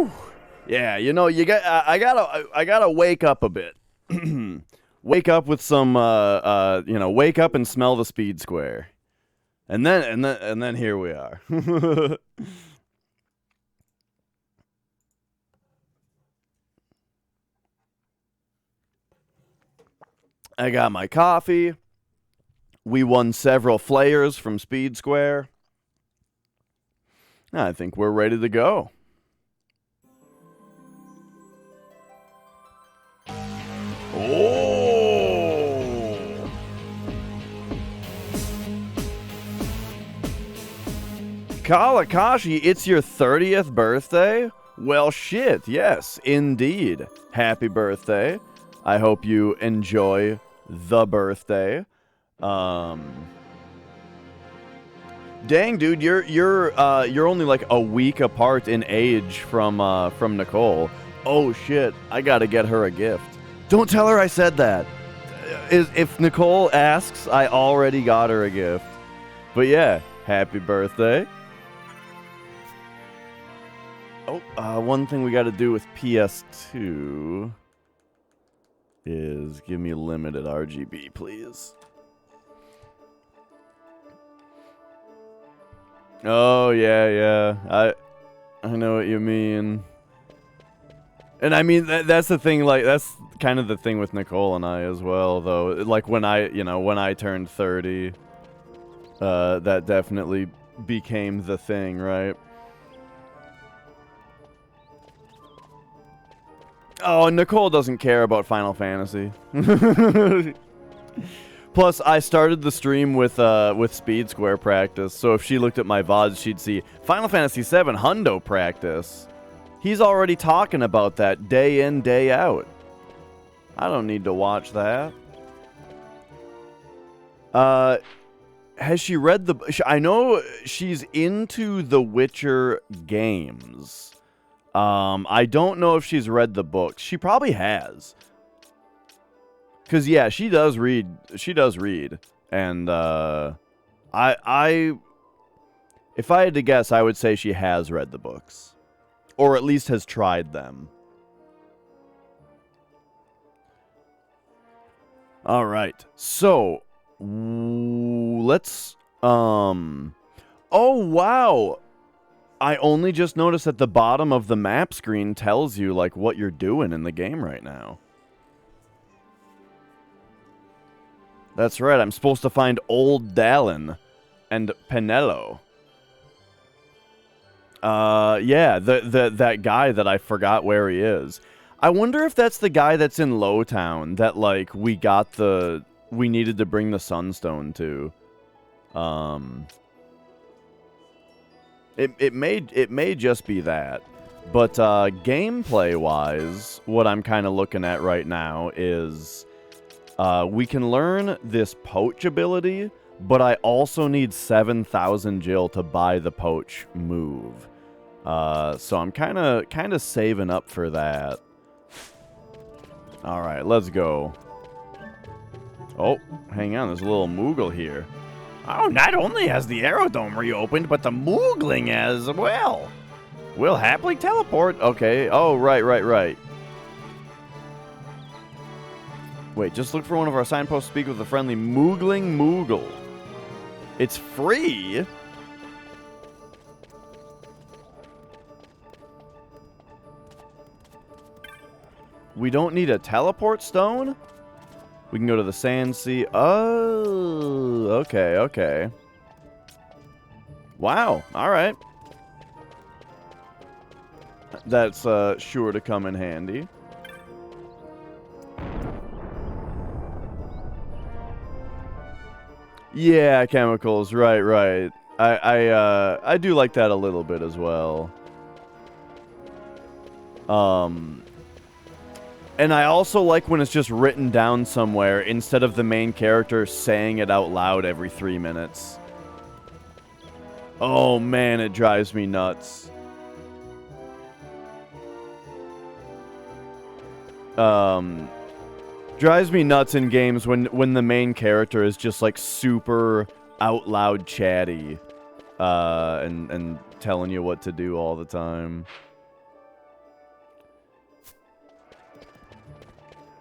Whew. Yeah, you know, I gotta wake up a bit. Wake up with some, wake up and smell the speed square, and then here we are. I got my coffee. We won several flayers from Speed Square. I think we're ready to go. Oh! Kalakashi, it's your 30th birthday? Well, shit, yes, indeed. Happy birthday. I hope you enjoy the birthday. Dang, dude, you're only like a week apart in age from Nicole. Oh shit, I gotta get her a gift. Don't tell her I said that. If Nicole asks, I already got her a gift. But yeah, happy birthday. Oh, one thing we gotta do with PS2 is give me limited RGB, please. Oh, yeah. I know what you mean. And I mean, that's the thing, like, that's kind of the thing with Nicole and I as well, though. Like, when I turned 30, that definitely became the thing, right? Oh, Nicole doesn't care about Final Fantasy. Plus, I started the stream with Speed Square practice, so if she looked at my VODs, she'd see Final Fantasy VII Hundo practice. He's already talking about that day in, day out. I don't need to watch that. Has she read the... I know she's into the Witcher games. I don't know if she's read the books. She probably has. Because, yeah, she does read. She does read. And, if I had to guess, I would say she has read the books. Or at least has tried them. Alright. So, let's, oh, wow! I only just noticed at the bottom of the map screen tells you, like, what you're doing in the game right now. That's right, I'm supposed to find Old Dallin and Penello. Yeah, that guy that I forgot where he is. I wonder if that's the guy that's in Lowtown that, like, we needed to bring the Sunstone to. It may just be that. But, gameplay-wise, what I'm kind of looking at right now is... we can learn this poach ability, but I also need 7,000 Jill to buy the poach move. So I'm kind of saving up for that. All right, let's go. Oh, hang on, there's a little Moogle here. Oh, not only has the Aerodome reopened, but the Moogling as well. We'll happily teleport. Okay. Oh, right. Wait, just look for one of our signposts to speak with a friendly Moogling Moogle. It's free? We don't need a teleport stone? We can go to the Sand Sea. Oh, okay. Wow, alright. That's sure to come in handy. Yeah, chemicals, right. I do like that a little bit as well. And I also like when it's just written down somewhere instead of the main character saying it out loud every 3 minutes. Oh man, it drives me nuts. Drives me nuts in games when the main character is just like super out loud chatty and telling you what to do all the time.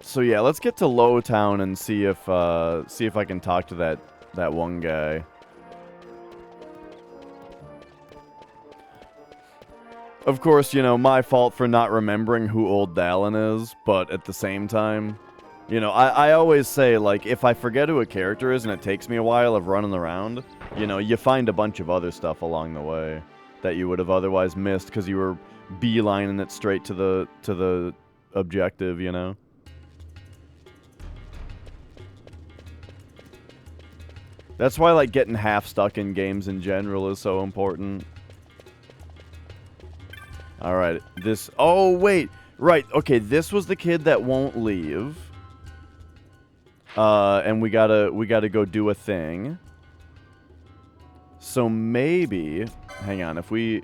So yeah, let's get to Lowtown and see if I can talk to that one guy. Of course, you know, my fault for not remembering who Old Dallin is, but at the same time, you know, I always say, like, if I forget who a character is and it takes me a while of running around, you know, you find a bunch of other stuff along the way that you would have otherwise missed because you were beelining it straight to the objective, you know? That's why, like, getting half stuck in games in general is so important. Alright, this... Oh, wait! Right, okay, this was the kid that won't leave. And we gotta go do a thing. So maybe... Hang on, if we...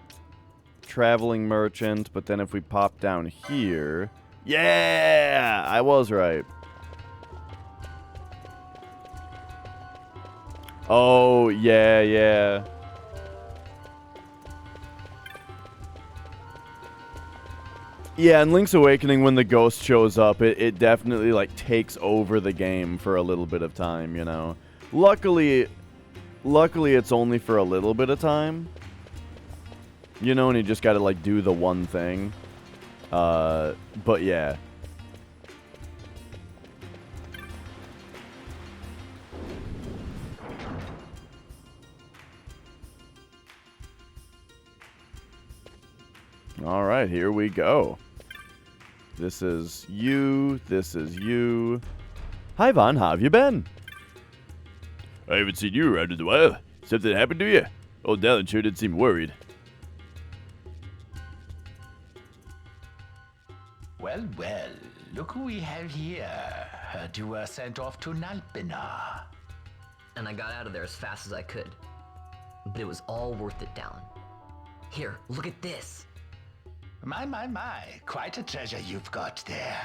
Traveling merchant, but then if we pop down here... Yeah! I was right. Oh, yeah, yeah. Yeah, in Link's Awakening, when the ghost shows up, it definitely, like, takes over the game for a little bit of time, you know? Luckily, it's only for a little bit of time. You know, and you just gotta, like, do the one thing. But yeah. Alright, here we go. This is you. This is you. Hi, Vaughn. How have you been? I haven't seen you around in a while. Something happened to you? Old Dallin sure did seem worried. Well, well. Look who we have here. Heard you were sent off to Nalpina. And I got out of there as fast as I could. But it was all worth it, Dallin. Here, look at this. My. Quite a treasure you've got there.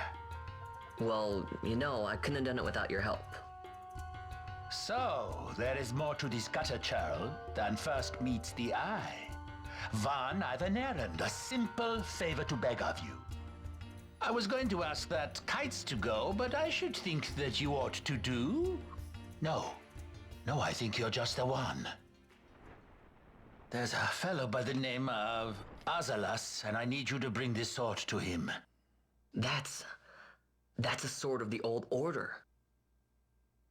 Well, you know, I couldn't have done it without your help. So, there is more to this gutter churl than first meets the eye. Van, I've an errand, a simple favor to beg of you. I was going to ask that kites to go, but I should think that you ought to do. No, I think you're just the one. There's a fellow by the name of Azalas, and I need you to bring this sword to him. That's a sword of the old order.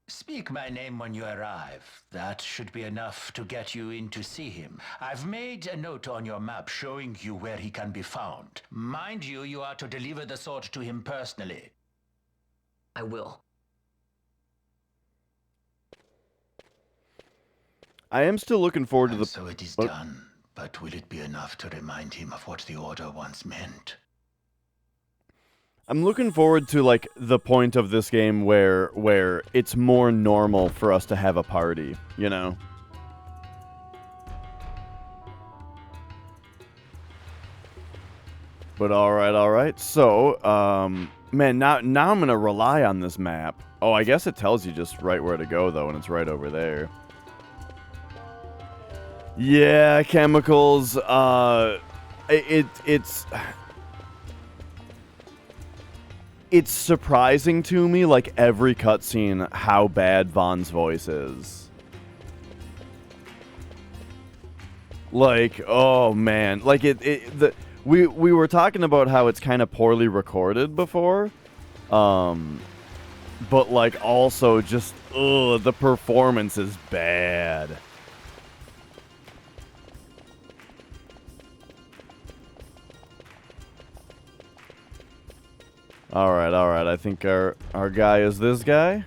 Speak my name when you arrive. That should be enough to get you in to see him. I've made a note on your map showing you where he can be found. Mind you, you are to deliver the sword to him personally. I will. I am still looking forward to the... So it is done, but will it be enough to remind him of what the Order once meant? I'm looking forward to, like, the point of this game where it's more normal for us to have a party, you know? But alright. So, man, now I'm gonna rely on this map. Oh, I guess it tells you just right where to go, though, and it's right over there. Yeah, chemicals, it's surprising to me, like, every cutscene, how bad Vaughn's voice is. Like, oh man, like, we were talking about how it's kind of poorly recorded before, but, like, also just, the performance is bad. Alright, I think our guy is this guy.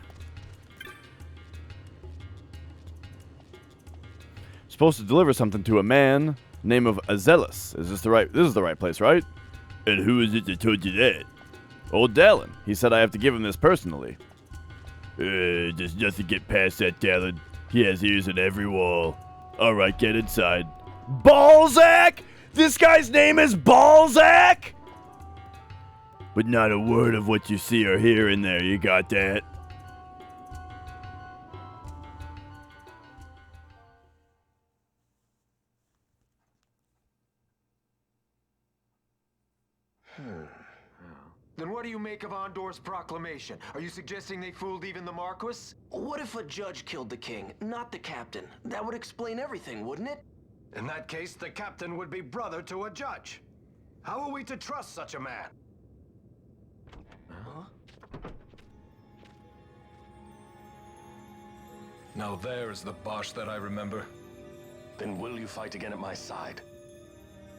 Supposed to deliver something to a man, name of Azelis. This is the right place, right? And who is it that told you that? Old Dallin. He said I have to give him this personally. There's nothing get past that Dallin. He has ears on every wall. Alright, get inside. Balzac! This guy's name is Balzac? But not a word of what you see or hear in there, you got that? Then what do you make of Andor's proclamation? Are you suggesting they fooled even the Marquis? What if a judge killed the king, not the captain? That would explain everything, wouldn't it? In that case, the captain would be brother to a judge. How are we to trust such a man? Huh? Now there is the Bosch that I remember. Then will you fight again at my side?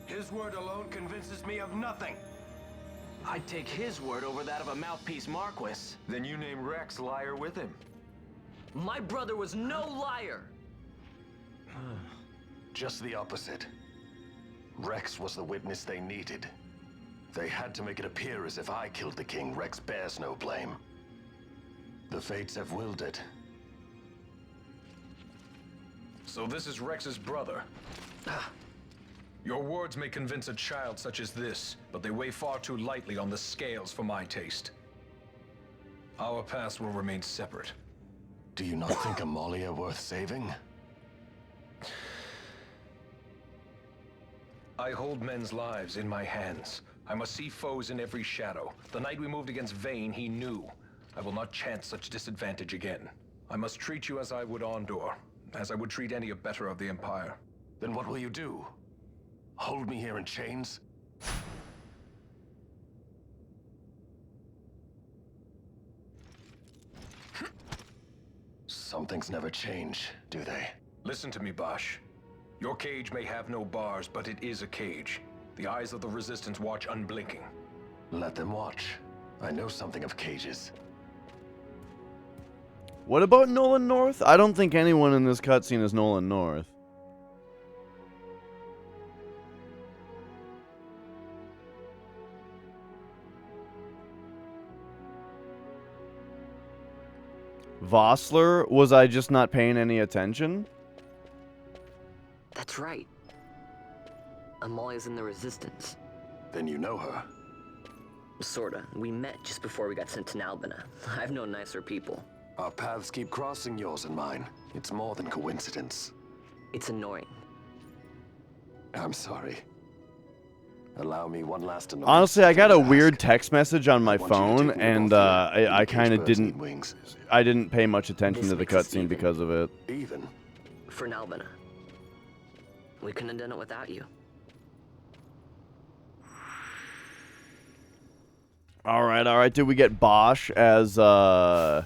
His word alone convinces me of nothing. I'd take his word over that of a mouthpiece Marquis. Then you name Rex liar with him. My brother was no liar! Just the opposite. Rex was the witness they needed. They had to make it appear as if I killed the king. Rex bears no blame. The fates have willed it. So this is Rex's brother. Your words may convince a child such as this, but they weigh far too lightly on the scales for my taste. Our paths will remain separate. Do you not think Amalia worth saving? I hold men's lives in my hands. I must see foes in every shadow. The night we moved against Vayne, he knew. I will not chance such disadvantage again. I must treat you as I would Andor, as I would treat any abettor of the Empire. Then what will you do? Hold me here in chains? Some things never change, do they? Listen to me, Bosch. Your cage may have no bars, but it is a cage. The eyes of the Resistance watch unblinking. Let them watch. I know something of cages. What about Nolan North? I don't think anyone in this cutscene is Nolan North. Vossler? Was I just not paying any attention? That's right. Amalia's in the Resistance. Then you know her. Sorta. We met just before we got sent to Nalbina. I've known nicer people. Our paths keep crossing, yours and mine. It's more than coincidence. It's annoying. I'm sorry. Allow me one last annoyance. Honestly, I got a to weird ask. text message on my I want you to phone, take me and off here. I The kind of cage birds didn't. need wings. I didn't pay much attention This to the makes us cutscene even. because of it. Even. For Nalbina. We couldn't have done it without you. All right. Did we get Bosch as not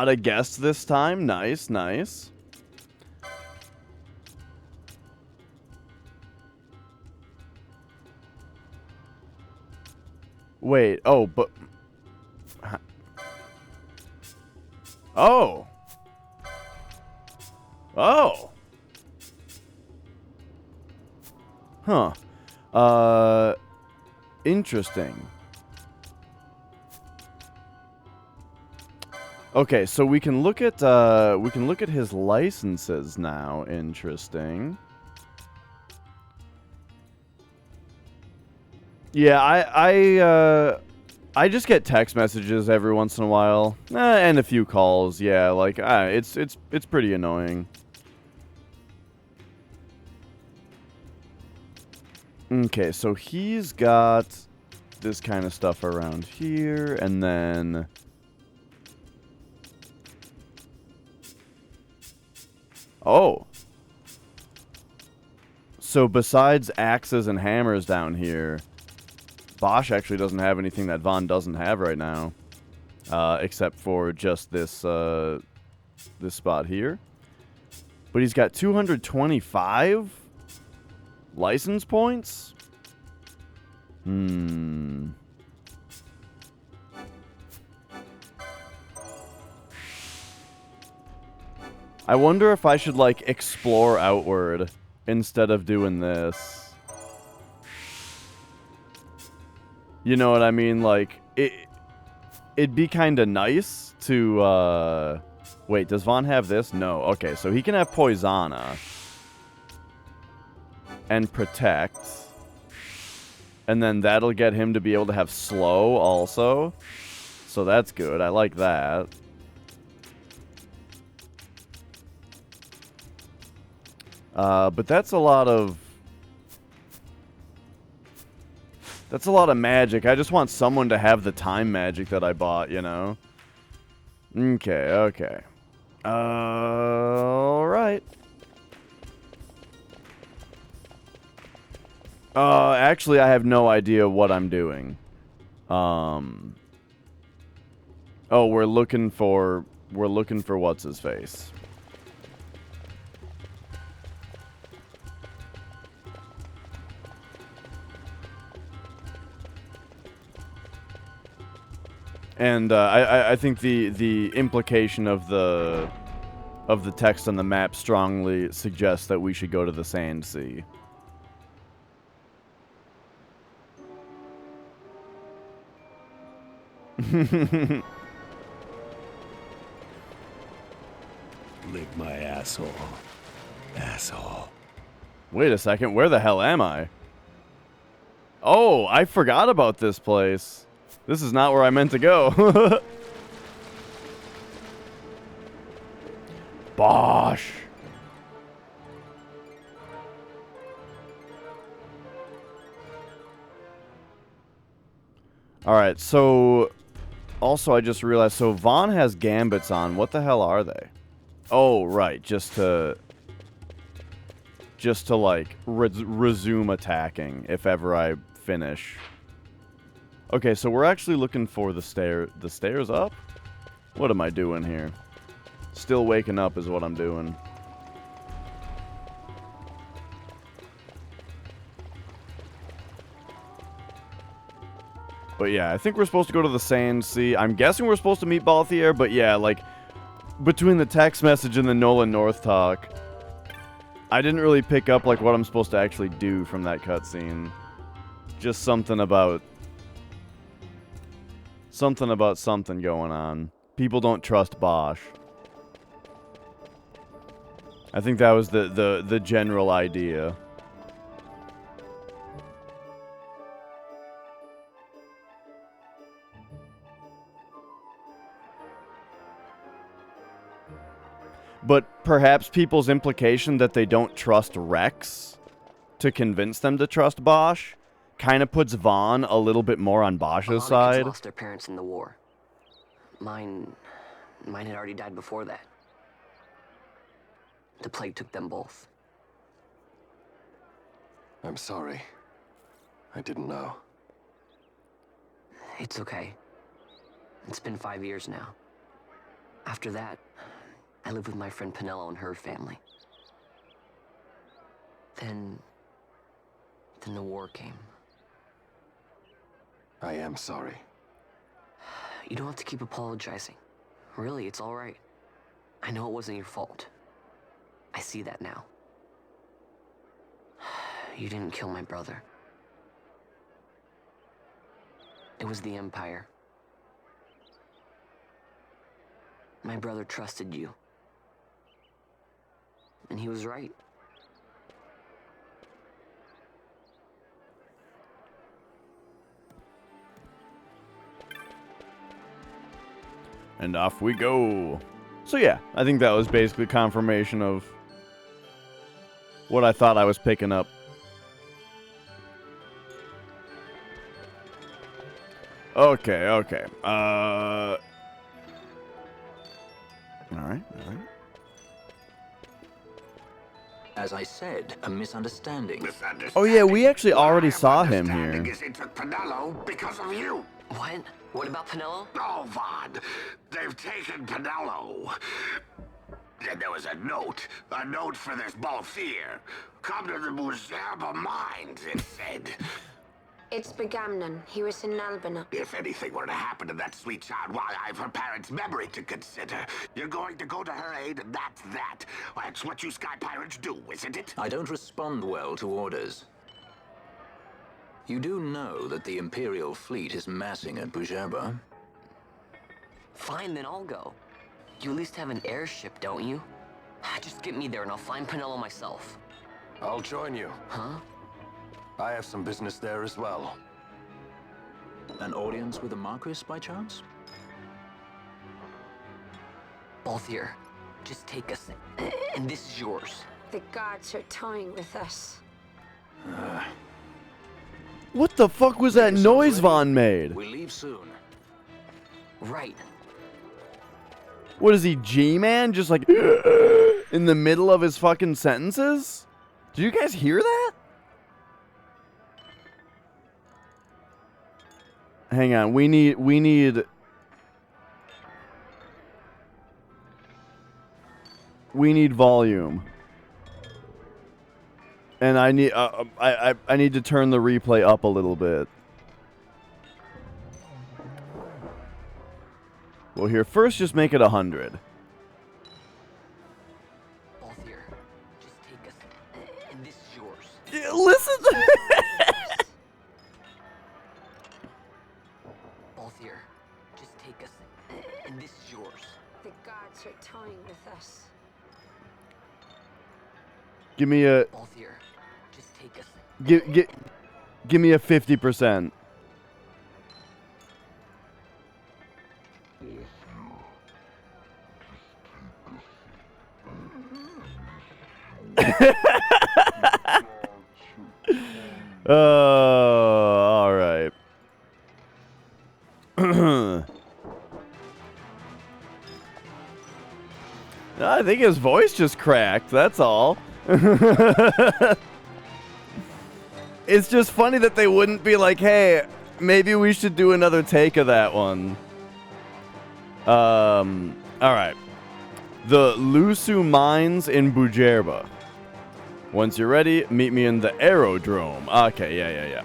a guest this time? Nice. Wait. Oh, but. Oh. Huh. Interesting. Okay, so we can look at his licenses now. Interesting. Yeah, I just get text messages every once in a while, and a few calls. Yeah, like it's pretty annoying. Okay, so he's got this kind of stuff around here, and then oh. So besides axes and hammers down here, Bosch actually doesn't have anything that Vaughn doesn't have right now, except for just this this spot here. But he's got 225 license points? I wonder if I should, like, explore outward instead of doing this. You know what I mean? Like, it'd be kind of nice to, wait, does Vaughn have this? No. Okay, so he can have Poisana. And Protect. And then that'll get him to be able to have Slow also. So that's good. I like that. But that's a lot of... That's a lot of magic. I just want someone to have the time magic that I bought, you know? Okay, okay. Alright. Actually, I have no idea what I'm doing. Oh, we're looking for what's-his-face. And I think the implication of the text on the map strongly suggests that we should go to the Sand Sea. Lick my asshole. Asshole. Wait a second, where the hell am I? Oh, I forgot about this place. This is not where I meant to go. Bosh. Alright, so... Also, I just realized, so Vaughn has gambits on. What the hell are they? Oh, right, just to like, resume attacking if ever I finish. Okay, so we're actually looking for the stairs up? What am I doing here? Still waking up is what I'm doing. But yeah, I think we're supposed to go to the Sand Sea. I'm guessing we're supposed to meet Balthier, but yeah, like, between the text message and the Nolan North talk, I didn't really pick up, like, what I'm supposed to actually do from that cutscene. Just something about something going on. People don't trust Bosch. I think that was the general idea. But perhaps people's implication that they don't trust Rex to convince them to trust Bosch kind of puts Vaughn a little bit more on Bosch's side. Lost their parents in the war. Mine had already died before that. The plague took them both. I'm sorry. I didn't know. It's okay. It's been 5 years now. After that, I lived with my friend Pinello and her family. Then the war came. I am sorry. You don't have to keep apologizing. Really, it's all right. I know it wasn't your fault. I see that now. You didn't kill my brother. It was the Empire. My brother trusted you. And he was right. And off we go. So yeah, I think that was basically confirmation of what I thought I was picking up. Okay, okay. Alright, alright. As I said, a misunderstanding. Oh yeah, we actually already saw him here. It took Pinello because of you. What? What about Pinello? Oh, Vaughn, they've taken Pinello. And there was a note for this Balthier. Come to the Museum of Mines, it said. It's Begamnon. He was in Albina. If anything were to happen to that sweet child, why, I've her parents' memory to consider. You're going to go to her aid, and that's that. That's what you Sky Pirates do, isn't it? I don't respond well to orders. You do know that the Imperial fleet is massing at Bujerba? Fine, then I'll go. You at least have an airship, don't you? Just get me there and I'll find Pinello myself. I'll join you. Huh? I have some business there as well. An audience with the Marquis, by chance? Balthier, just take us, and this is yours. The guards are toying with us. What the fuck was that noise Vaughn made? We leave soon. Right. What is he, G-Man? Just like in the middle of his fucking sentences? Did you guys hear that? Hang on, we need volume. And I need I need to turn the replay up a little bit. Well, here, first just make it 100. Balthier, just take us, and this is yours. Yeah, listen. Balthier, just take us, and this is yours. The gods are toying with us. Give me a Balthier, just take us. give me a 50%. All right. I think his voice just cracked, that's all. It's just funny that they wouldn't be like, hey, maybe we should do another take of that one. All right. The Lusu Mines in Bujerba. Once you're ready, meet me in the aerodrome. Okay, yeah.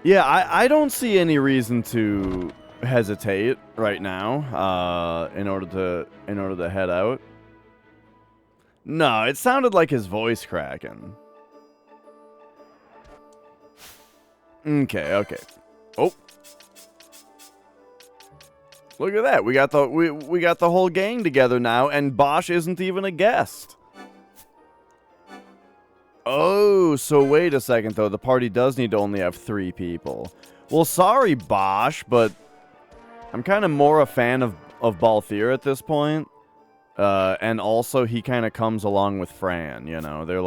Yeah, I don't see any reason to hesitate right now. In order to head out. No, it sounded like his voice cracking. Okay. Oh. Look at that. We got the whole gang together now, and Bosch isn't even a guest. Oh, so wait a second though. The party does need to only have 3 people. Well, sorry, Bosch, but I'm kind of more a fan of Balthier at this point. And also he kind of comes along with Fran, you know. They're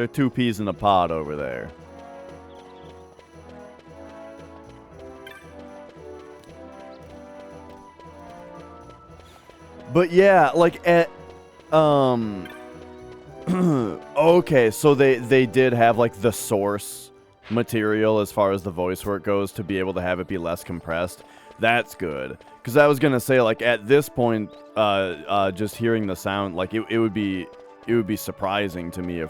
2 peas in a pod over there. But yeah, like at okay, so they did have like the source material as far as the voice work goes to be able to have it be less compressed. That's good. Because I was gonna say, like, at this point, just hearing the sound, like, it would be surprising to me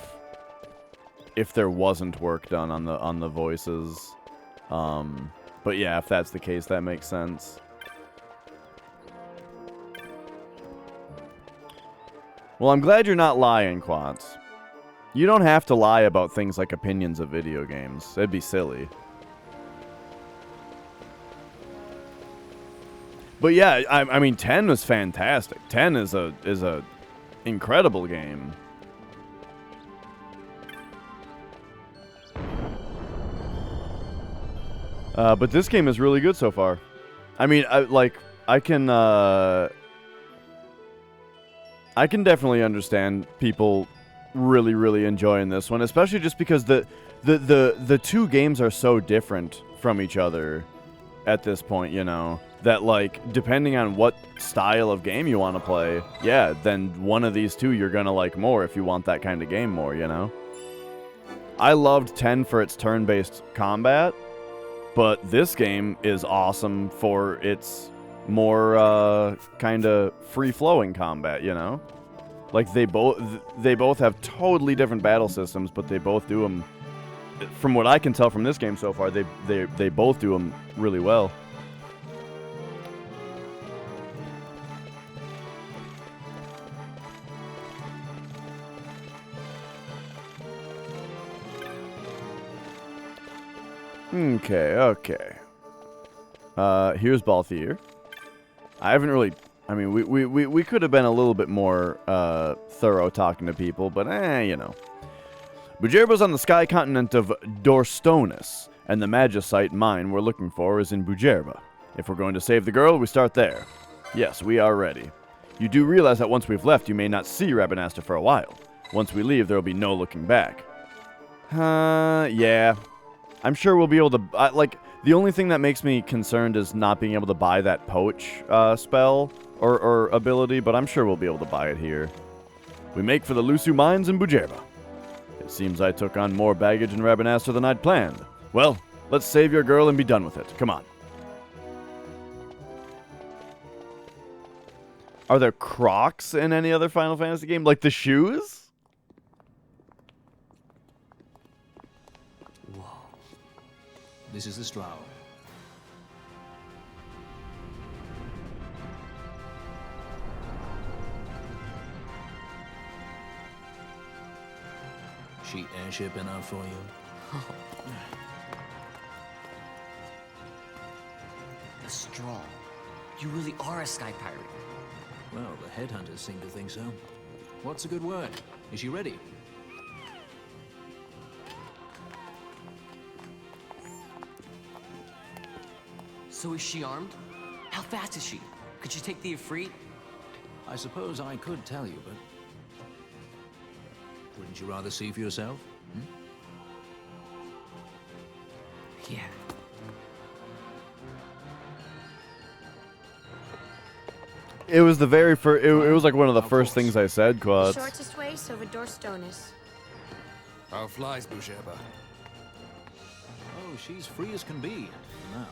if there wasn't work done on the voices. But yeah, if that's the case, that makes sense. Well, I'm glad you're not lying, Quants. You don't have to lie about things like opinions of video games. It'd be silly. But yeah, I mean, 10 was fantastic. 10 is a incredible game. But this game is really good so far. I mean, I can definitely understand people really enjoying this one, especially just because the 2 games are so different from each other at this point, you know, that, like, depending on what style of game you want to play, yeah, then one of these 2 you're gonna like more if you want that kind of game more, you know. I loved 10 for its turn-based combat, but this game is awesome for its more kind of free-flowing combat, you know? Like, they both have totally different battle systems, but they both do them, from what I can tell from this game so far, they both do them really well. Okay. Here's Balthier. I haven't really... I mean, we could have been a little bit more thorough talking to people, but you know. Bujerba's on the sky continent of Dorstonis, and the magicite mine we're looking for is in Bujerba. If we're going to save the girl, we start there. Yes, we are ready. You do realize that once we've left, you may not see Rabanasta for a while. Once we leave, there will be no looking back. Yeah. I'm sure we'll be able to... like, the only thing that makes me concerned is not being able to buy that poach spell or ability, but I'm sure we'll be able to buy it here. We make for the Lusu Mines in Bujerba. It seems I took on more baggage in Rabanastre than I'd planned. Well, let's save your girl and be done with it. Come on. Are there Crocs in any other Final Fantasy game? Like the shoes? Whoa. This is the Stroud. She airship enough for you? The Straw. You really are a sky pirate. Well, the headhunters seem to think so. What's a good word? Is she ready? So is she armed? How fast is she? Could she take the Ifrit? I suppose I could tell you, but... wouldn't you rather see for yourself? Yeah. It was the very first... It was like one of the first things I said, Quad. Shortest way, so Vidor Stonis. How flies, Bujerba? Oh, she's free as can be, for now.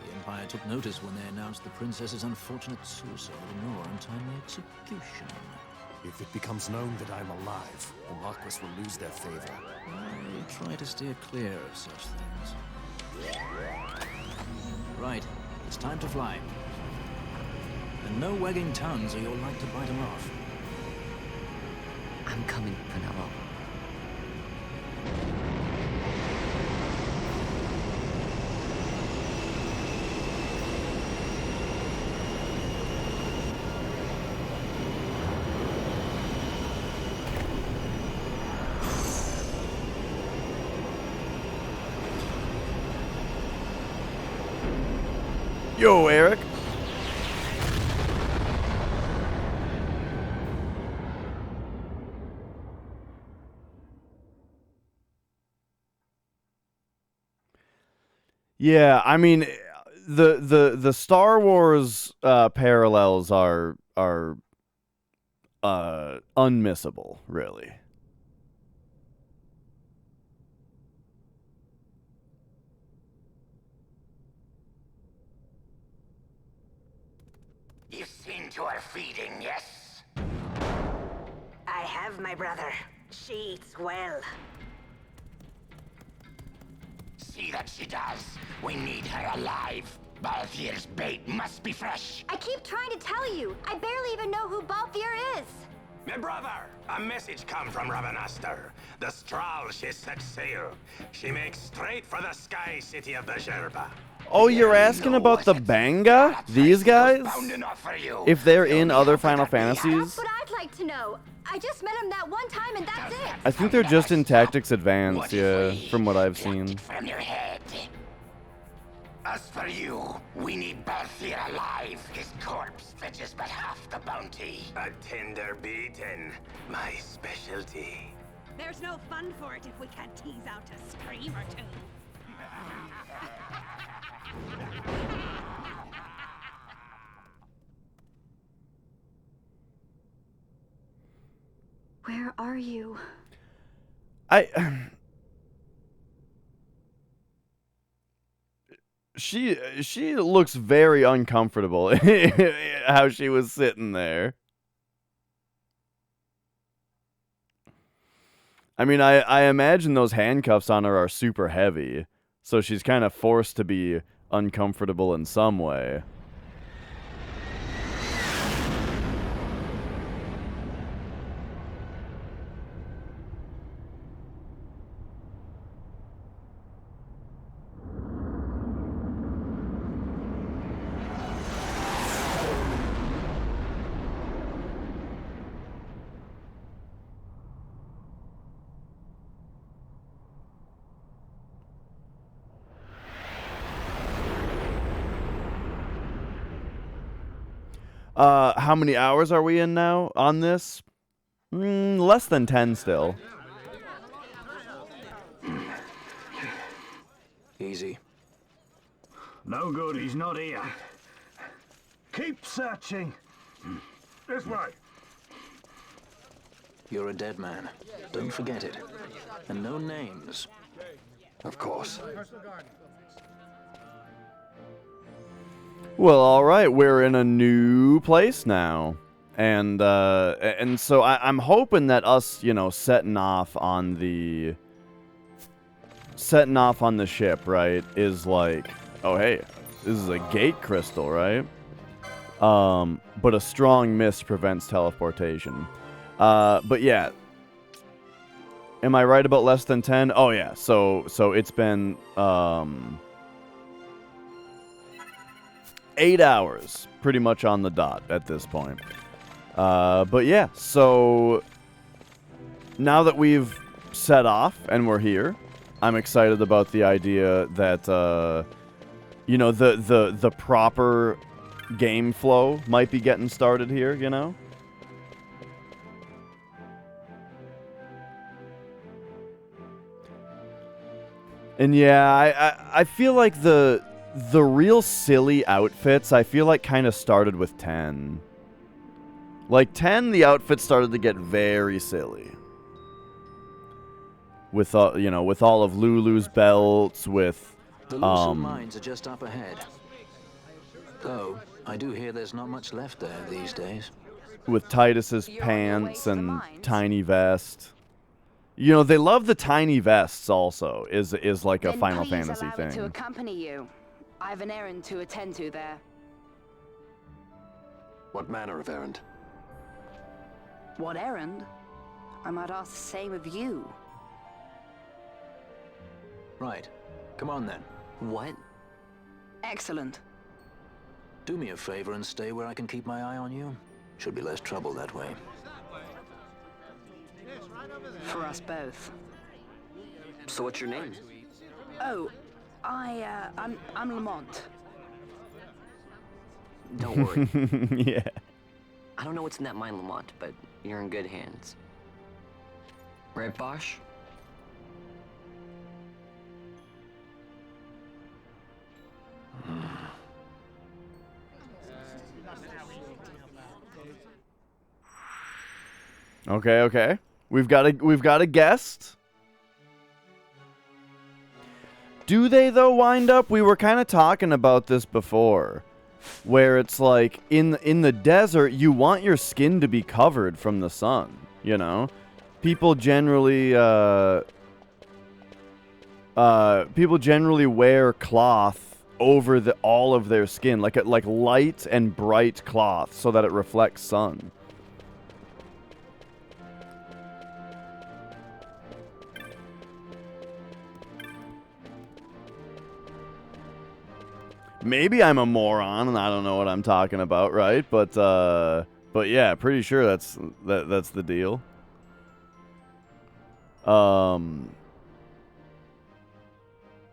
The Empire took notice when they announced the princess's unfortunate suicide and her untimely execution. If it becomes known that I'm alive, the Marquis will lose their favor. I try to steer clear of such things. Right, it's time to fly. And no wagging tongues or you'll like to bite them off. I'm coming, Penelope. Yo, Eric. Yeah, I mean, the Star Wars parallels are unmissable, really. You've seen to her feeding, yes? I have, my brother. She eats well. See that she does. We need her alive. Balthier's bait must be fresh. I keep trying to tell you. I barely even know who Balthier is. My brother, a message come from Rabanastre. The Strahl, she set sail. She makes straight for the sky city of Bujerba. Oh, you're asking about the Banga? These guys? If they're in other Final Fantasies? That's what I'd like to know. I just met him that one time and that's it. I think they're just in Tactics Advance, yeah, from what I've seen. From your head. As for you, we need Balthier alive. His corpse fetches but half the bounty. A tender beaten, my specialty. There's no fun for it if we can't tease out a scream or two. Where are you? She looks very uncomfortable how she was sitting there. I mean, I imagine those handcuffs on her are super heavy, so she's kind of forced to be uncomfortable in some way. How many hours are we in now on this? Less than 10 still. Easy. No good, he's not here. Keep searching. This way. You're a dead man. Don't forget it. And no names. Of course. Well, all right, we're in a new place now, and so I'm hoping that us, you know, setting off on the ship, right, is like, oh hey, this is a gate crystal, right? But a strong mist prevents teleportation. But yeah. Am I right about less than 10? Oh yeah, so it's been 8 hours, pretty much on the dot at this point. But yeah, so now that we've set off and we're here, I'm excited about the idea that you know, the proper game flow might be getting started here, you know? And yeah, I feel like the real silly outfits, I feel like kind of started with 10. Like 10, the outfits started to get very silly. With you know, with all of Lulu's belts, with The Lucid mines are just up ahead. Though I do hear there's not much left there these days. With Titus's pants and tiny vest. You know, they love the tiny vests also, is like a Final Fantasy allow me to thing. accompany you. I have an errand to attend to there. What manner of errand? What errand? I might ask the same of you. Right. Come on then. What? Excellent. Do me a favor and stay where I can keep my eye on you. Should be less trouble that way. For us both. So what's your name? Oh, I'm Lamont. Don't worry. Yeah. I don't know what's in that mine, Lamont, but you're in good hands. Right, Bosch? Okay, okay. We've got a guest. Do they though wind up? We were kind of talking about this before, where it's like in the desert, you want your skin to be covered from the sun. You know, people generally wear cloth over all of their skin, like light and bright cloth, so that it reflects sun. Maybe I'm a moron and I don't know what I'm talking about, right? But yeah, pretty sure that's the deal.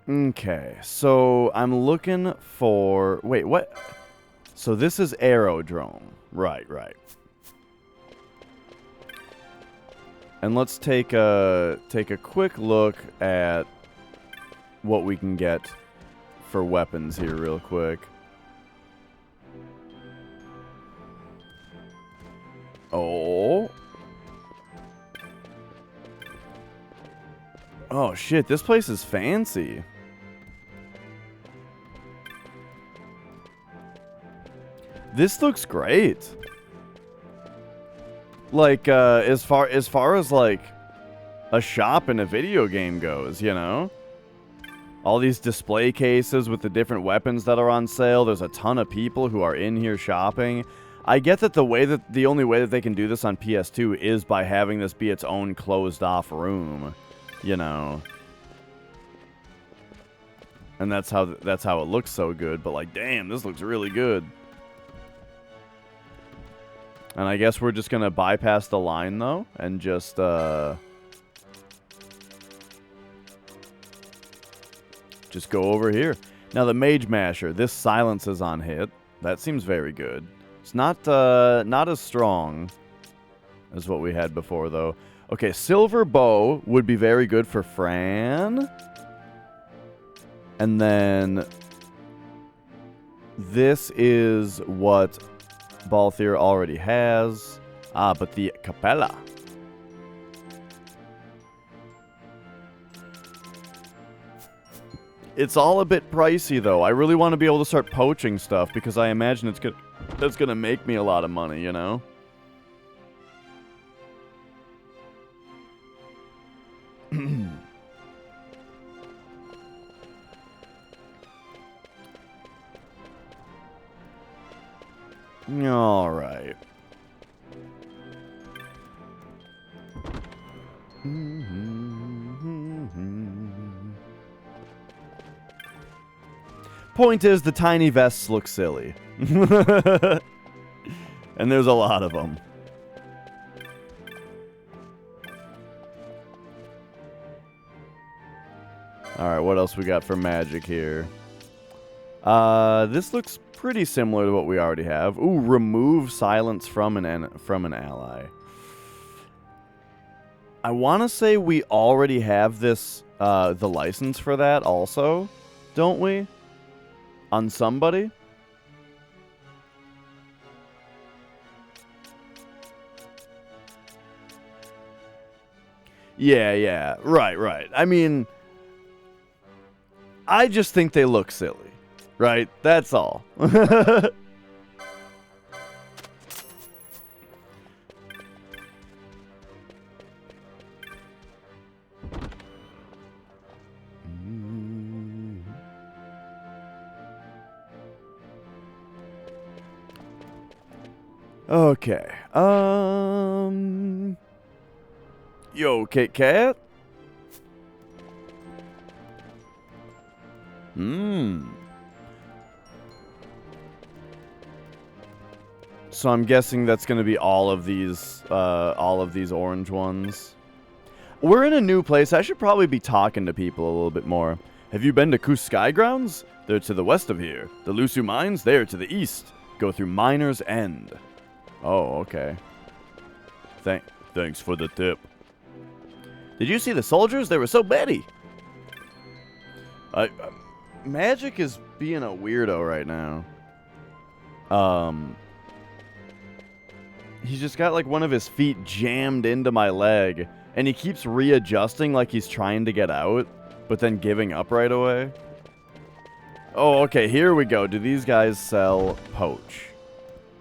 Okay, so I'm looking for... Wait, what? So this is Aerodrome. Right. And let's take a quick look at what we can get for weapons here real quick. Oh shit, this place is fancy. This looks great. Like as far as like a shop in a video game goes, you know? All these display cases with the different weapons that are on sale. There's a ton of people who are in here shopping. I get that the only way that they can do this on PS2 is by having this be its own closed off room, you know. And that's how it looks so good, but like damn, this looks really good. And I guess we're just going to bypass the line though and just go over here. Now the Mage Masher, this silences on hit. That seems very good. It's not as strong is what we had before, though. Okay, silver bow would be very good for Fran. And then this is what Balthier already has. Ah, but the Capella. It's all a bit pricey, though. I really want to be able to start poaching stuff because I imagine that's gonna make me a lot of money, you know? All right. Point is, the tiny vests look silly. And there's a lot of them. Alright, what else we got for magic here? This looks pretty similar to what we already have. Ooh, remove silence from an ally. I want to say we already have this, the license for that also, don't we? On somebody? Yeah. Right. I mean, I just think they look silly. Right? That's all. Okay. Yo, Kit Kat? So I'm guessing that's going to be all of these orange ones. We're in a new place. I should probably be talking to people a little bit more. Have you been to Kus Sky Grounds? They're to the west of here. The Lusu Mines? They're to the east. Go through Miner's End. Oh, okay. Thanks for the tip. Did you see the soldiers? They were so betty. Magic is being a weirdo right now. He's just got like one of his feet jammed into my leg, and he keeps readjusting like he's trying to get out, but then giving up right away. Oh, okay, here we go. Do these guys sell poach?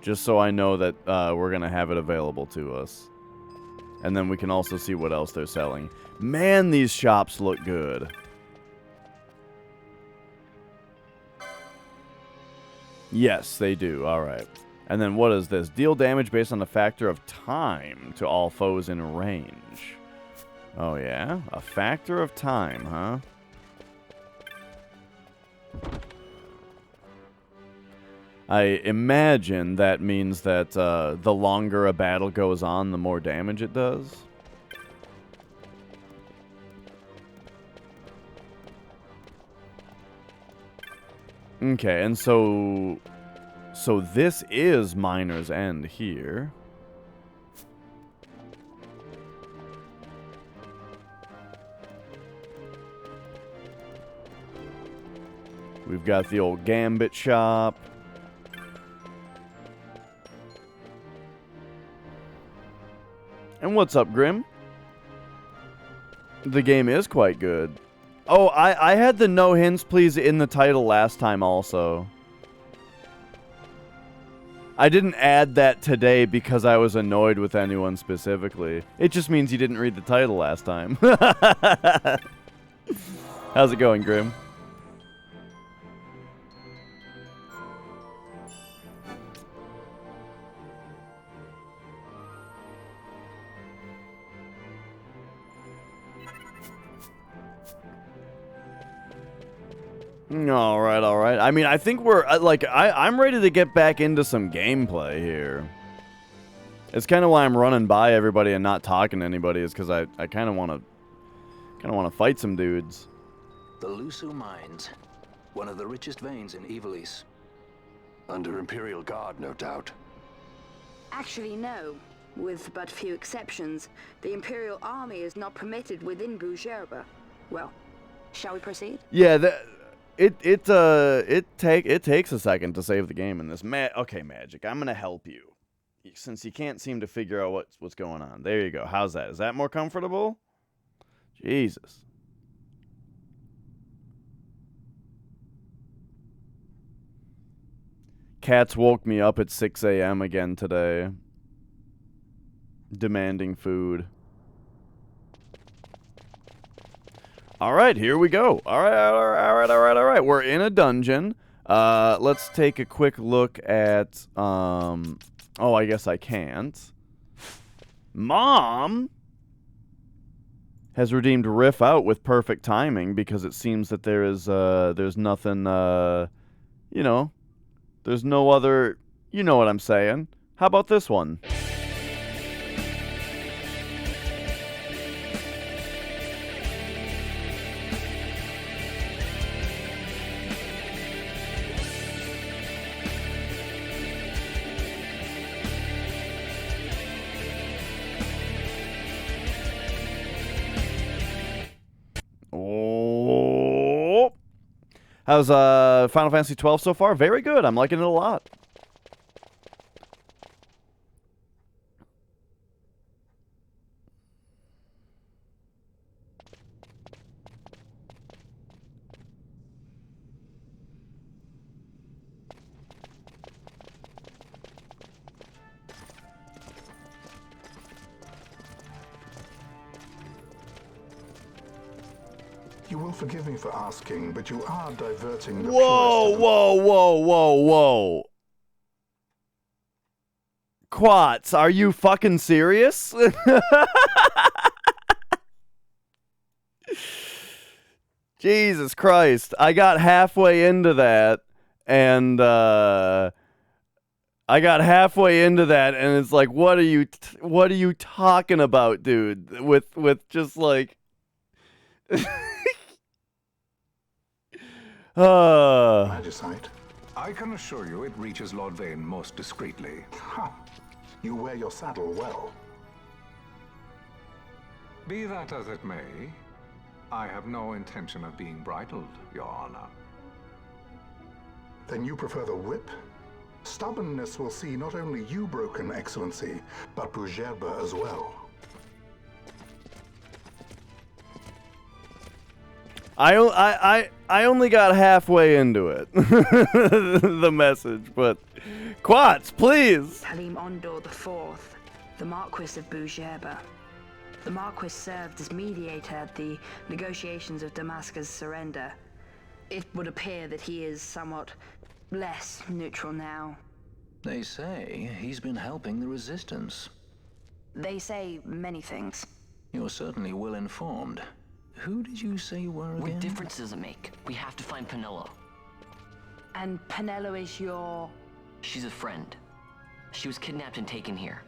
Just so I know that we're going to have it available to us. And then we can also see what else they're selling. Man, these shops look good. Yes, they do. All right. And then what is this? Deal damage based on a factor of time to all foes in range. Oh, yeah? A factor of time, huh? I imagine that means that the longer a battle goes on, the more damage it does. Okay, and so this is Miner's End here. We've got the old Gambit shop. And what's up, Grim? The game is quite good. Oh, I had the no hints please in the title last time also. I didn't add that today because I was annoyed with anyone specifically. It just means you didn't read the title last time. How's it going, Grim? All right. I mean, I think we're I'm ready to get back into some gameplay here. It's kind of why I'm running by everybody and not talking to anybody, is because I kind of want to fight some dudes. The Lusu Mines, one of the richest veins in Ivalice. Under Imperial Guard, no doubt. Actually, no. With but few exceptions, the Imperial Army is not permitted within Bujerba. Well, shall we proceed? Yeah, it takes a second to save the game in this. Okay, Magic, I'm gonna help you, since you can't seem to figure out what's going on. There you go. How's that? Is that more comfortable? Jesus. Cats woke me up at 6 a.m. again today, demanding food. All right, here we go. All right. We're in a dungeon. Let's take a quick look at, oh, I guess I can't. Mom has redeemed Riff out with perfect timing because it seems that there's nothing, you know, there's no other, you know what I'm saying. How about this one? Oh. How's Final Fantasy 12 so far? Very good. I'm liking it a lot. You will forgive me for asking, but you are diverting the Whoa. Quats, are you fucking serious? Jesus Christ. I got halfway into that, and, and it's like, what are you talking about, dude? With just like... Magicite. I can assure you it reaches Lord Vane most discreetly. Ha! You wear your saddle well. Be that as it may, I have no intention of being bridled, Your Honor. Then you prefer the whip? Stubbornness will see not only you broken, Excellency, but Bujerba as well. I only got halfway into it, the message, but Quats, please. Halim Ondor IV, the Marquis of Bujerba. The Marquis served as mediator at the negotiations of Damascus' surrender. It would appear that he is somewhat less neutral now. They say he's been helping the resistance. They say many things. You're certainly well informed. Who did you say you were again? What difference does it make? We have to find Penelo. And Penelo is your... She's a friend. She was kidnapped and taken here.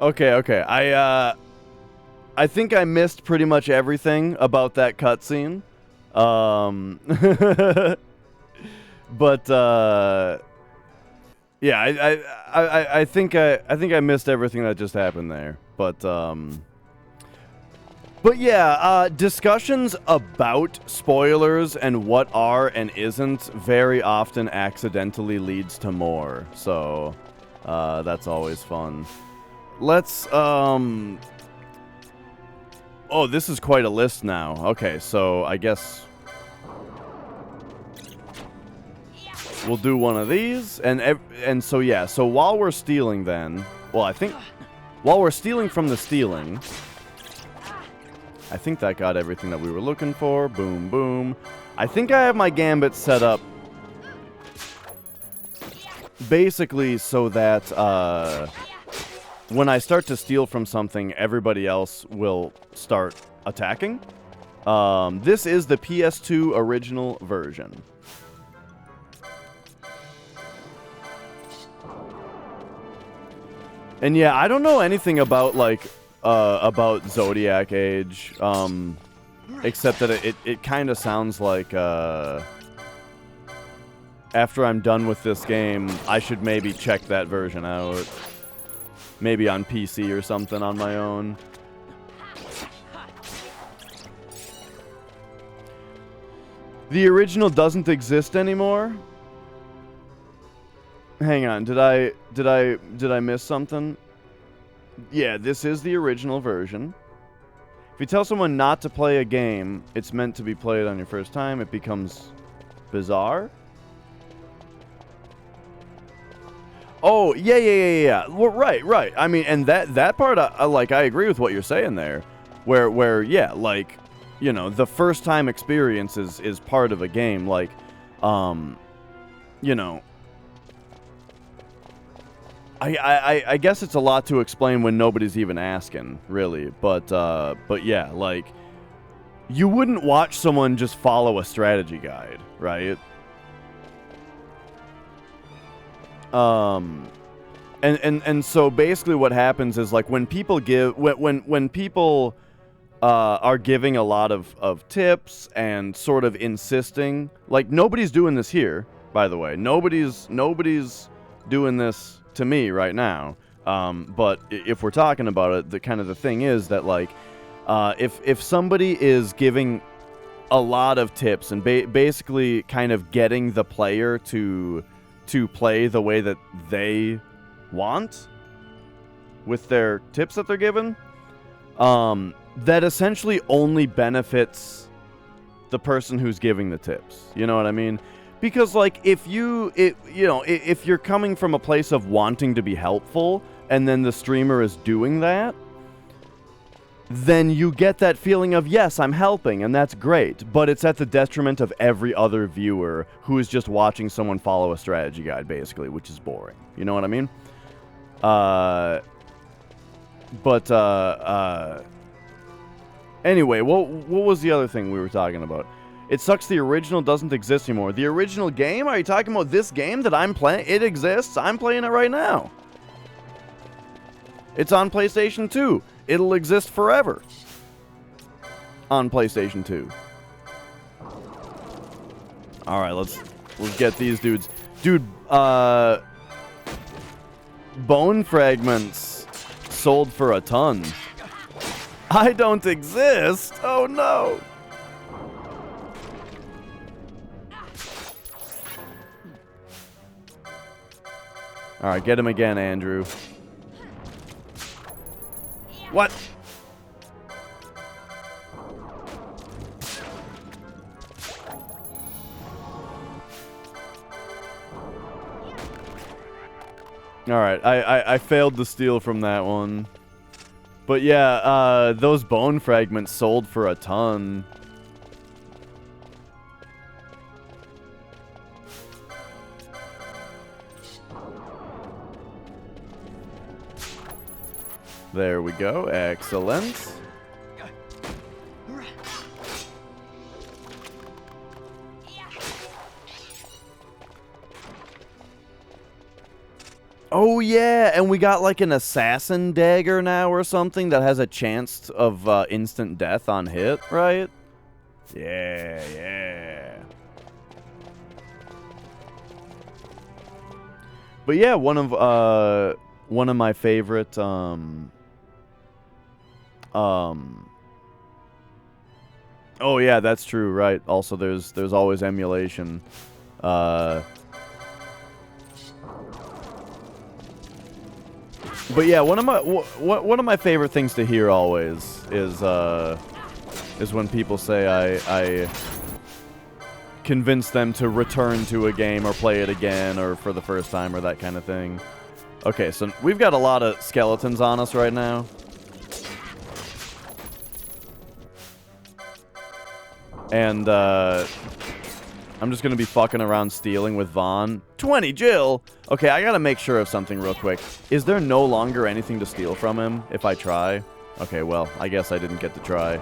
Okay. I think I missed pretty much everything about that cutscene. But yeah, I think I missed everything that just happened there. But yeah, discussions about spoilers and what are and isn't very often accidentally leads to more. So that's always fun. Let's oh, this is quite a list now. Okay, so I guess we'll do one of these, and so yeah, so while we're stealing then, well, I think, while we're stealing from the stealing, I think that got everything that we were looking for. Boom, boom. I think I have my gambit set up basically so that, when I start to steal from something, everybody else will start attacking. This is the PS2 original version. And yeah, I don't know anything about, like, about Zodiac Age. Except that it kind of sounds like, after I'm done with this game, I should maybe check that version out. Maybe on PC or something on my own. The original doesn't exist anymore? Hang on, did I miss something? Yeah, this is the original version. If you tell someone not to play a game, it's meant to be played on your first time, it becomes bizarre? Oh, yeah. Well, right. I mean, and that part, I agree with what you're saying there. Where, yeah, like, you know, the first time experience is part of a game. Like, you know, I guess it's a lot to explain when nobody's even asking, really. But yeah, like, you wouldn't watch someone just follow a strategy guide, right? And so basically what happens is, like, when people give, when people are giving a lot of tips and sort of insisting, like, nobody's doing this here, by the way. Nobody's doing this to me right now. But if we're talking about it, the thing is that, like, if somebody is giving a lot of tips and basically kind of getting the player to play the way that they want with their tips that they're given, that essentially only benefits the person who's giving the tips. You know what I mean? Because, like, if you're coming from a place of wanting to be helpful and then the streamer is doing that, then you get that feeling of, yes, I'm helping, and that's great, but it's at the detriment of every other viewer who is just watching someone follow a strategy guide, basically, which is boring. You know what I mean? Anyway, what was the other thing we were talking about? It sucks the original doesn't exist anymore. The original game? Are you talking about this game that I'm playing? It exists. I'm playing it right now. It's on PlayStation 2. It'll exist forever on PlayStation 2. All right, let's get these dudes. Dude, bone fragments sold for a ton. I don't exist. Oh no. All right, get him again, Andrew. What? Alright, I failed to steal from that one. But yeah, those bone fragments sold for a ton. There we go. Excellent. Oh yeah, and we got like an assassin dagger now or something that has a chance of instant death on hit, right? Yeah. But yeah, one of my favorite oh yeah, that's true, right. Also there's always emulation. But yeah, one of my favorite things to hear always is when people say I convince them to return to a game or play it again or for the first time or that kind of thing. Okay, so we've got a lot of skeletons on us right now. And I'm just going to be fucking around stealing with Vaughn. 20, Jill! Okay, I got to make sure of something real quick. Is there no longer anything to steal from him if I try? Okay, well, I guess I didn't get to try.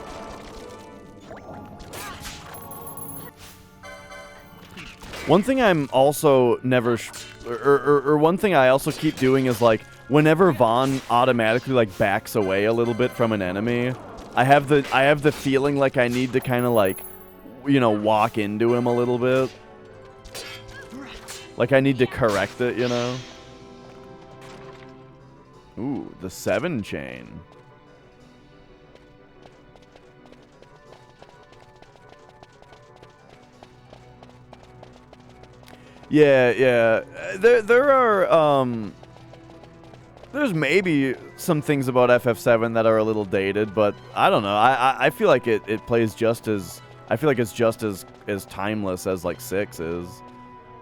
One thing I'm also never... or one thing I also keep doing is, like, whenever Vaughn automatically, like, backs away a little bit from an enemy, I have the feeling like I need to kind of like, you know, walk into him a little bit. Like I need to correct it, you know? Ooh, the 7 chain. Yeah, yeah. There are, there's maybe some things about FF7 that are a little dated, but I don't know. I feel like it plays just as, I feel like it's just as timeless as like 6 is,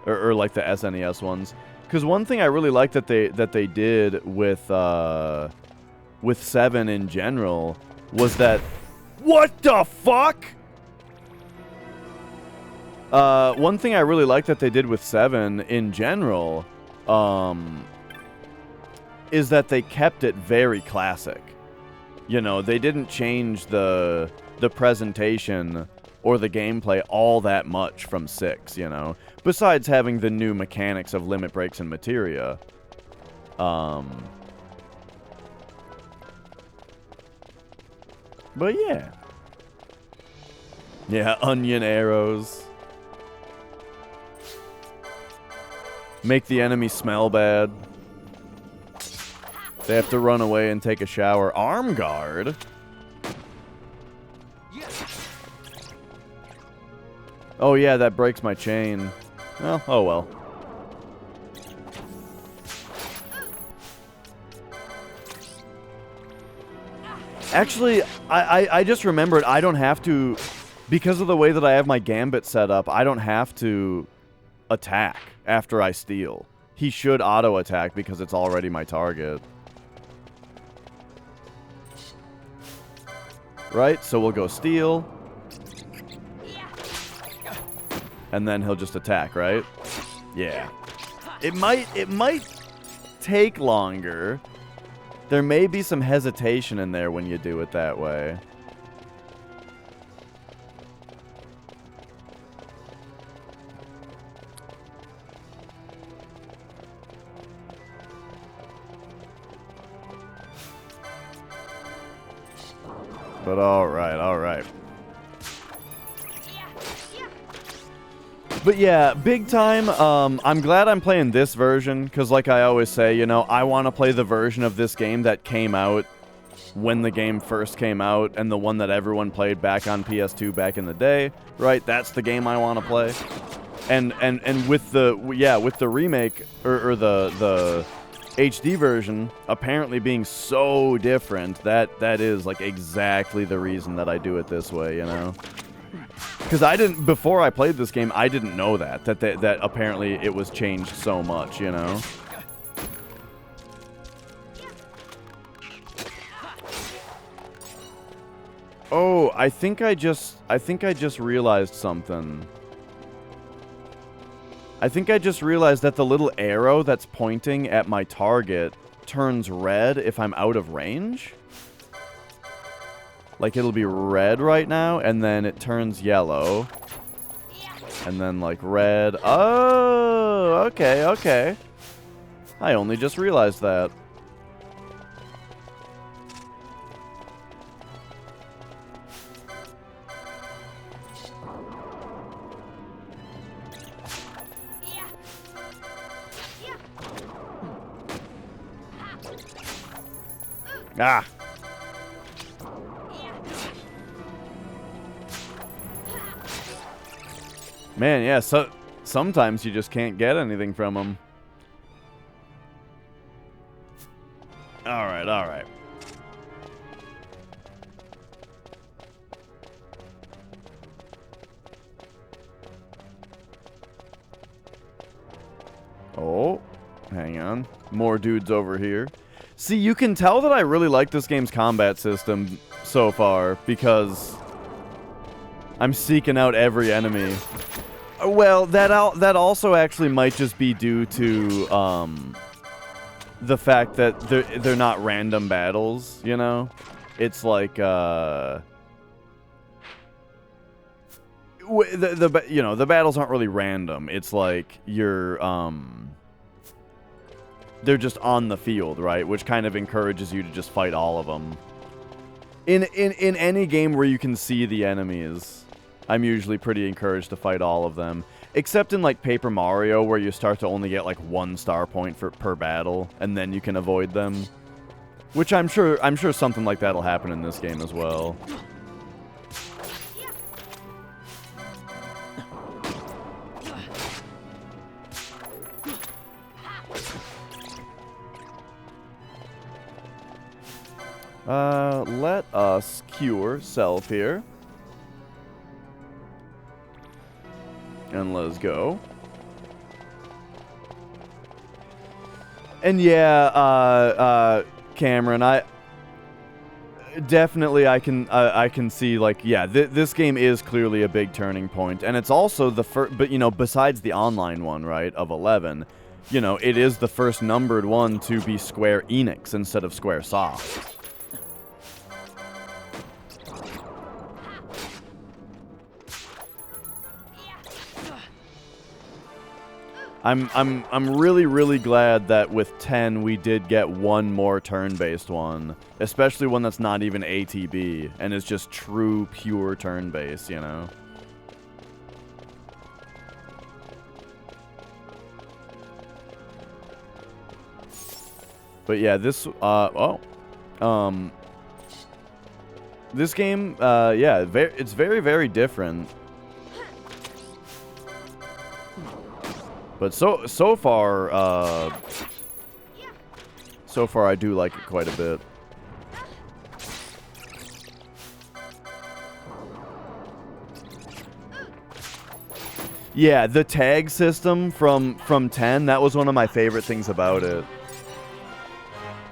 or like the SNES ones. Because one thing I really like that they did with 7 in general was that, what the fuck? One thing I really like that they did with 7 in general, is that they kept it very classic. You know, they didn't change the presentation or the gameplay all that much from 6, you know, besides having the new mechanics of limit breaks and materia. But yeah. Yeah, onion arrows. Make the enemy smell bad. They have to run away and take a shower. Arm guard? Oh yeah, that breaks my chain. Well, oh well. Actually, I just remembered I don't have to, because of the way that I have my gambit set up, I don't have to attack after I steal. He should auto attack because it's already my target. Right? So we'll go steal. And then he'll just attack, right? Yeah. It might take longer. There may be some hesitation in there when you do it that way. But alright, alright. But yeah, big time, I'm glad I'm playing this version, because like I always say, you know, I want to play the version of this game that came out when the game first came out, and the one that everyone played back on PS2 back in the day, right? That's the game I want to play. And with the, yeah, with the remake, or the HD version apparently being so different, that is like exactly the reason that I do it this way, you know? Because I didn't, before I played this game, I didn't know that apparently it was changed so much, you know? Oh, I think I just realized something. I think I just realized that the little arrow that's pointing at my target turns red if I'm out of range. Like, it'll be red right now, and then it turns yellow. And then, like, red. Oh, okay, okay. I only just realized that. Ah! Man, yeah, so sometimes you just can't get anything from them. Alright, alright. Oh, hang on. More dudes over here. See, you can tell that I really like this game's combat system so far, because I'm seeking out every enemy. Well, that also actually might just be due to the fact that they're not random battles, you know? It's like you know, the battles aren't really random. It's like you're they're just on the field, right? Which kind of encourages you to just fight all of them. In any game where you can see the enemies, I'm usually pretty encouraged to fight all of them. Except in, like, Paper Mario, where you start to only get, like, 1 star point per battle, and then you can avoid them. Which I'm sure something like that'll happen in this game as well. Let us cure self here. And let's go. And yeah, Cameron, I can see, like, yeah, this game is clearly a big turning point, and it's also the first, but, you know, besides the online one, right, of 11, you know, it is the first numbered one to be Square Enix instead of Square Soft. I'm really glad that with 10 we did get one more turn-based one, especially one that's not even ATB and is just true pure turn-based, you know. But yeah, this this game, yeah, it's very different. But so far I do like it quite a bit. Yeah, the tag system from 10, that was one of my favorite things about it.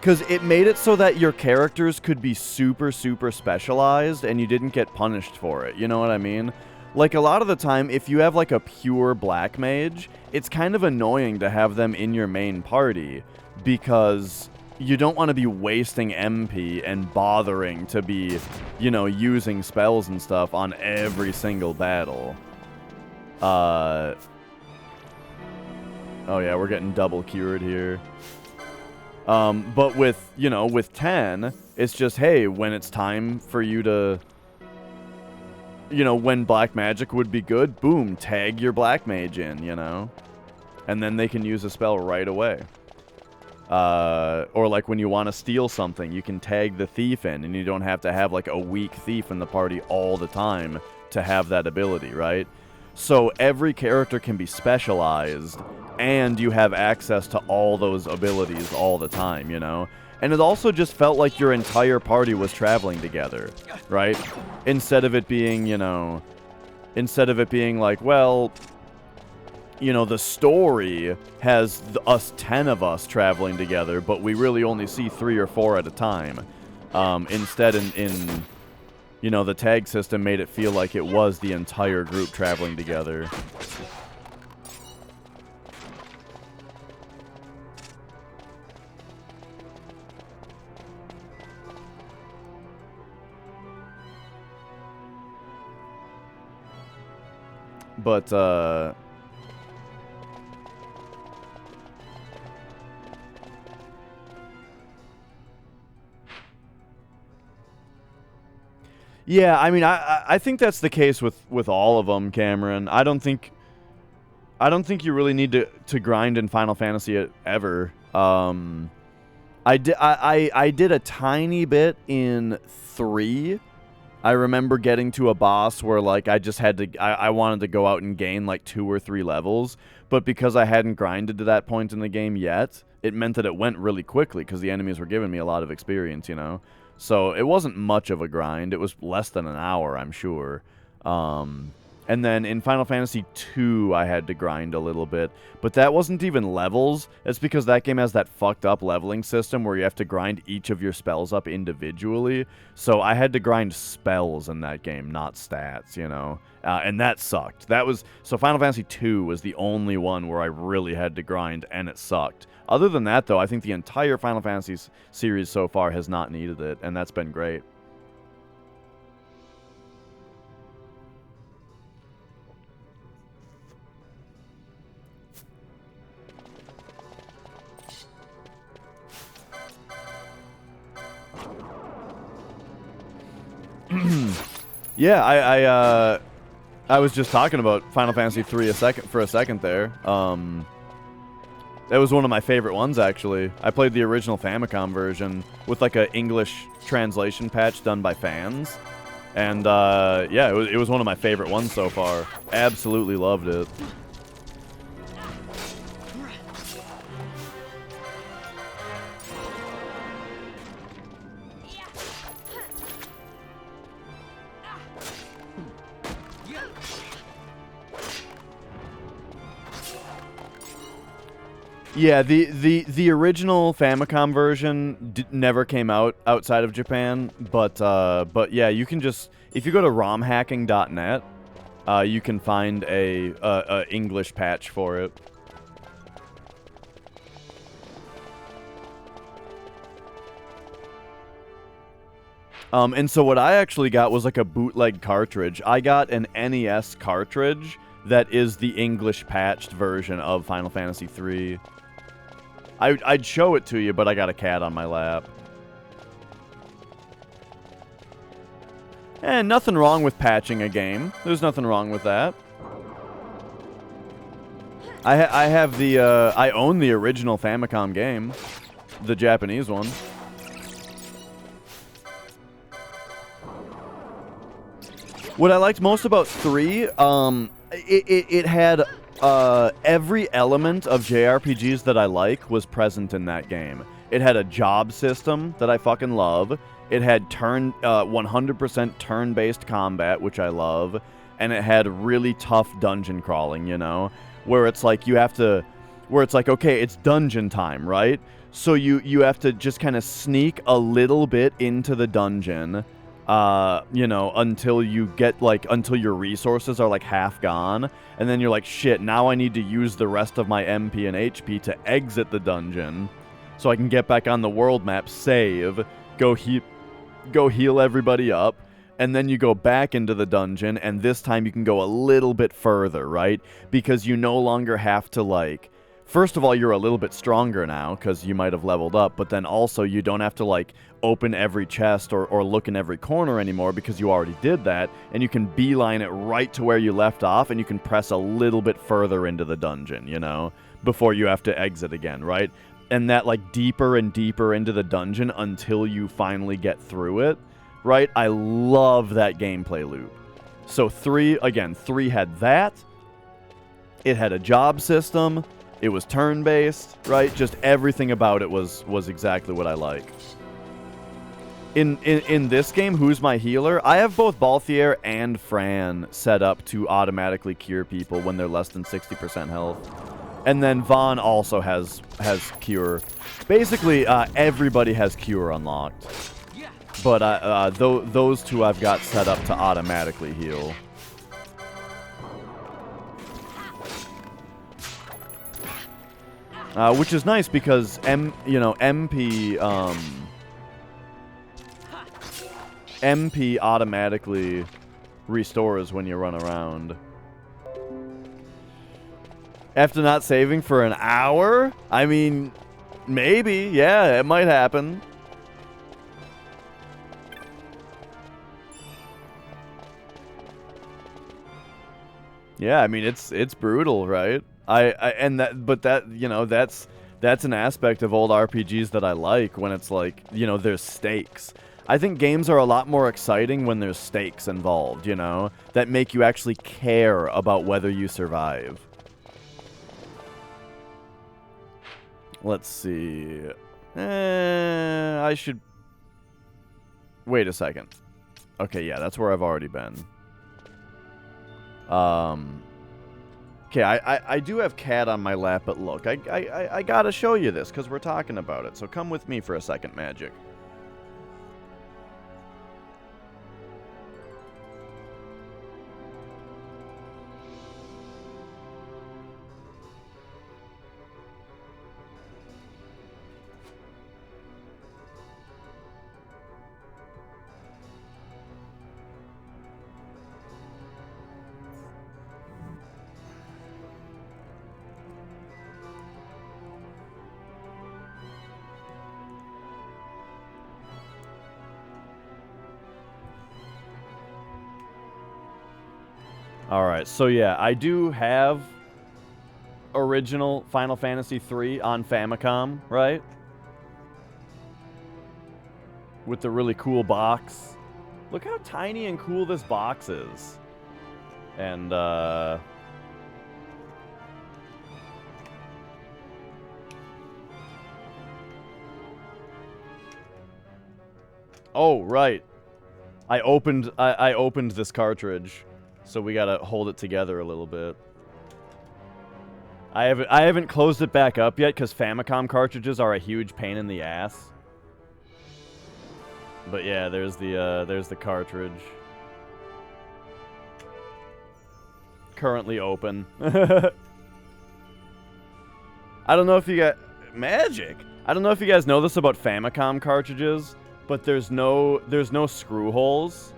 Because it made it so that your characters could be super specialized and you didn't get punished for it, you know what I mean? Like, a lot of the time, if you have, like, a pure black mage, it's kind of annoying to have them in your main party, because you don't want to be wasting MP and bothering to be, you know, using spells and stuff on every single battle. Oh yeah, we're getting double cured here. But with, you know, with 10, it's just, hey, when it's time for you to... You know, when black magic would be good, boom, tag your black mage in, you know? And then they can use a spell right away. Or like when you want to steal something, you can tag the thief in, and you don't have to have like a weak thief in the party all the time to have that ability, right? So every character can be specialized, and you have access to all those abilities all the time, you know? And it also just felt like your entire party was traveling together, right? Instead of it being, you know... Instead of it being like, well... You know, the story has us 10 of us traveling together, but we really only see 3 or 4 at a time. Instead, in you know, the tag system made it feel like it was the entire group traveling together. But, yeah, I mean, I think that's the case with all of them, Cameron. I don't think you really need to grind in Final Fantasy ever. I did a tiny bit in 3. I remember getting to a boss where, like, I just had to... I wanted to go out and gain, like, 2 or 3 levels. But because I hadn't grinded to that point in the game yet, it meant that it went really quickly because the enemies were giving me a lot of experience, you know? So it wasn't much of a grind. It was less than an hour, I'm sure. And then in Final Fantasy II, I had to grind a little bit. But that wasn't even levels. It's because that game has that fucked up leveling system where you have to grind each of your spells up individually. So I had to grind spells in that game, not stats, you know. And that sucked. So Final Fantasy II was the only one where I really had to grind, and it sucked. Other than that, though, I think the entire Final Fantasy series so far has not needed it, and that's been great. Yeah, I was just talking about Final Fantasy 3 for a second there. That was one of my favorite ones, actually. I played the original Famicom version with like a English translation patch done by fans. And yeah, it was one of my favorite ones so far. Absolutely loved it. Yeah, the original Famicom version never came out outside of Japan, but yeah, you can just, if you go to romhacking.net, you can find a English patch for it. And so what I actually got was like a bootleg cartridge. I got an NES cartridge that is the English patched version of Final Fantasy 3. I'd show it to you, but I got a cat on my lap. And nothing wrong with patching a game. There's nothing wrong with that. I have the, I own the original Famicom game. The Japanese one. What I liked most about 3, it had every element of JRPGs that I like was present in that game. It had a job system that I fucking love. It had 100% turn-based combat, which I love. And it had really tough dungeon crawling, you know? Where it's like you have to... Where it's like, okay, it's dungeon time, right? So you have to just kind of sneak a little bit into the dungeon... you know, until you get, like, until your resources are, like, half gone, and then you're like, shit, now I need to use the rest of my MP and HP to exit the dungeon, so I can get back on the world map, save, go heal everybody up, and then you go back into the dungeon, and this time you can go a little bit further, right? Because you no longer have to, like... First of all, you're a little bit stronger now, because you might have leveled up, but then also you don't have to, like, open every chest or look in every corner anymore, because you already did that, and you can beeline it right to where you left off, and you can press a little bit further into the dungeon, you know, before you have to exit again, right? And that, like, deeper and deeper into the dungeon until you finally get through it, right? I love that gameplay loop. So 3 had that. It had a job system. It was turn-based, right? Just everything about it was exactly what I like. In this game, who's my healer? I have both Balthier and Fran set up to automatically cure people when they're less than 60% health. And then Vaughn also has cure. Basically, everybody has cure unlocked. But those two I've got set up to automatically heal. Which is nice because MP automatically restores when you run around. After not saving for an hour? I mean, maybe. Yeah, it might happen. Yeah, I mean, it's brutal, right? That's an aspect of old RPGs that I like when it's like, you know, there's stakes. I think games are a lot more exciting when there's stakes involved, you know, that make you actually care about whether you survive. Let's see. I should... Wait a second. Okay, yeah, that's where I've already been. Okay, I do have Cat on my lap, but look, I gotta show you this, because we're talking about it, so come with me for a second, Magic. Alright, so yeah, I do have original Final Fantasy III on Famicom, right? With the really cool box. Look how tiny and cool this box is. And, oh, right. I opened this cartridge, so we gotta hold it together a little bit. I haven't closed it back up yet because Famicom cartridges are a huge pain in the ass. But yeah, there's the cartridge. Currently open. I don't know if you got magic. I don't know if you guys know this about Famicom cartridges, but there's no screw holes.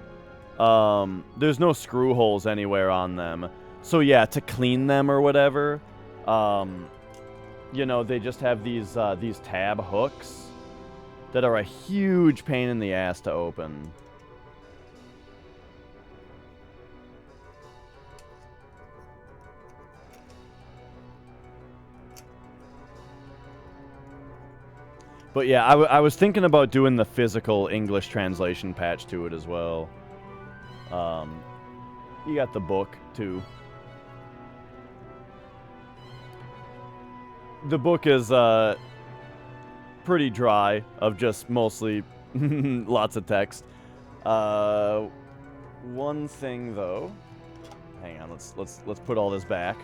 There's no screw holes anywhere on them. So yeah, to clean them or whatever, you know, they just have these tab hooks that are a huge pain in the ass to open. But yeah, I was thinking about doing the physical English translation patch to it as well. You got the book, too. The book is pretty dry, of just mostly lots of text. One thing, though... Hang on, let's put all this back.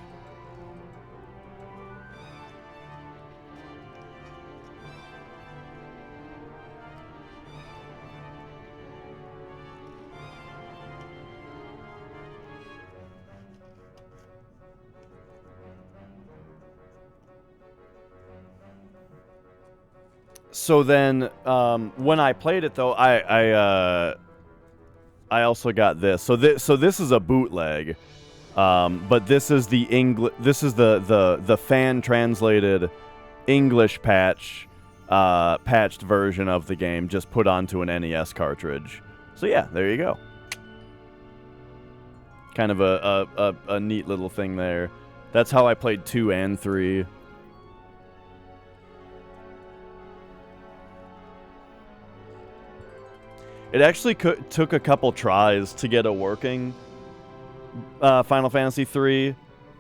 So then, when I played it though, I also got this. So this is a bootleg, but this is the fan translated English patched version of the game, just put onto an NES cartridge. So yeah, there you go. Kind of a neat little thing there. That's how I played 2 and 3. It actually took a couple tries to get a working Final Fantasy III.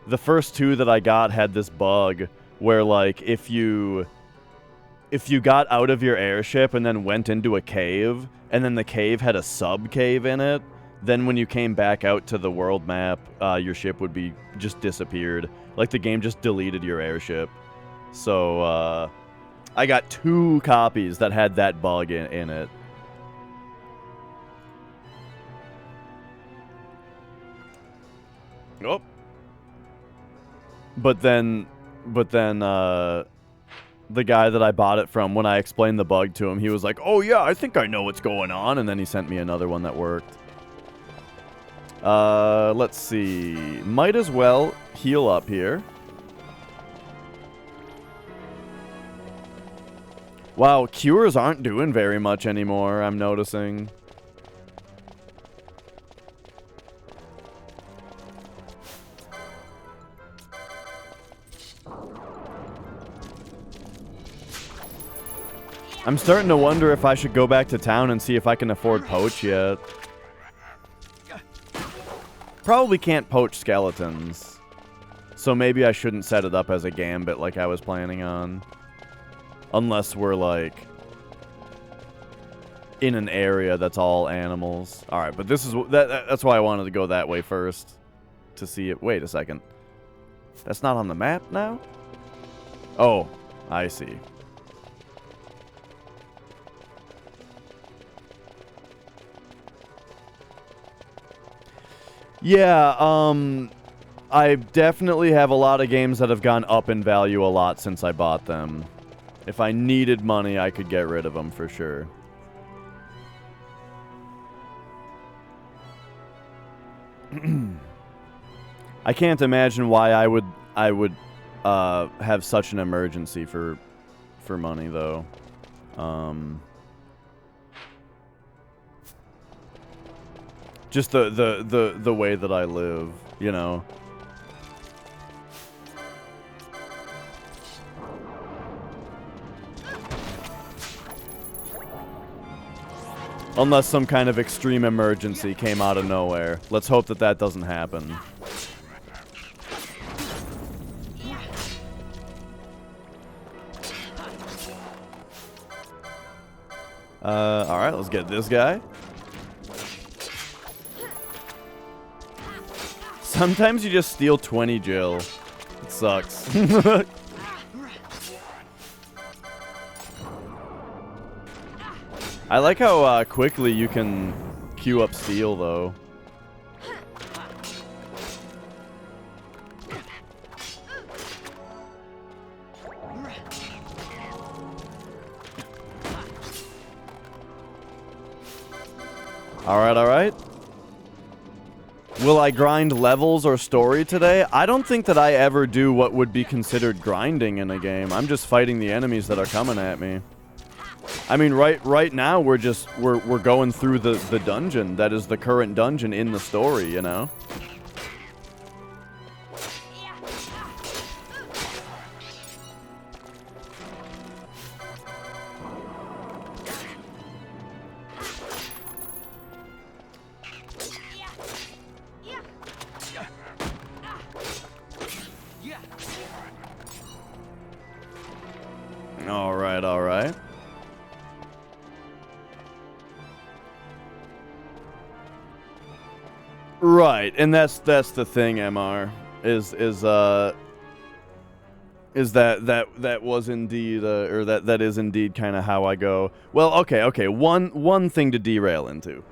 The first 2 that I got had this bug where, like, if you got out of your airship and then went into a cave, and then the cave had a sub-cave in it, then when you came back out to the world map, your ship would be just disappeared. Like, the game just deleted your airship. So, I got 2 copies that had that bug in it. Oh. But then, the guy that I bought it from, when I explained the bug to him, he was like, "Oh yeah, I think I know what's going on," and then he sent me another one that worked. Let's see. Might as well heal up here. Wow, cures aren't doing very much anymore, I'm noticing. I'm starting to wonder if I should go back to town and see if I can afford poach yet. Probably can't poach skeletons. So maybe I shouldn't set it up as a gambit like I was planning on. Unless we're, like, in an area that's all animals. Alright, but this is that's why I wanted to go that way first. To see it. Wait a second. That's not on the map now? Oh, I see. Yeah, I definitely have a lot of games that have gone up in value a lot since I bought them. If I needed money, I could get rid of them for sure. I can't imagine why I would have such an emergency for money though. Just the way that I live, you know. Unless some kind of extreme emergency came out of nowhere. Let's hope that that doesn't happen. Alright, let's get this guy. Sometimes you just steal 20 Jill. It sucks. I like how quickly you can queue up steel, though. Alright, alright. Will I grind levels or story today? I don't think that I ever do what would be considered grinding in a game. I'm just fighting the enemies that are coming at me. I mean, right now we're going through the dungeon that is the current dungeon in the story, you know? Alright, alright. Right, and that's the thing, MR, is that was indeed or that is indeed kind of how I go. Well, okay, one thing to derail into.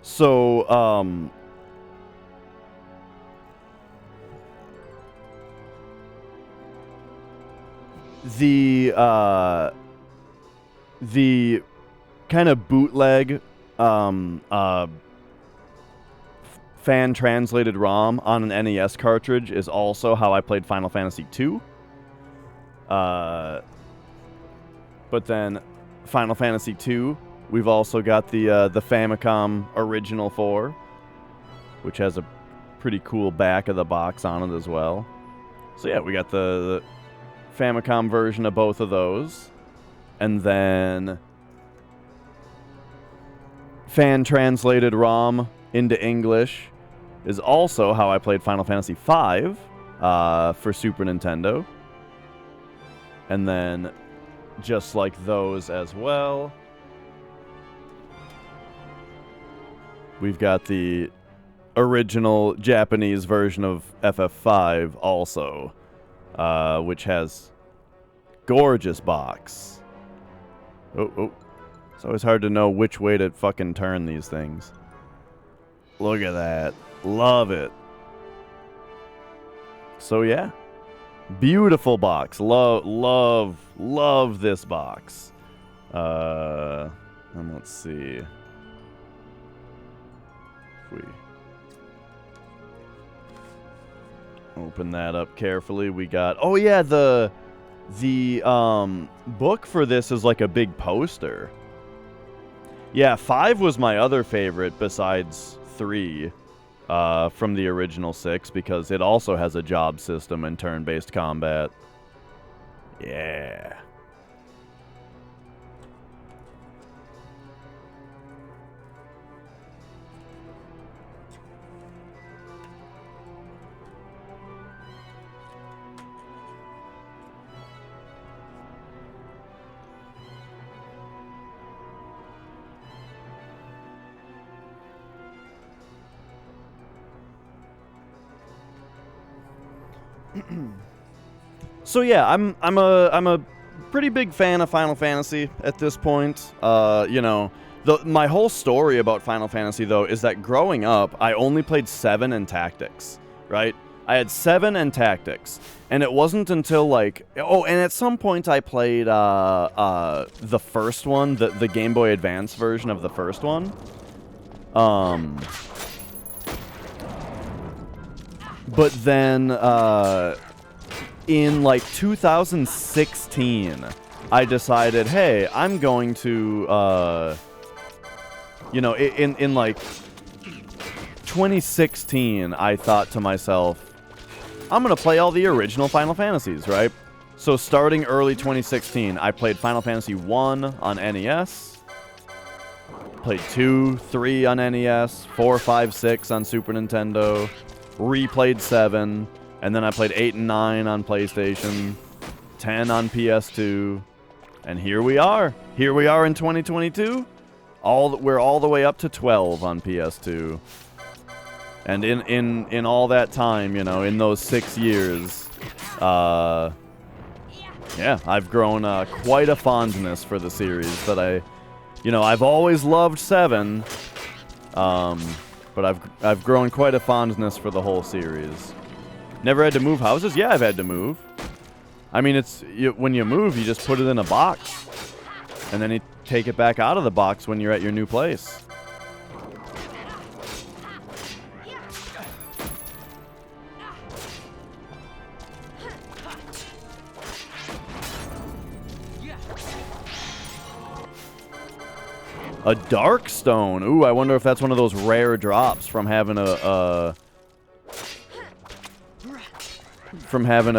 So, the kind of bootleg, fan-translated ROM on an NES cartridge is also how I played Final Fantasy II. But then, Final Fantasy II, we've also got the Famicom Original 4, which has a pretty cool back of the box on it as well. So yeah, we got the Famicom version of both of those. And then fan-translated ROM into English is also how I played Final Fantasy V for Super Nintendo. And then, just like those as well, we've got the original Japanese version of FF5 also, which has gorgeous box. Oh. It's always hard to know which way to fucking turn these things. Look at that. Love it. So yeah. Beautiful box. Love this box. And let's see. If we open that up carefully, we got... Oh yeah, the book for this is like a big poster. Yeah, 5 was my other favorite besides 3 from the original 6 because it also has a job system and turn-based combat. Yeah. So yeah, I'm a pretty big fan of Final Fantasy at this point. You know, my whole story about Final Fantasy though is that growing up, I only played 7 and Tactics, right? I had 7 and Tactics. And it wasn't until, like... Oh, and at some point I played the first one, the Game Boy Advance version of the first one. But then, in, like, 2016, I decided, hey, I'm going to, you know, in like, 2016, I thought to myself, I'm going to play all the original Final Fantasies, right? So starting early 2016, I played Final Fantasy 1 on NES, played 2, 3 on NES, 4, 5, 6 on Super Nintendo, replayed 7, and then I played 8 and 9 on PlayStation, 10 on PS2, and here we are. Here we are in 2022. We're all the way up to 12 on PS2. And in all that time, you know, in those 6 years, yeah, I've grown quite a fondness for the series that you know, I've always loved 7, but I've grown quite a fondness for the whole series. Never had to move houses? Yeah, I've had to move. I mean, when you move, you just put it in a box, and then you take it back out of the box when you're at your new place. A dark stone. Ooh, I wonder if that's one of those rare drops from having a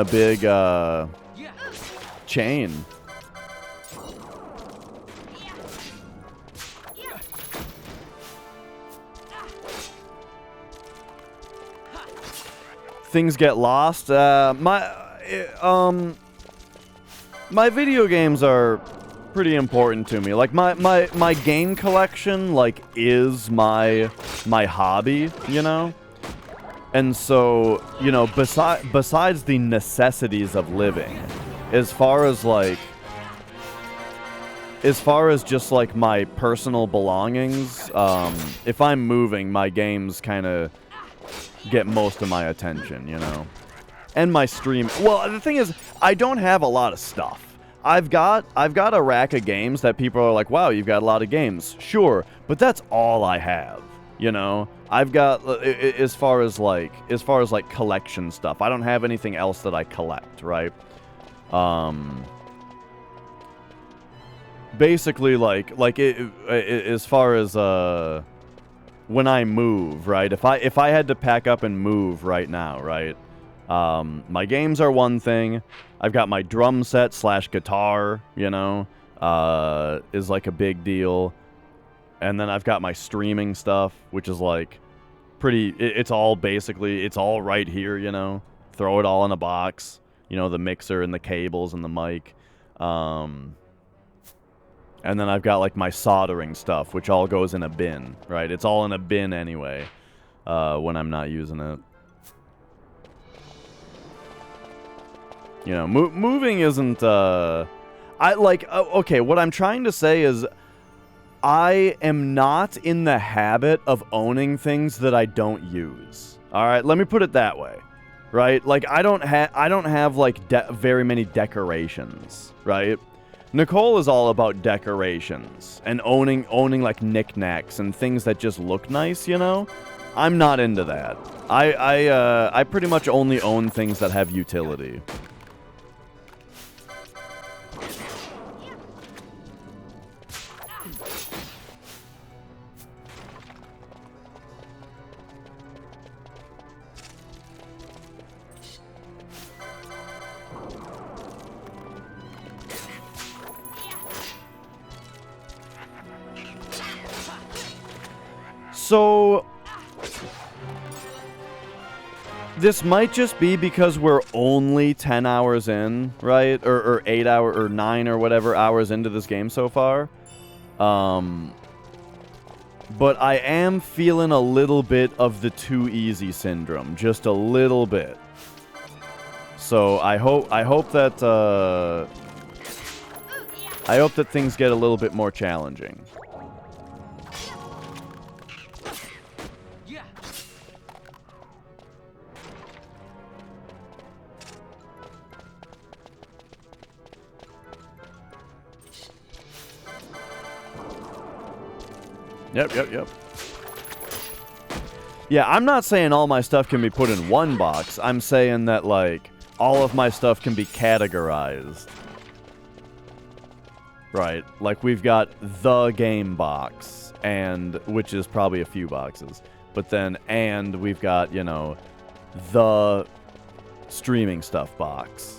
big chain. Things get lost. My video games are pretty important to me. Like my game collection, like, is my hobby, you know? And so, you know, besides the necessities of living, as far as just like my personal belongings, if I'm moving, my games kind of get most of my attention, you know? And my stream. Well, the thing is, I don't have a lot of stuff. I've got a rack of games that people are like, wow, you've got a lot of games. Sure, but that's all I have, you know? I've got, as far as collection stuff, I don't have anything else that I collect, right? Basically, as far as, when I move, right? If I had to pack up and move right now, right? My games are one thing. I've got my drum set / guitar, you know, is like a big deal. And then I've got my streaming stuff, which is like it's all right here, you know. Throw it all in a box, you know, the mixer and the cables and the mic. And then I've got like my soldering stuff, which all goes in a bin, right? It's all in a bin anyway, when I'm not using it. You know, moving isn't, okay, what I'm trying to say is I am not in the habit of owning things that I don't use. All right, let me put it that way, right? Like, I don't have, like, very many decorations, right? Nicole is all about decorations and owning, like, knickknacks and things that just look nice, you know? I'm not into that. I pretty much only own things that have utility. So, this might just be because we're only 10 hours in, right? Or 8 hours, or 9 or whatever hours into this game so far. But I am feeling a little bit of the too easy syndrome. Just a little bit. So, I hope that things get a little bit more challenging. Yep. Yeah, I'm not saying all my stuff can be put in one box. I'm saying that, like, all of my stuff can be categorized. Right. Like, we've got the game box, and which is probably a few boxes. But then, and we've got, you know, the streaming stuff box.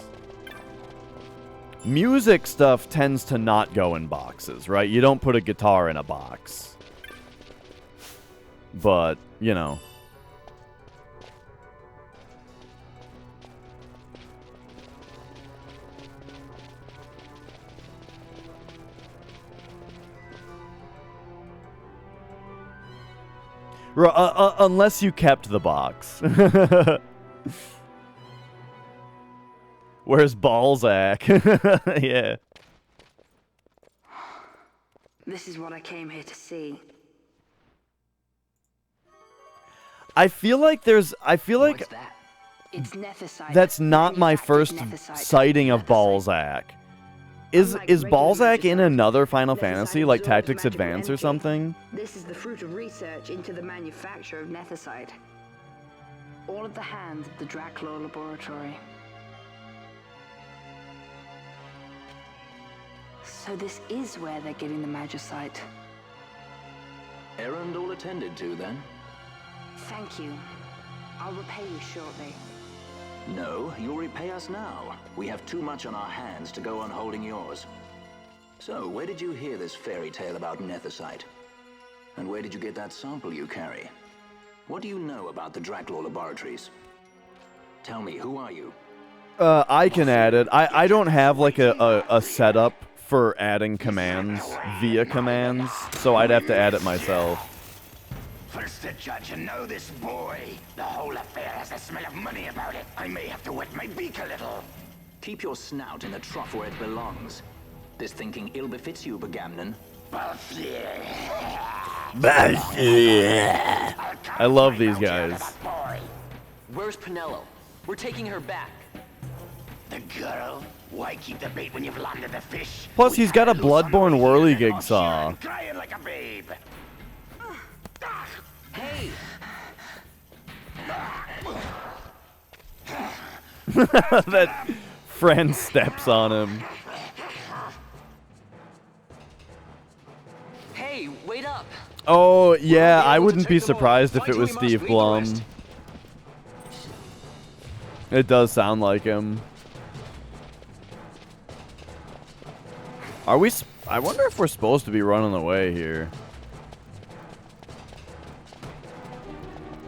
Music stuff tends to not go in boxes, right? You don't put a guitar in a box. But, you know. Unless you kept the box. Where's Balzac? Yeah. This is what I came here to see. I feel like It's Nethicite. that's not my first Nethicite. sighting of Balzac. Is Balzac in another Final Fantasy, like Tactics Advance or something? This is the fruit of research into the manufacture of Nethicite. All at the hands of the Draculaur Laboratory. So this is where they're getting the Magicite. Errand all attended to, then? Thank you. I'll repay you shortly. No, you'll repay us now. We have too much on our hands to go on holding yours. So, where did you hear this fairy tale about Nethicite? And where did you get that sample you carry? What do you know about the Draculaur Laboratories? Tell me, who are you? I can add it. I don't have, like, a setup for adding commands via commands, so I'd have to add it myself. First to judge and know this boy. The whole affair has a smell of money about it. I may have to wet my beak a little. Keep your snout in the trough where it belongs. This thinking ill befits you, Begamnon. I love these guys. Where's Pinello? We're taking her back. The girl? Why keep the bait when you've landed the fish? Plus, he's got a Bloodborne whirligig saw. Crying like a babe. Hey! That friend steps on him. Hey, wait up! Oh, yeah, I wouldn't be surprised if it was Steve Blum. It does sound like him. Are we... I wonder if we're supposed to be running away here.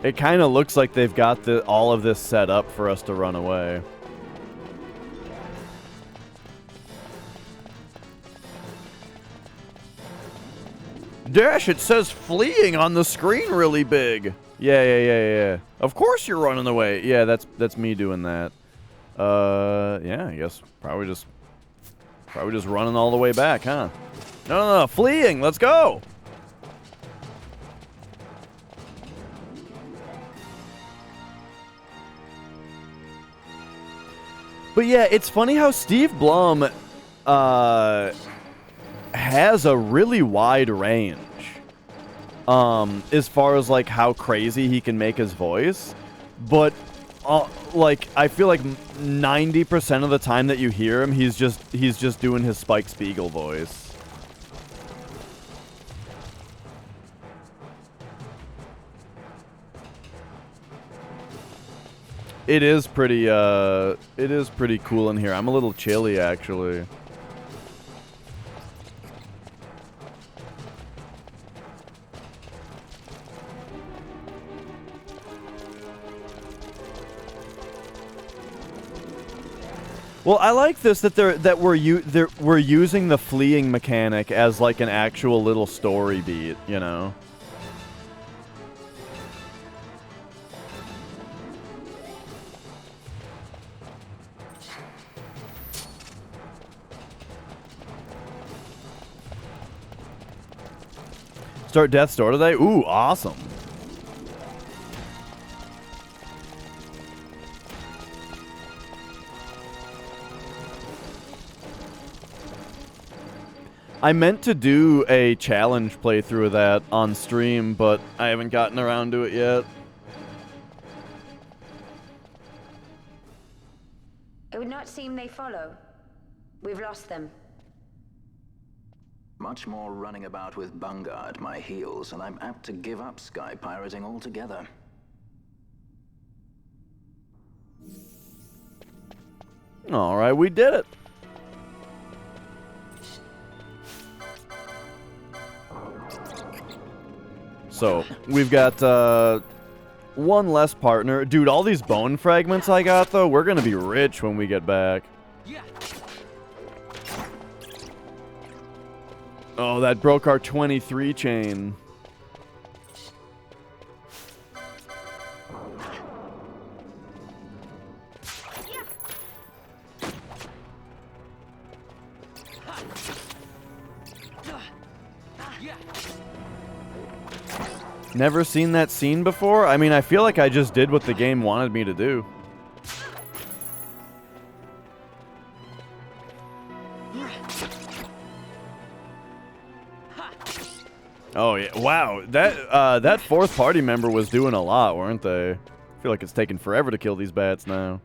It kind of looks like they've got all of this set up for us to run away. Dash, it says fleeing on the screen really big. Yeah. Of course you're running away. Yeah, that's me doing that. Yeah, I guess probably just running all the way back, huh? No, fleeing. Let's go. But yeah, it's funny how Steve Blum has a really wide range as far as like how crazy he can make his voice. But like I feel like 90% of the time that you hear him, he's just doing his Spike Spiegel voice. It is pretty cool in here. I'm a little chilly, actually. Well, I like this that we're using the fleeing mechanic as like an actual little story beat, you know. Start Death's Door today? Ooh, awesome. I meant to do a challenge playthrough of that on stream, but I haven't gotten around to it yet. It would not seem they follow. We've lost them. Much more running about with Bunga at my heels, and I'm apt to give up sky pirating altogether. Alright, we did it. So, we've got one less partner. Dude, all these bone fragments I got, though, we're gonna be rich when we get back. Oh, that broke our 23 chain. Never seen that scene before? I mean, I feel like I just did what the game wanted me to do. Oh, yeah. Wow. That fourth party member was doing a lot, weren't they? I feel like it's taking forever to kill these bats now.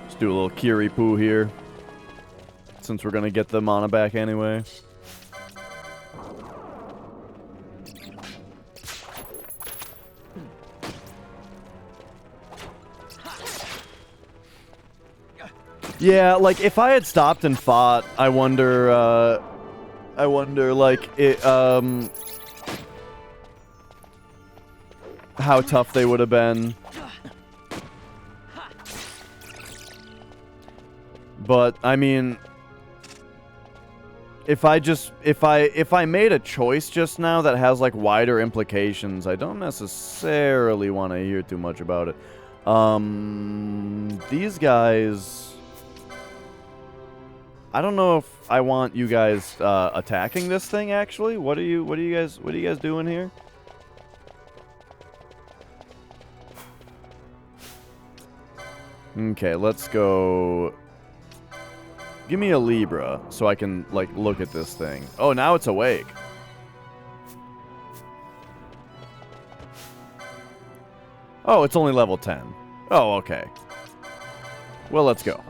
Let's do a little Kiri-Poo here, since we're going to get the mana back anyway. Yeah, like, if I had stopped and fought, I wonder, like, how tough they would have been. But, I mean, if I made a choice just now that has, like, wider implications, I don't necessarily want to hear too much about it. These guys... I don't know if I want you guys attacking this thing. Actually, what are you guys doing here? Okay, let's go. Give me a Libra so I can like look at this thing. Oh, now it's awake. Oh, it's only level 10. Oh, okay. Well, let's go.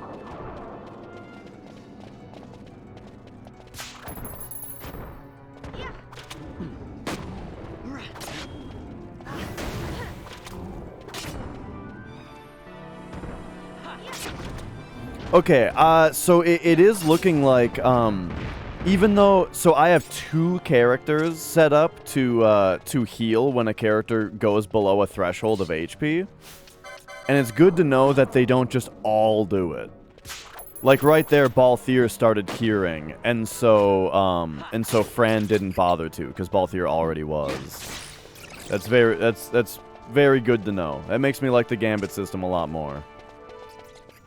Okay, so it is looking like, even though, so I have 2 characters set up to heal when a character goes below a threshold of HP, and it's good to know that they don't just all do it. Like right there, Balthier started curing, and so Fran didn't bother to, because Balthier already was. That's very good to know. That makes me like the Gambit system a lot more.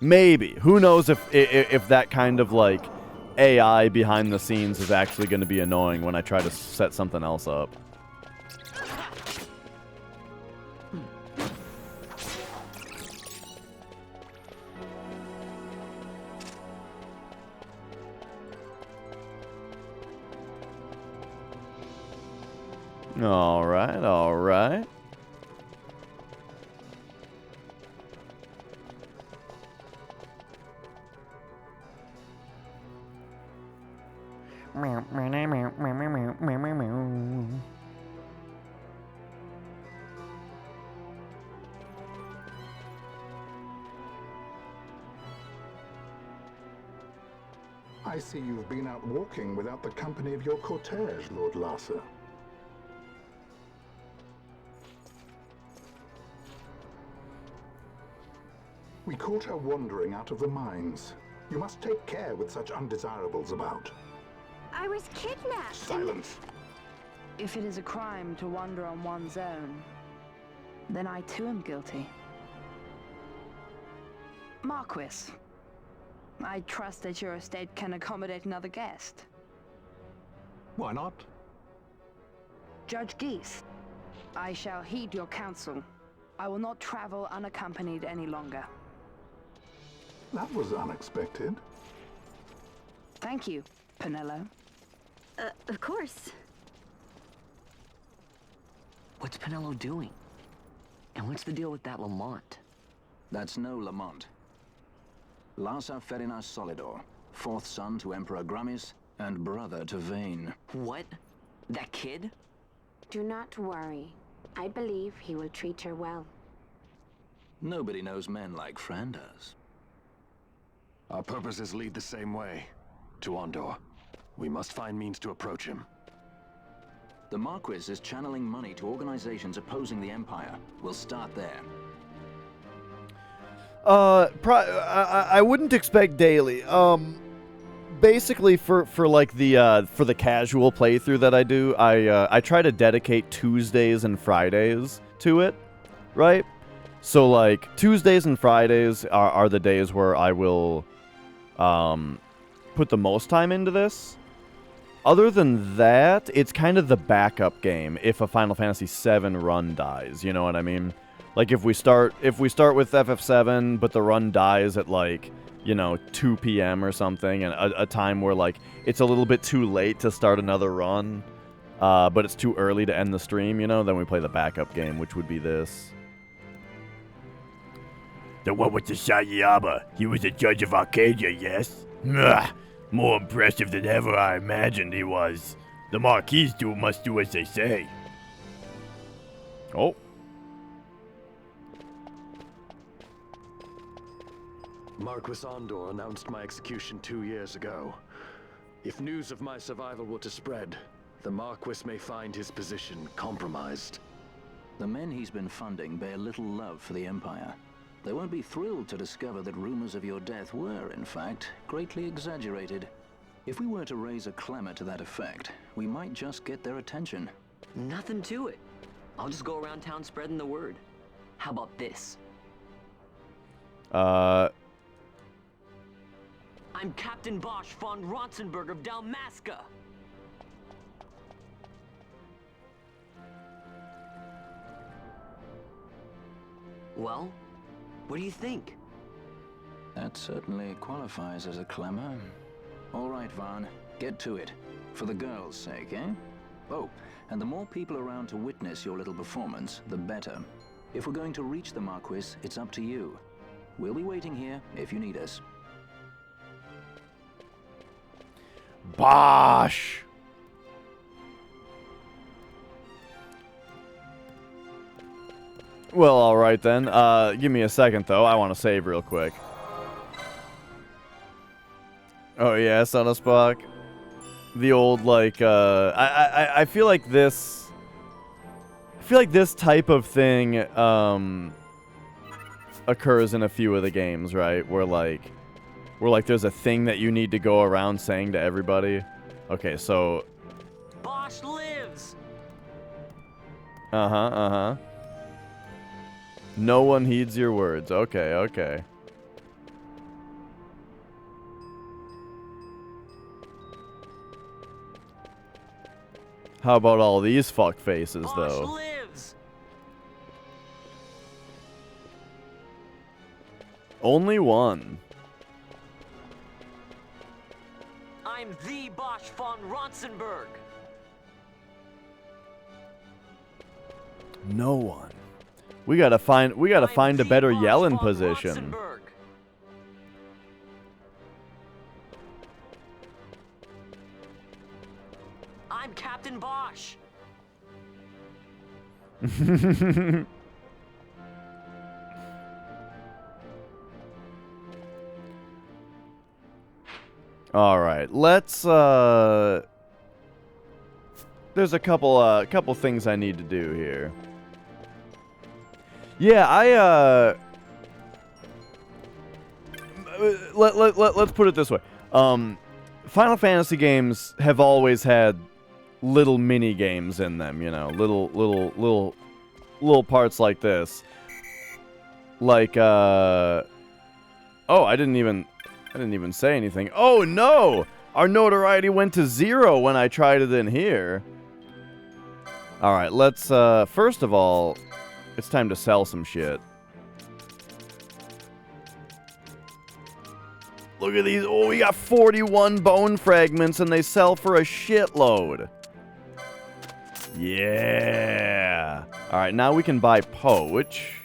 Maybe. Who knows if that kind of, like, AI behind the scenes is actually going to be annoying when I try to set something else up. Alright, alright. I see you've been out walking without the company of your cortege, Lord Larsa. We caught her wandering out of the mines. You must take care with such undesirables about. I was kidnapped. Silence. If it is a crime to wander on one's own, then I too am guilty. Marquis, I trust that your estate can accommodate another guest. Why not? Judge Geese. I shall heed your counsel. I will not travel unaccompanied any longer. That was unexpected. Thank you, Penelo. Of course. What's Penelo doing? And what's the deal with that Lamont? That's no Lamont. Larsa Ferinas Solidor, fourth son to Emperor Gramis and brother to Vane. What? That kid? Do not worry. I believe he will treat her well. Nobody knows men like Fran does. Our purposes lead the same way. To Ondor. We must find means to approach him. The Marquis is channeling money to organizations opposing the Empire. We'll start there. I wouldn't expect daily. Basically for the casual playthrough that I do, I try to dedicate Tuesdays and Fridays to it, right? So like Tuesdays and Fridays are the days where I will put the most time into this. Other than that, it's kind of the backup game if a Final Fantasy VII run dies, you know what I mean? Like if we start with FF7 but the run dies at like, you know, 2 p.m. or something, and a time where like it's a little bit too late to start another run, but it's too early to end the stream, you know, then we play the backup game, which would be this. The one with the Sayaba. He was a judge of Arcadia, yes? Mwah. More impressive than ever I imagined he was. The Marquis must do as they say. Oh. Marquis Ondor announced my execution 2 years ago. If news of my survival were to spread, the Marquis may find his position compromised. The men he's been funding bear little love for the Empire. They won't be thrilled to discover that rumors of your death were, in fact, greatly exaggerated. If we were to raise a clamor to that effect, we might just get their attention. Nothing to it. I'll just go around town spreading the word. How about this? I'm Captain Bosch von Ronsenberg of Dalmasca. Well, what do you think? That certainly qualifies as a clamor. All right, Vaughn, get to it. For the girls' sake, eh? Oh, and the more people around to witness your little performance, the better. If we're going to reach the Marquis, it's up to you. We'll be waiting here if you need us. Bosh! Well, alright then. Give me a second, though. I want to save real quick. Oh, yeah, Son of Spock. The old, like, I feel like this... I feel like this type of thing, occurs in a few of the games, right? Where there's a thing that you need to go around saying to everybody. Okay, so... Bosch lives! Uh-huh. No one heeds your words. Okay. How about all these fuck faces, though? Lives. Only one. I'm the Bosch von Ronsenberg. No one. We gotta find a better yelling position. I'm Captain Bosch. All right, let's there's a couple things I need to do here. Yeah, let's put it this way. Final Fantasy games have always had little mini games in them, you know, little parts like this. Like oh, I didn't even say anything. Oh no! Our notoriety went to 0 when I tried it in here. Alright, let's, first of all, it's time to sell some shit. Look at these. Oh, we got 41 bone fragments, and they sell for a shitload. Yeah. Alright, now we can buy poach.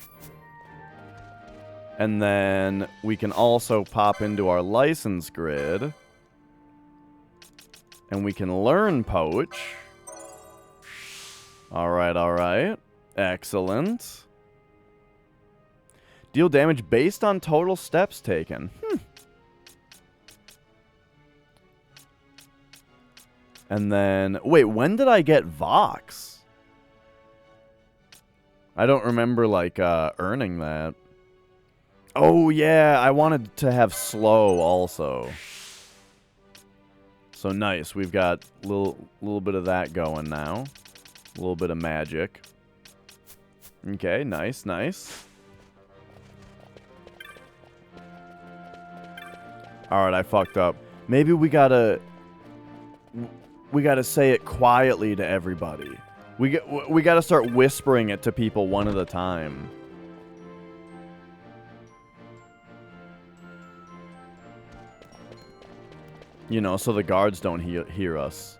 And then we can also pop into our license grid. And we can learn poach. Alright, alright. Excellent. Deal damage based on total steps taken. And then... Wait, when did I get Vox? I don't remember, like, earning that. Oh, yeah, I wanted to have slow also. So nice, we've got a little bit of that going now. A little bit of magic. Okay, nice, nice. Alright, I fucked up. Maybe we gotta say it quietly to everybody. We gotta start whispering it to people one at a time. You know, so the guards don't hear us.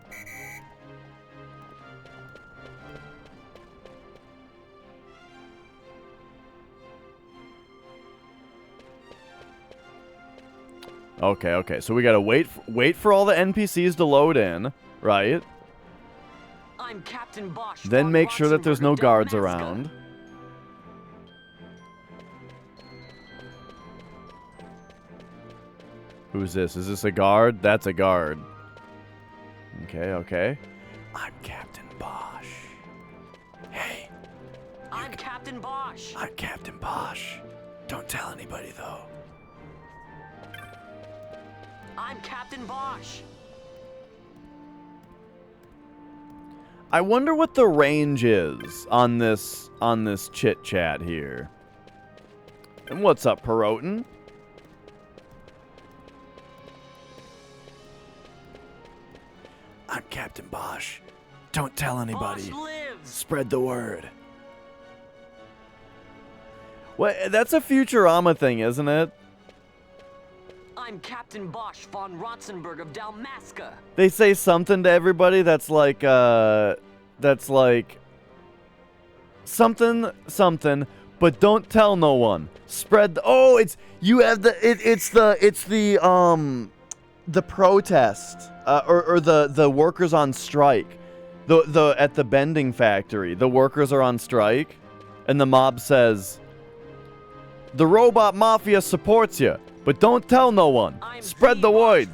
Okay, okay. So we gotta wait for all the NPCs to load in, right? I'm Captain Bosch. Then make sure that there's no guards around. Who's this? Is this a guard? That's a guard. Okay, okay. I'm Captain Bosch. Hey. I'm Captain Bosch. I'm Captain Bosch. Don't tell anybody, though. I'm Captain Bosch. I wonder what the range is on this chit chat here. And what's up, Perotin? I'm Captain Bosch. Don't tell anybody. Bosch lives. Spread the word. What? That's a Futurama thing, isn't it? I'm Captain Bosch von Rotzenberg of Dalmasca. They say something to everybody that's like something, but don't tell no one. Spread the, oh, it's you have the it's the protest or the workers on strike. The at the bending factory, the workers are on strike, and the mob says the robot mafia supports you. But don't tell no one. Spread the word.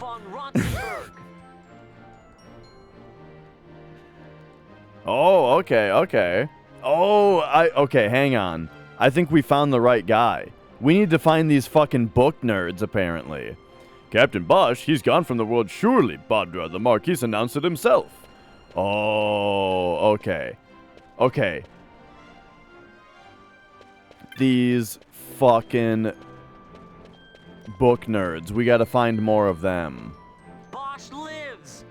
Oh, okay, okay. Oh, okay, hang on. I think we found the right guy. We need to find these fucking book nerds, apparently. Captain Bosch, he's gone from the world surely. Badra, the Marquis, announced it himself. Oh, okay. Okay. These fucking book nerds. We gotta find more of them. Bosch lives.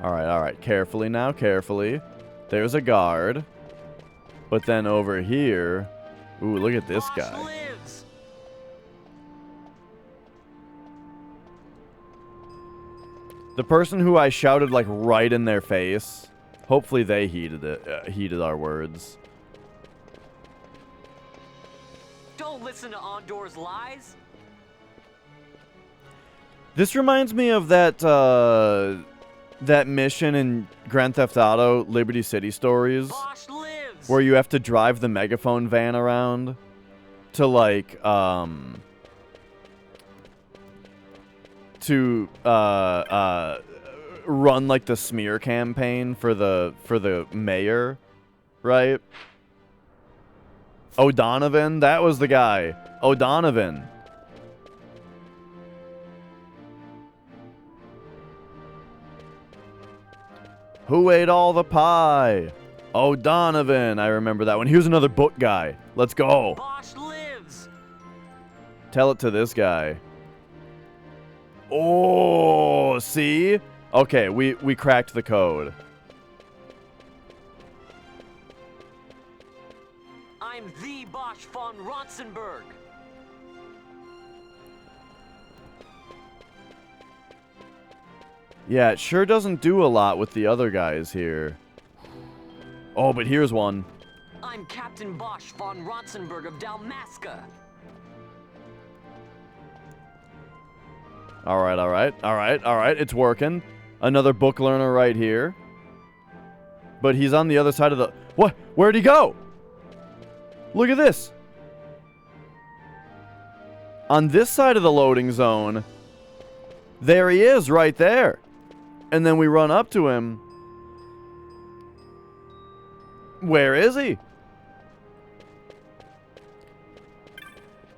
Alright. Carefully now, carefully. There's a guard. But then over here... Ooh, look at this guy. Lives. The person who I shouted, like, right in their face. Hopefully they heeded our words. Don't listen to Ondor's lies. This reminds me of that that mission in Grand Theft Auto Liberty City Stories, where you have to drive the megaphone van around to like run like the smear campaign for the mayor, right? O'Donovan, that was the guy. O'Donovan. Who ate all the pie? O'Donovan. I remember that one. Here's another book guy. Let's go. Bosch lives. Tell it to this guy. Oh, see? Okay, we cracked the code. I'm the Bosch von Ronsenberg. Yeah, it sure doesn't do a lot with the other guys here. Oh, but here's one. I'm Captain Bosch von Ronsenberg of Dalmasca. Alright, alright, alright, alright. It's working. Another book learner right here. But he's on the other side of the... What? Where'd he go? Look at this. On this side of the loading zone, there he is right there. And then we run up to him. Where is he?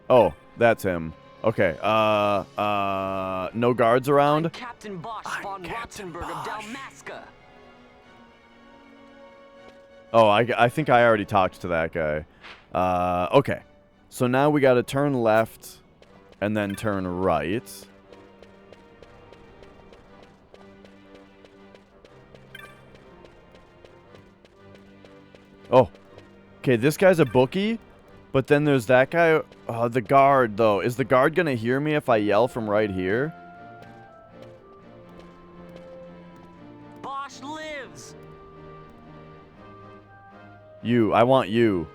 Oh, that's him. Okay, no guards around? Captain Bosch von Ronsenberg of Dalmasca. Oh, I think I already talked to that guy. Okay. So now we gotta turn left and then turn right. Oh. Okay, this guy's a bookie, but then there's that guy. The guard, though. Is the guard gonna hear me if I yell from right here? Bosch lives. You. I want you.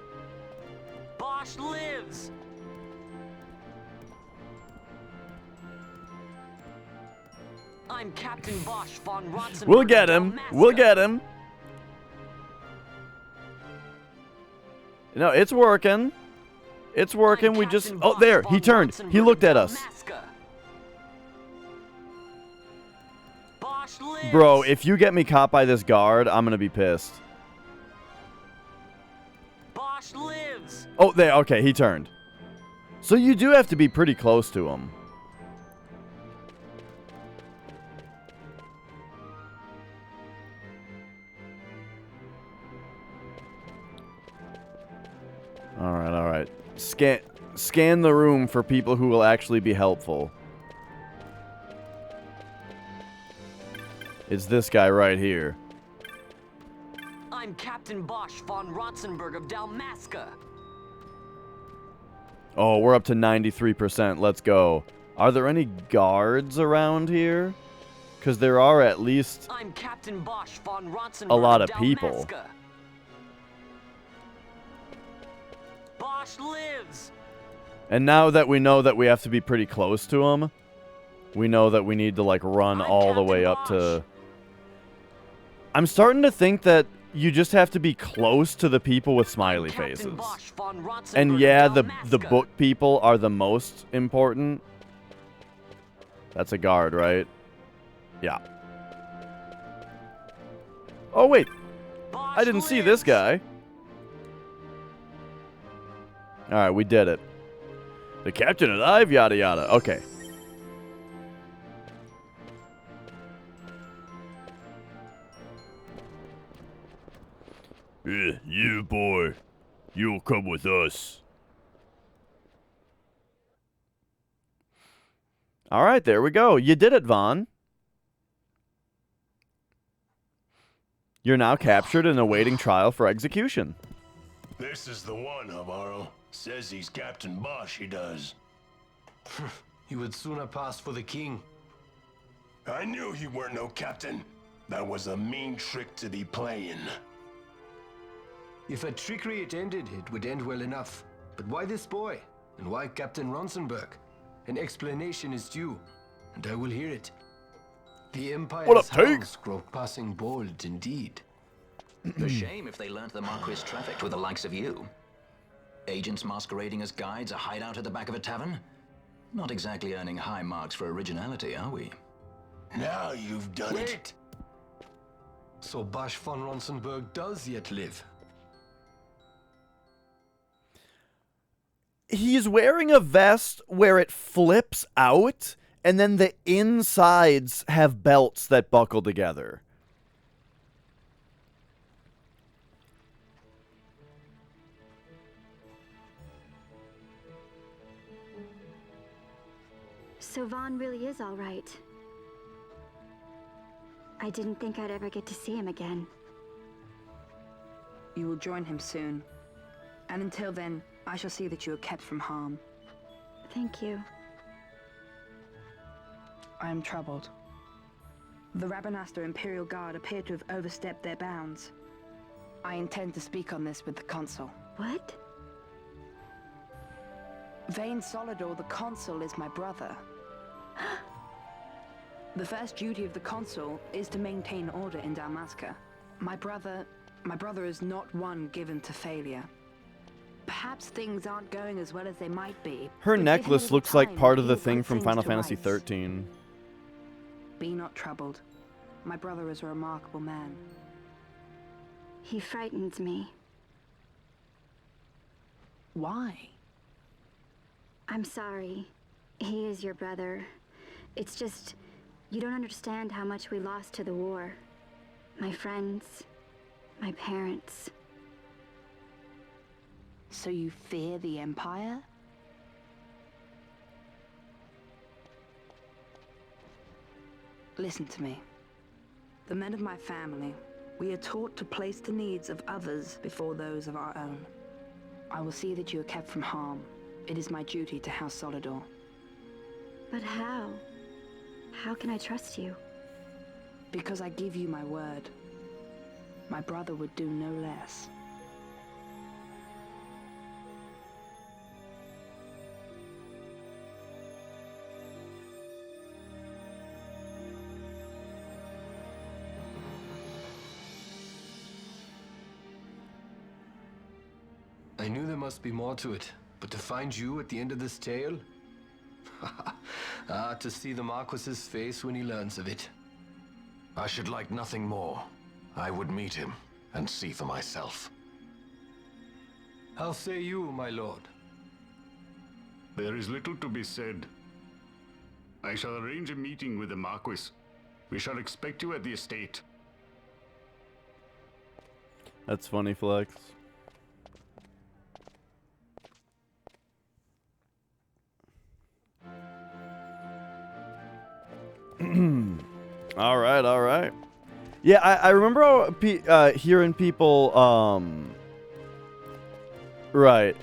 Bosch lives. I'm Captain Bosch von Ronsenberg. We'll get him. We'll get him. No, it's working. It's working. We just... Oh, there. He turned. He looked at us. Bro, if you get me caught by this guard, I'm gonna be pissed. Bosch lives. Oh, there. Okay, he turned. So you do have to be pretty close to him. Alright, alright. Scan the room for people who will actually be helpful. It's this guy right here. I'm Captain Bosch von Ronsenberg of Dalmasca. Oh, we're up to 93%. Let's go. Are there any guards around here? Because there are at least I'm Captain Bosch von Ronsenberg a lot of of people. Dalmasca. Bosch lives. And now that we know that we have to be pretty close to him, we know that we need to, like, run all the way up to... I'm starting to think that you just have to be close to the people with smiley faces. And yeah, the book people are the most important. That's a guard, right? Yeah. Oh, wait. I didn't see this guy. Alright, we did it. The captain alive, yada yada. Okay. You boy, you'll come with us. Alright, there we go. You did it, Vaughn. You're now captured and awaiting trial for execution. This is the one, Amaro. Says he's Captain Bosch, he does. He would sooner pass for the king. I knew he weren't no captain. That was a mean trick to be playing. If a trickery it ended, it would end well enough. But why this boy? And why Captain Ronsenberg? An explanation is due, and I will hear it. The Empire's hounds grow passing bold indeed. A shame if they learnt the Marquis trafficked with the likes of you. Agents masquerading as guides, a hideout at the back of a tavern? Not exactly earning high marks for originality, are we? Now you've done it. Wait! So Bosch von Ronsenberg does yet live. He's wearing a vest where it flips out, and then the insides have belts that buckle together. So Vaughn really is all right. I didn't think I'd ever get to see him again. You will join him soon. And until then, I shall see that you are kept from harm. Thank you. I am troubled. The Rabanastre Imperial Guard appear to have overstepped their bounds. I intend to speak on this with the Consul. What? Vane Solidor, the Consul, is my brother. The first duty of the Consul is to maintain order in Dalmasca. My brother is not one given to failure. Perhaps things aren't going as well as they might be. Her but necklace give him a looks little like time part and of the he will thing put from things Final to Fantasy rights. 13. Be not troubled. My brother is a remarkable man. He frightens me. Why? I'm sorry. He is your brother. It's just, you don't understand how much we lost to the war. My friends, my parents. So you fear the Empire? Listen to me. The men of my family, we are taught to place the needs of others before those of our own. I will see that you are kept from harm. It is my duty to House Solidor. But how? How can I trust you? Because I give you my word. My brother would do no less. I knew there must be more to it, but to find you at the end of this tale? To see the Marquis's face when he learns of it. I should like nothing more. I would meet him and see for myself. How say you, my lord? There is little to be said. I shall arrange a meeting with the Marquis. We shall expect you at the estate. That's funny, Flex. All right. Yeah, I remember hearing people, right.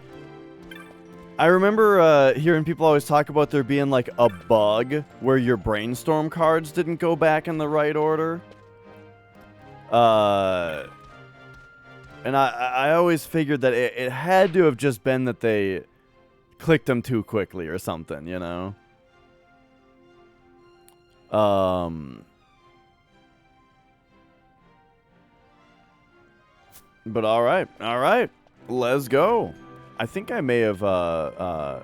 I remember hearing people always talk about there being like a bug where your brainstorm cards didn't go back in the right order. And I always figured that it had to have just been that they clicked them too quickly or something, you know? But all right, let's go. I think I may have, oh,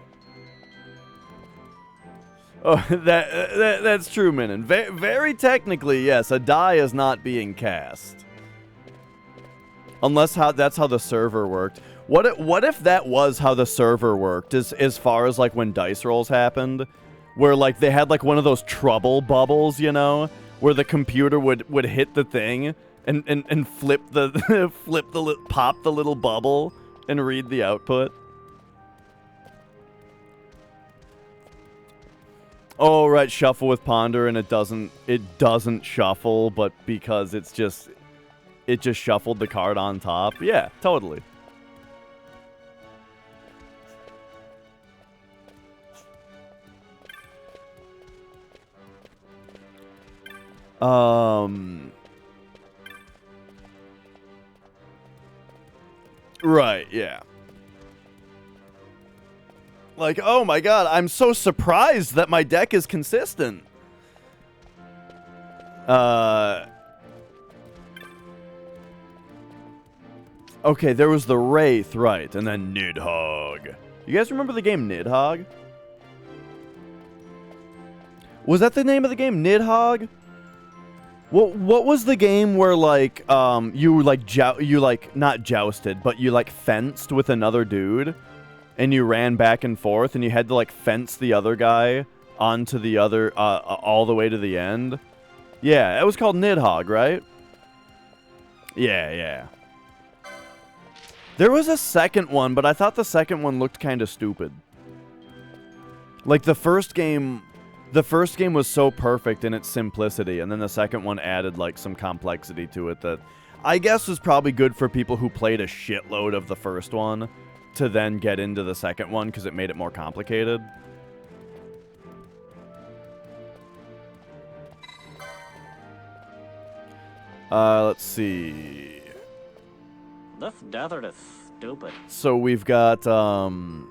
that's true, Minin. Very technically, yes, a die is not being cast. Unless that's how the server worked. What if that was how the server worked, as far as, like, when dice rolls happened? Where, like, they had, like, one of those trouble bubbles, you know? Where the computer would hit the thing and flip pop the little bubble and read the output. Oh, right, shuffle with ponder, and it doesn't shuffle, but because it just shuffled the card on top. Yeah, totally. Right, yeah. Like, oh my god, I'm so surprised that my deck is consistent. Okay, there was the Wraith, right, and then Nidhogg. You guys remember the game Nidhogg? Was that the name of the game, Nidhogg? What was the game where, like, you not jousted, but you, like, fenced with another dude, and you ran back and forth, and you had to, like, fence the other guy onto the other, all the way to the end? Yeah, it was called Nidhogg, right? Yeah. There was a second one, but I thought the second one looked kind of stupid. Like, the first game The first game was so perfect in its simplicity, and then the second one added, like, some complexity to it that I guess was probably good for people who played a shitload of the first one to then get into the second one because it made it more complicated. Let's see. This desert is stupid. So we've got, the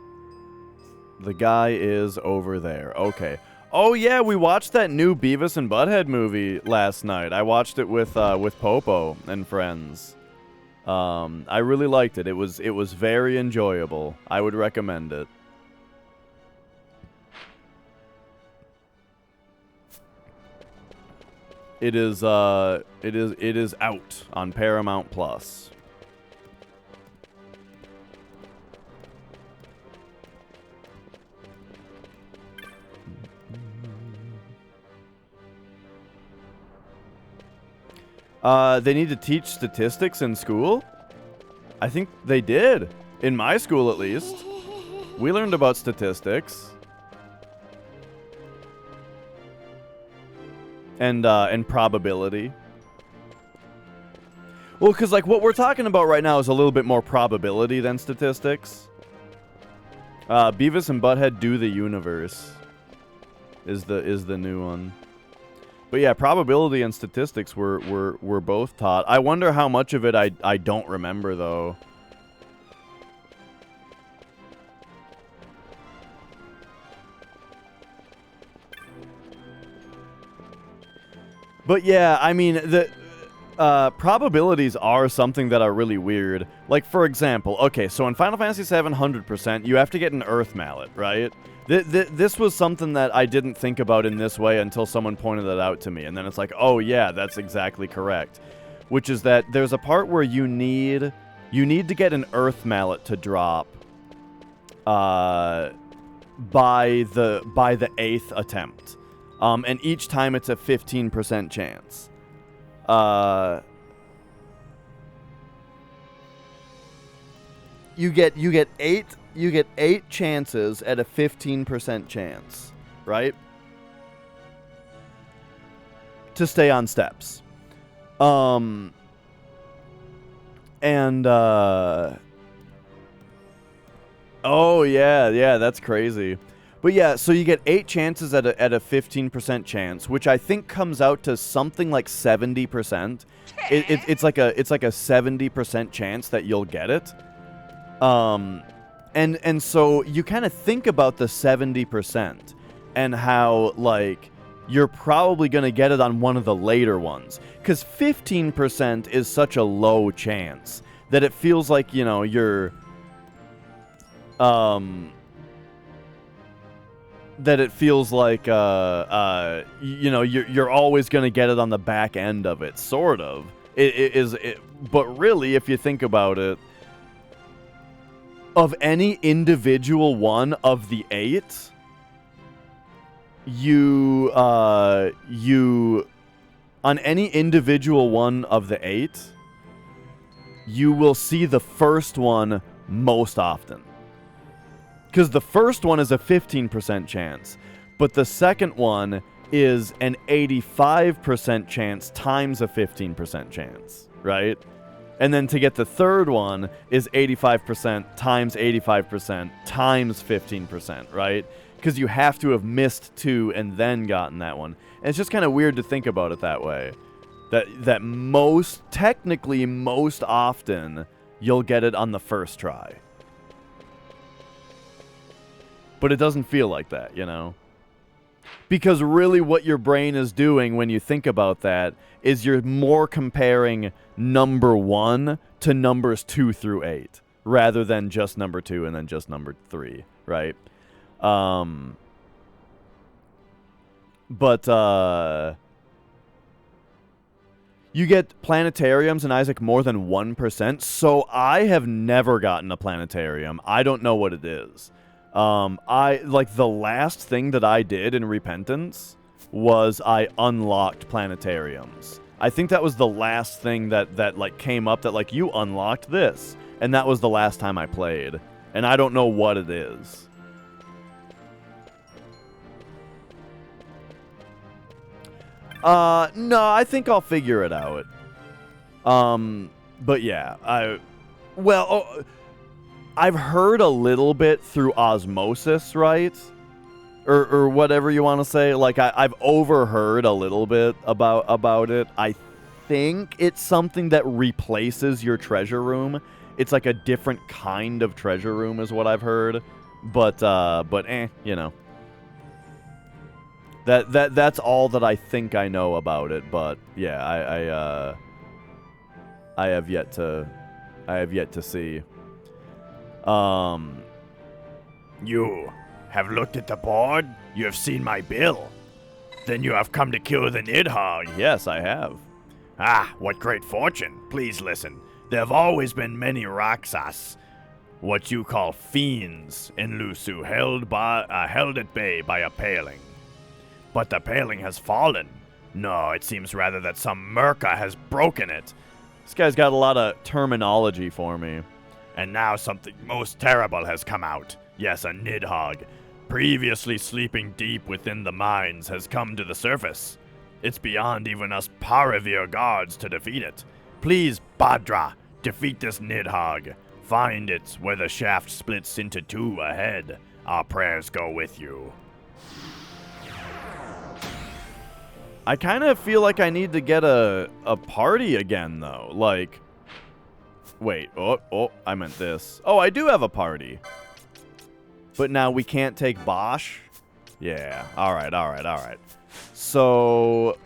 guy is over there. Okay. Oh yeah, we watched that new Beavis and Butthead movie last night. I watched it with Popo and friends. I really liked it. It was very enjoyable. I would recommend it. It is out on Paramount Plus. They need to teach statistics in school? I think they did. In my school, at least. We learned about statistics. And probability. Well, because, like, what we're talking about right now is a little bit more probability than statistics. Beavis and Butthead Do the Universe is the new one. But yeah, probability and statistics were both taught. I wonder how much of it I don't remember, though. But yeah, I mean, the probabilities are something that are really weird. Like, for example, okay, so in Final Fantasy VII 100%, you have to get an Earth Mallet, right? This was something that I didn't think about in this way until someone pointed it out to me. And then it's like, oh yeah, that's exactly correct. Which is that there's a part where you need to get an Earth Mallet to drop by the 8th attempt. And each time it's a 15% chance. You get eight chances at a 15% chance, right? To stay on steps. Oh yeah, that's crazy. But yeah, so you get 8 chances at a 15% chance, which I think comes out to something like 70%. It's like a 70% chance that you'll get it. And so you kind of think about the 70% and how, like, you're probably going to get it on one of the later ones. Because 15% is such a low chance that it feels like, you know, you're... that it feels like, you know, you're always going to get it on the back end of it, sort of. But really, if you think about it, of any individual one of the 8, on any individual one of the 8, you will see the first one most often. Because the first one is a 15% chance, but the second one is an 85% chance times a 15% chance, right? And then to get the third one is 85% times 85% times 15%, right? Because you have to have missed 2 and then gotten that one. And it's just kind of weird to think about it that way. That technically most often, you'll get it on the first try. But it doesn't feel like that, you know? Because really what your brain is doing when you think about that is you're more comparing number 1 to numbers 2 through 8, rather than just number 2 and then just number 3, right? You get planetariums in Isaac more than 1%, so I have never gotten a planetarium. I don't know what it is. The last thing that I did in Repentance was I unlocked planetariums. I think that was the last thing that like came up that like, you unlocked this. And that was the last time I played. And I don't know what it is. No, I think I'll figure it out. But yeah, I've heard a little bit through osmosis, right? Or whatever you want to say. Like, I've overheard a little bit about it. I think it's something that replaces your treasure room. It's like a different kind of treasure room is what I've heard. But you know. That's all that I think I know about it, but yeah, I have yet to see. You have looked at the board? You have seen my bill? Then you have come to kill the Nidhogg. Yes, I have. Ah, what great fortune. Please listen. There have always been many Raksas, what you call fiends, in Lusu, held at bay by a paling. But the paling has fallen. No, it seems rather that some Merca has broken it. This guy's got a lot of terminology for me. And now something most terrible has come out. Yes, a Nidhogg, previously sleeping deep within the mines, has come to the surface. It's beyond even us Paravir guards to defeat it. Please, Bhadra, defeat this Nidhogg. Find it where the shaft splits into two ahead. Our prayers go with you. I kind of feel like I need to get a party again, though. Like, wait, oh, I meant this. Oh, I do have a party. But now we can't take Bosch? Yeah, alright. So...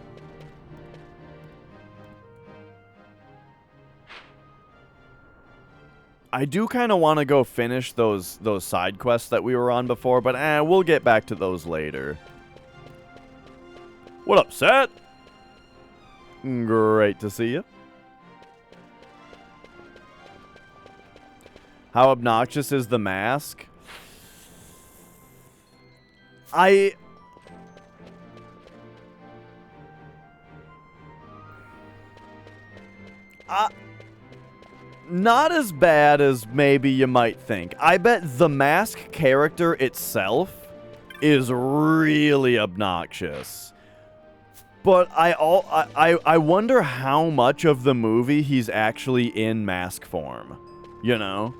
I do kind of want to go finish those side quests that we were on before, but we'll get back to those later. What up, Seth? Great to see you. How obnoxious is the mask? Not as bad as maybe you might think. I bet the mask character itself is really obnoxious. But I wonder how much of the movie he's actually in mask form. You know?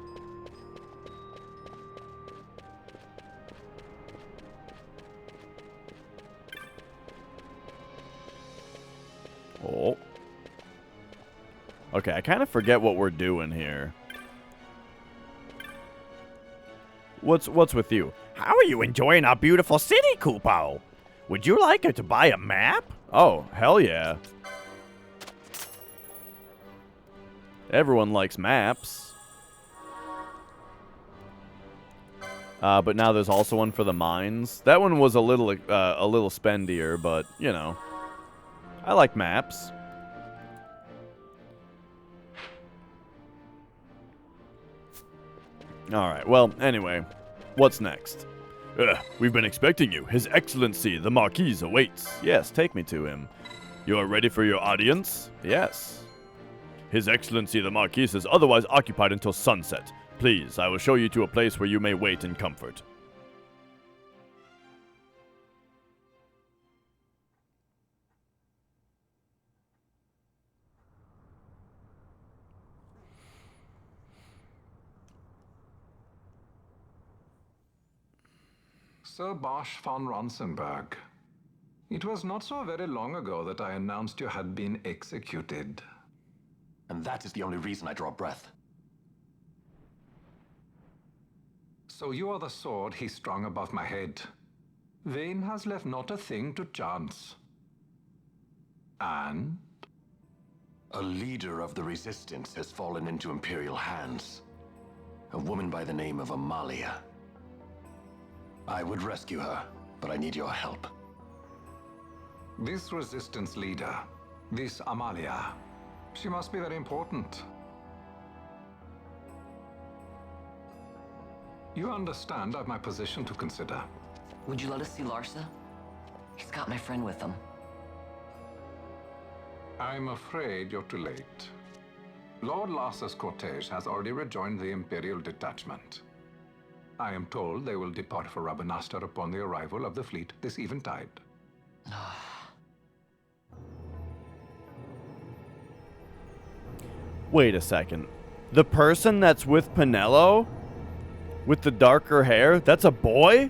Oh. Okay, I kind of forget what we're doing here. What's with you? How are you enjoying our beautiful city, Kupo? Would you like her to buy a map? Oh, hell yeah. Everyone likes maps. But now there's also one for the mines. That one was a little spendier, but, you know. I like maps. Alright, well, anyway. What's next? We've been expecting you. His Excellency, the Marquis, awaits. Yes, take me to him. You are ready for your audience? Yes. His Excellency, the Marquis, is otherwise occupied until sunset. Please, I will show you to a place where you may wait in comfort. Sir Bosch von Ronsenberg. It was not so very long ago that I announced you had been executed. And that is the only reason I draw breath. So you are the sword he strung above my head. Vane has left not a thing to chance. And? A leader of the Resistance has fallen into Imperial hands. A woman by the name of Amalia. I would rescue her, but I need your help. This Resistance leader, this Amalia, she must be very important. You understand I've my position to consider. Would you let us see Larsa? He's got my friend with him. I'm afraid you're too late. Lord Larsa's cortege has already rejoined the Imperial detachment. I am told they will depart for Rabanastre upon the arrival of the fleet this eventide. Wait a second. The person that's with Pinello? With the darker hair? That's a boy?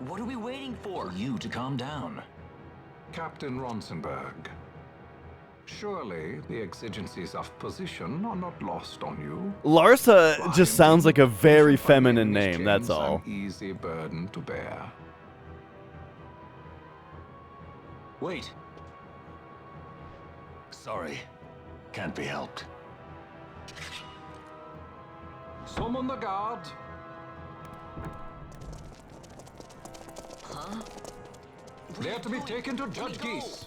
What are we waiting for? You to calm down. Captain Ronsenberg, surely the exigencies of position are not lost on you. Larsa just sounds like a very feminine name, that's all. An easy burden to bear. Wait. Sorry. Can't be helped. Summon the guard. Huh? They are to be taken to Judge Geese.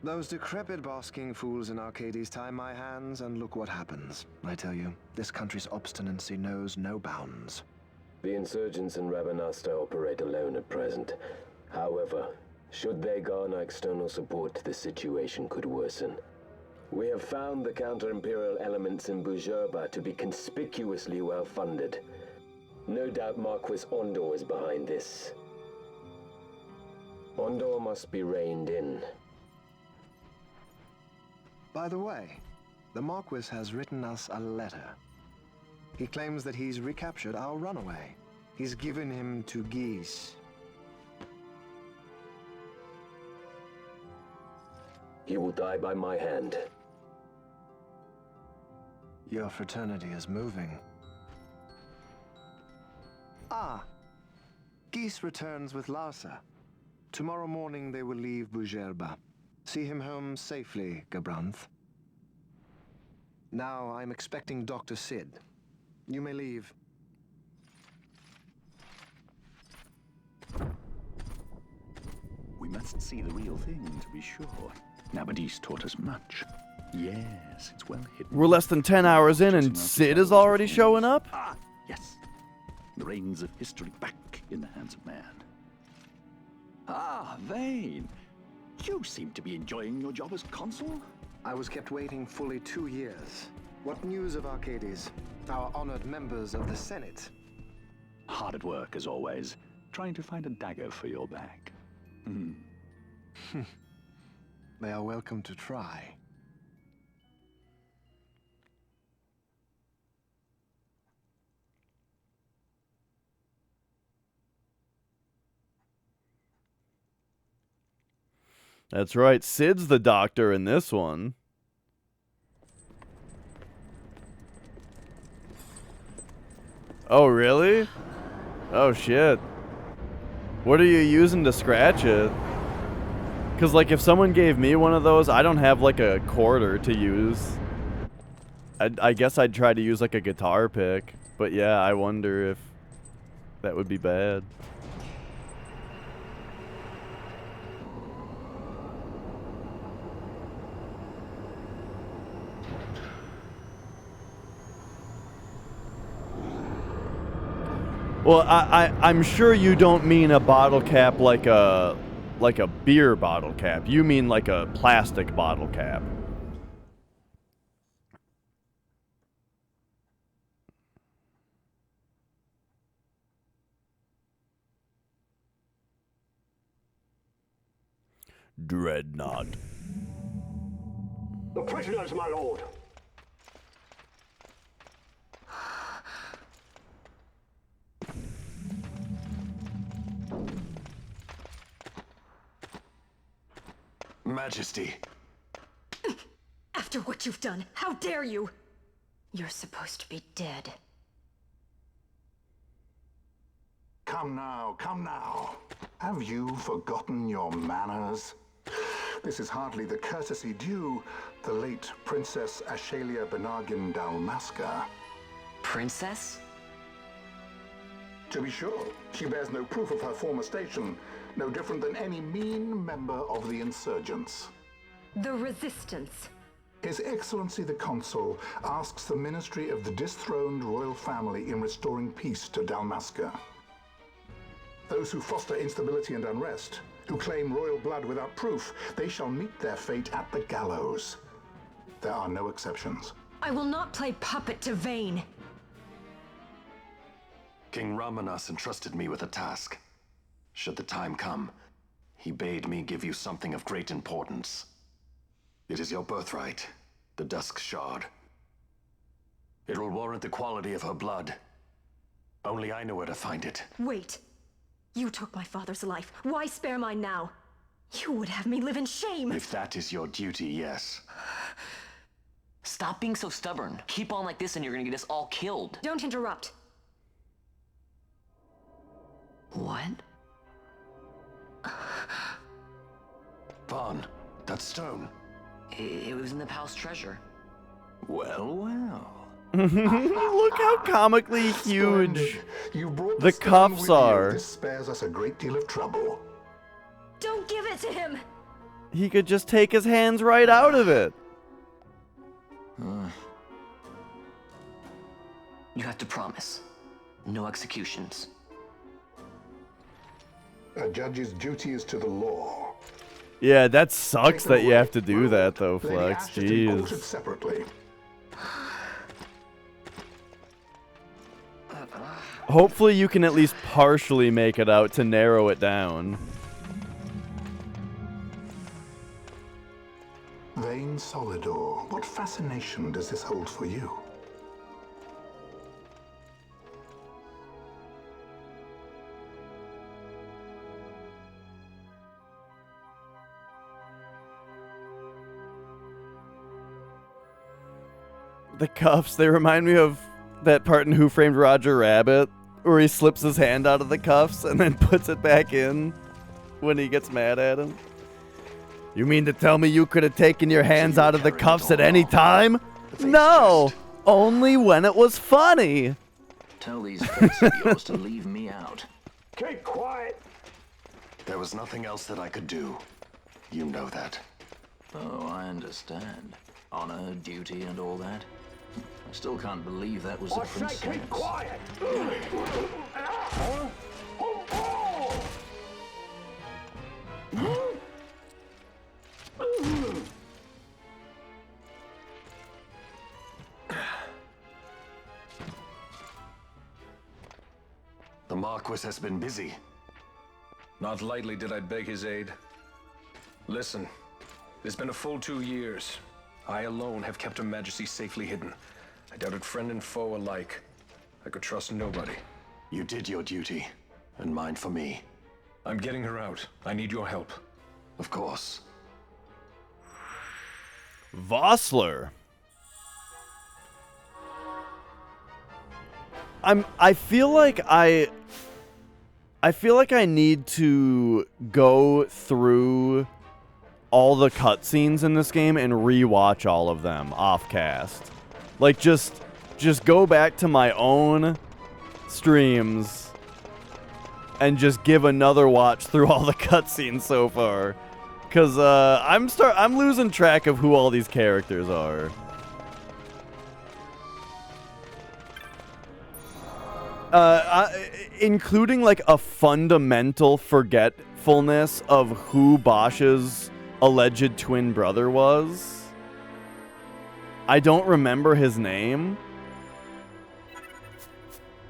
Those decrepit basking fools in Arcades tie my hands, and look what happens. I tell you, this country's obstinacy knows no bounds. The insurgents in Rabanasta operate alone at present. However, should they garner external support, the situation could worsen. We have found the counter-imperial elements in Bujerba to be conspicuously well-funded. No doubt Marquis Ondor is behind this. Ondor must be reined in. By the way, the Marquis has written us a letter. He claims that he's recaptured our runaway. He's given him to Geese. He will die by my hand. Your fraternity is moving. Ah, Geese returns with Larsa. Tomorrow morning they will leave Bujerba. See him home safely, Gabranth. Now I'm expecting Dr. Sid. You may leave. We must see the real thing, to be sure. Nabadis taught us much. Yes, it's well hidden. We're less than 10 hours in and Sid is already showing up? Ah, yes. The reins of history back in the hands of man. Ah, Vane. You seem to be enjoying your job as consul? I was kept waiting fully 2 years. What news of Arcades? Our honored members of the Senate? Hard at work, as always, trying to find a dagger for your back. They are welcome to try. That's right, Sid's the doctor in this one. Oh, really? Oh, shit. What are you using to scratch it? Because, like, if someone gave me one of those, I don't have, like, a quarter to use. I guess I'd try to use, like, a guitar pick. But, yeah, I wonder if that would be bad. Well, I'm sure you don't mean a bottle cap like a beer bottle cap. You mean like a plastic bottle cap. Dreadnought. The prisoners, my lord. Majesty. After what you've done, how dare you? You're supposed to be dead. Come now, come now. Have you forgotten your manners? This is hardly the courtesy due the late Princess Ashalia Benargin Dalmasca. Princess? To be sure, she bears no proof of her former station, no different than any mean member of the insurgents. The Resistance. His Excellency the Consul asks the ministry of the dethroned royal family in restoring peace to Dalmasca. Those who foster instability and unrest, who claim royal blood without proof, they shall meet their fate at the gallows. There are no exceptions. I will not play puppet to Vayne. King Ramanas entrusted me with a task. Should the time come, he bade me give you something of great importance. It is your birthright, the Dusk Shard. It will warrant the quality of her blood. Only I know where to find it. Wait. You took my father's life. Why spare mine now? You would have me live in shame. If that is your duty, yes. Stop being so stubborn. Keep on like this and you're gonna get us all killed. Don't interrupt. What? Vaughn, that stone. It was in the palace treasure. Well, well. Look how comically huge You brought the stone cuffs with you. are. This spares us a great deal of trouble. Don't give it to him! He could just take his hands right out of it. You have to promise. No executions. A judge's duty is to the law. Yeah, that sucks that you have to do that though, Lady Flex. Ashton quoted Jeez. separately. Hopefully you can at least partially make it out to narrow it down. Vayne Solidor, what fascination does this hold for you? The cuffs, they remind me of that part in Who Framed Roger Rabbit, where he slips his hand out of the cuffs and then puts it back in when he gets mad at him. You mean to tell me you could have taken your hands out of the cuffs at any time? No! Only when it was funny! Tell these fakes of yours to leave me out. Keep quiet! There was nothing else that I could do. You know that. Oh, I understand. Honor, duty, and all that. I still can't believe that was a princess. Keep quiet! The Marquis has been busy. Not lightly did I beg his aid. Listen, it's been a full 2 years. I alone have kept Her Majesty safely hidden. I doubted friend and foe alike. I could trust nobody. You did your duty, and mine for me. I'm getting her out. I need your help. Of course. Vossler. I feel like I need to go through all the cutscenes in this game and rewatch all of them off cast. Like just go back to my own streams and just give another watch through all the cutscenes so far, cuz I'm losing track of who all these characters are. Including like a fundamental forgetfulness of who Bosch's alleged twin brother was. I don't remember his name.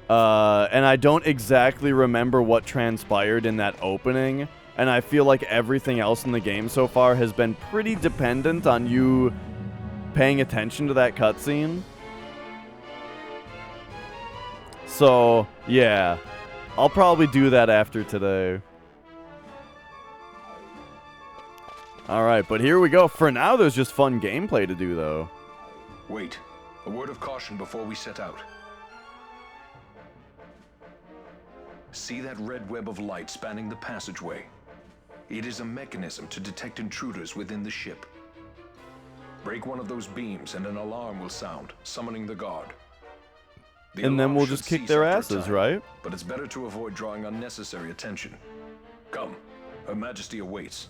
And I don't exactly remember what transpired in that opening. And I feel like everything else in the game so far has been pretty dependent on you paying attention to that cutscene. So, yeah. I'll probably do that after today. Alright, but here we go. For now, there's just fun gameplay to do, though. Wait, a word of caution before we set out. See that red web of light spanning the passageway? It is a mechanism to detect intruders within the ship. Break one of those beams and an alarm will sound, summoning the guard. And then we'll just kick their asses, right? But it's better to avoid drawing unnecessary attention. Come, Her Majesty awaits.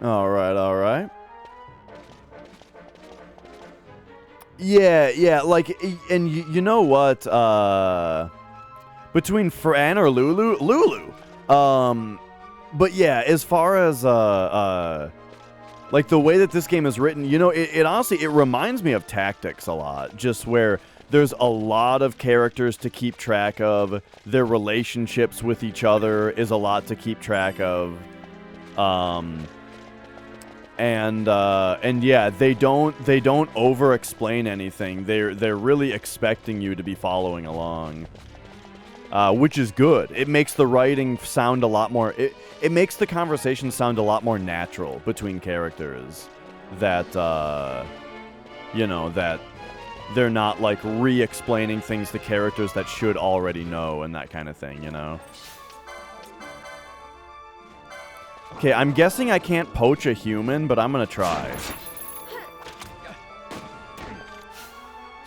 All right. Yeah, like, and you know what, between Fran or Lulu, but yeah, as far as, like, the way that this game is written, you know, it honestly, it reminds me of Tactics a lot, just where there's a lot of characters to keep track of, their relationships with each other is a lot to keep track of, and yeah, they don't over explain anything. They're really expecting you to be following along, which is good. It makes the writing sound a lot more. It makes the conversation sound a lot more natural between characters. That you know, that they're not like re-explaining things to characters that should already know and that kind of thing. You know. Okay, I'm guessing I can't poach a human, but I'm gonna try.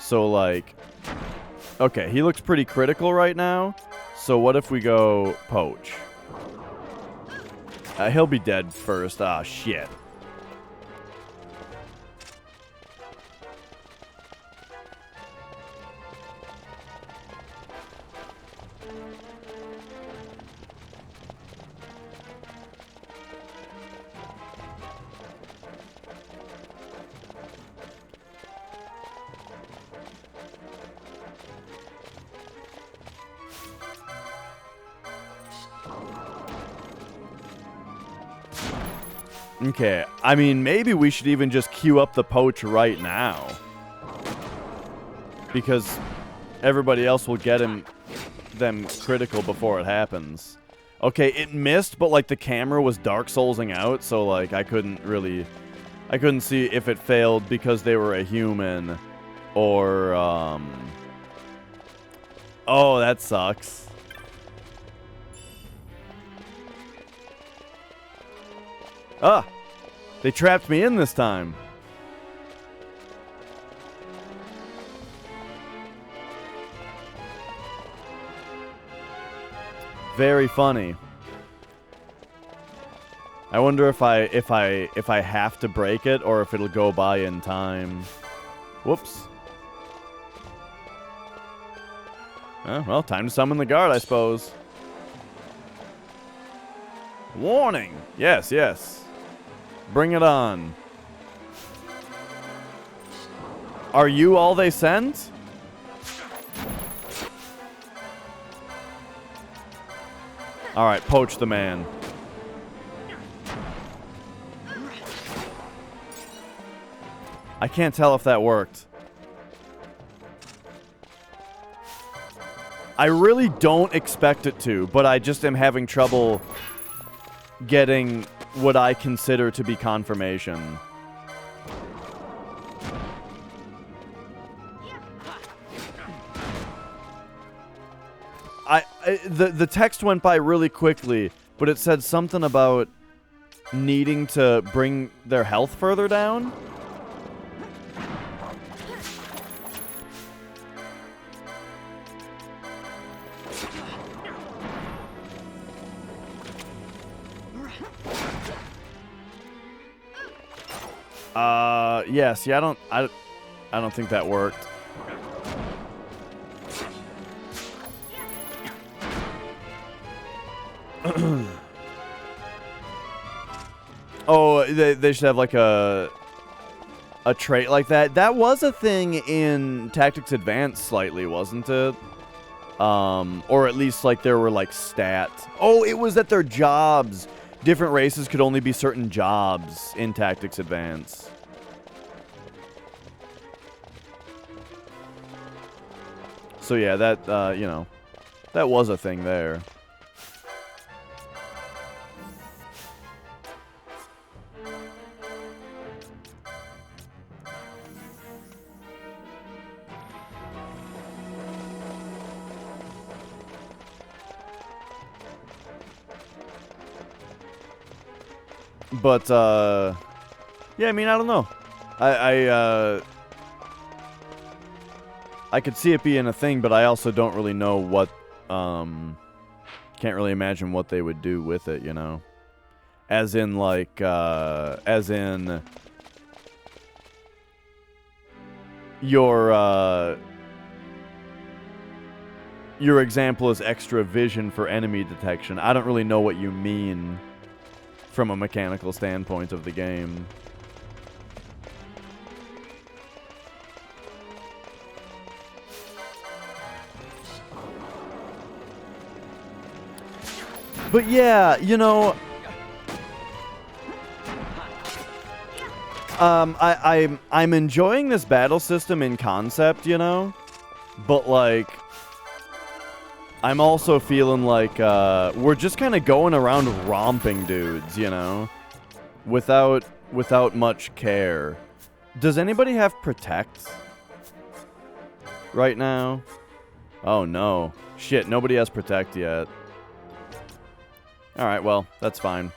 So, like... Okay, he looks pretty critical right now. So what if we go poach? He'll be dead first. Ah, shit. Okay, I mean, maybe we should even just queue up the poach right now. Because everybody else will get them critical before it happens. Okay, it missed, but, like, the camera was Dark Soulsing out, so, like, I couldn't see if it failed because they were a human or, Oh, that sucks. Ah! They trapped me in this time. Very funny. I wonder if I have to break it or if it'll go by in time. Whoops. Well, time to summon the guard, I suppose. Warning! Yes, yes. Bring it on. Are you all they sent? Alright, poach the man. I can't tell if that worked. I really don't expect it to, but I just am having trouble getting what I consider to be confirmation. The text went by really quickly, but it said something about needing to bring their health further down. Yeah, see, I don't think that worked. Oh, they should have like a trait like that. That was a thing in Tactics Advanced slightly, wasn't it? Or at least like there were like stats. Oh, it was that their jobs. Different races could only be certain jobs in Tactics Advance. So yeah, that, you know, that was a thing there. But, Yeah, I mean, I don't know. I could see it being a thing, but I also don't really know what, can't really imagine what they would do with it, you know? As in, like, your example is extra vision for enemy detection. I don't really know what you mean from a mechanical standpoint of the game. But yeah, you know, I'm enjoying this battle system in concept, you know, but like, I'm also feeling like we're just kind of going around romping dudes, you know, without much care. Does anybody have protect right now? Oh no, shit! Nobody has protect yet. All right, well, that's fine.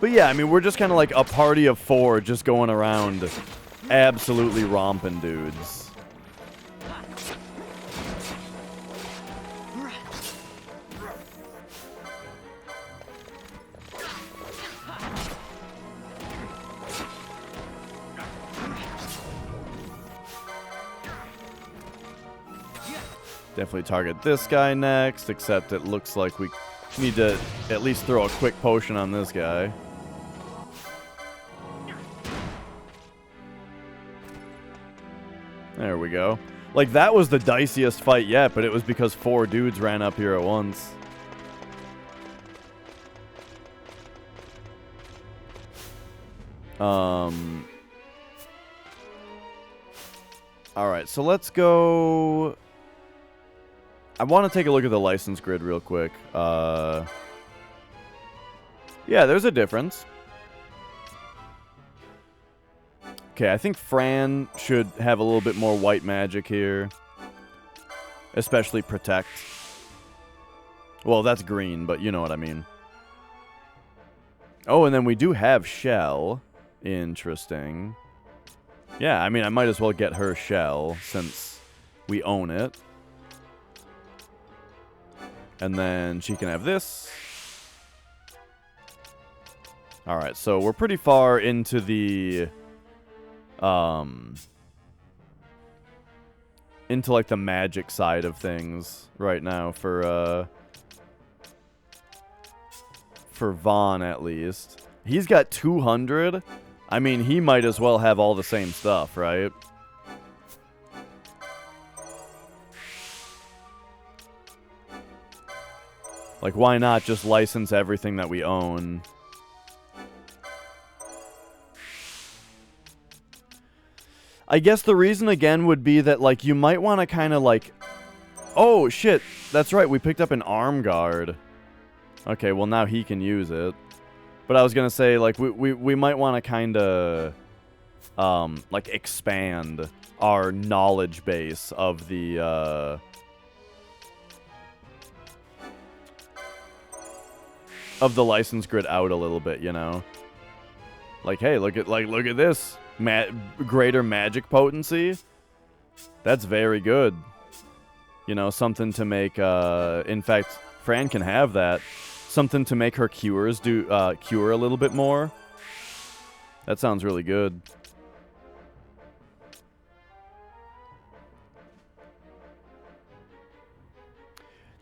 But yeah, I mean, we're just kind of like a party of 4 just going around absolutely romping dudes. Definitely target this guy next, except it looks like we need to at least throw a quick potion on this guy. There we go. Like, that was the diciest fight yet, but it was because 4 dudes ran up here at once. Alright, so let's go... I want to take a look at the license grid real quick. Yeah, there's a difference. Okay, I think Fran should have a little bit more white magic here. Especially protect. Well, that's green, but you know what I mean. Oh, and then we do have Shell. Interesting. Yeah, I mean, I might as well get her Shell since we own it. And then she can have this. Alright, so we're pretty far into the... into, like, the magic side of things right now for Vaughn, at least. He's got 200. I mean, he might as well have all the same stuff, right? Like, why not just license everything that we own? I guess the reason, again, would be that, like, you might want to kind of, like... Oh, shit! That's right, we picked up an arm guard. Okay, well, now he can use it. But I was gonna say, like, we might want to kind of, like, expand our knowledge base of the, license grid out a little bit, you know? Like, hey, look at this. Greater magic potency. That's very good. You know, something to make, in fact, Fran can have that. Something to make her cures cure a little bit more. That sounds really good.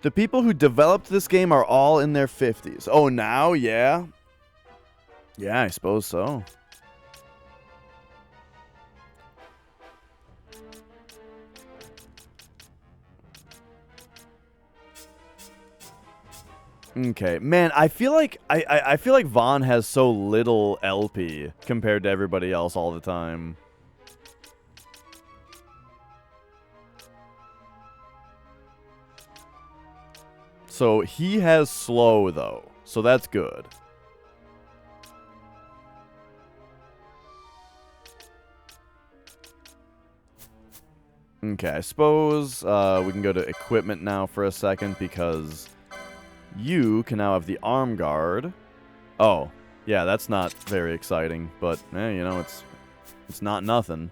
The people who developed this game are all in their 50s. Oh, now? Yeah? Yeah, I suppose so. Okay, man, I feel like I feel like Vaughn has so little LP compared to everybody else all the time. So he has slow though, so that's good. Okay, I suppose we can go to equipment now for a second because You can now have the arm guard. Oh, yeah, that's not very exciting, but you know, it's not nothing.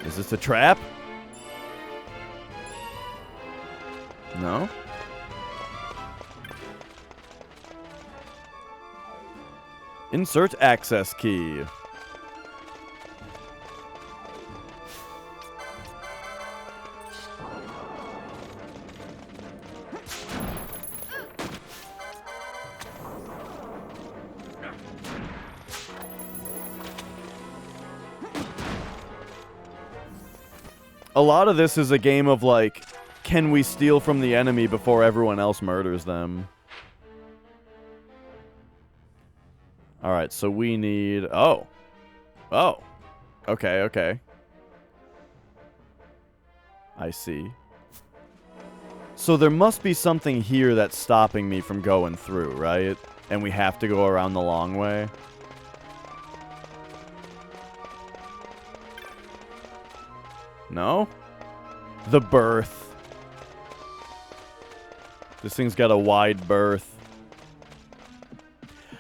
Is this a trap? No? Insert access key. A lot of this is a game of, like, can we steal from the enemy before everyone else murders them? Alright, so we need... Oh. Oh. Okay, okay. I see. So there must be something here that's stopping me from going through, right? And we have to go around the long way. No? The berth. This thing's got a wide berth.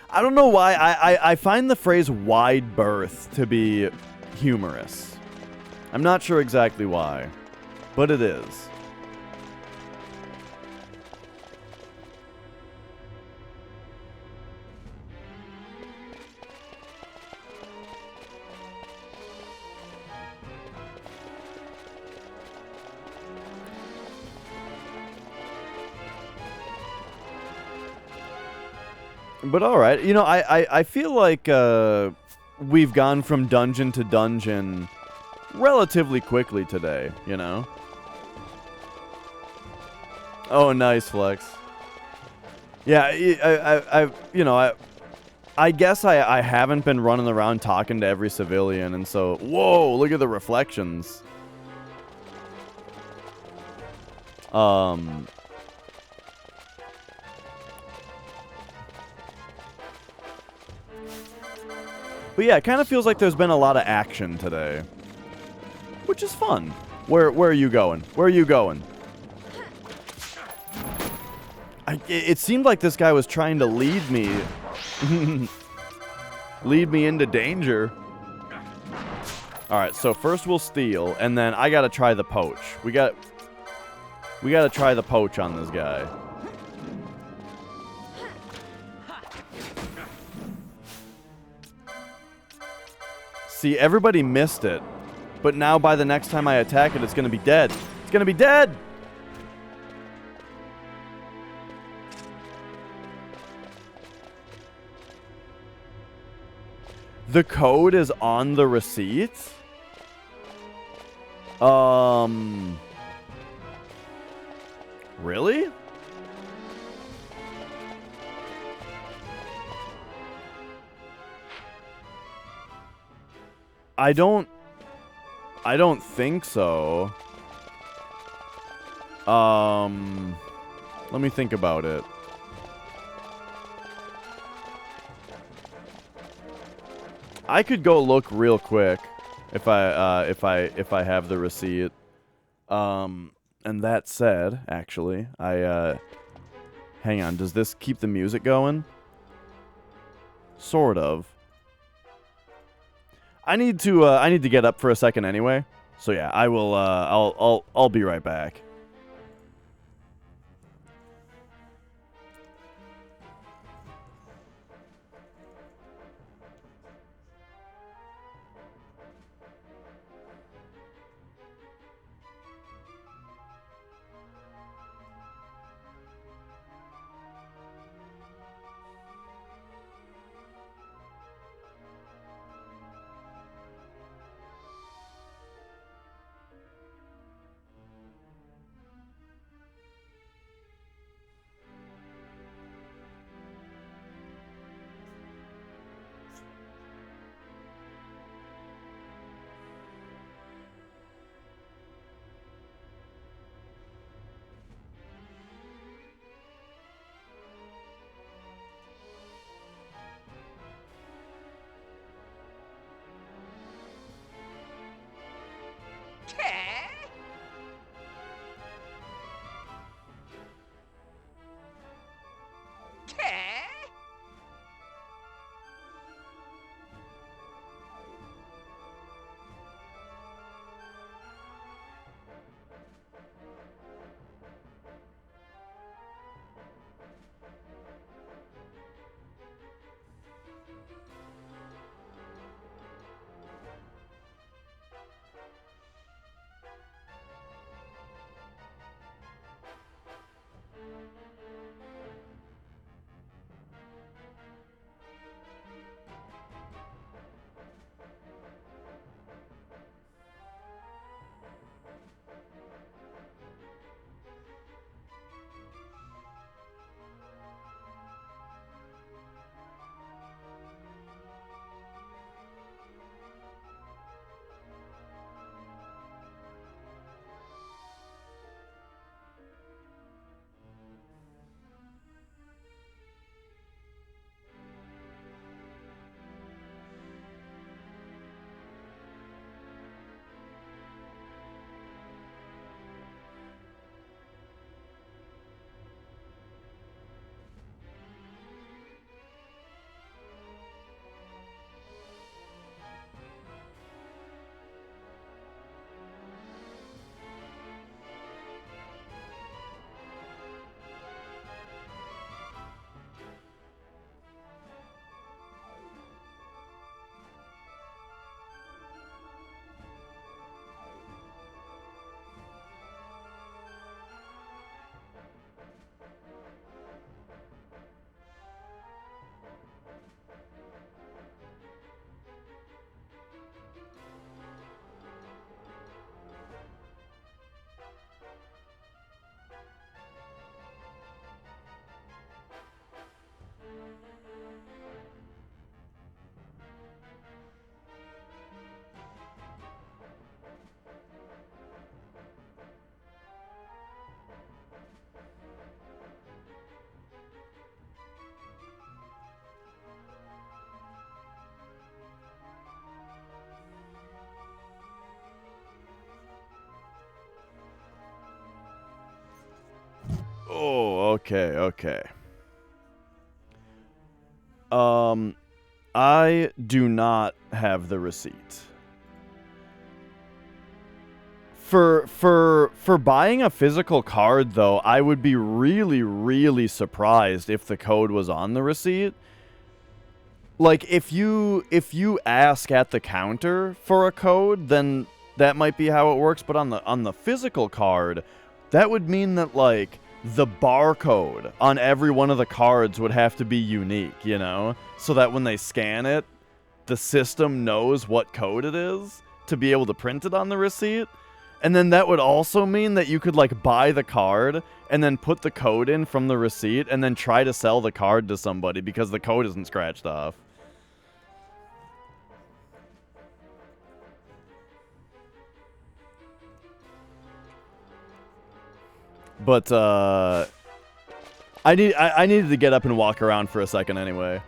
I don't know why. I find the phrase wide berth to be humorous. I'm not sure exactly why, but it is. But alright, you know, I feel like we've gone from dungeon to dungeon relatively quickly today, you know? Oh, nice, Flex. Yeah, I guess I haven't been running around talking to every civilian, and so... Whoa, look at the reflections. But yeah, it kind of feels like there's been a lot of action today. Which is fun. Where are you going? Where are you going? It seemed like this guy was trying to lead me. Lead me into danger. Alright, so first we'll steal, and then I gotta try the poach. We gotta try the poach on this guy. See, everybody missed it. But now by the next time I attack it, it's gonna be dead. It's gonna be dead! The code is on the receipt? Really? I don't think so. Let me think about it. I could go look real quick if I have the receipt. And that said, actually, hang on, does this keep the music going? Sort of. I need to get up for a second anyway. So yeah, I will I'll be right back. Okay. I do not have the receipt. For buying a physical card, though, I would be really, really surprised if the code was on the receipt. Like, if you ask at the counter for a code, then that might be how it works. But on the physical card, that would mean that, like, the barcode on every one of the cards would have to be unique, you know? So that when they scan it, the system knows what code it is to be able to print it on the receipt. And then that would also mean that you could, like, buy the card and then put the code in from the receipt and then try to sell the card to somebody because the code isn't scratched off. But, I needed to get up and walk around for a second anyway.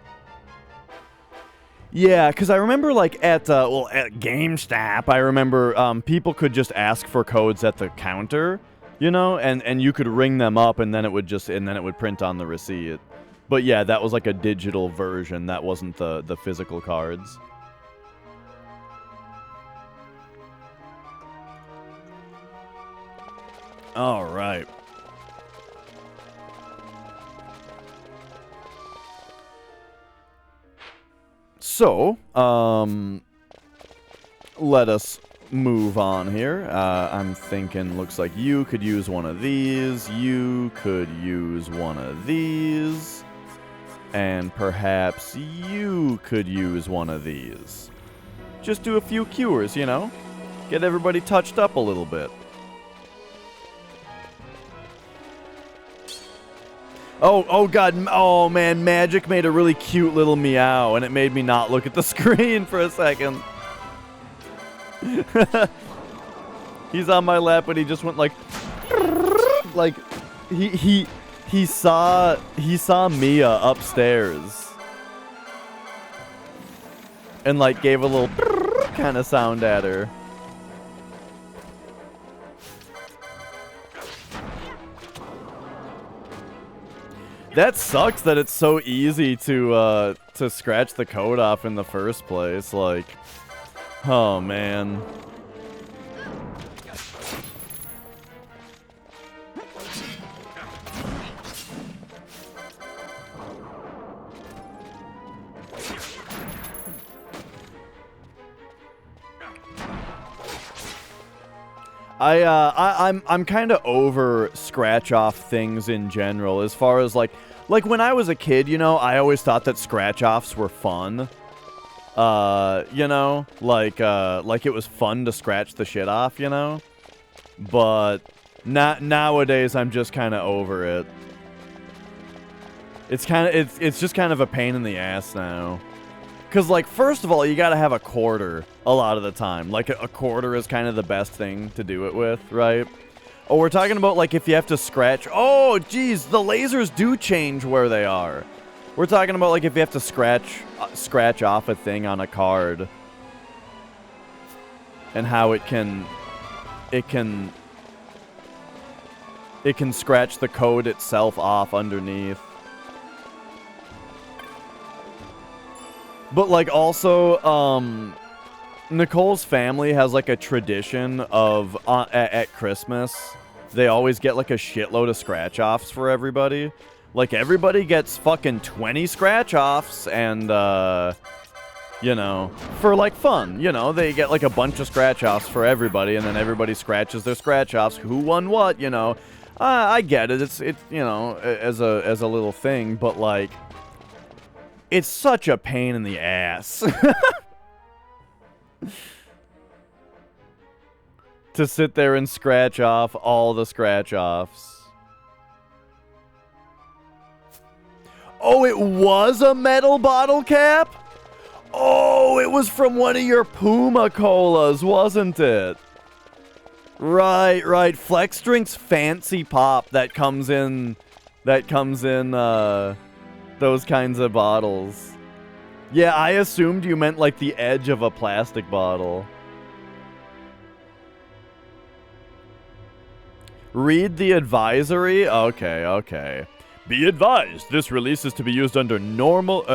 Yeah, because I remember, like, at GameStop, I remember people could just ask for codes at the counter, you know, and you could ring them up, and then it would print on the receipt. But yeah, that was like a digital version. That wasn't the physical cards. All right. So, let us move on here. I'm thinking, looks like you could use one of these, you could use one of these, and perhaps you could use one of these. Just do a few cures, you know? Get everybody touched up a little bit. Oh god, oh man, Magic made a really cute little meow, and it made me not look at the screen for a second. He's on my lap, and he just went like he saw Mia upstairs, and like gave a little kind of sound at her. That sucks that it's so easy to scratch the code off in the first place. Like, oh man. I'm kind of over scratch off things in general. As far as like when I was a kid, you know, I always thought that scratch offs were fun. You know, like it was fun to scratch the shit off, you know. But nowadays, I'm just kind of over it. It's just kind of a pain in the ass now. Because, like, first of all, you gotta have a quarter a lot of the time. Like, a quarter is kind of the best thing to do it with, right? Oh, we're talking about, like, if you have to scratch... Oh, geez, the lasers do change where they are. We're talking about, like, if you have to scratch off a thing on a card. And how it can scratch the code itself off underneath. But, like, also, Nicole's family has, like, a tradition of, at Christmas, they always get, like, a shitload of scratch-offs for everybody. Like, everybody gets fucking 20 scratch-offs, and, you know, for, like, fun. You know, they get, like, a bunch of scratch-offs for everybody, and then everybody scratches their scratch-offs. Who won what, you know? I get it. It's you know, as a little thing, but, like... It's such a pain in the ass. To sit there and scratch off all the scratch-offs. Oh, it was a metal bottle cap? Oh, it was from one of your Puma Colas, wasn't it? Right. Flex Drink's Fancy Pop that comes in, those kinds of bottles. Yeah, I assumed you meant like the edge of a plastic bottle. Read the advisory? Okay, okay. Be advised, this release is to be used under normal,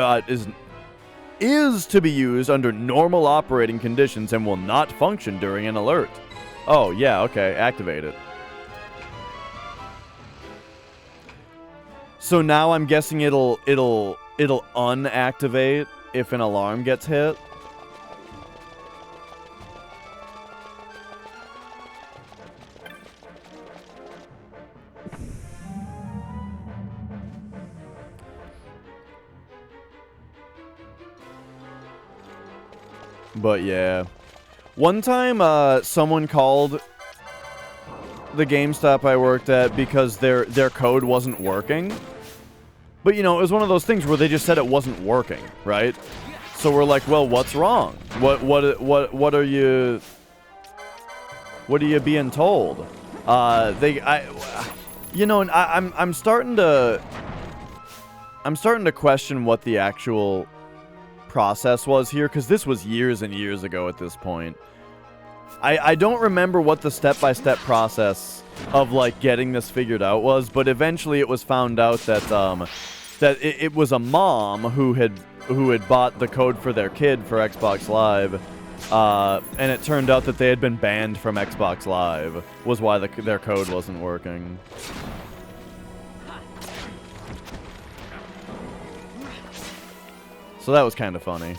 is to be used under normal operating conditions and will not function during an alert. Oh, yeah, okay, activate it. So now I'm guessing it'll unactivate if an alarm gets hit. But yeah. One time, someone called the GameStop I worked at because their code wasn't working. But, you know, it was one of those things where they just said it wasn't working, right? So we're like, well, what's wrong? What are you being told? You know, and I'm starting to question what the actual process was here, because this was years and years ago at this point. I don't remember what the step-by-step process of, like, getting this figured out was, but eventually it was found out that it was a mom who had bought the code for their kid for Xbox Live, and it turned out that they had been banned from Xbox Live, was why their code wasn't working. So that was kind of funny.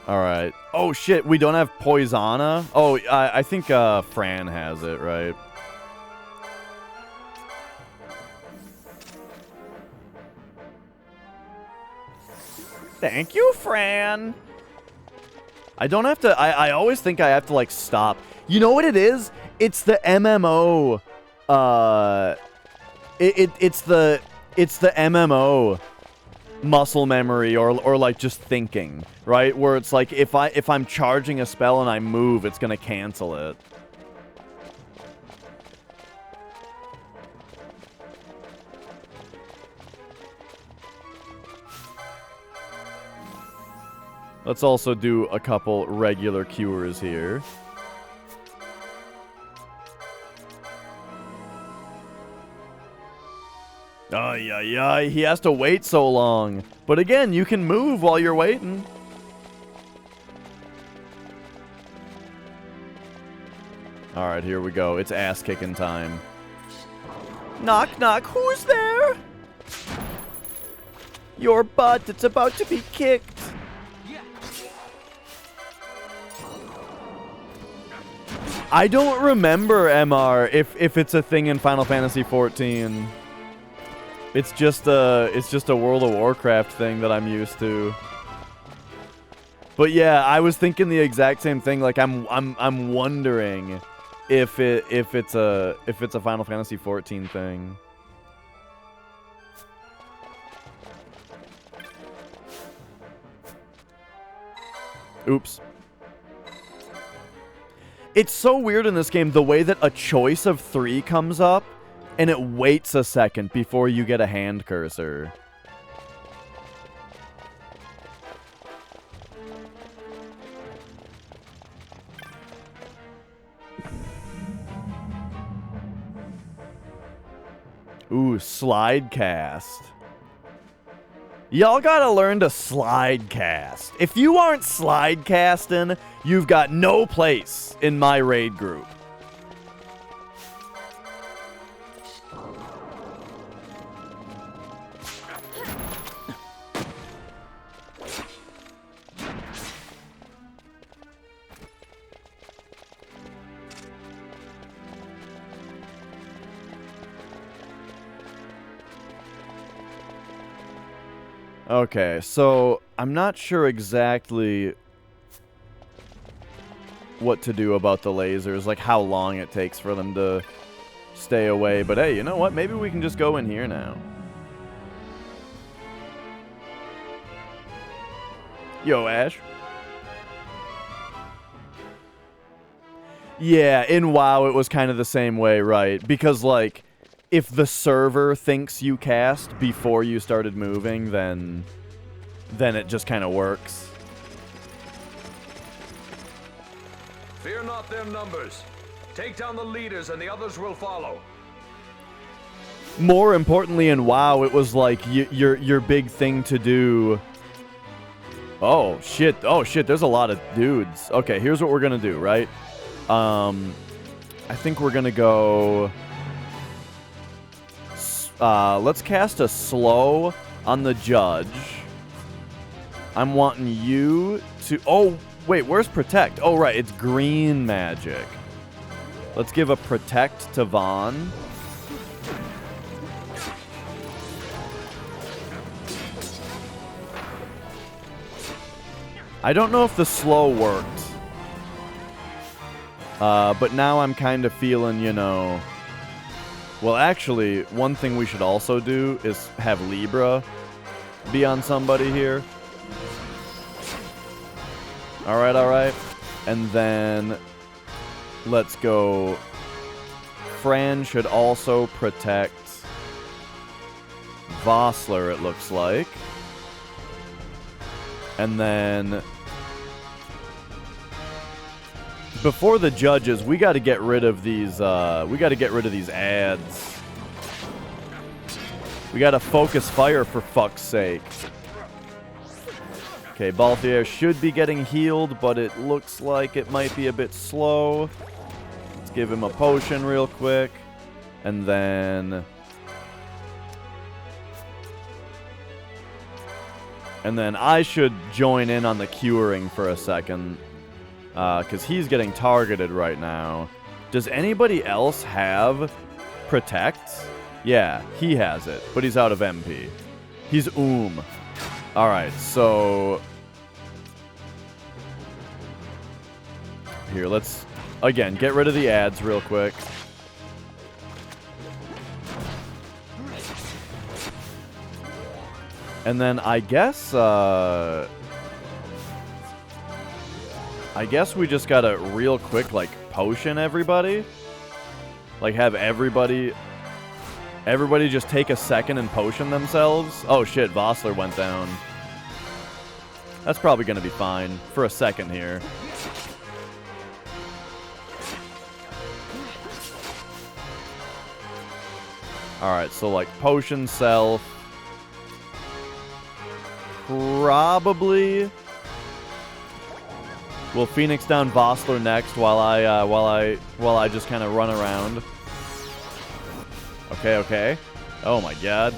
Alright. Oh shit, we don't have Poisana? Oh, I think Fran has it, right? Thank you, Fran! I don't have to... I always think I have to, like, stop. You know what it is? It's the MMO... It's the MMO muscle memory or like just thinking, right? Where it's like if I'm charging a spell and I move, it's gonna cancel it. Let's also do a couple regular cures here. Ay, ay, ay, he has to wait so long. But again, you can move while you're waiting. Alright, here we go. It's ass-kicking time. Knock, knock, who's there? Your butt, it's about to be kicked. I don't remember, MR, if it's a thing in Final Fantasy XIV. It's just a World of Warcraft thing that I'm used to. But yeah, I was thinking the exact same thing. Like I'm wondering if it's a Final Fantasy XIV thing. Oops. It's so weird in this game, the way that a choice of 3 comes up, and it waits a second before you get a hand cursor. Ooh, slide cast. Y'all gotta learn to slide cast. If you aren't slide casting, you've got no place in my raid group. Okay, so I'm not sure exactly what to do about the lasers, like how long it takes for them to stay away, but hey, you know what? Maybe we can just go in here now. Yo, Ash. Yeah, in WoW it was kind of the same way, right? Because, like, if the server thinks you cast before you started moving, then it just kind of works. Fear not their numbers. Take down the leaders and the others will follow. More importantly, in WoW, it was like your big thing to do. Oh shit! Oh shit! There's a lot of dudes. Okay, here's what we're gonna do, right? I think we're gonna go. Let's cast a slow on the judge. I'm wanting you to. Oh wait, where's protect? Oh right, it's green magic. Let's give a protect to Vaughn. I don't know if the slow worked. But now I'm kind of feeling, you know... Well, actually, one thing we should also do is have Libra be on somebody here. Alright, alright. And then... Let's go... Fran should also protect... Vossler, it looks like. And then... Before the judges, we got to get rid of these. We got to get rid of these ads. We got to focus fire for fuck's sake. Okay, Balthier should be getting healed, but it looks like it might be a bit slow. Let's give him a potion real quick, and then I should join in on the curing for a second. Because he's getting targeted right now. Does anybody else have protect? Yeah, he has it, but he's out of MP. He's Alright, so... Here, let's, again, get rid of the ads real quick. And then I guess we just gotta real quick, like, potion everybody. Like, have everybody just take a second and potion themselves. Oh shit, Vossler went down. That's probably gonna be fine for a second here. Alright, so, like, potion self. Probably... We'll Phoenix down Vossler next while I just kind of run around. Okay, okay. Oh my god.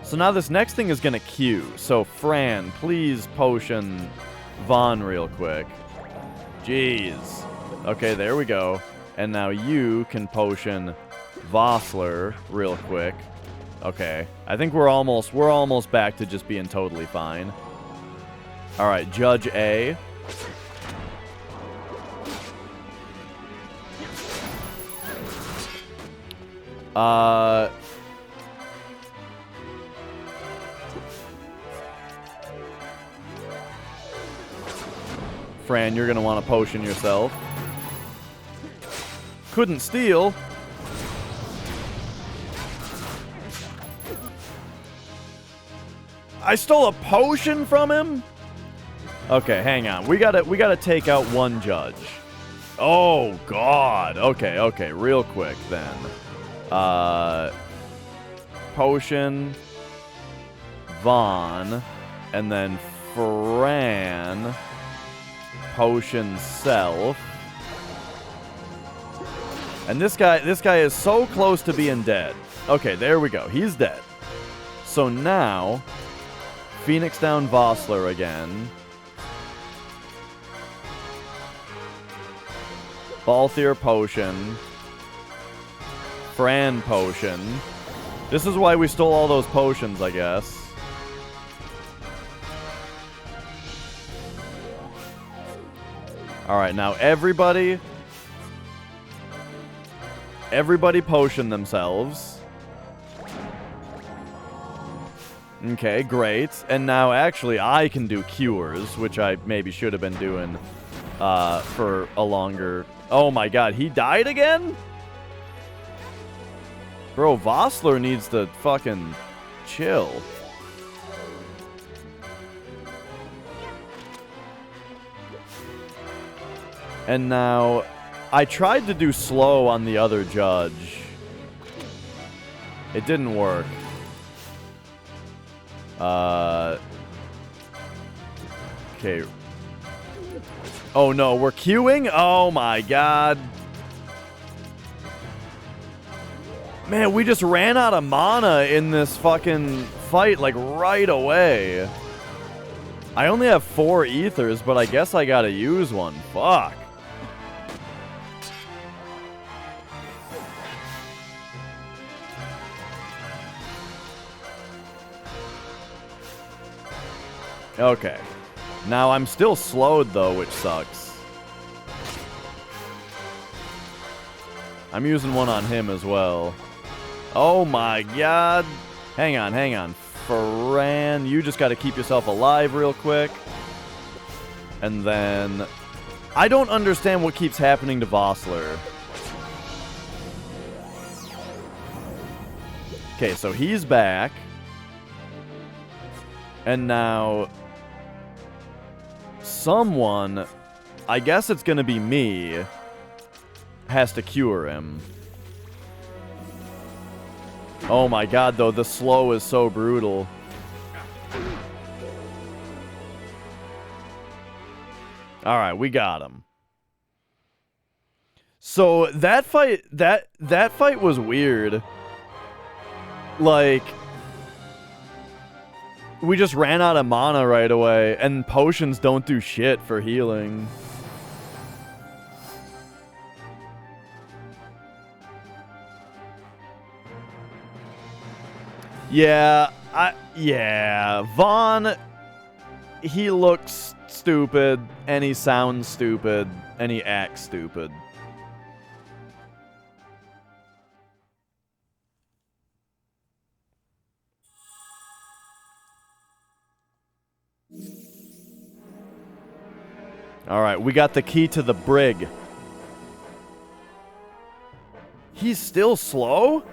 So now this next thing is gonna queue. So Fran, please potion Vaughn real quick. Jeez. Okay, there we go. And now you can potion Vossler real quick. Okay. I think we're almost back to just being totally fine. Alright, Judge A. Fran, you're gonna want to potion yourself. Couldn't steal. I stole a potion from him? Okay, hang on. We gotta take out one judge. Oh god. Okay, okay, real quick then. Potion, Vaughn, and then Fran, potion self. And this guy is so close to being dead. Okay, there we go. He's dead. So now, Phoenix down Vossler again. Balthier potion. Fran potion. This is why we stole all those potions, I guess. Alright, now everybody potion themselves. Okay, great. And now actually I can do cures, which I maybe should have been doing for a longer... Oh my god, he died again? Bro, Vossler needs to fucking chill. And now, I tried to do slow on the other judge. It didn't work. Okay. Oh no, we're queuing? Oh my god. Man, we just ran out of mana in this fucking fight, like, right away. I only have 4 ethers, but I guess I gotta use one. Fuck. Okay. Now, I'm still slowed, though, which sucks. I'm using one on him as well. Oh my god. Hang on, hang on. Ferran, you just gotta keep yourself alive real quick. And then... I don't understand what keeps happening to Vossler. Okay, so he's back. And now... someone, I guess it's gonna be me, has to cure him. Oh my god, though, the slow is so brutal. Alright, we got him. So, that fight, that fight was weird. Like... we just ran out of mana right away, and potions don't do shit for healing. Yeah, Vaughn, he looks stupid, and he sounds stupid, and he acts stupid. Alright, we got the key to the brig. He's still slow?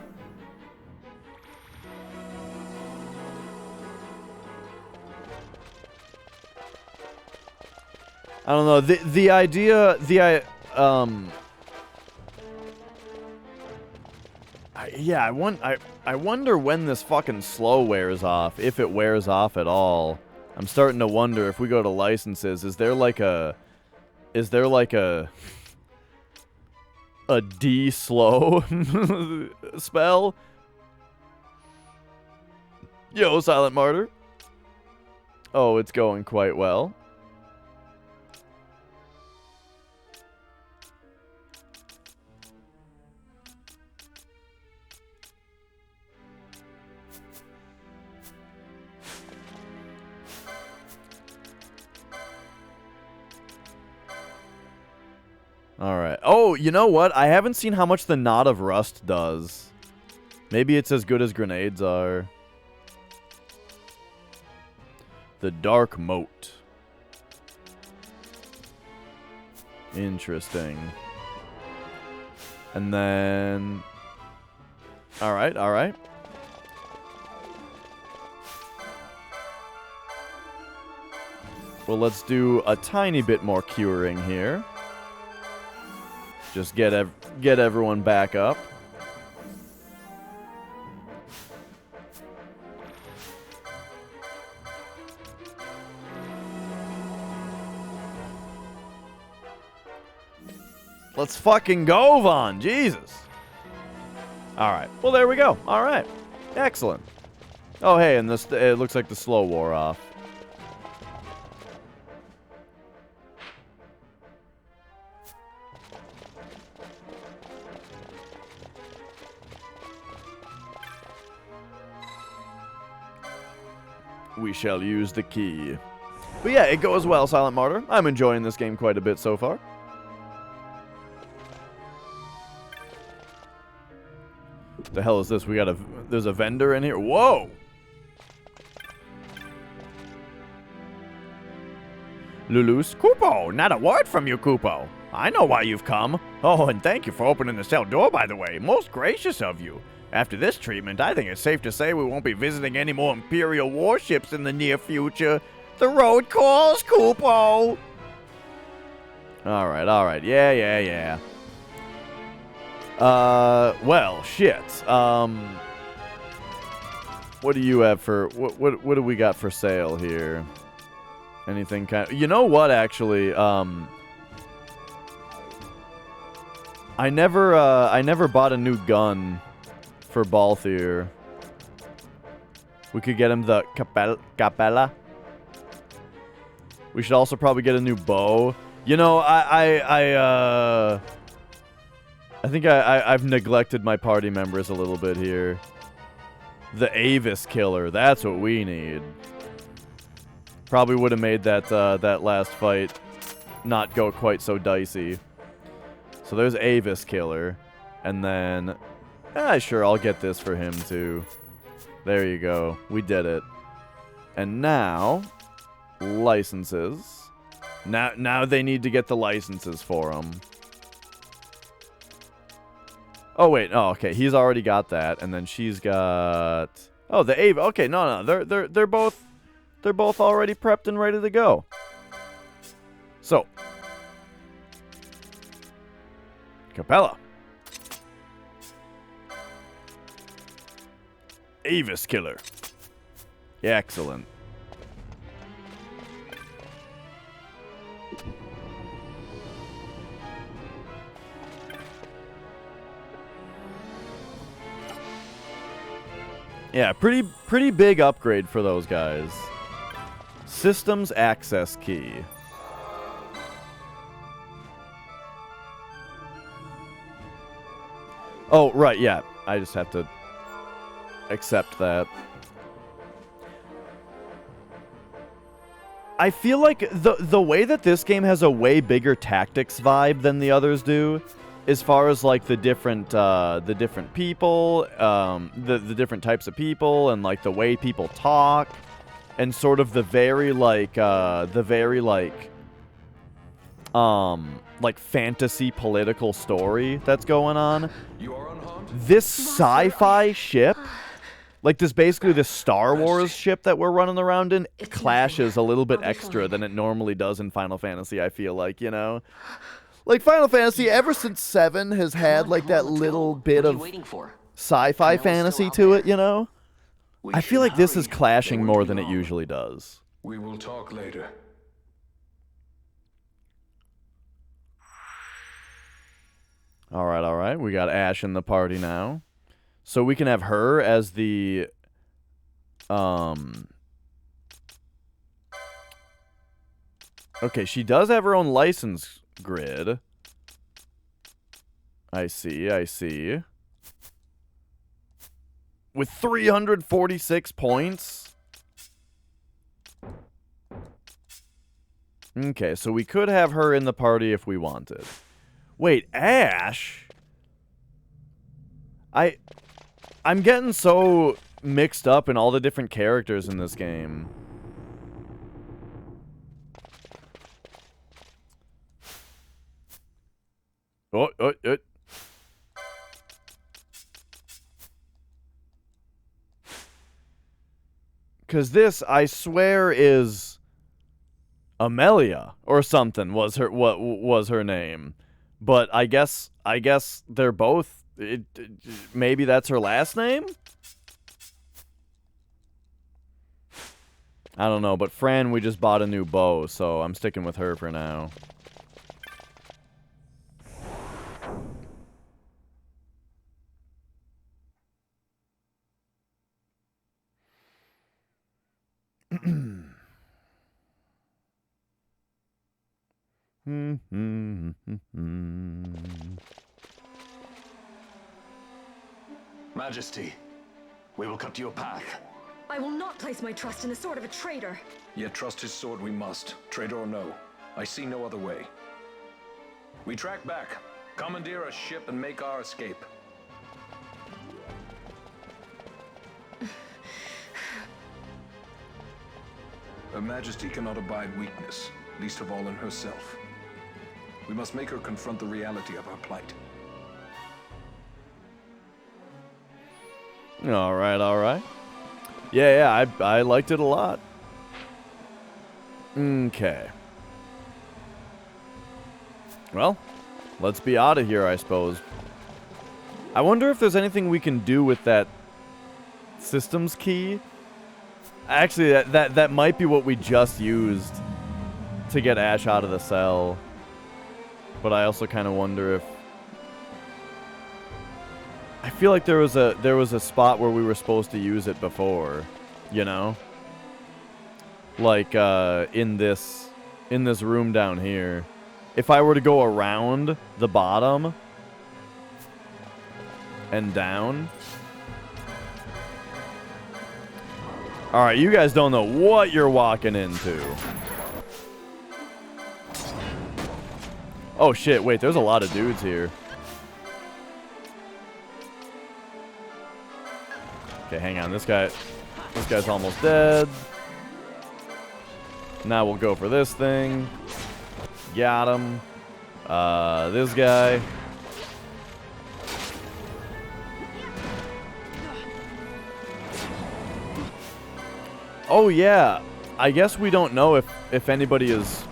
I don't know, the idea, yeah, I wonder when this fucking slow wears off, if it wears off at all. I'm starting to wonder if we go to licenses, is there like a D-slow spell? Yo, Silent Martyr. Oh, it's going quite well. Alright. Oh, you know what? I haven't seen how much the Knot of Rust does. Maybe it's as good as grenades are. The Dark Moat. Interesting. And then... Alright, alright. Well, let's do a tiny bit more curing here. Just get everyone back up. Let's fucking go, Vaughn. Jesus. Alright. Well, there we go. Alright. Excellent. Oh, hey, and this it looks like the slow wore off. We shall use the key. But yeah, it goes well, Silent Martyr. I'm enjoying this game quite a bit so far. What the hell is this? There's a vendor in here. Whoa! Lulus, Kupo, not a word from you, Kupo. I know why you've come. Oh, and thank you for opening the cell door, by the way. Most gracious of you. After this treatment, I think it's safe to say we won't be visiting any more Imperial warships in the near future. The road calls, Kupo. Alright. Yeah. Well, shit. What do you have for... What do we got for sale here? Anything kind of... You know what, actually? I never bought a new gun for Balthier. We could get him the Capella. We should also probably get a new bow. You know, I think I've neglected my party members a little bit here. The Avis Killer, that's what we need. Probably would have made that that last fight not go quite so dicey. So there's Avis Killer. And then... sure, I'll get this for him, too. There you go. We did it. And now... licenses. Now they need to get the licenses for them. Oh, wait. Oh, okay. He's already got that. And then she's got... Oh, the Ava. Okay, no. They're both already prepped and ready to go. So... Capella. Avis Killer. Excellent. Yeah, pretty big upgrade for those guys. Systems access key. Oh, right, yeah. I just have to accept that. I feel like the way that this game has a way bigger tactics vibe than the others do, as far as like the different people, the different types of people, and like the way people talk, and sort of the very like fantasy political story that's going on. This sci-fi ship, like basically this Star Wars ship that we're running around in, clashes a little bit extra than it normally does in Final Fantasy, I feel like, you know? Like, Final Fantasy, ever since 7, has had, like, that little bit of sci-fi fantasy to it, you know? I feel like this is clashing more than it usually does. We will talk later. Alright. We got Ash in the party now. So we can have her as the... Okay, she does have her own license grid. I see. With 346 points? Okay, so we could have her in the party if we wanted. Wait, Ash? I'm getting so mixed up in all the different characters in this game. Oh. Because this, I swear, is Amelia or something was her name. But I guess they're both... maybe that's her last name? I don't know, but Fran, we just bought a new bow, so I'm sticking with her for now. Majesty, we will cut your path. I will not place my trust in the sword of a traitor. Yet trust his sword we must, traitor or no. I see no other way. We track back, commandeer a ship, and make our escape. Her Majesty cannot abide weakness. least of all in herself. We must make her confront the reality of our plight. All right, all right. Yeah, I liked it a lot. Okay. Well, let's be out of here, I suppose. I wonder if there's anything we can do with that systems key. Actually, that might be what we just used to get Ash out of the cell. But I also kind of wonder if... I feel like there was a spot where we were supposed to use it before, you know? Like in this room down here. If I were to go around the bottom and down. All right, you guys don't know what you're walking into. Oh shit, wait, there's a lot of dudes here. Okay, hang on. This guy's almost dead. Now we'll go for this thing. Got him. This guy. Oh yeah. I guess we don't know if anybody is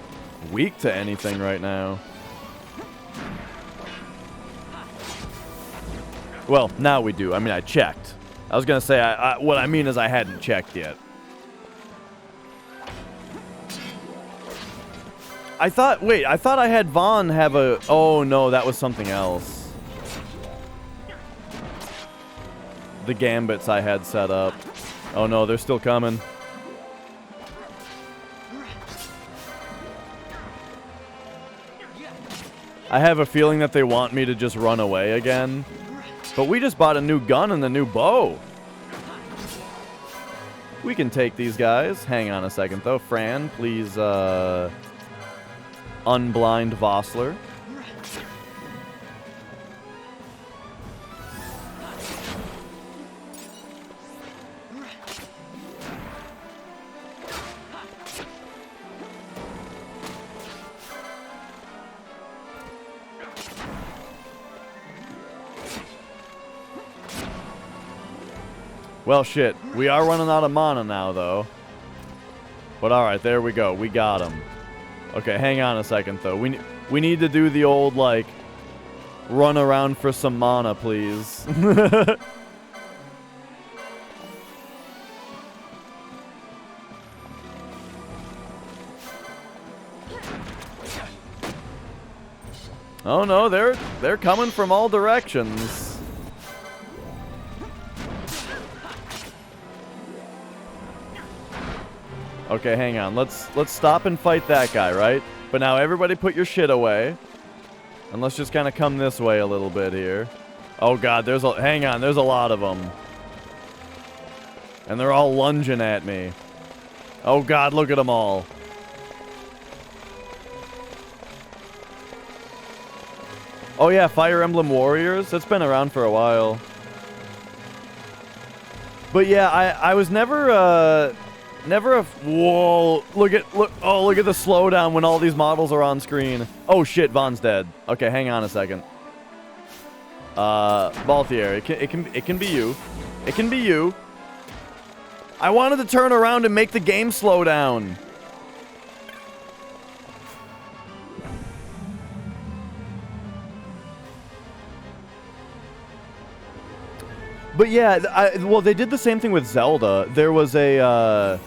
weak to anything right now. Well, now we do. I mean, I checked. I was gonna say, what I mean is I hadn't checked yet. I thought I had Vaughn have a... Oh, no, that was something else. The gambits I had set up. Oh, no, they're still coming. I have a feeling that they want me to just run away again. But we just bought a new gun and a new bow. We can take these guys. Hang on a second, though. Fran, please, unblind Vossler. Well, shit. We are running out of mana now, though. But alright, there we go. We got him. Okay, hang on a second, though. We need to do the old, like, run around for some mana, please. Oh, no, they're coming from all directions. Okay, hang on. Let's stop and fight that guy, right? But now everybody put your shit away. And let's just kind of come this way a little bit here. Oh god, hang on, there's a lot of them. And they're all lunging at me. Oh god, look at them all. Oh yeah, Fire Emblem Warriors. That's been around for a while. But yeah, I was never whoa, look at the slowdown when all these models are on screen. Oh shit, Vaughn's dead. Okay, hang on a second. Balthier, it can be you. It can be you. I wanted to turn around and make the game slow down. But yeah, well, they did the same thing with Zelda. There was a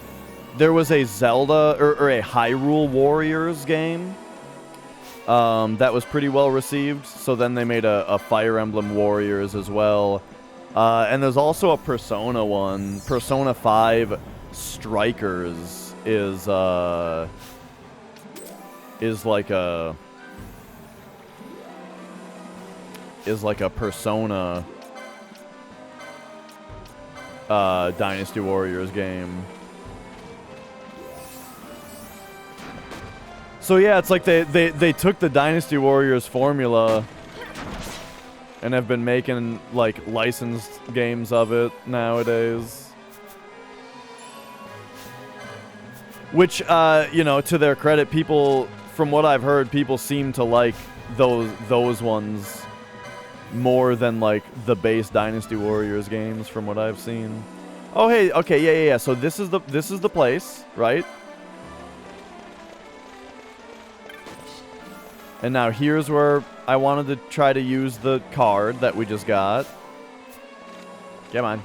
Zelda or a Hyrule Warriors game that was pretty well received. So then they made a Fire Emblem Warriors as well. And there's also a Persona one. Persona 5 Strikers is like a Persona Dynasty Warriors game. So yeah, it's like they took the Dynasty Warriors formula and have been making like licensed games of it nowadays. Which, you know, to their credit, people, from what I've heard, people seem to like those ones more than, like, the base Dynasty Warriors games, from what I've seen. Oh, hey, okay, yeah. So this is the place, right? And now here's where I wanted to try to use the card that we just got. Come on.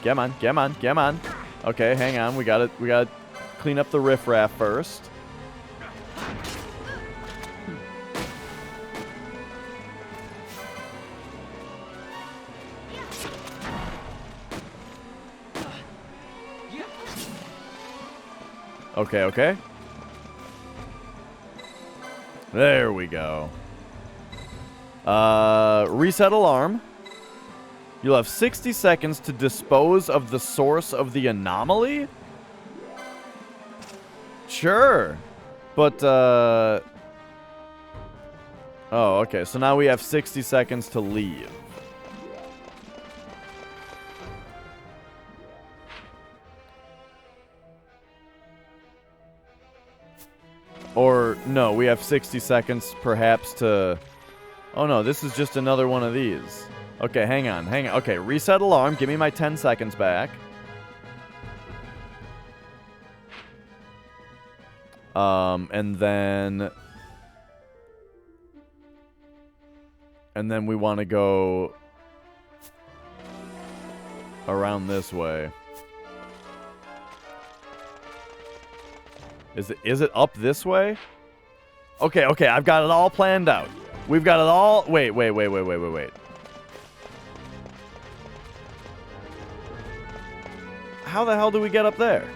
Okay, hang on. We gotta clean up the riffraff first. Okay. There we go. Reset alarm. You'll have 60 seconds to dispose of the source of the anomaly? Sure. But, oh, okay. So now we have 60 seconds to leave. Or, no, we have 60 seconds perhaps to... Oh, no, this is just another one of these. Okay, hang on. Okay, reset alarm. Give me my 10 seconds back. And then we want to go around this way. Is it up this way? Okay, I've got it all planned out. We've got it all... Wait. How the hell do we get up there?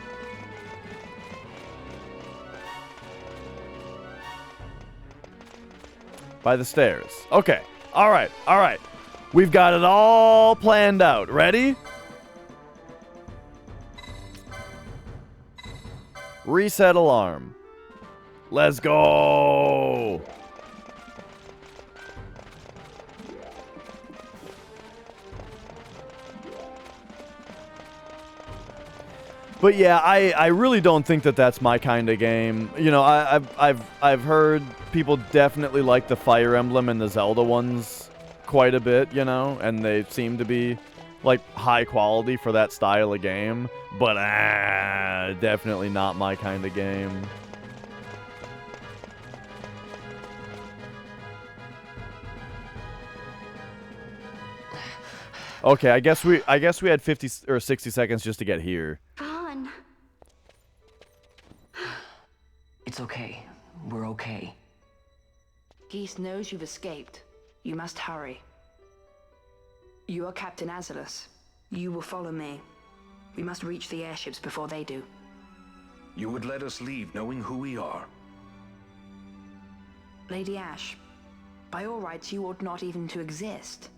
By the stairs. Okay. All right. We've got it all planned out. Ready? Reset alarm. Let's go. But yeah, I really don't think that that's my kind of game. You know, I've heard people definitely like the Fire Emblem and the Zelda ones quite a bit, you know, and they seem to be like high quality for that style of game. But definitely not my kind of game. Okay, I guess we had 50 or 60 seconds just to get here. Ron. It's okay. We're okay. Geese knows you've escaped. You must hurry. You are Captain Azalus. You will follow me. We must reach the airships before they do. You would let us leave knowing who we are? Lady Ash, by all rights you ought not even to exist.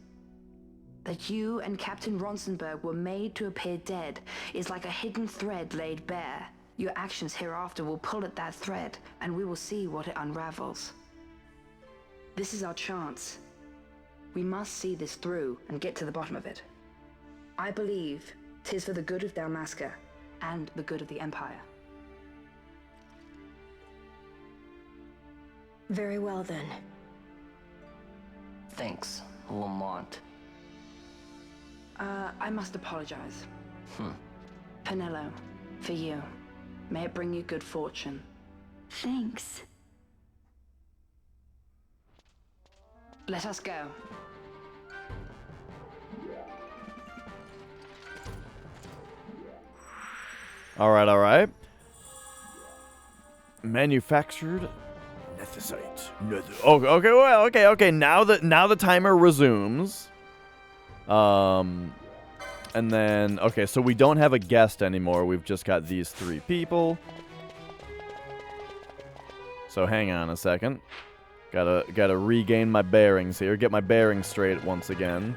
That you and Captain Ronsenberg were made to appear dead is like a hidden thread laid bare. Your actions hereafter will pull at that thread, and we will see what it unravels. This is our chance. We must see this through and get to the bottom of it. I believe 'tis for the good of Dalmasca and the good of the Empire. Very well then. Thanks, Lamont. I must apologize. Penelo, for you. May it bring you good fortune. Thanks. Let us go. All right. Manufactured nethicite. Okay. Now the timer resumes. And then okay, so we don't have a guest anymore. We've just got these three people. So hang on a second. Gotta regain my bearings here. Get my bearings straight once again.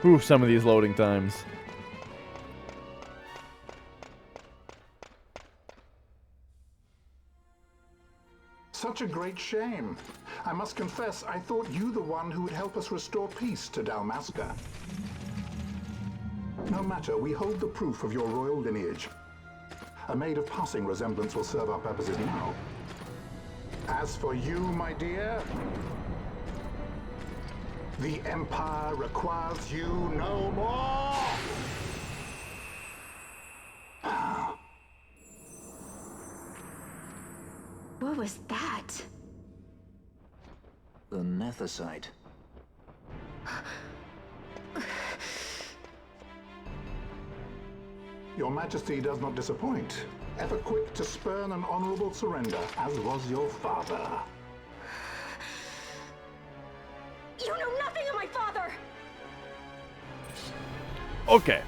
Ooh, some of these loading times. Such a great shame. I must confess, I thought you the one who would help us restore peace to Dalmasca. No matter, we hold the proof of your royal lineage. A maid of passing resemblance will serve our purposes now. As for you, my dear, the Empire requires you no more! What was that? The Nethicite. Your Majesty does not disappoint. Ever quick to spurn an honorable surrender, as was your father. You know nothing of my father! Okay.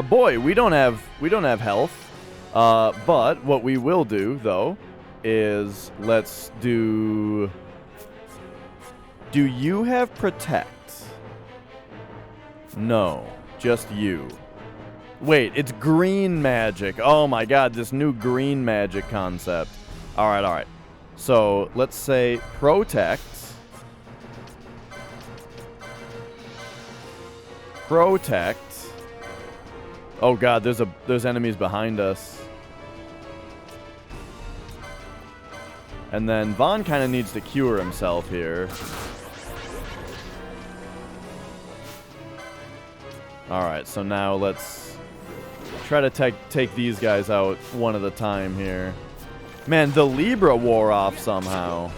Boy, we don't have health. But what we will do though is let's do you have protect? No, just you. Wait, it's green magic. Oh my god, this new green magic concept. Alright. So, let's say protect. Protect. Oh god, there's enemies behind us. And then Vaughn kind of needs to cure himself here. Alright, so now let's try to take these guys out one at a time here. Man, the Libra wore off somehow.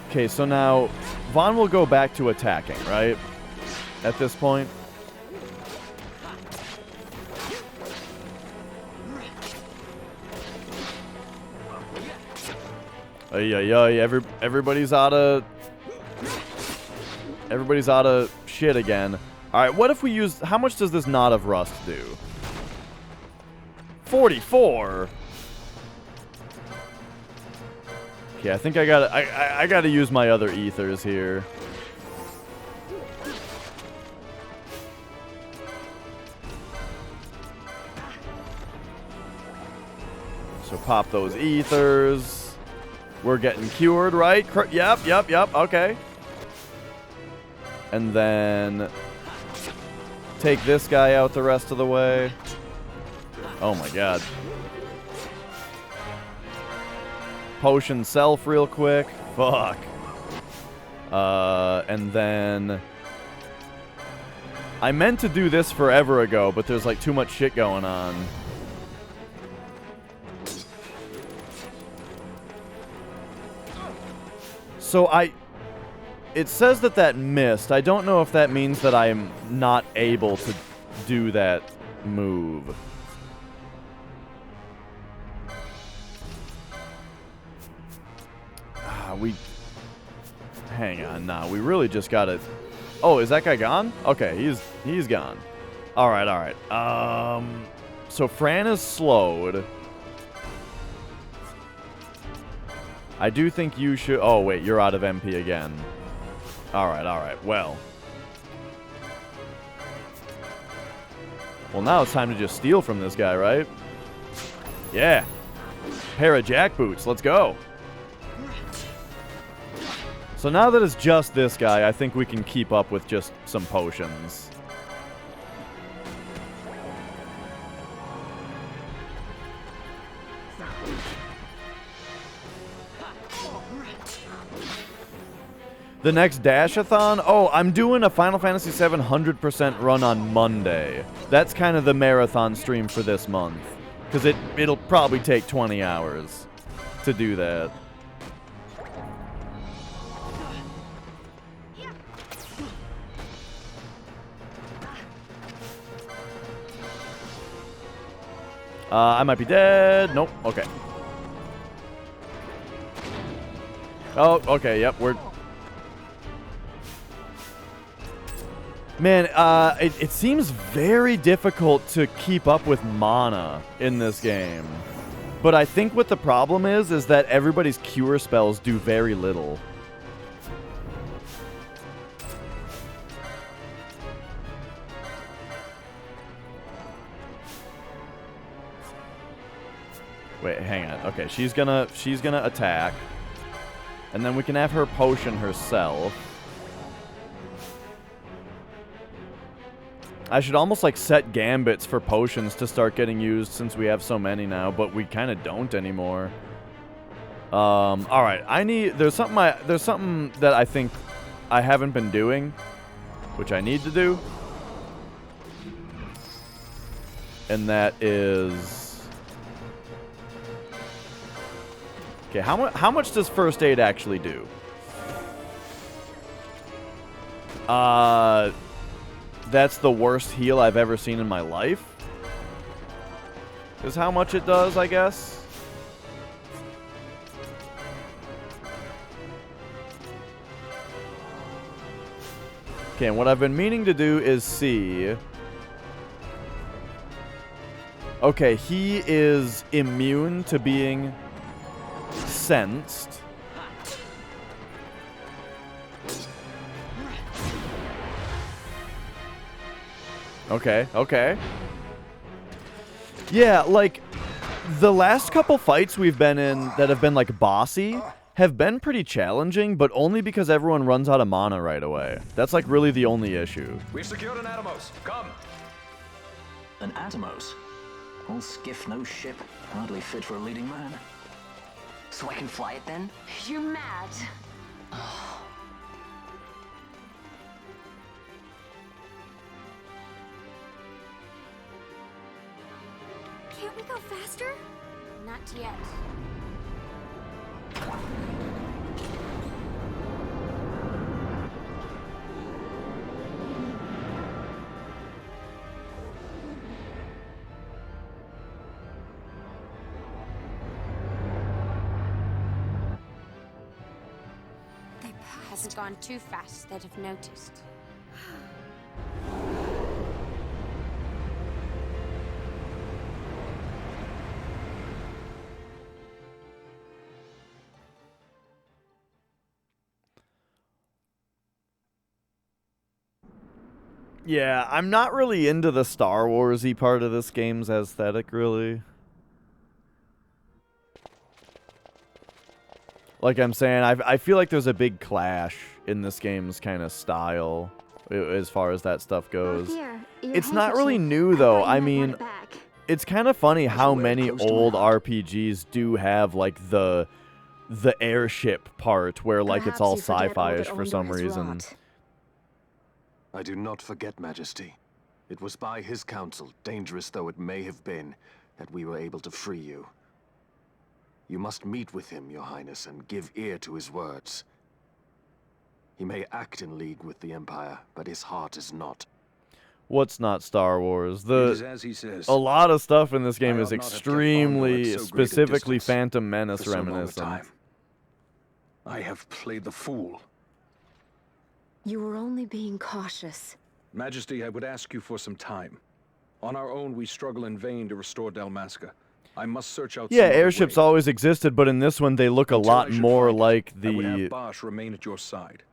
Okay, so now Vaughn will go back to attacking, right? At this point. Everybody's out of shit again. Alright, what if we use... How much does this Knot of Rust do? 44? Okay, I think I gotta use my other ethers here. So pop those ethers. We're getting cured, right? Yep, okay. And then take this guy out the rest of the way. Oh my god. Potion self real quick. Fuck. And then I meant to do this forever ago, but there's like too much shit going on. So it says that missed. I don't know if that means that I'm not able to do that move. Hang on, nah, we really just gotta... Oh, is that guy gone? Okay, he's gone. Alright. So Fran is slowed. I do think you should... Oh, wait, you're out of MP again. Alright, well. Well, now it's time to just steal from this guy, right? Yeah. Pair of jackboots, let's go. So now that it's just this guy, I think we can keep up with just some potions. The next Dashathon? Oh, I'm doing a Final Fantasy VII 100% run on Monday. That's kind of the marathon stream for this month. Because it'll probably take 20 hours to do that. I might be dead. Nope. Okay. Oh, okay. Yep, we're... Man, it seems very difficult to keep up with mana in this game. But I think what the problem is that everybody's cure spells do very little. Wait, hang on. Okay, she's gonna attack. And then we can have her potion herself. I should almost like set gambits for potions to start getting used since we have so many now, but we kind of don't anymore. All right, there's something that I think I haven't been doing, which I need to do. And that is, okay, how much does first aid actually do? That's the worst heal I've ever seen in my life. Is how much it does, I guess. Okay, and what I've been meaning to do is see. Okay, he is immune to being sensed. Okay, okay. Yeah, like, the last couple fights we've been in that have been, like, bossy have been pretty challenging, but only because everyone runs out of mana right away. That's, like, really the only issue. We've secured an Atomos. Come! An Atomos? All skiff, no ship. Hardly fit for a leading man. So I can fly it then? You're mad. Can't we go faster? Not yet. Hasn't gone too fast, they'd have noticed. Yeah, I'm not really into the Star Wars-y part of this game's aesthetic, really. Like I'm saying, I feel like there's a big clash in this game's kind of style as far as that stuff goes. It's not really new, though. I mean, it's kind of funny how many old RPGs do have, like, the airship part where, like, it's all sci-fi-ish for some reason. I do not forget, Majesty. It was by his counsel, dangerous though it may have been, that we were able to free you. You must meet with him, Your Highness, and give ear to his words. He may act in league with the Empire, but his heart is not. What's not Star Wars? It is as he says. A lot of stuff in this game is ought not have kept extremely, Arnor at so great a specifically distance Phantom Menace for so long a reminiscent. time. I have played the fool. You were only being cautious. Majesty, I would ask you for some time. On our own, we struggle in vain to restore Dalmasca. I must search out. Yeah, some other airships way. always existed, but in this one they look a Until I lot should more find it, like I would have the... Bosch remain at your side.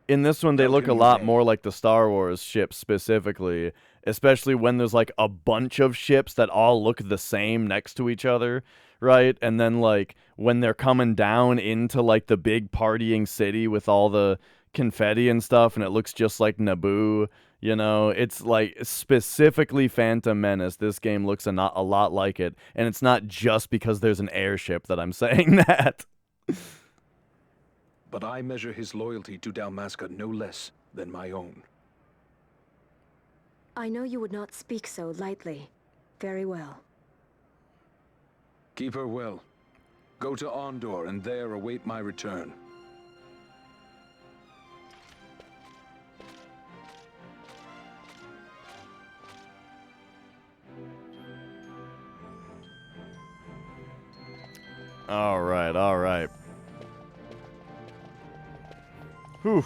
In this one, they Tell look a him you lot may. more like the Star Wars ships specifically, especially when there's like a bunch of ships that all look the same next to each other, right? And then like when they're coming down into like the big partying city with all the confetti and stuff, and it looks just like Naboo, you know, it's like specifically Phantom Menace. This game looks a lot like it, and it's not just because there's an airship that I'm saying that. But I measure his loyalty to Dalmasca no less than my own. I know you would not speak so lightly. Very well. Keep her well. Go to Ondor and there await my return. All right, all right. Whew.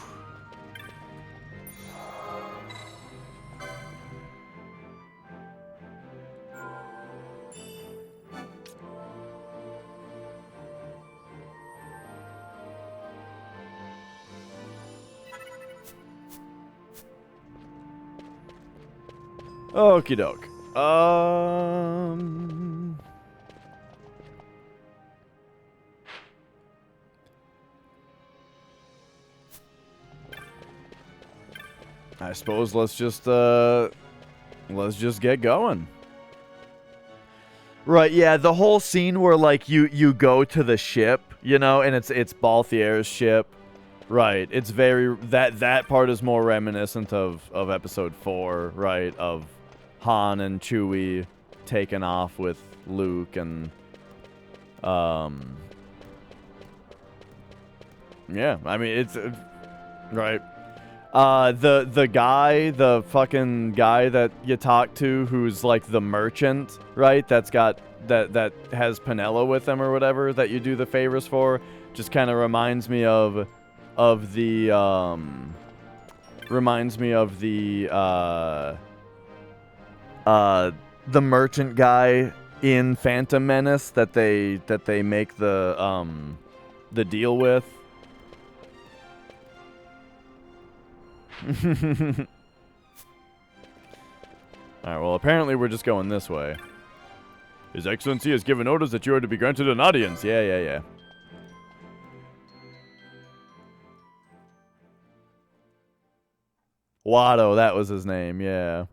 Okie doke. I suppose let's just get going. Right, yeah, the whole scene where like you go to the ship, you know, and it's Balthier's ship. Right, it's very that part is more reminiscent of episode 4, right, of Han and Chewie taking off with Luke and yeah, I mean it's right. The fucking guy that you talk to who's like the merchant, right? That's got that has Penella with him or whatever that you do the favors for, just kind of reminds me of the merchant guy in Phantom Menace that they make the deal with. Alright, well, apparently we're just going this way. His Excellency has given orders that you are to be granted an audience. Yeah. Watto, that was his name, yeah.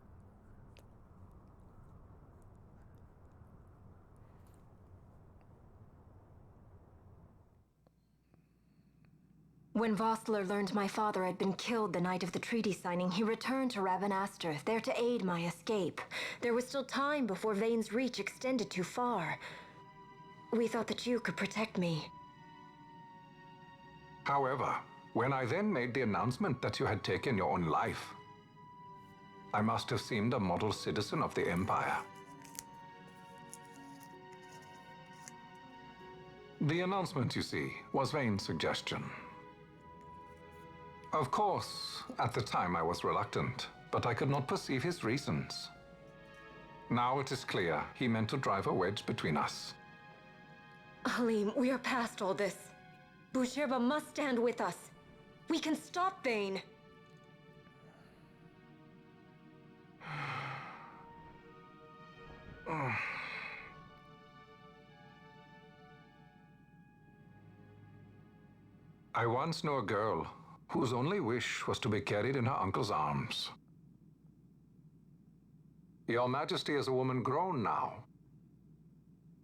When Vossler learned my father had been killed the night of the treaty signing, he returned to Ravenastor, there to aid my escape. There was still time before Vane's reach extended too far. We thought that you could protect me. However, when I then made the announcement that you had taken your own life, I must have seemed a model citizen of the Empire. The announcement, you see, was Vane's suggestion. Of course, at the time I was reluctant, but I could not perceive his reasons. Now it is clear he meant to drive a wedge between us. Halim, we are past all this. Boucherba must stand with us. We can stop Vane. I once knew a girl whose only wish was to be carried in her uncle's arms. Your Majesty is a woman grown now.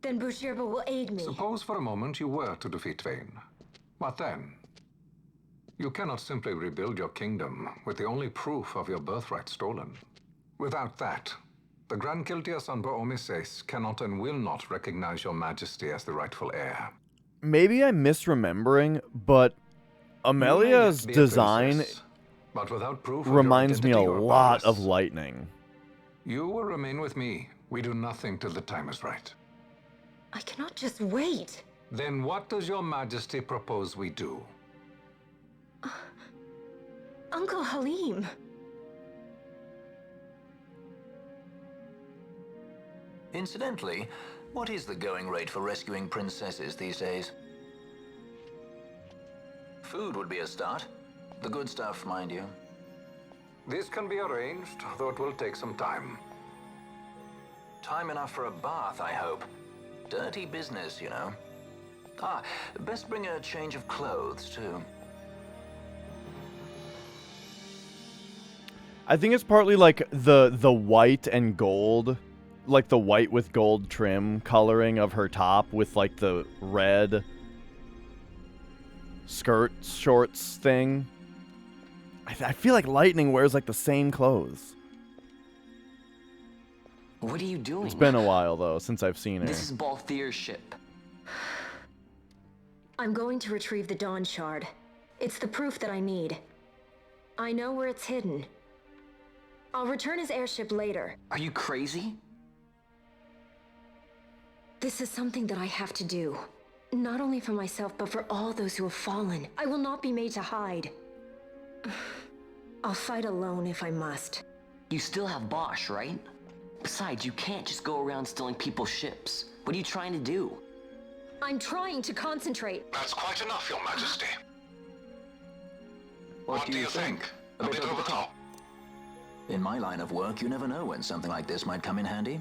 Then Boucherba will aid me. Suppose for a moment you were to defeat Vane. What then? You cannot simply rebuild your kingdom with the only proof of your birthright stolen. Without that, the Grand Kiltias on Bo-Omises cannot and will not recognize your Majesty as the rightful heir. Maybe I'm misremembering, but Amelia's design but without proof reminds me a lot of Lightning. You will remain with me. We do nothing till the time is right. I cannot just wait. Then what does your Majesty propose we do? Uncle Halim. Incidentally, what is the going rate for rescuing princesses these days? Food would be a start. The good stuff, mind you. This can be arranged, though it will take some time. Time enough for a bath, I hope. Dirty business, you know. Ah, best bring a change of clothes, too. I think it's partly like the white and gold, like the white with gold trim coloring of her top with like the red skirt shorts thing. I feel like Lightning wears like the same clothes. What are you doing? It's been a while though since I've seen her. This is Balthier's ship. I'm going to retrieve the Dawn Shard. It's the proof that I need. I know where it's hidden. I'll return his airship later. Are you crazy? This is something that I have to do. Not only for myself, but for all those who have fallen. I will not be made to hide. I'll fight alone if I must. You still have Bosch, right? Besides, you can't just go around stealing people's ships. What are you trying to do? I'm trying to concentrate. That's quite enough, Your Majesty. What do you think? A bit over the top. In my line of work, you never know when something like this might come in handy.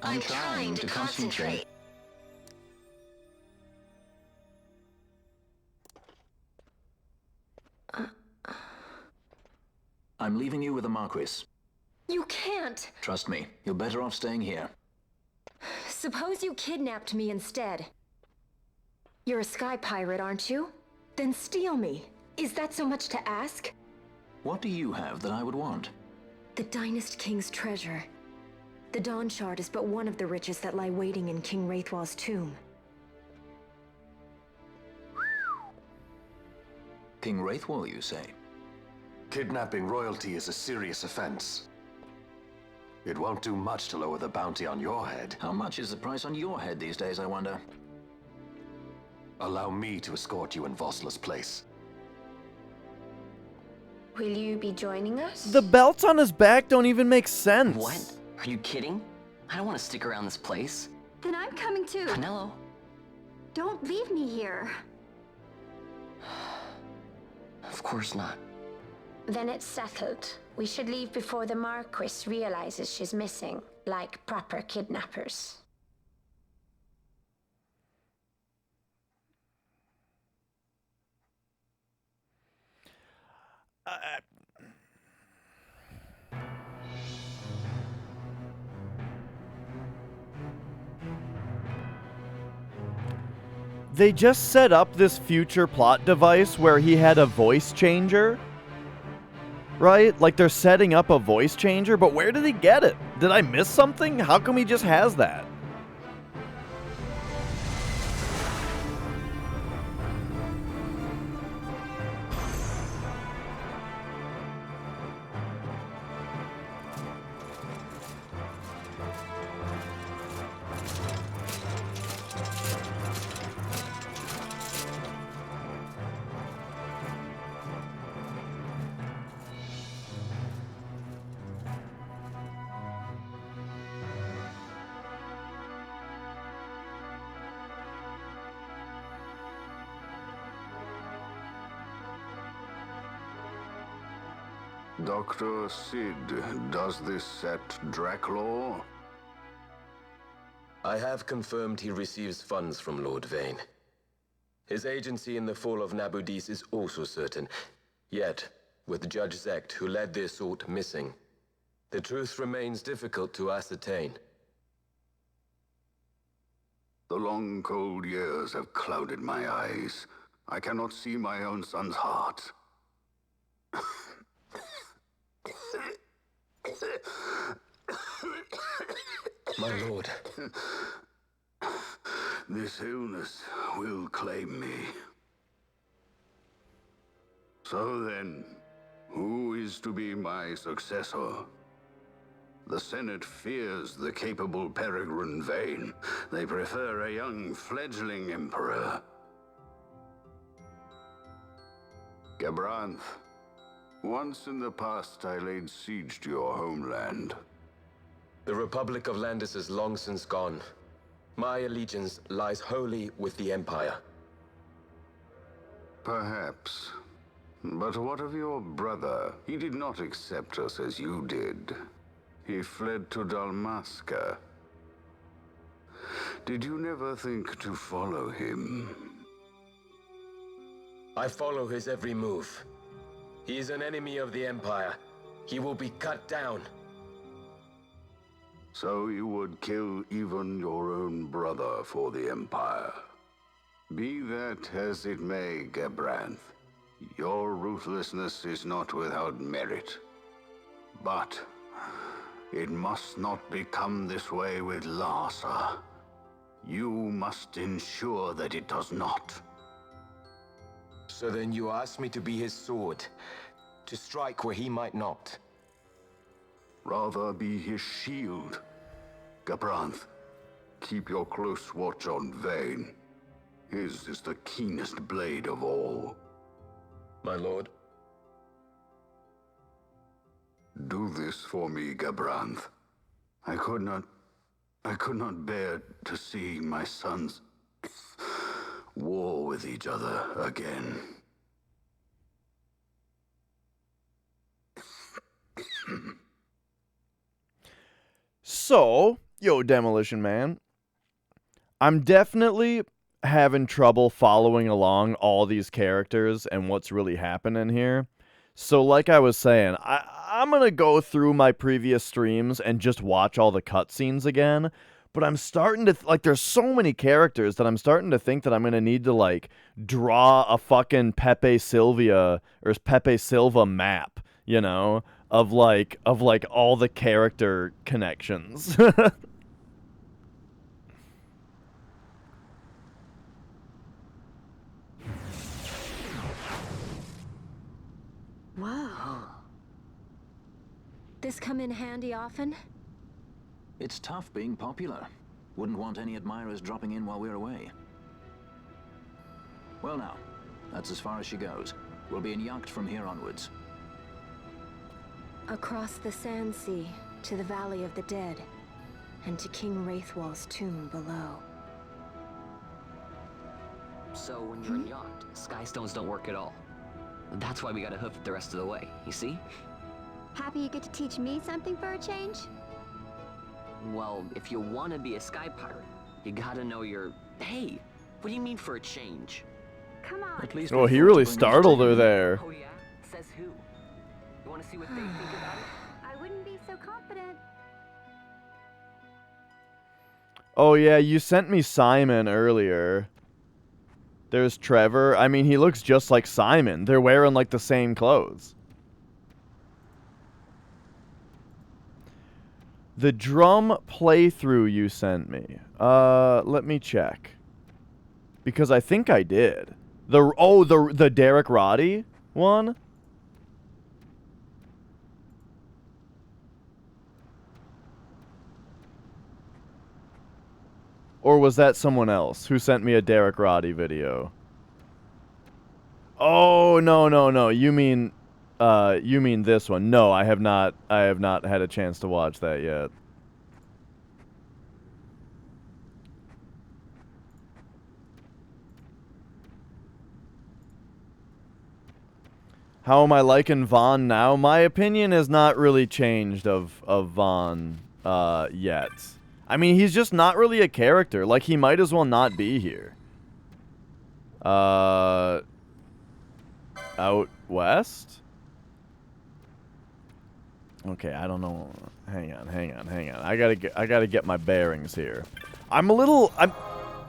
I'm trying to concentrate. I'm leaving you with the Marquis. You can't! Trust me, you're better off staying here. Suppose you kidnapped me instead. You're a sky pirate, aren't you? Then steal me. Is that so much to ask? What do you have that I would want? The Dynast King's treasure. The Dawn Shard is but one of the riches that lie waiting in King Wraithwall's tomb. King Wraithwall, you say? Kidnapping royalty is a serious offense. It won't do much to lower the bounty on your head. How much is the price on your head these days, I wonder? Allow me to escort you in Vossler's place. Will you be joining us? The belts on his back don't even make sense. What? Are you kidding? I don't want to stick around this place. Then I'm coming too. Penelo. Don't leave me here. Of course not. Then it's settled. We should leave before the Marquis realizes she's missing, like proper kidnappers. They just set up this future plot device where he had a voice changer. Right? Like they're setting up a voice changer, but where did he get it? Did I miss something? How come he just has that? Dr. Sid, does this set Draclaw? I have confirmed he receives funds from Lord Vane. His agency in the fall of Nabudis is also certain. Yet, with Judge Zekt, who led the assault, missing, the truth remains difficult to ascertain. The long, cold years have clouded my eyes. I cannot see my own son's heart. My lord. This illness will claim me. So then, who is to be my successor? The Senate fears the capable Peregrine Vane. They prefer a young fledgling emperor. Gabranth, once in the past I laid siege to your homeland. The Republic of Landis is long since gone. My allegiance lies wholly with the Empire. Perhaps. But what of your brother? He did not accept us as you did. He fled to Dalmasca. Did you never think to follow him? I follow his every move. He is an enemy of the Empire. He will be cut down. So you would kill even your own brother for the Empire. Be that as it may, Gabranth, your ruthlessness is not without merit. But it must not become this way with Larsa. You must ensure that it does not. So then you ask me to be his sword, to strike where he might not. Rather be his shield. Gabranth, keep your close watch on Vane. His is the keenest blade of all. My lord. Do this for me, Gabranth. I could not bear to see my sons war with each other again. So, yo, Demolition Man, I'm definitely having trouble following along all these characters and what's really happening here. So like I was saying, I'm going to go through my previous streams and just watch all the cutscenes again. But I'm starting to, like, there's so many characters that I'm starting to think that I'm going to need to, like, draw a fucking Pepe Silva map, you know, of all the character connections. Whoa. This come in handy often? It's tough being popular. Wouldn't want any admirers dropping in while we're away. Well now, that's as far as she goes. We'll be in yacht from here onwards. Across the Sand Sea, to the Valley of the Dead, and to King Wraithwall's tomb below. So when you're in yacht, skystones don't work at all. That's why we gotta hoof it the rest of the way, you see? Happy you get to teach me something for a change? Well, if you want to be a sky pirate, you gotta know your... Hey, what do you mean for a change? Come on. At least Oh, he really startled her there. Oh yeah? Says who? You want to see what they think about it? I wouldn't be so confident. Oh yeah, you sent me Simon earlier. There's Trevor. I mean, he looks just like Simon. They're wearing, like, the same clothes. The drum playthrough you sent me. Let me check. Because I think I did. The Derek Roddy one? Or was that someone else who sent me a Derek Roddy video? Oh, no. You mean this one. No, I have not had a chance to watch that yet. How am I liking Vaughn now? My opinion has not really changed of Vaughn yet. I mean, he's just not really a character. Like, he might as well not be here. Out west? Okay, I don't know. Hang on. I gotta get my bearings here.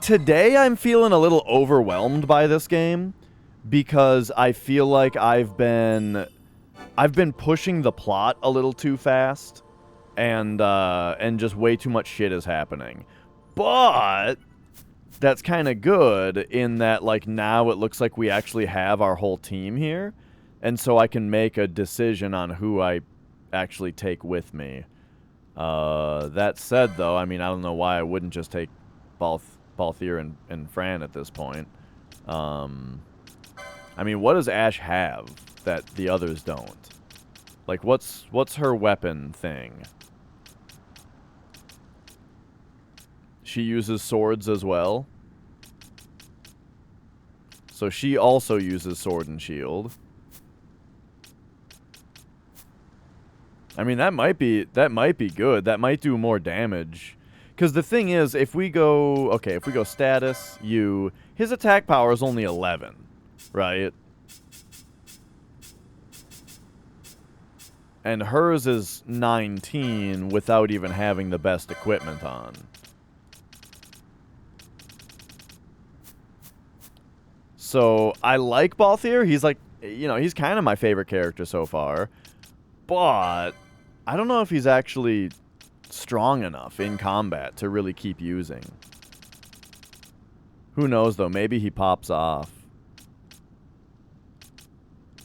Today I'm feeling a little overwhelmed by this game because I feel like I've been pushing the plot a little too fast. And just way too much shit is happening. But that's kind of good in that, like, now it looks like we actually have our whole team here. And so I can make a decision on who I actually take with me. That said, though, I mean, I don't know why I wouldn't just take Balthier and Fran at this point. I mean, what does Ash have that the others don't? Like, what's her weapon thing? She uses swords as well. So she also uses sword and shield. I mean, that might be good. That might do more damage. Because the thing is, if we go status, his attack power is only 11, right? And hers is 19 without even having the best equipment on. So, I like Balthier. He's like, he's kind of my favorite character so far. But I don't know if he's actually strong enough in combat to really keep using. Who knows, though? Maybe he pops off.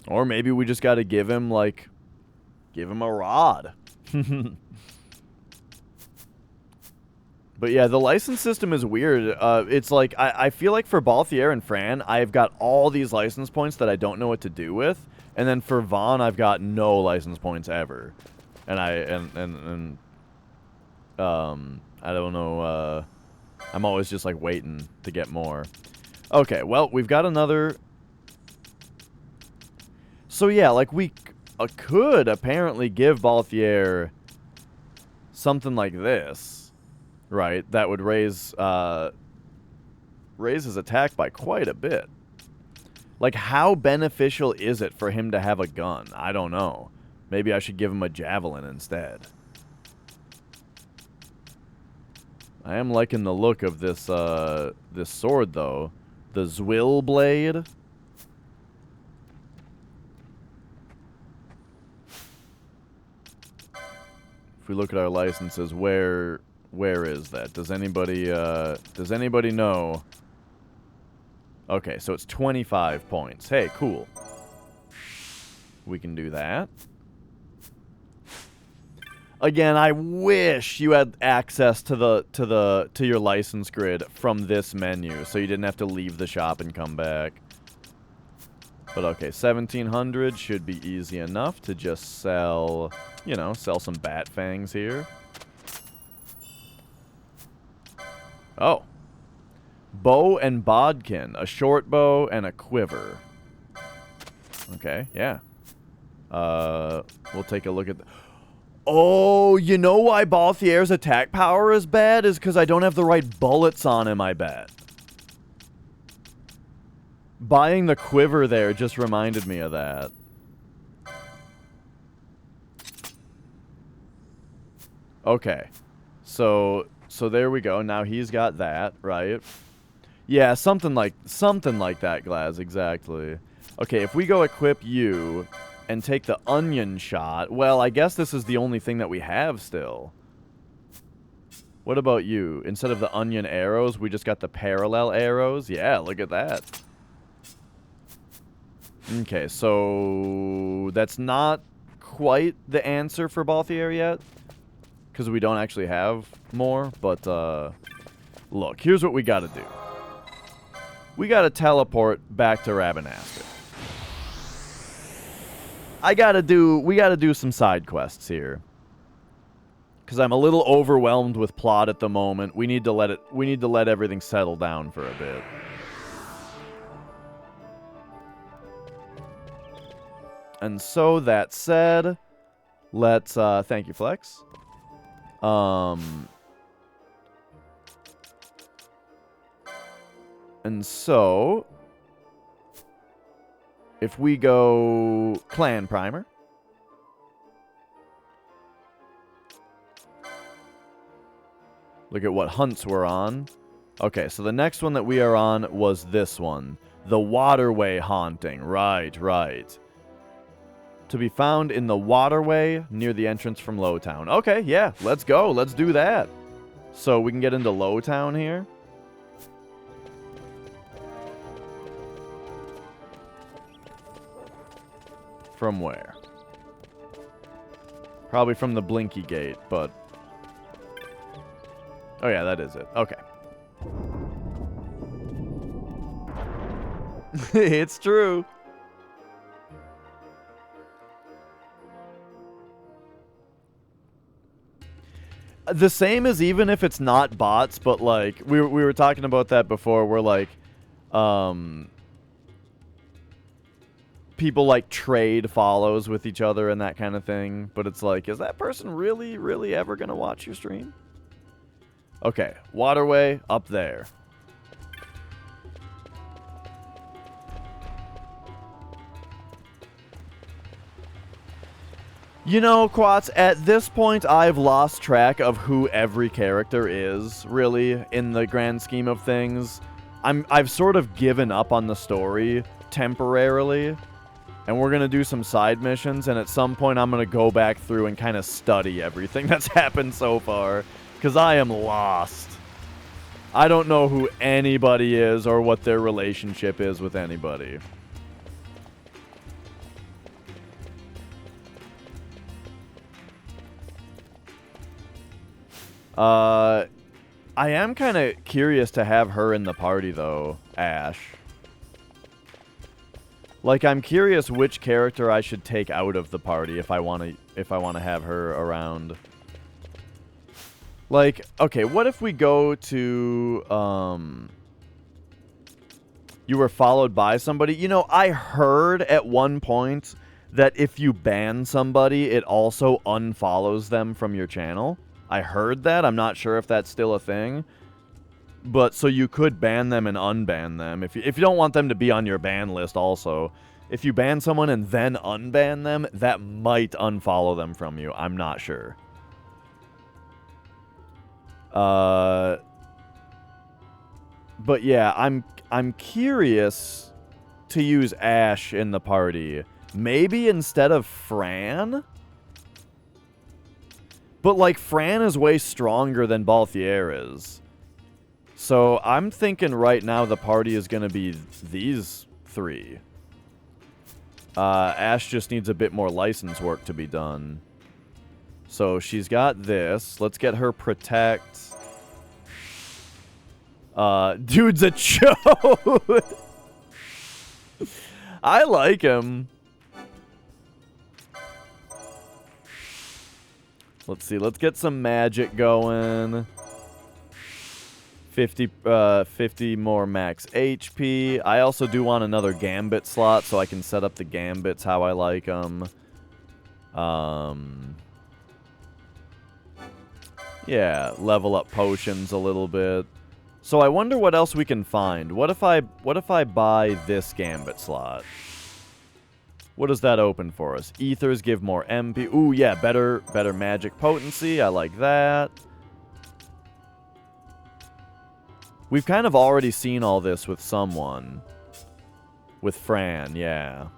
Or maybe we just got to give him a rod. But yeah, the license system is weird. It's like, I feel like for Balthier and Fran, I've got all these license points that I don't know what to do with. And then for Vaughn, I've got no license points ever. And I don't know, I'm always just like waiting to get more. Okay, well, we've got another. So yeah, like we could apparently give Balthier something like this, right, that would raise his attack by quite a bit. Like, how beneficial is it for him to have a gun? I don't know. Maybe I should give him a javelin instead. I am liking the look of this this sword, though. The Zwill blade. If we look at our licenses, where is that? Does anybody know? Okay, so it's 25 points. Hey, cool. We can do that. Again, I wish you had access to your license grid from this menu, so you didn't have to leave the shop and come back. But okay, 1,700 should be easy enough to just sell, you know, sell some bat fangs here. Oh. Bow and bodkin. A short bow and a quiver. Okay, yeah. We'll take a look at... Oh, you know why Balthier's attack power is bad? Is because I don't have the right bullets on him, I bet. Buying the quiver there just reminded me of that. Okay. So there we go. Now he's got that, right? Yeah, something like that, Glaz, exactly. Okay, if we go equip you and take the onion shot, well, I guess this is the only thing that we have still. What about you? Instead of the onion arrows, we just got the parallel arrows? Yeah, look at that. Okay, so that's not quite the answer for Balthier yet, because we don't actually have more, but look, here's what we gotta do. We gotta teleport back to Rabanastre. We gotta do some side quests here. Because I'm a little overwhelmed with plot at the moment. We need to let everything settle down for a bit. And so that said, let's thank you, Flex. And so if we go Clan Primer. Look at what hunts we're on. Okay, so the next one that we are on was this one. The Waterway Haunting. Right. To be found in the waterway near the entrance from Lowtown. Okay, yeah, let's go. Let's do that. So we can get into Lowtown here. From where? Probably from the Blinky Gate, but... Oh yeah, that is it. Okay. It's true. The same as even if it's not bots, but like, we were talking about that before, where like, people like trade follows with each other and that kind of thing, but it's like, is that person really ever gonna watch your stream? Okay, waterway up there. You know, Quats, at this point I've lost track of who every character is, really, in the grand scheme of things. I've sort of given up on the story temporarily. And we're going to do some side missions, and at some point I'm going to go back through and kind of study everything that's happened so far. Because I am lost. I don't know who anybody is or what their relationship is with anybody. I am kind of curious to have her in the party, though, Ash. Like, I'm curious which character I should take out of the party if I want to have her around. Like, okay, what if we go to you were followed by somebody? You know, I heard at one point that if you ban somebody, it also unfollows them from your channel. I heard that. I'm not sure if that's still a thing. But so you could ban them and unban them if you don't want them to be on your ban list also. If you ban someone and then unban them, that might unfollow them from you. I'm not sure. But yeah, I'm curious to use Ash in the party. Maybe instead of Fran? But like Fran is way stronger than Balthier is. So I'm thinking right now the party is going to be these three. Ash just needs a bit more license work to be done. So she's got this. Let's get her protect. Dude's a chode. I like him. Let's see. Let's get some magic going. 50 more max HP. I also do want another gambit slot so I can set up the gambits how I like them. Yeah, level up potions a little bit. So I wonder what else we can find. What if I buy this gambit slot? What does that open for us? Ethers give more MP. Ooh, yeah, better magic potency. I like that. We've kind of already seen all this with someone. With Fran, yeah.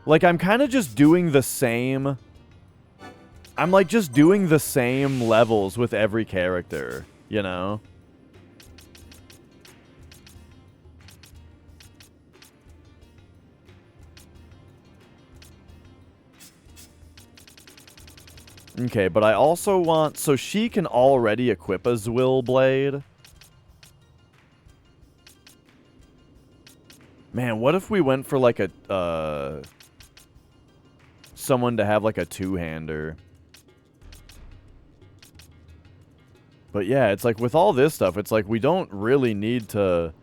Like, I'm kind of just doing the same... I'm, like, just doing the same levels with every character, you know? Okay, but I also want... So she can already equip a Zwill Blade. Man, what if we went for like a... someone to have like a two-hander? But yeah, it's like with all this stuff, it's like we don't really need to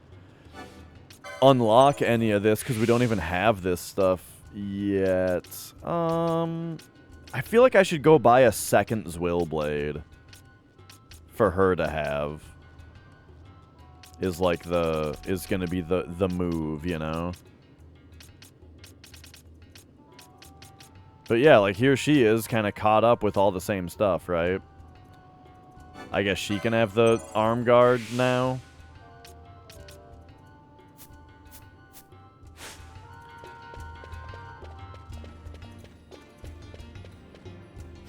unlock any of this because we don't even have this stuff yet. I feel like I should go buy a second Zwill Blade for her to have. Is like is gonna be the move, you know? But yeah, like here she is kind of caught up with all the same stuff, right? I guess she can have the arm guard now.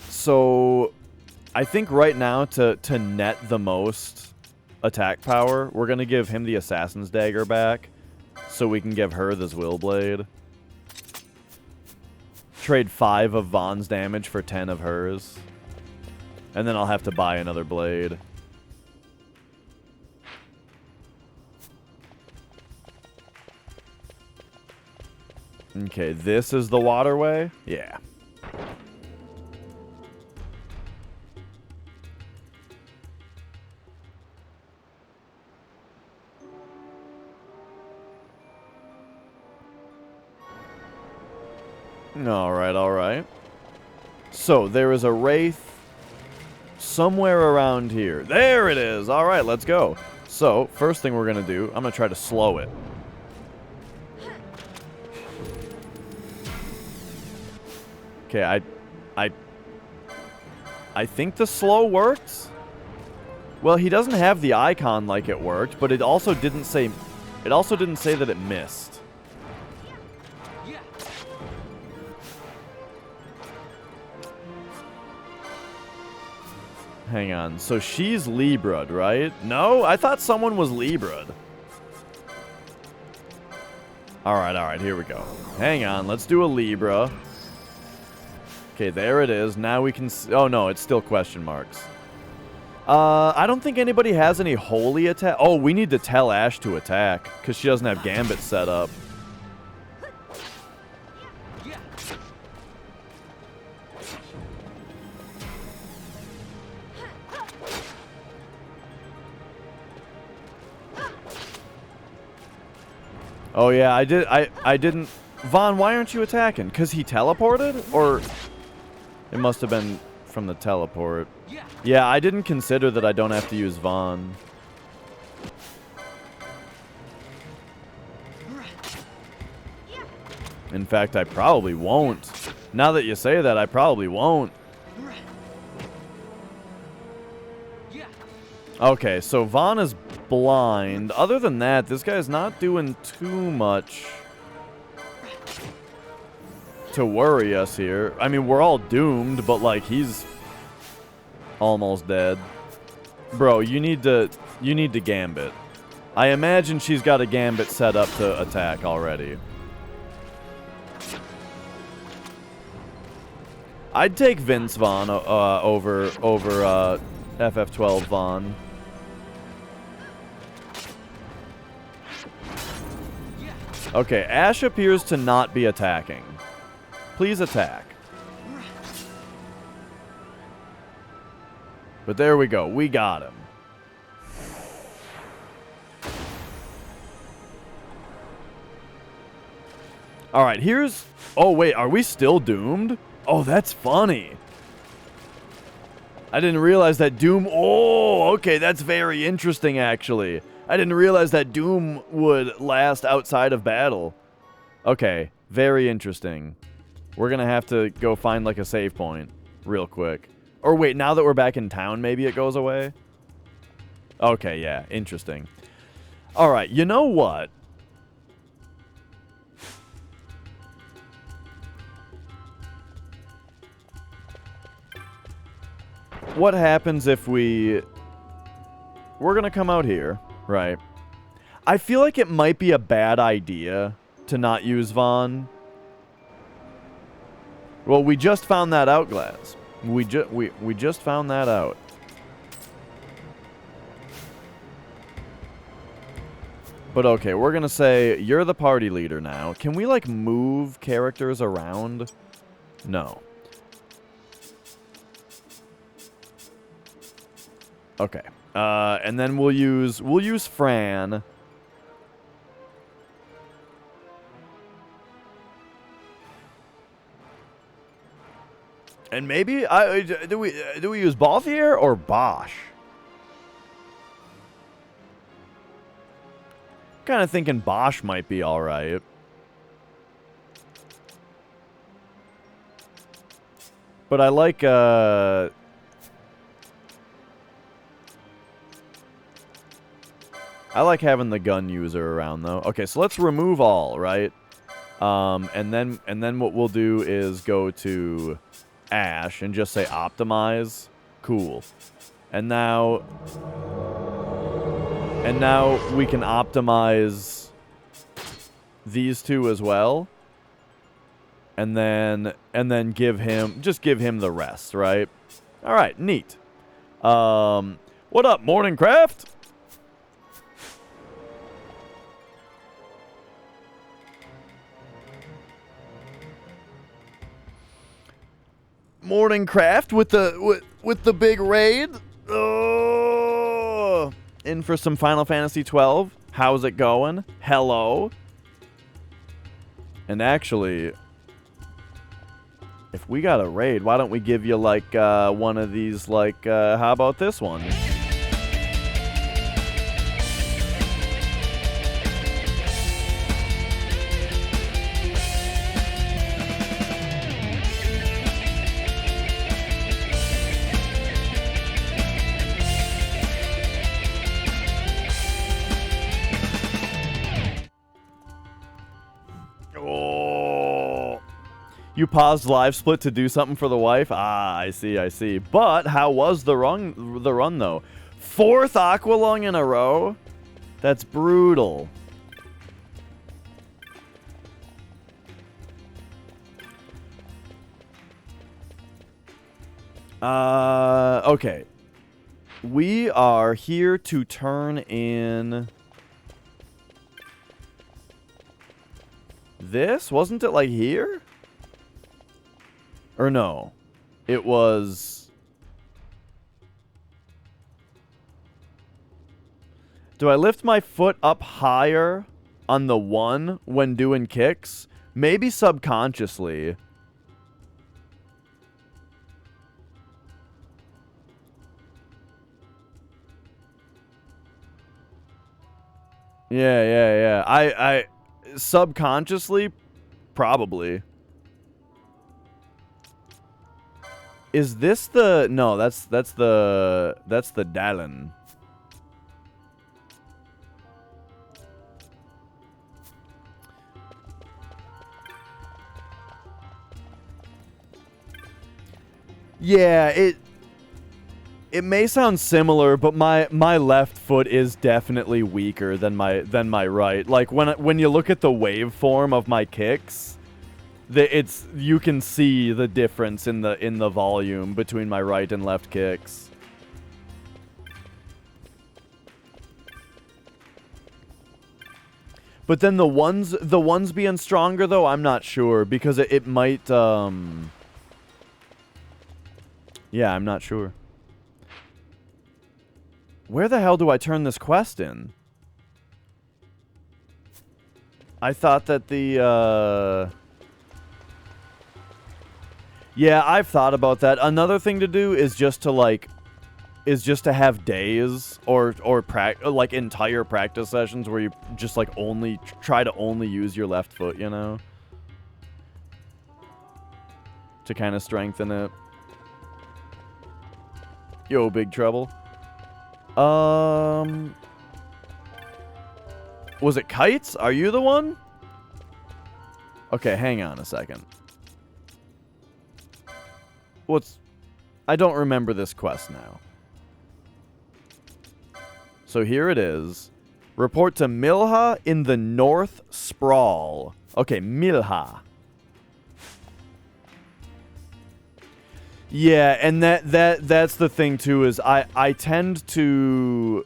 So, I think right now to net the most attack power, we're going to give him the Assassin's Dagger back so we can give her the Zwill Blade. Trade 5 of Vaughn's damage for 10 of hers. And then I'll have to buy another blade. Okay, this is the waterway? Yeah. Alright, alright. So, there is a wraith somewhere around here. There it is! Alright, let's go. So, first thing we're going to do, I'm going to try to slow it. Okay, I think the slow works? Well, he doesn't have the icon like it worked, but it also didn't say that it missed. Hang on. So she's Libra'd, right? No? I thought someone was Libra'd. Alright, here we go. Hang on, let's do a Libra. Okay, there it is. Now we can... Oh, no, it's still question marks. I don't think anybody has any holy attack. Oh, we need to tell Ash to attack, because she doesn't have Gambit set up. Oh yeah, I didn't... Vaughn, why aren't you attacking? Because he teleported? Or... It must have been from the teleport. Yeah, I didn't consider that I don't have to use Vaughn. In fact, I probably won't. Now that you say that, I probably won't. Okay, so Vaughn is blind. Other than that, this guy's not doing too much to worry us here. I mean, we're all doomed, but, like, he's almost dead. Bro, you need to Gambit. I imagine she's got a Gambit set up to attack already. I'd take Vince Vaughn over FF12 Vaughn. Okay, Ash appears to not be attacking. Please attack. But there we go. We got him. Alright, here's... Oh, wait. Are we still doomed? Oh, that's funny. I didn't realize that Doom... Oh, okay. That's very interesting, actually. I didn't realize that Doom would last outside of battle. Okay. Very interesting. We're going to have to go find, like, a save point real quick. Or wait, now that we're back in town, maybe it goes away? Okay, yeah. Interesting. Alright, you know what? What happens if we're going to come out here, right? I feel like it might be a bad idea to not use Vaughn. Well, we just found that out, Glass. We just found that out. But okay, we're going to say you're the party leader now. Can we, like, move characters around? No. Okay. And then we'll use Fran. And maybe do we use Balthier or Bosch? Kind of thinking Bosch might be all right. But I like having the gun user around though. Okay, so let's remove all, right? And then what we'll do is go to Ash and just say optimize. Cool. And now we can optimize these two as well. And then give him the rest, right? All right, neat. What up, Morningcraft? Morningcraft with the big raid. Oh, in for some Final Fantasy 12. How's it going? Hello. And actually, if we got a raid, why don't we give you like one of these? Like, how about this one? You paused live split to do something for the wife? Ah, I see. But how was the run though? 4th Aqualung in a row? That's brutal. Okay. We are here to turn in this? Wasn't it like here? Or no, it was... Do I lift my foot up higher on the 1 when doing kicks? Maybe subconsciously. Yeah. I subconsciously, probably. Is this the... No, that's the Dallin. Yeah, it may sound similar, but my left foot is definitely weaker than my right. Like when you look at the waveform of my kicks, you can see the difference in the volume between my right and left kicks. But then the ones being stronger though, I'm not sure because it might yeah, I'm not sure. Where the hell do I turn this quest in? I thought that the yeah, I've thought about that. Another thing to do is just to have days or like entire practice sessions where you just like try to only use your left foot, you know? To kind of strengthen it. Yo, Big Trouble. Was it Kites? Are you the one? Okay, hang on a second. I don't remember this quest now. So here it is. Report to Milha in the North Sprawl. Okay, Milha. Yeah, and that's the thing too, is I tend to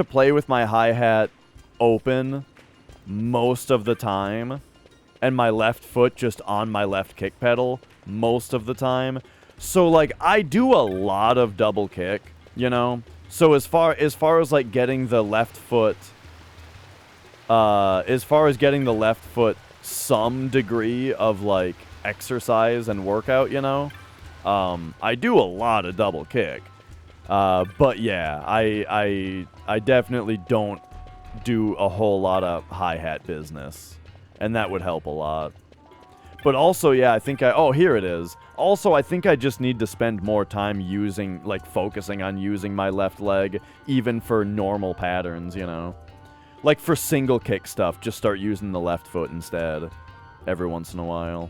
play with my hi-hat open most of the time, and my left foot just on my left kick pedal most of the time. So like I do a lot of double kick, you know? So as far as like getting the left foot some degree of like exercise and workout, you know, I do a lot of double kick, but yeah, I definitely don't do a whole lot of hi-hat business, and that would help a lot. But also, yeah, I think here it is. Also, I think I just need to spend more time focusing on using my left leg, even for normal patterns, you know, like for single kick stuff, just start using the left foot instead every once in a while.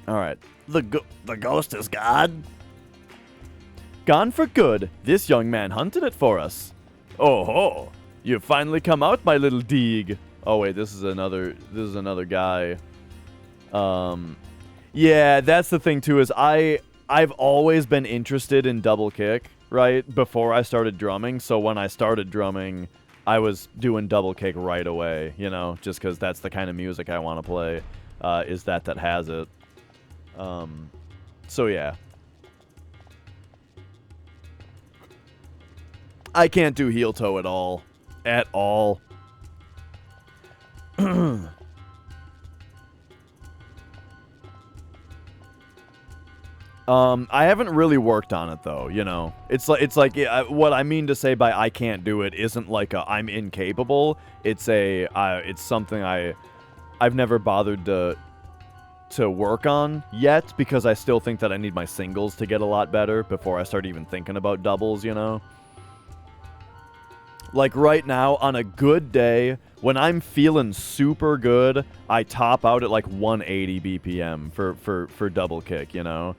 Alright. The ghost is gone? Gone for good. This young man hunted it for us. Oh ho! You've finally come out, my little Deeg. Oh wait, this is another guy. Yeah, that's the thing too, is I've always been interested in double kick, right? Before I started drumming, so when I started drumming, I was doing double kick right away, you know, just because that's the kind of music I want to play, is that has it. So yeah. I can't do heel toe at all. At all. I haven't really worked on it though, you know. It's like what I mean to say by I can't do it isn't like I'm incapable. It's something I've never bothered to work on yet, because I still think that I need my singles to get a lot better before I start even thinking about doubles, you know. Like right now, on a good day, when I'm feeling super good, I top out at like 180 BPM for double kick, you know?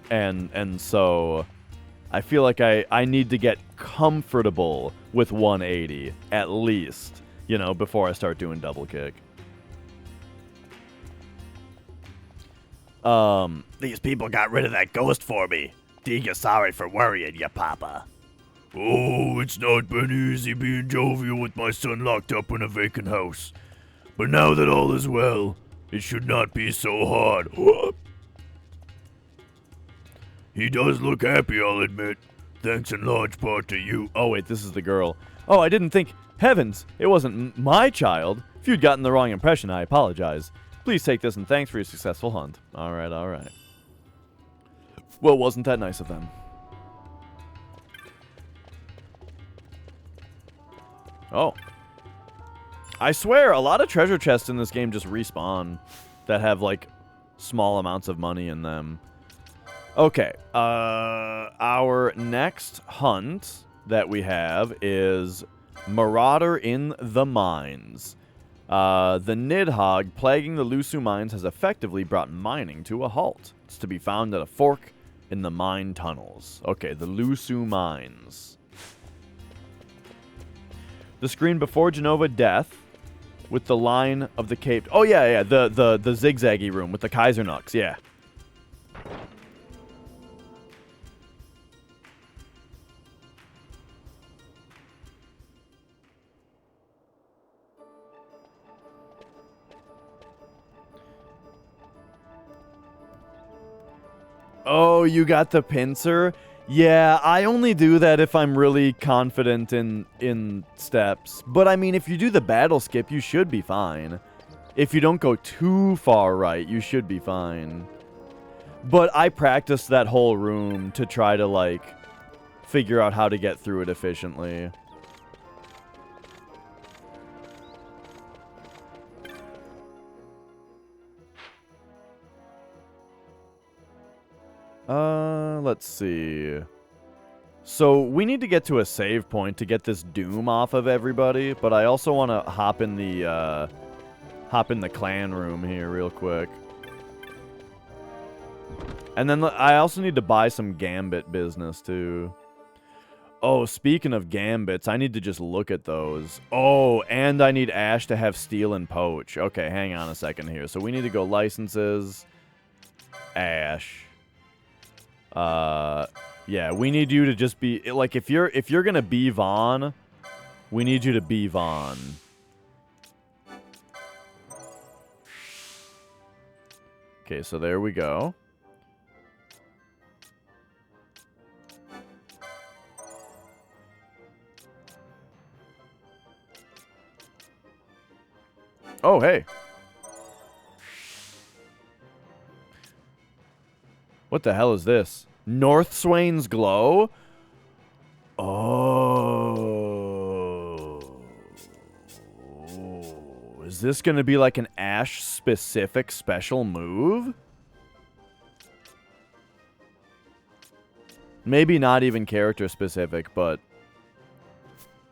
And so I feel like I need to get comfortable with 180 at least, you know, before I start doing double kick. These people got rid of that ghost for me. Deeg, you're sorry for worrying you, Papa. Oh, it's not been easy being jovial with my son locked up in a vacant house. But now that all is well, it should not be so hard. He does look happy, I'll admit. Thanks in large part to you. Oh wait, this is the girl. Oh, I didn't think... Heavens, it wasn't my child. If you'd gotten the wrong impression, I apologize. Please take this and thanks for your successful hunt. Alright, alright. Well, wasn't that nice of them? Oh. I swear, a lot of treasure chests in this game just respawn that have, like, small amounts of money in them. Okay. Our next hunt that we have is Marauder in the Mines. The Nidhogg plaguing the Lusu mines has effectively brought mining to a halt. It's to be found at a fork in the mine tunnels. Okay, the Lusu mines. The screen before Genova Death with the line of the cape. Oh, yeah, the zigzaggy room with the Kaiser Nux, yeah. Oh, you got the pincer? Yeah, I only do that if I'm really confident in steps. But I mean, if you do the battle skip, you should be fine. If you don't go too far right, you should be fine. But I practiced that whole room to try to, like, figure out how to get through it efficiently. Let's see. So, we need to get to a save point to get this doom off of everybody, but I also want to hop in the clan room here real quick. And then I also need to buy some gambit business, too. Oh, speaking of gambits, I need to just look at those. Oh, and I need Ash to have steal and poach. Okay, hang on a second here. So, we need to go licenses, Ash. Yeah, we need you to just be, like, if you're gonna be Vaughn, we need you to be Vaughn. Okay, so there we go. Oh, hey. What the hell is this? North Swain's Glow? Oh. Is this going to be like an Ash-specific special move? Maybe not even character-specific, but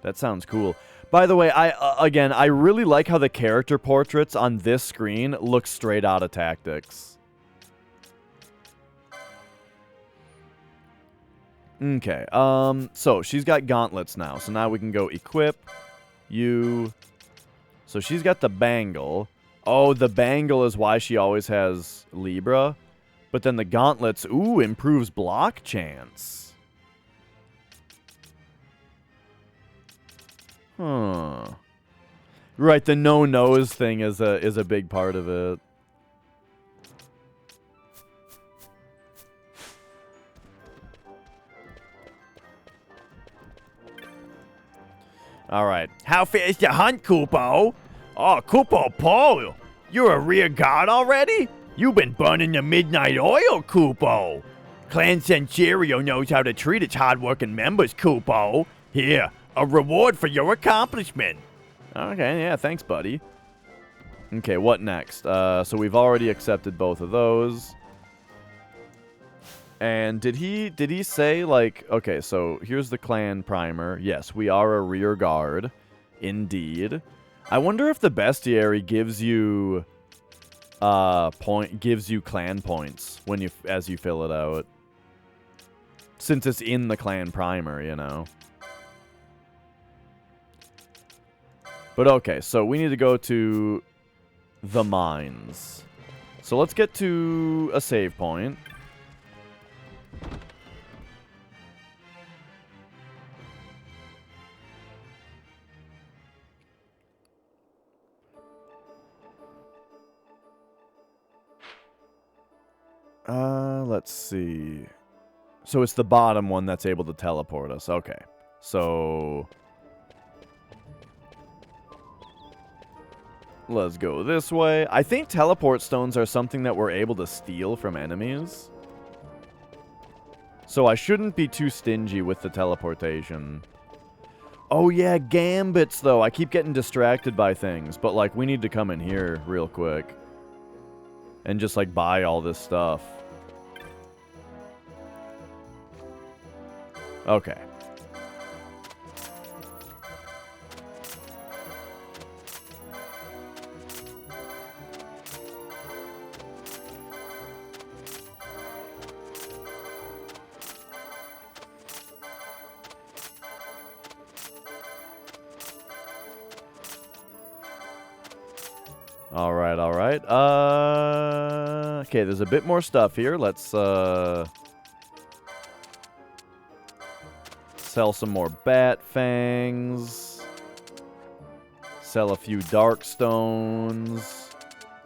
that sounds cool. By the way, again, I really like how the character portraits on this screen look straight out of Tactics. Okay, so she's got gauntlets now. So now we can go equip you. So she's got the bangle. Oh, the bangle is why she always has Libra. But then the gauntlets, ooh, improves block chance. Huh. Right, the no-nose thing is a big part of it. Alright. How fast your hunt, Kupo? Oh, Kupo Paul, you're a rear guard already? You've been burning the midnight oil, Kupo. Clan Centurio knows how to treat its hard-working members, Kupo. Here, a reward for your accomplishment. Okay, yeah, thanks, buddy. Okay, what next? So we've already accepted both of those. And did he say, like, okay, so here's the clan primer. Yes, we are a rear guard. Indeed. I wonder if the bestiary gives you clan points when as you fill it out. Since it's in the clan primer, you know. But okay, so we need to go to the mines. So let's get to a save point. Let's see. So it's the bottom one that's able to teleport us. Okay. So let's go this way. I think teleport stones are something that we're able to steal from enemies. So I shouldn't be too stingy with the teleportation. Oh yeah, gambits though. I keep getting distracted by things, but like we need to come in here real quick and just like buy all this stuff. Okay. All right, all right. Okay, there's a bit more stuff here. Let's sell some more bat fangs. Sell a few dark stones.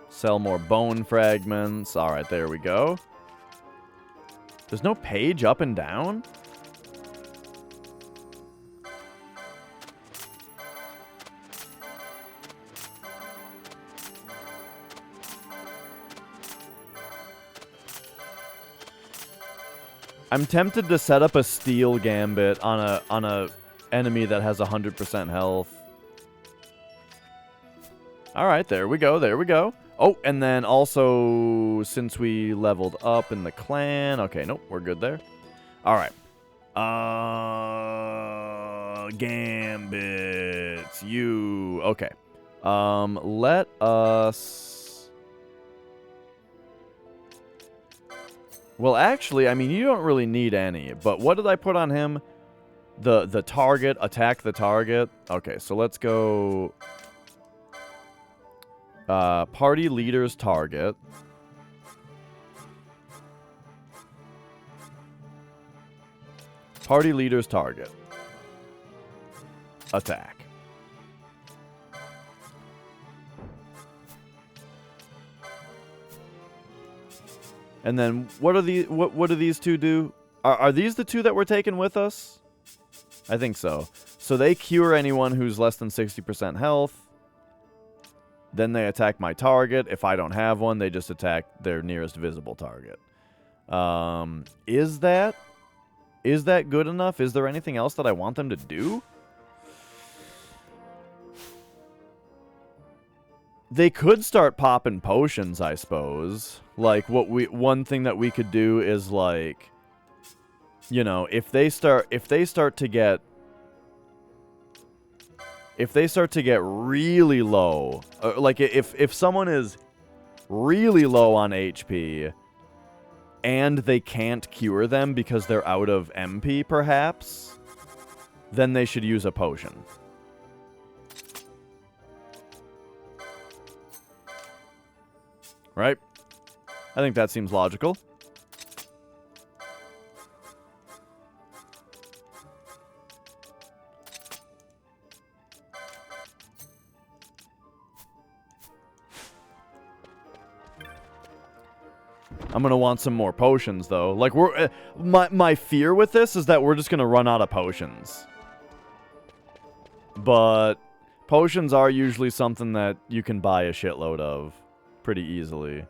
Sell more bone fragments. All right, there we go. There's no page up and down? I'm tempted to set up a steel gambit on a enemy that has 100% health. All right, there we go. There we go. Oh, and then also since we leveled up in the clan, okay, nope, we're good there. All right. Gambits. You. Okay. Let us. Well, actually, I mean, you don't really need any, but what did I put on him? The target, attack the target. Okay, so let's go party leader's target. Party leader's target. Attack. And then what are what do these two do? Are these the two that we're taking with us? I think so. So they cure anyone who's less than 60% health. Then they attack my target. If I don't have one, they just attack their nearest visible target. Is that good enough? Is there anything else that I want them to do? They could start popping potions, I suppose. Like one thing that we could do is like, you know, if they start to get really low, like if someone is really low on HP and they can't cure them because they're out of MP perhaps, then they should use a potion. Right? I think that seems logical. I'm gonna want some more potions, though. Like, my fear with this is that we're just gonna run out of potions. But potions are usually something that you can buy a shitload of pretty easily.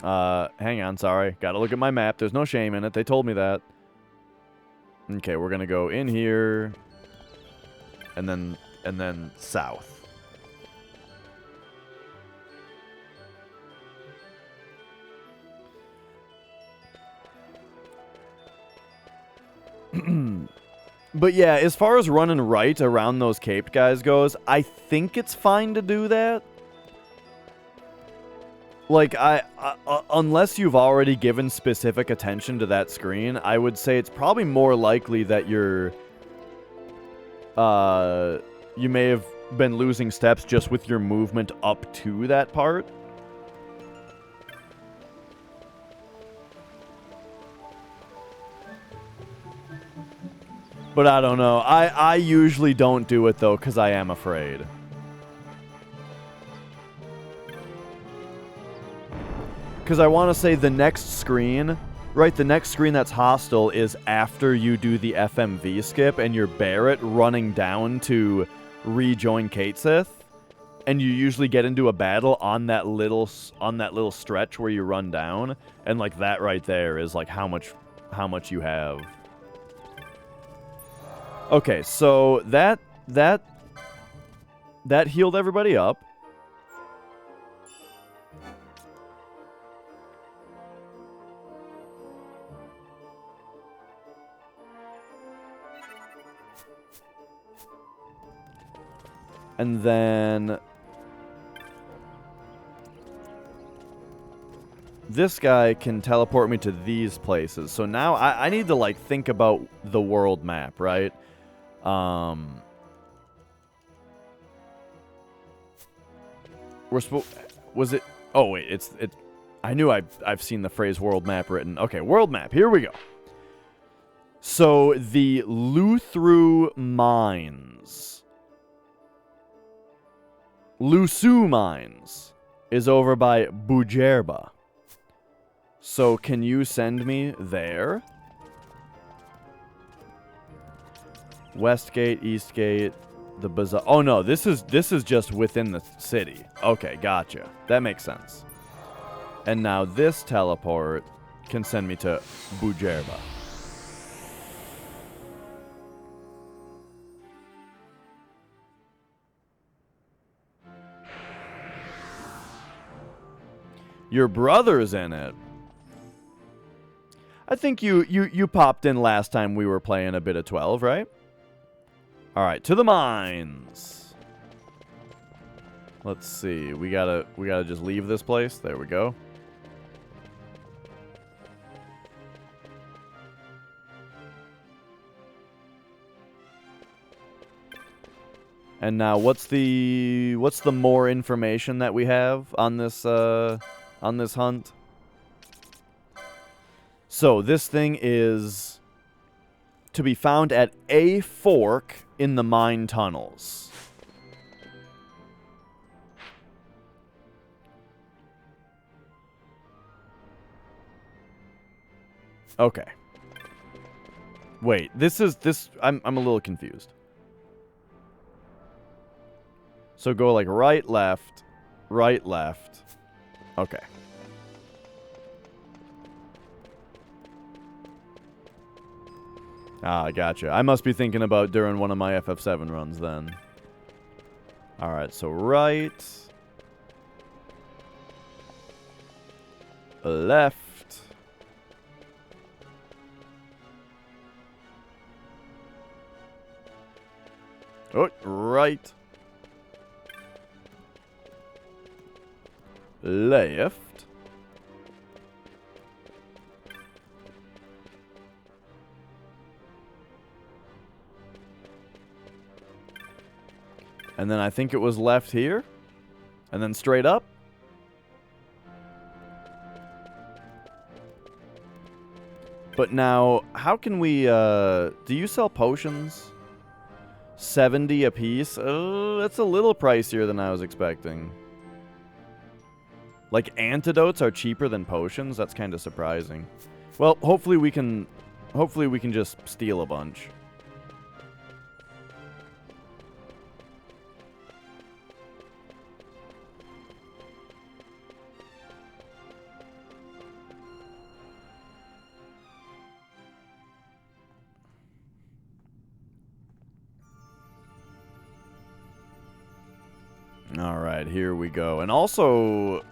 Hang on, sorry. Gotta look at my map. There's no shame in it. They told me that. Okay, we're gonna go in here. And then south. But yeah, as far as running right around those caped guys goes, I think it's fine to do that. Like, unless you've already given specific attention to that screen, I would say it's probably more likely that you may have been losing steps just with your movement up to that part. But I don't know. I usually don't do it, though, because I am afraid. Because I want to say the next screen, right, the next screen that's hostile is after you do the FMV skip and you're Barrett running down to rejoin Kate Sith. And you usually get into a battle on that little stretch where you run down. And, like, that right there is, like, how much you have. Okay, so that healed everybody up. And then this guy can teleport me to these places. So now I need to, like, think about the world map, right? Was it? Oh wait, it's. I knew I've seen the phrase world map written. Okay, world map. Here we go. So the Luthru Mines, Lusu Mines, is over by Bujerba. So can you send me there? Westgate, Eastgate, the bazaar. Oh no, this is just within the city. Okay, gotcha. That makes sense. And now this teleport can send me to Bujerba. Your brother's in it. I think you popped in last time we were playing a bit of 12, right? All right, to the mines. Let's see. We gotta just leave this place. There we go. And now, what's the more information that we have on this hunt? So this thing is to be found at a fork in the mine tunnels. Okay. Wait, I'm a little confused. So go like right, left, right, left. Okay. Ah, gotcha. I must be thinking about during one of my FF7 runs then. Alright, so right. Left. Oh, right. Left. And then I think it was left here. And then straight up. But now, how can we, do you sell potions? 70 a piece? Oh, that's a little pricier than I was expecting. Like, antidotes are cheaper than potions? That's kind of surprising. Well, hopefully we can just steal a bunch. All right, here we go. And also,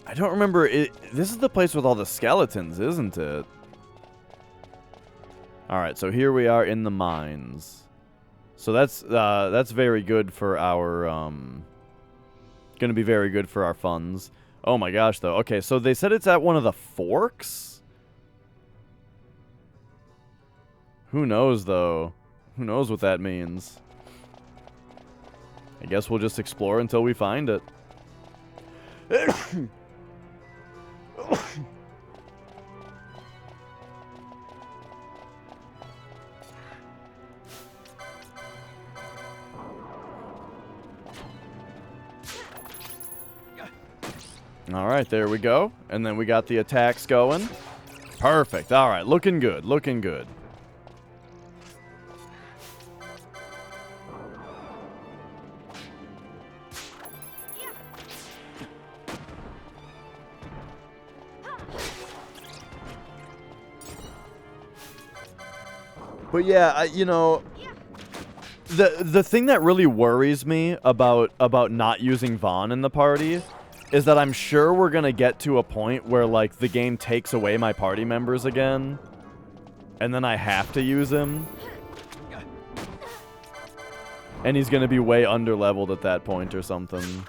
I don't remember it. This is the place with all the skeletons, isn't it? All right, so here we are in the mines. So that's very good for our going to be very good for our funds. Oh my gosh, though. Okay, so they said it's at one of the forks? Who knows, though? Who knows what that means? I guess we'll just explore until we find it. All right, there we go. And then we got the attacks going. Perfect. All right, looking good, looking good. But yeah, you know, the thing that really worries me about not using Vaughn in the party is that I'm sure we're gonna get to a point where, like, the game takes away my party members again, and then I have to use him. And he's gonna be way under-leveled at that point or something.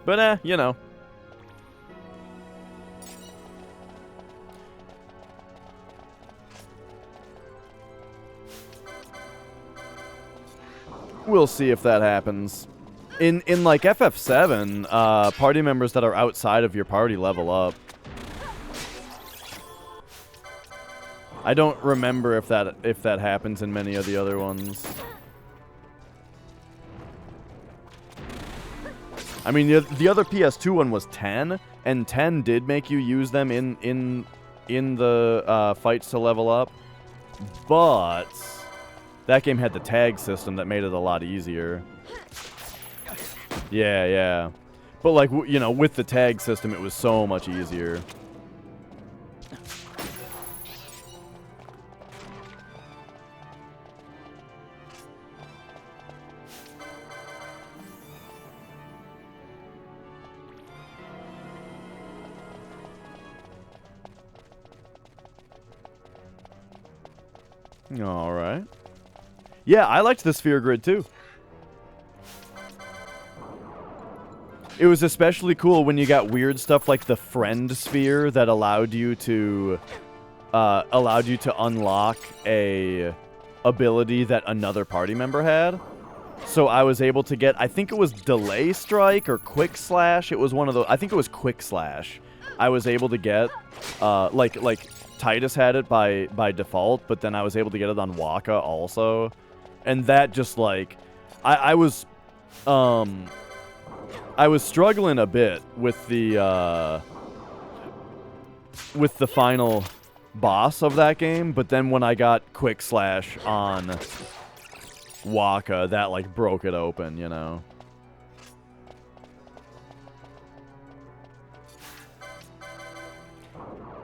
But, you know. We'll see if that happens. In like FF7, party members that are outside of your party level up. I don't remember if that happens in many of the other ones. I mean, the other PS2 one was 10, and 10 did make you use them in the fights to level up, but that game had the tag system that made it a lot easier. Yeah. But, like, you know, with the tag system, it was so much easier. Alright. Yeah, I liked the sphere grid too. It was especially cool when you got weird stuff like the friend sphere that allowed you to unlock a ability that another party member had. So I was able to get, I think it was delay strike or quick slash. It was one of those. I think it was quick slash. I was able to get like Titus had it by default, but then I was able to get it on Waka also. And that just, like, I was struggling a bit with the final boss of that game, but then when I got quick slash on Waka, that, like, broke it open, you know.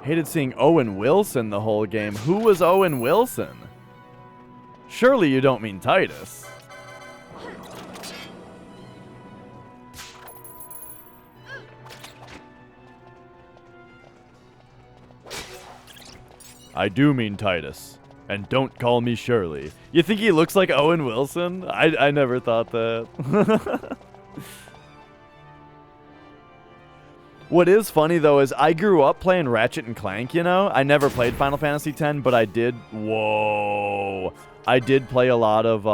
Hated seeing Owen Wilson the whole game. Who was Owen Wilson? Surely you don't mean Titus. I do mean Titus. And don't call me Shirley. You think he looks like Owen Wilson? I never thought that. What is funny, though, is I grew up playing Ratchet and Clank, you know? I never played Final Fantasy X, but I did... Whoa. I did play a lot of,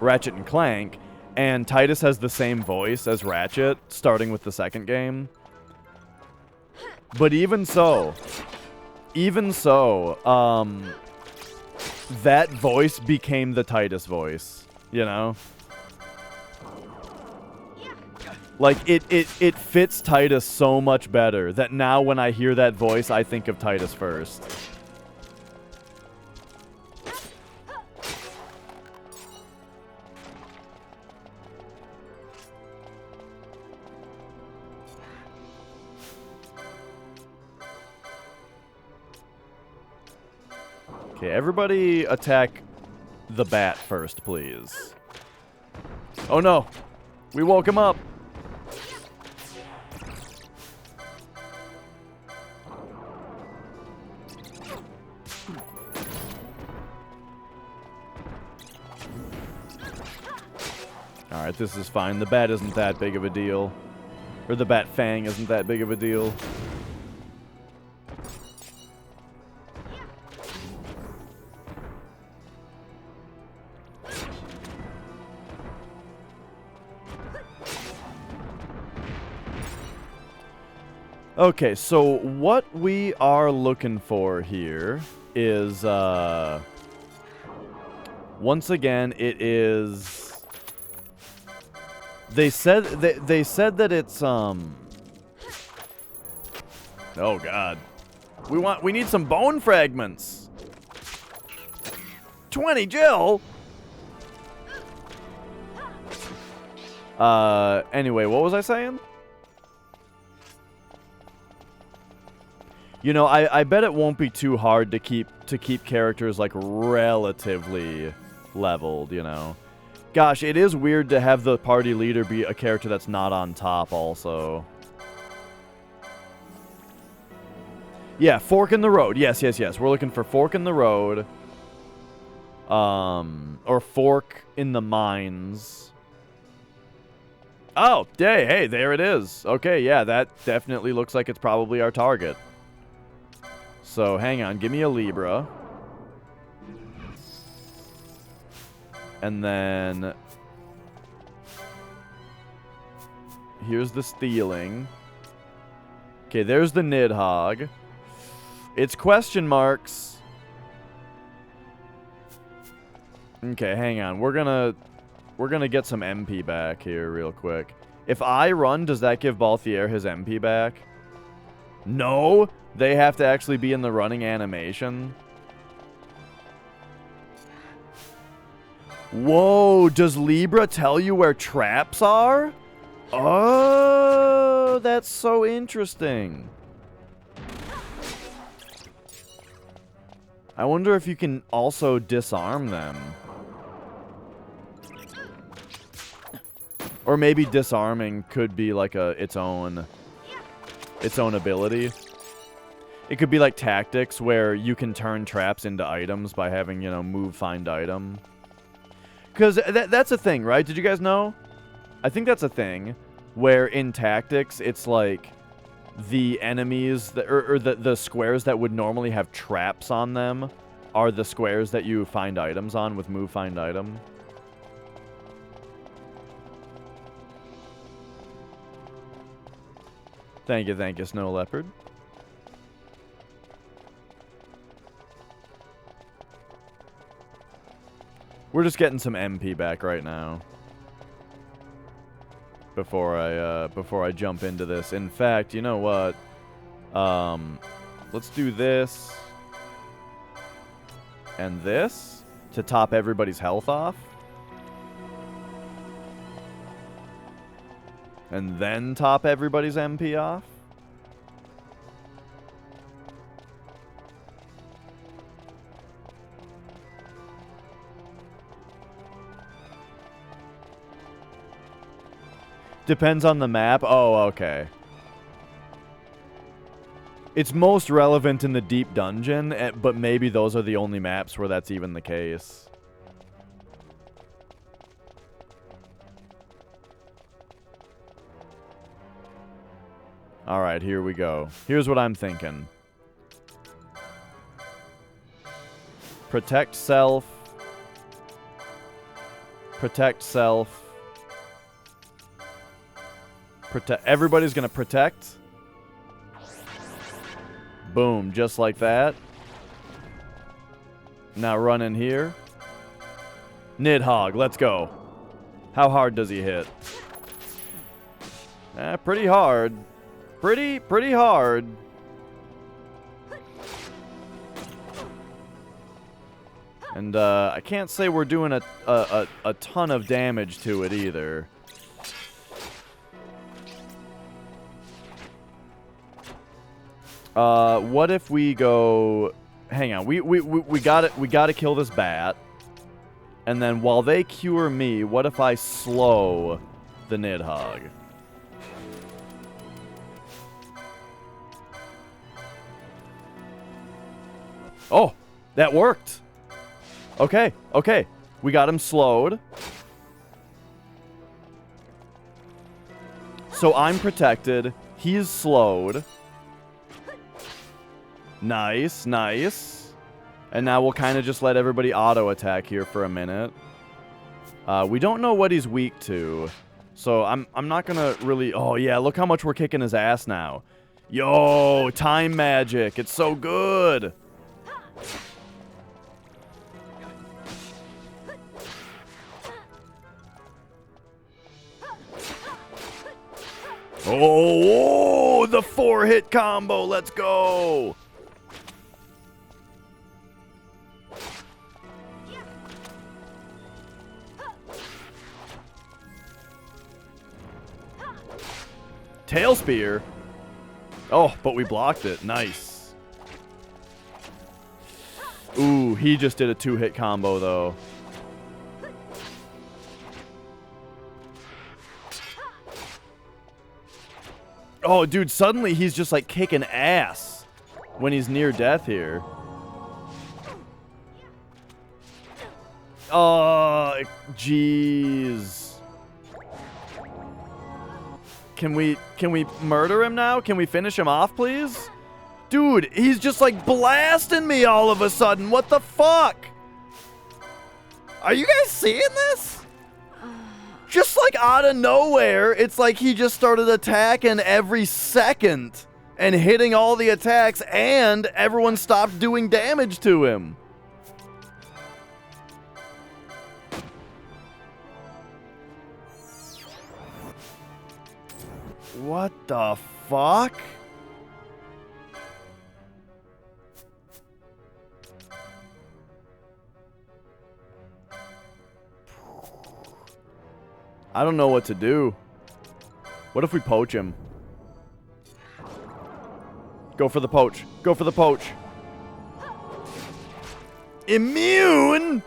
Ratchet and Clank, and Titus has the same voice as Ratchet, starting with the second game. But even so, that voice became the Titus voice, you know? Like, it fits Titus so much better that now when I hear that voice, I think of Titus first. Okay, everybody attack the bat first, please. Oh no! We woke him up! Alright, this is fine. The bat isn't that big of a deal. Or the bat fang isn't that big of a deal. Okay, so what we are looking for here is, once again, it is... They said that it's, Oh god. We need some bone fragments! 20, Jill! Anyway, what was I saying? You know, I bet it won't be too hard to keep characters, like, relatively leveled, you know? Gosh, it is weird to have the party leader be a character that's not on top also. Yeah, fork in the road. Yes, yes, yes. We're looking for fork in the road. Or fork in the mines. Oh, hey, there it is. Okay, yeah, that definitely looks like it's probably our target. So, hang on. Give me a Libra. And then... here's the stealing. Okay, there's the Nidhogg. It's question marks. Okay, hang on. We're gonna get some MP back here real quick. If I run, does that give Balthier his MP back? No? They have to actually be in the running animation? Whoa, does Libra tell you where traps are? Oh, that's so interesting. I wonder if you can also disarm them. Or maybe disarming could be like its own ability. It could be like tactics where you can turn traps into items by having, you know, move, find item. Because that's a thing, right? Did you guys know? I think that's a thing where in tactics it's like the enemies or the squares that would normally have traps on them are the squares that you find items on with move, find item. Thank you, Snow Leopard. We're just getting some MP back right now. Before I jump into this. In fact, you know what? Let's do this. And this to top everybody's health off. And then top everybody's MP off. Depends on the map. Oh, okay. It's most relevant in the deep dungeon, but maybe those are the only maps where that's even the case. Alright, here we go. Here's what I'm thinking. Protect self. Protect self. Everybody's gonna protect. Boom, just like that. Now run in here. Nidhogg, let's go. How hard does he hit? Pretty hard. Pretty hard. And I can't say we're doing a ton of damage to it either. What if we go... Hang on. We gotta kill this bat. And then while they cure me, what if I slow the Nidhogg? Oh, that worked. Okay, okay. We got him slowed. So I'm protected. He's slowed. Nice, nice. And now we'll kind of just let everybody auto-attack here for a minute. We don't know what he's weak to. So I'm not gonna really... Oh, yeah, look how much we're kicking his ass now. Yo, time magic. It's so good. Oh, the 4-hit combo. Let's go. Tail spear? Oh, but we blocked it. Nice. Ooh, he just did a 2-hit combo, though. Oh, dude, suddenly he's just, like, kicking ass when he's near death here. Oh, jeez. Can we murder him now? Can we finish him off, please? Dude, he's just, like, blasting me all of a sudden. What the fuck? Are you guys seeing this? Just like out of nowhere, it's like he just started attacking every second and hitting all the attacks, and everyone stopped doing damage to him. What the fuck? I don't know what to do. What if we poach him? Go for the poach. Go for the poach. Immune?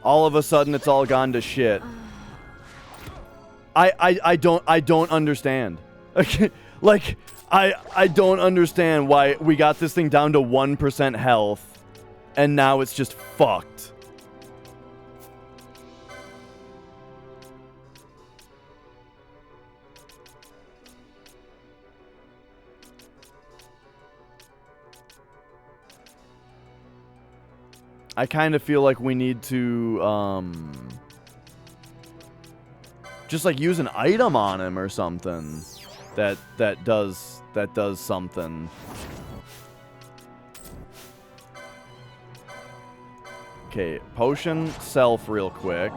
All of a sudden, it's all gone to shit. I don't understand. Like, I don't understand why we got this thing down to 1% health, and now it's just fucked. I kind of feel like we need to, just like use an item on him or something that does something. Okay, potion self real quick.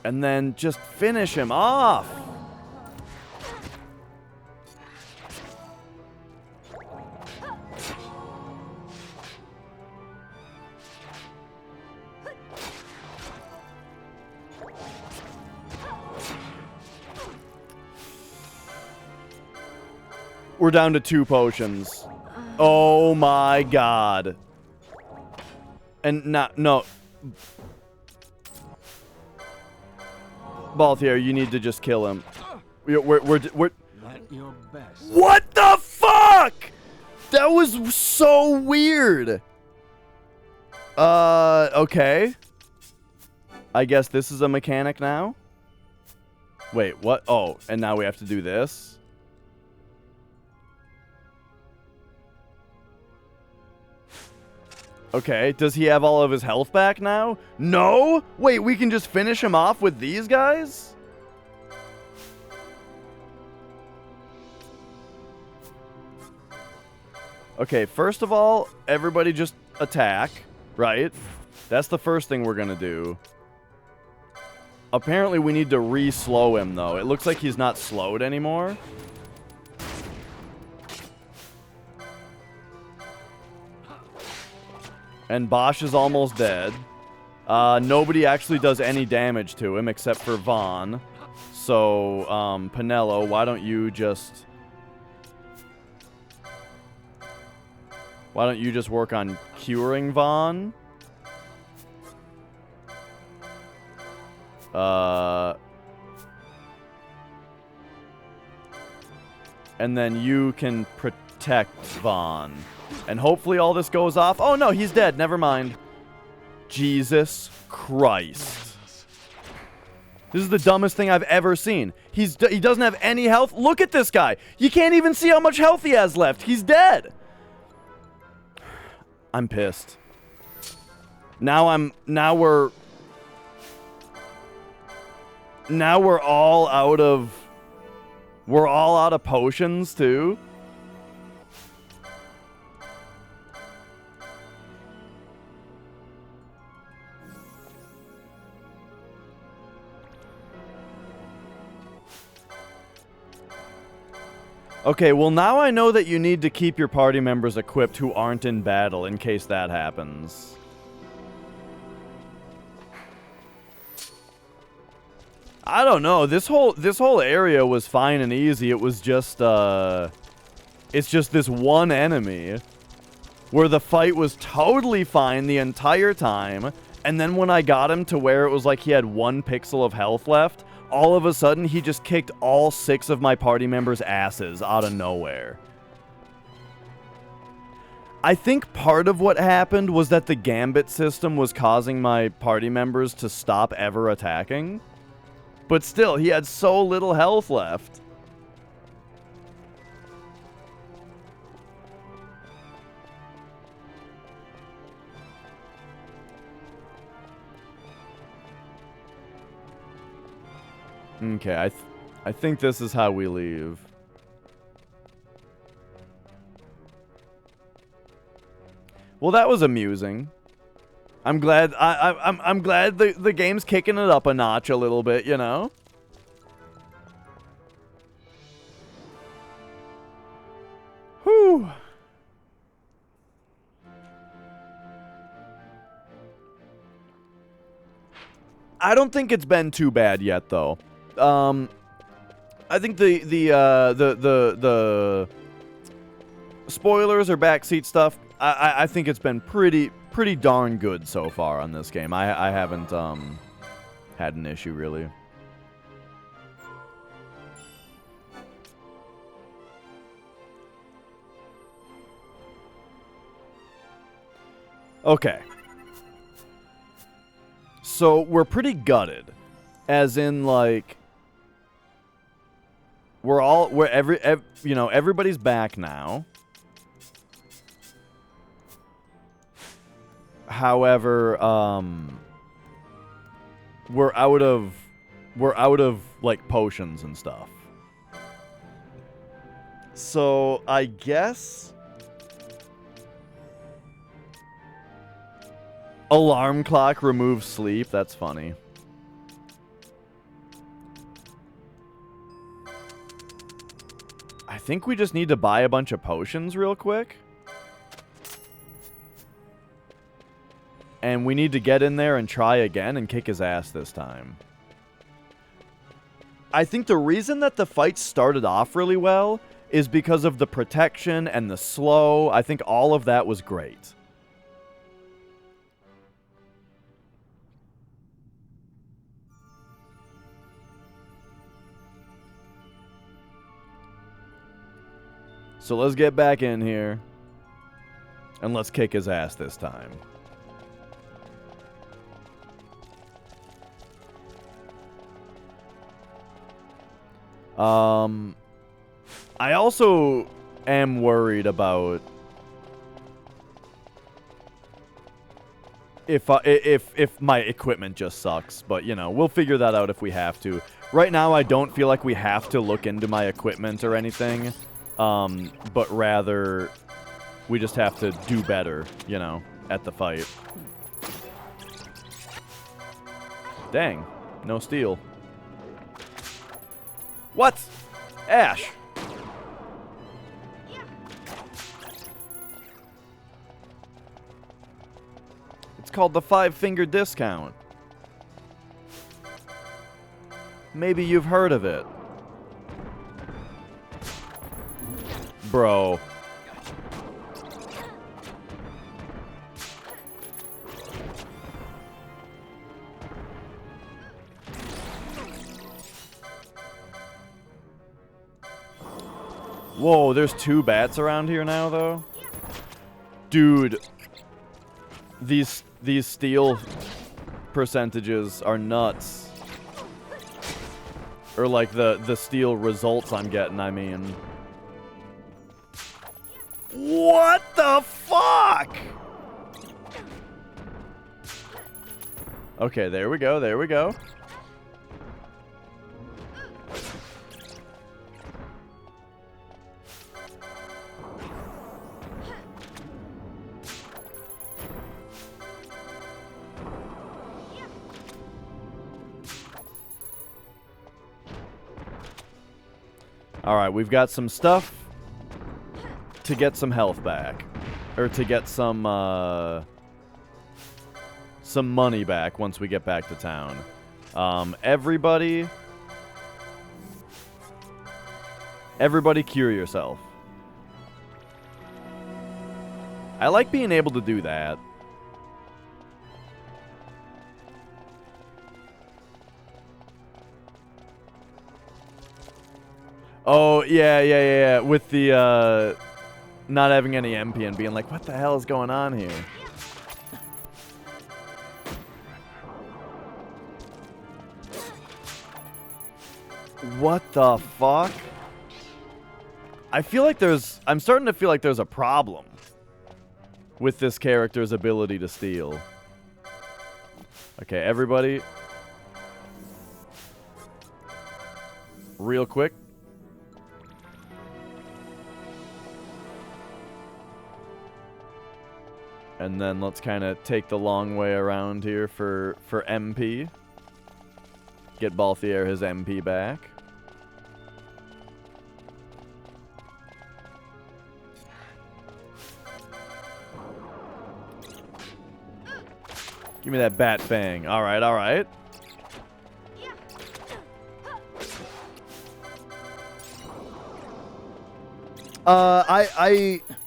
And then just finish him off. We're down to 2 potions. Oh my god. And no. Balthier, you need to just kill him. We're At your best. What the fuck? That was so weird. Okay. I guess this is a mechanic now? Wait, what? Oh, and now we have to do this? Okay, does he have all of his health back now? No? Wait, we can just finish him off with these guys? Okay, first of all, everybody just attack, right? That's the first thing we're gonna do. Apparently we need to re-slow him, though. It looks like he's not slowed anymore. And Bosch is almost dead. Nobody actually does any damage to him except for Vaughn. So, Pinello, why don't you just... Why don't you just work on curing Vaughn? And then you can protect Vaughn. And hopefully all this goes off. Oh no, he's dead. Never mind. Jesus Christ. This is the dumbest thing I've ever seen. He doesn't have any health. Look at this guy. You can't even see how much health he has left. He's dead. I'm pissed. Now we're all out of potions too. Okay, well now I know that you need to keep your party members equipped who aren't in battle in case that happens. I don't know. This whole area was fine and easy. It was just it's just this one enemy where the fight was totally fine the entire time, and then when I got him to where it was like he had 1 pixel of health left, all of a sudden he just kicked all 6 of my party members' asses out of nowhere. I think part of what happened was that the gambit system was causing my party members to stop ever attacking. But still, he had so little health left. Okay, I think this is how we leave. Well, that was amusing. I'm glad I'm glad the game's kicking it up a notch a little bit, you know? Whew. I don't think it's been too bad yet, though. I think the spoilers or backseat stuff, I think it's been pretty darn good so far on this game. I haven't had an issue really. Okay. So we're pretty gutted, as in like you know, everybody's back now. However, we're out of like potions and stuff. So I guess alarm clock removes sleep. That's funny. I think we just need to buy a bunch of potions real quick. And we need to get in there and try again and kick his ass this time. I think the reason that the fight started off really well is because of the protection and the slow. I think all of that was great. So let's get back in here. And let's kick his ass this time. I also am worried about if my equipment just sucks, but you know, we'll figure that out if we have to. Right now, I don't feel like we have to look into my equipment or anything, but rather we just have to do better, you know, at the fight. Dang, no steel. What? Ash! It's called the 5-finger discount. Maybe you've heard of it. Bro. Whoa, there's 2 bats around here now, though? Dude. These steel percentages are nuts. Or like the steel results I'm getting, I mean. What the fuck? Okay, there we go, there we go. Alright, we've got some stuff to get some health back. Or to get some money back once we get back to town. Everybody cure yourself. I like being able to do that. Oh, yeah. With the, not having any MP and being like, what the hell is going on here? What the fuck? I'm starting to feel like there's a problem with this character's ability to steal. Okay, everybody. Real quick. And then let's kind of take the long way around here for MP. Get Balthier his MP back. Give me that bat fang. All right, all right.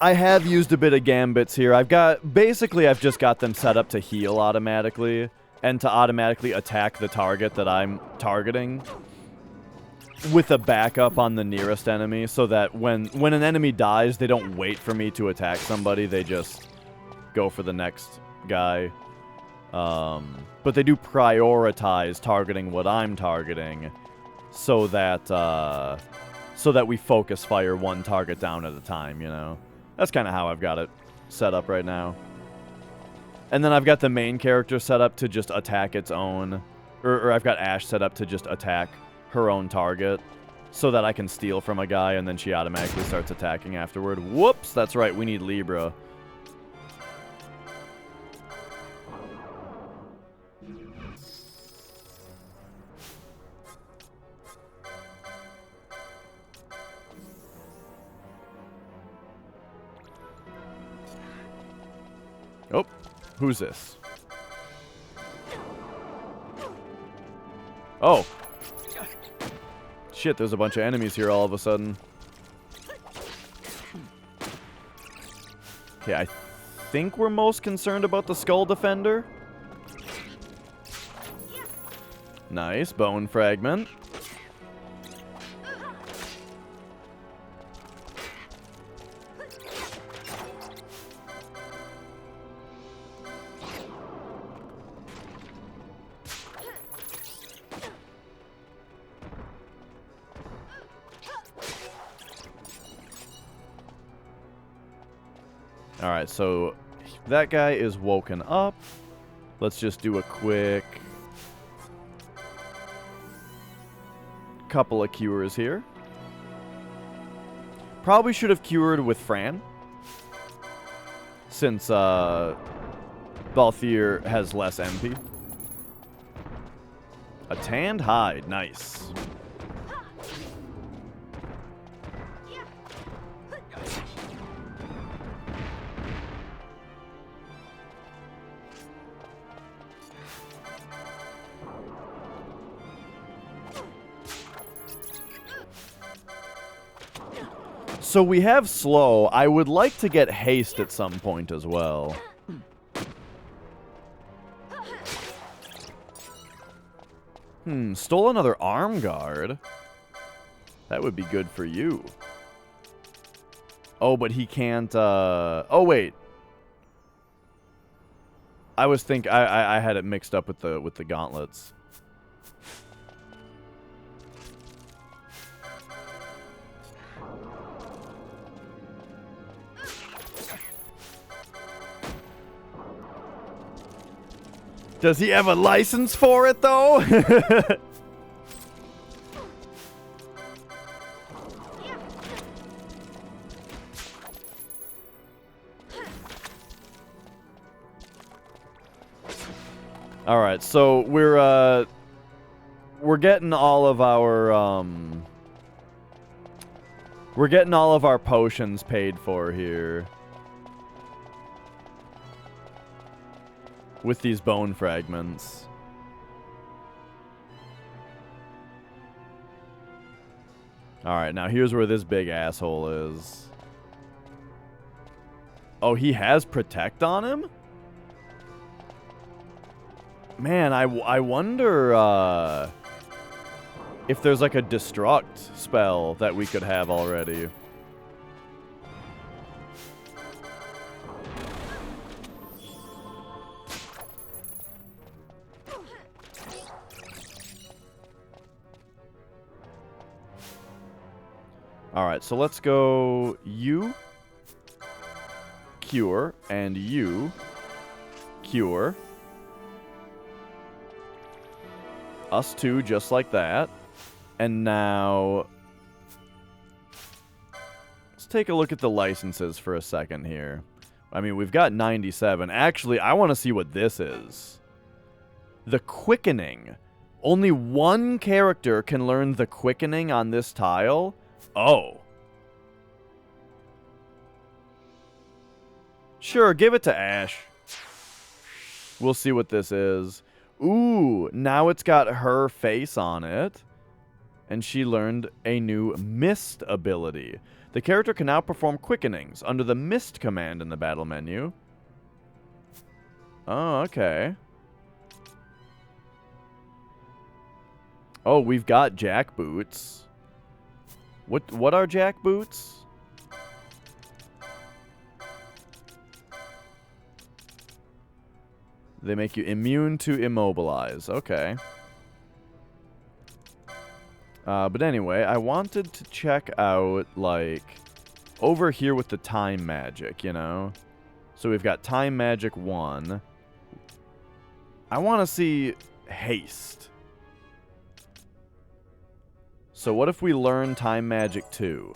I have used a bit of gambits here. I've just got them set up to heal automatically and to automatically attack the target that I'm targeting with a backup on the nearest enemy, so that when an enemy dies, they don't wait for me to attack somebody. They just go for the next guy. But they do prioritize targeting what I'm targeting, so that we focus fire one target down at a time, you know? That's kind of how I've got it set up right now. And then I've got the main character set up to just attack its own, or I've got Ash set up to just attack her own target, so that I can steal from a guy and then she automatically starts attacking afterward. Whoops, that's right, we need Libra. Oh, who's this? Oh. Shit, there's a bunch of enemies here all of a sudden. Okay, I think we're most concerned about the Skull Defender. Nice, bone fragment. Alright, so that guy is woken up. Let's just do a quick couple of cures here. Probably should have cured with Fran, since Balthier has less MP. A tanned hide, nice. So we have slow. I would like to get haste at some point as well. Stole another arm guard. That would be good for you. Oh, but he can't, oh, wait. I was I had it mixed up with the gauntlets. Does he have a license for it, though? All right, so we're getting all of our potions paid for here. With these bone fragments. Alright, now here's where this big asshole is. Oh, he has Protect on him? Man, I wonder if there's like a Destruct spell that we could have already. Alright, so let's go you, cure, and you, cure. Us two, just like that. And now, let's take a look at the licenses for a second here. I mean, we've got 97. Actually, I want to see what this is. The Quickening. Only one character can learn the Quickening on this tile. Oh. Sure, give it to Ash. We'll see what this is. Ooh, now it's got her face on it. And she learned a new Mist ability. The character can now perform Quickenings under the Mist command in the battle menu. Oh, okay. Oh, we've got Jack Boots. What are Jack Boots? They make you immune to immobilize. Okay. But anyway, I wanted to check out, like, over here with the time magic, you know? So we've got time magic 1. I want to see haste. So what if we learn time magic 2?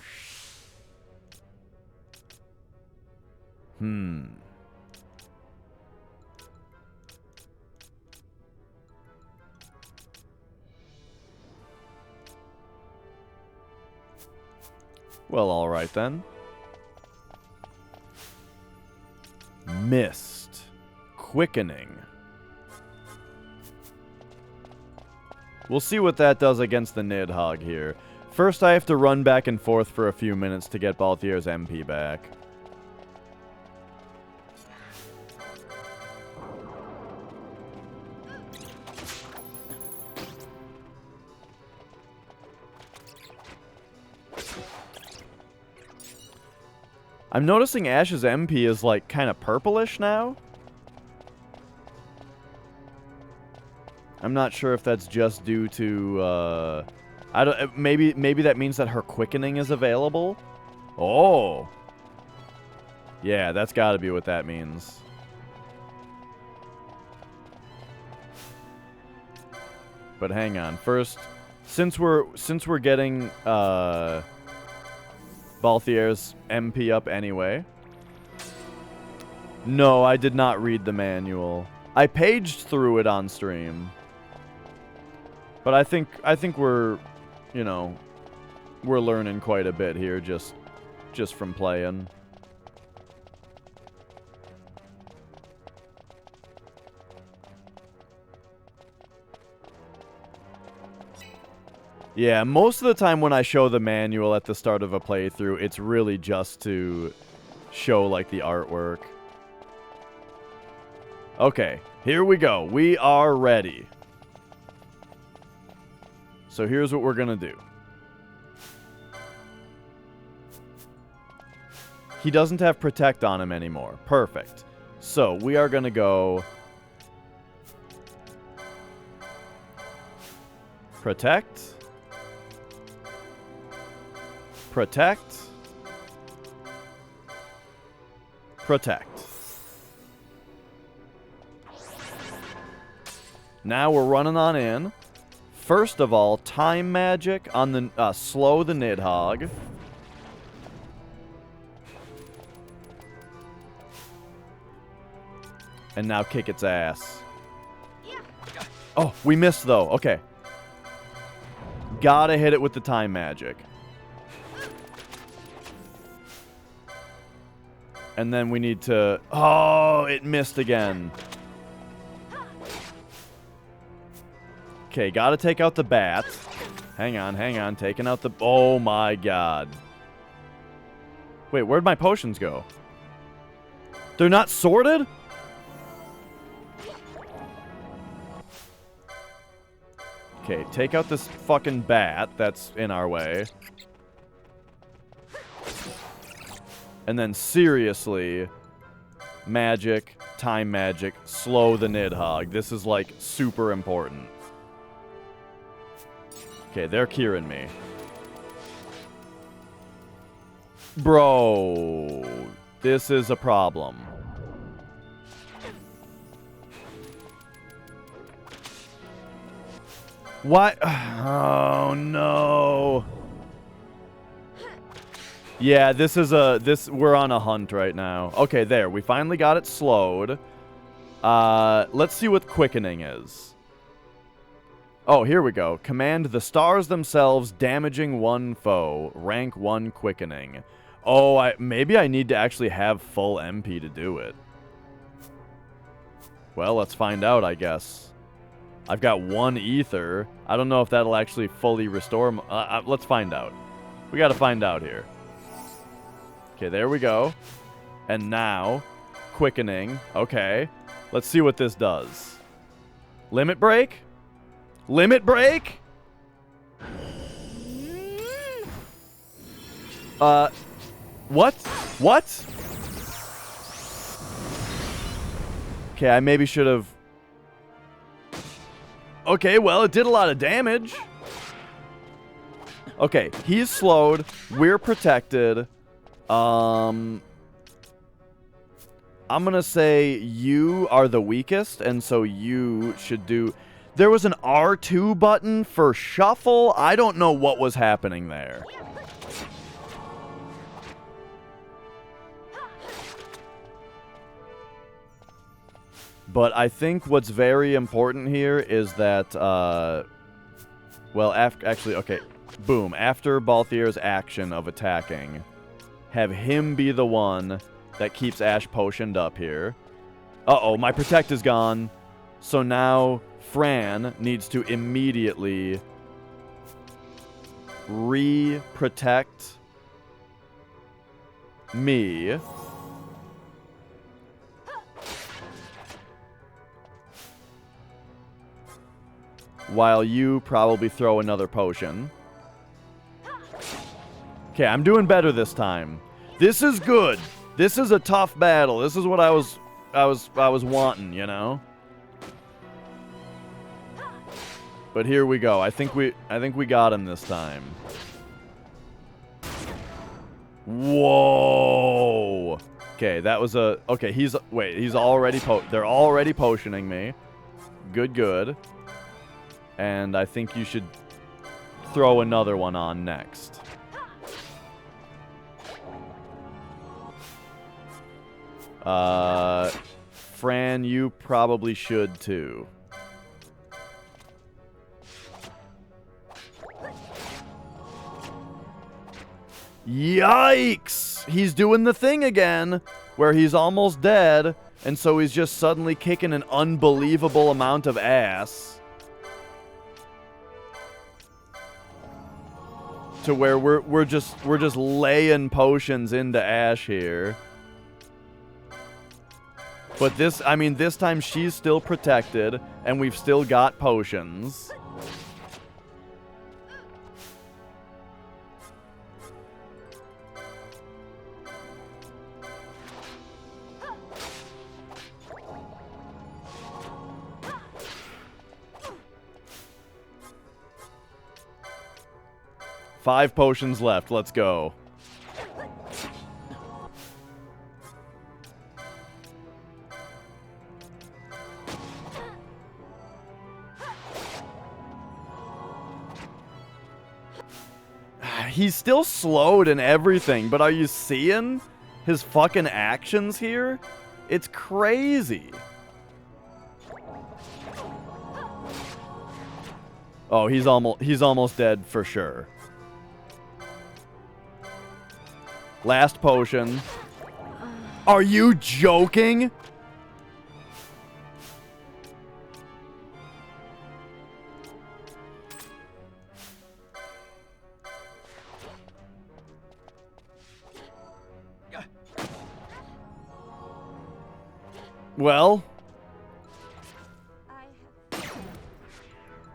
Well, alright then. Mist. Quickening. We'll see what that does against the Nidhogg here. First, I have to run back and forth for a few minutes to get Balthier's MP back. I'm noticing Ash's MP is, like, kind of purplish now. I'm not sure if that's just due to, I don't, maybe that means that her Quickening is available? Oh! Yeah, that's gotta be what that means. But hang on, first, since we're getting, Balthier's MP up anyway. No, I did not read the manual. I paged through it on stream. But I think we're, you know, we're learning quite a bit here just from playing. Yeah, most of the time when I show the manual at the start of a playthrough, it's really just to show, like, the artwork. Okay, here we go. We are ready. So here's what we're gonna do. He doesn't have Protect on him anymore. Perfect. So we are gonna go... Protect... Protect. Protect. Now we're running on in. First of all, time magic on the slow the Nidhogg. And now kick its ass. Oh, we missed though. Okay. Gotta hit it with the time magic. And then we need to... Oh, it missed again. Okay, gotta take out the bat. Hang on. Taking out the... Oh, my God. Wait, where'd my potions go? They're not sorted? Okay, take out this fucking bat that's in our way. And then seriously, magic, time magic, slow the Nidhogg. This is like super important. Okay, they're curing me. Bro, this is a problem. What? Oh no. Yeah, we're on a hunt right now. Okay, there. We finally got it slowed. Let's see what quickening is. Oh, here we go. Command the stars themselves, damaging one foe. Rank 1 quickening. Oh, maybe I need to actually have full MP to do it. Well, let's find out, I guess. I've got 1 ether. I don't know if that'll actually fully restore... let's find out. We gotta find out here. Okay, there we go. And now, quickening. Okay. Let's see what this does. Limit break? Limit break? What? What? Okay, I maybe should have... Okay, well, it did a lot of damage. Okay, he's slowed. We're protected. I'm gonna say you are the weakest, and so you should do... There was an R2 button for shuffle. I don't know what was happening there. But I think what's very important here is that, well, actually, okay, boom. After Balthier's action of attacking, have him be the one that keeps Ash potioned up here. Uh-oh, my protect is gone. So now Fran needs to immediately re-protect me. While you probably throw another potion. Okay, I'm doing better this time. This is good. This is a tough battle. This is what I was wanting, you know? But here we go. I think we got him this time. Whoa. Okay, that was a... Okay, he's already... They're already potioning me. Good. And I think you should throw another one on next. Fran, you probably should too. Yikes! He's doing the thing again, where he's almost dead, and so he's just suddenly kicking an unbelievable amount of ass. To where we're just laying potions into Ash here. But this time she's still protected, and we've still got potions. Five potions left. Let's go. He's still slowed and everything, but are you seeing his fucking actions here? It's crazy. Oh, he's almost dead for sure. Last potion. Are you joking? Well.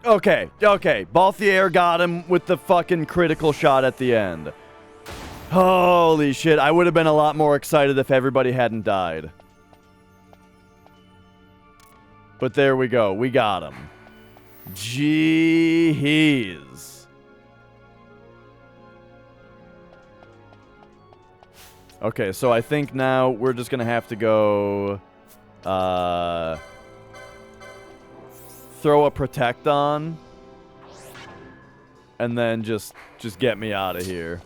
Okay. Balthier got him with the fucking critical shot at the end. Holy shit. I would have been a lot more excited if everybody hadn't died. But there we go. We got him. Jeez. Okay, so I think now we're just gonna have to go throw a protect on and then just get me out of here.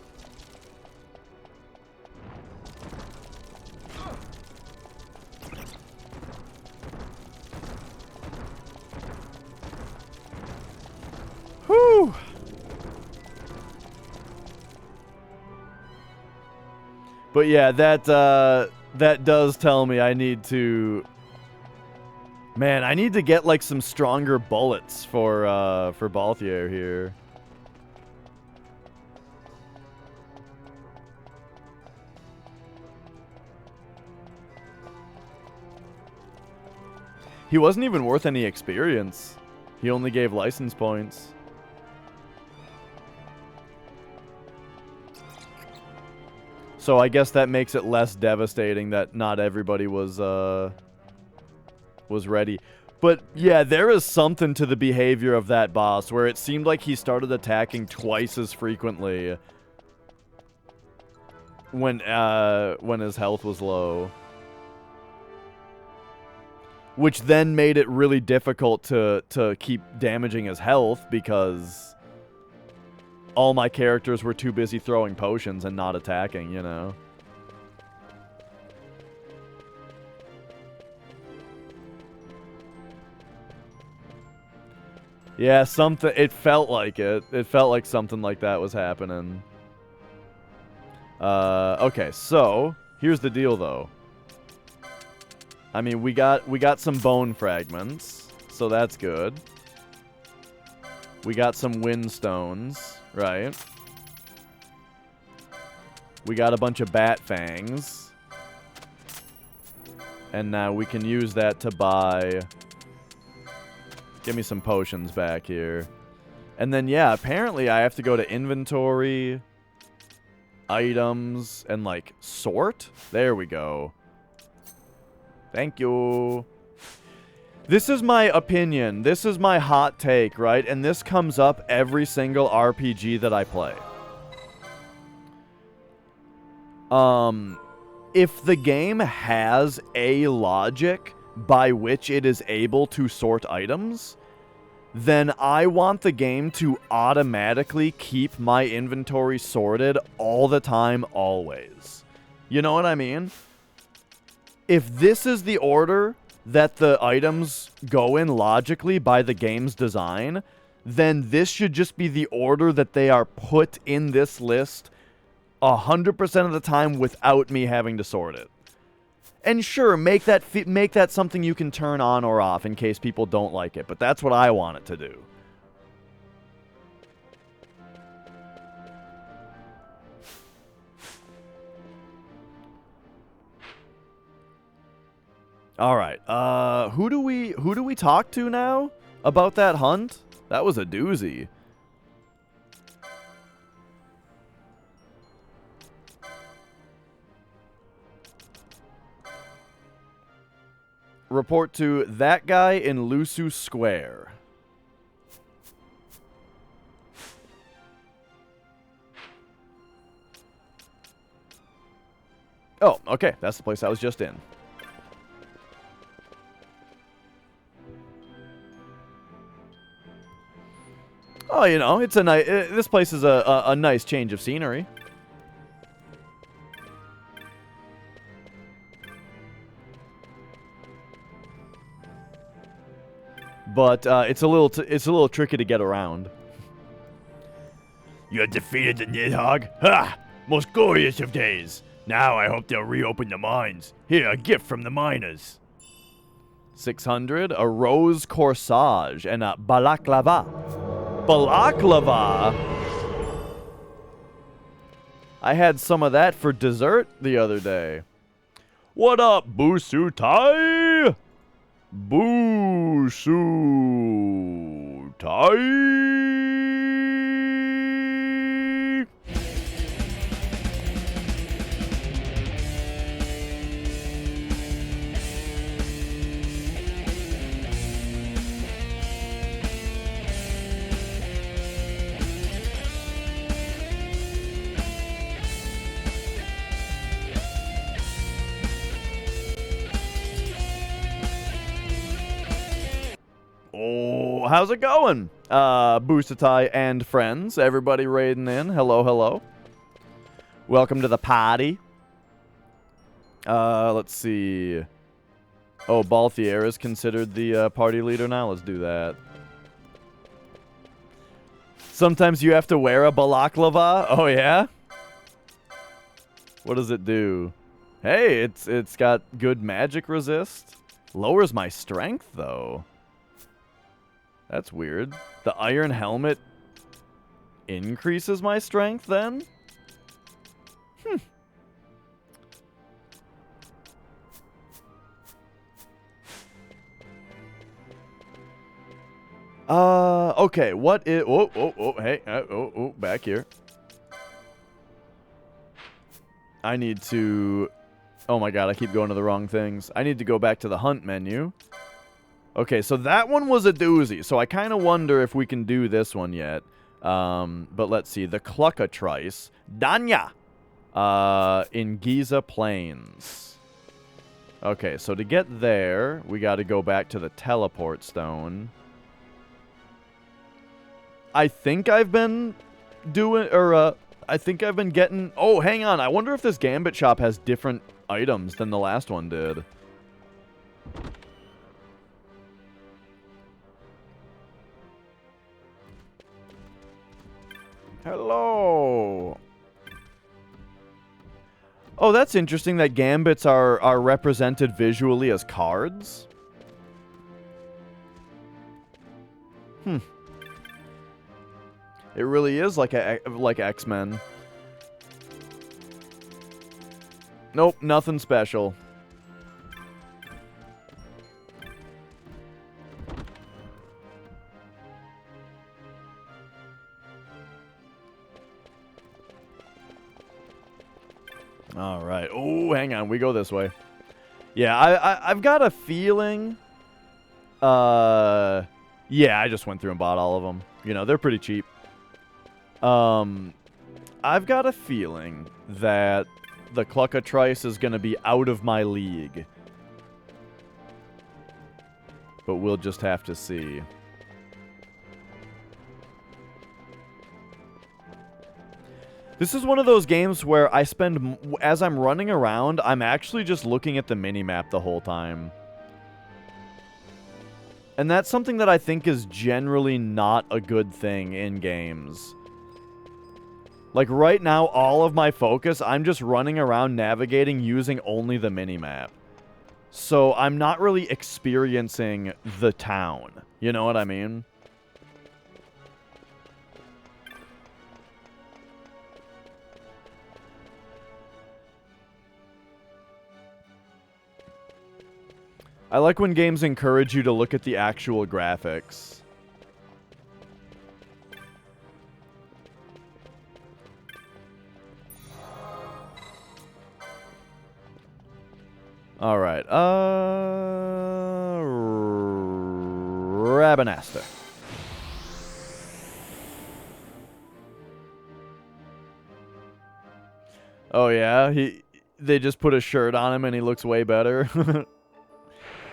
Whew. But yeah, that does tell me I need to... Man, I need to get like some stronger bullets for Balthier here. He wasn't even worth any experience. He only gave license points. So I guess that makes it less devastating that not everybody was ready. But yeah, there is something to the behavior of that boss where it seemed like he started attacking twice as frequently when his health was low. Which then made it really difficult to keep damaging his health because all my characters were too busy throwing potions and not attacking, you know? Yeah, it felt like it. It felt like something like that was happening. Okay, so here's the deal though. I mean, we got some bone fragments, so that's good. We got some wind stones, right? We got a bunch of bat fangs. And now we can use that to buy... Give me some potions back here. And then, yeah, apparently I have to go to inventory, items, and, like, sort? There we go. Thank you. This is my opinion. This is my hot take, right? And this comes up every single RPG that I play. If the game has a logic by which it is able to sort items, then I want the game to automatically keep my inventory sorted all the time, always. You know what I mean? If this is the order that the items go in logically by the game's design, then this should just be the order that they are put in this list 100% of the time without me having to sort it. And sure, make that something you can turn on or off in case people don't like it, but that's what I want it to do. All right. Who do we talk to now about that hunt? That was a doozy. Report to that guy in Lusu Square. Oh, okay. That's the place I was just in. Oh, you know, it's a nice. This place is a nice change of scenery. But it's a little tricky to get around. You defeated the Nidhogg? Ha! Most glorious of days. Now I hope they'll reopen the mines. Here, a gift from the miners. 600, a rose corsage, and a balaklava. Balaklava? I had some of that for dessert the other day. What up, Busutai? Busu Tai. Oh, how's it going? Busatai and friends, everybody raiding in. Hello, hello. Welcome to the party. Let's see. Oh, Balthier is considered the party leader now. Let's do that. Sometimes you have to wear a balaclava. Oh, yeah? What does it do? Hey, it's got good magic resist. Lowers my strength, though. That's weird. The iron helmet increases my strength, then? Okay, what is... Hey, back here. I need to... Oh my god, I keep going to the wrong things. I need to go back to the hunt menu. Okay, so that one was a doozy, so I kind of wonder if we can do this one yet. But let's see. The Cluckatrice. Danya! In Giza Plains. Okay, so to get there, we got to go back to the teleport stone. I think I've been doing, I think I've been getting... Oh, hang on. I wonder if this Gambit shop has different items than the last one did. Hello. Oh, that's interesting that Gambits are represented visually as cards. It really is like X-Men. Nope, nothing special. All right. Oh, hang on. We go this way. Yeah, I've got a feeling. Yeah, I just went through and bought all of them. You know, they're pretty cheap. I've got a feeling that the Cluckatrice is going to be out of my league. But we'll just have to see. This is one of those games where I spend, as I'm running around, I'm actually just looking at the minimap the whole time. And that's something that I think is generally not a good thing in games. Like right now, all of my focus, I'm just running around navigating using only the minimap. So I'm not really experiencing the town. You know what I mean? I like when games encourage you to look at the actual graphics. All right. Rabanasta. Oh yeah, they just put a shirt on him and he looks way better.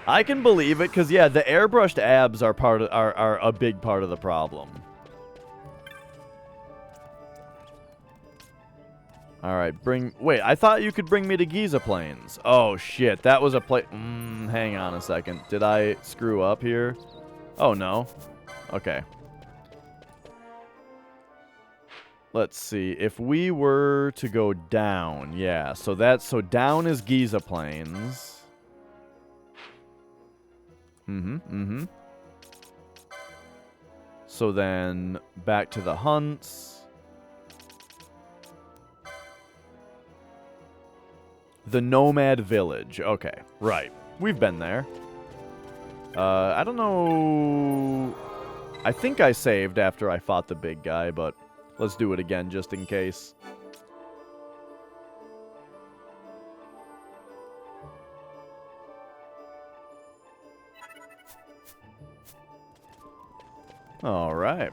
I can believe it because yeah, the airbrushed abs are are a big part of the problem. All right, wait, I thought you could bring me to Giza Plains. Oh shit, that was a hang on a second. Did I screw up here? Oh no. Okay. Let's see. If we were to go down, yeah. So down is Giza Plains. So then back to the hunts. The Nomad Village. Okay, right. We've been there. I don't know... I think I saved after I fought the big guy, but let's do it again just in case. All right.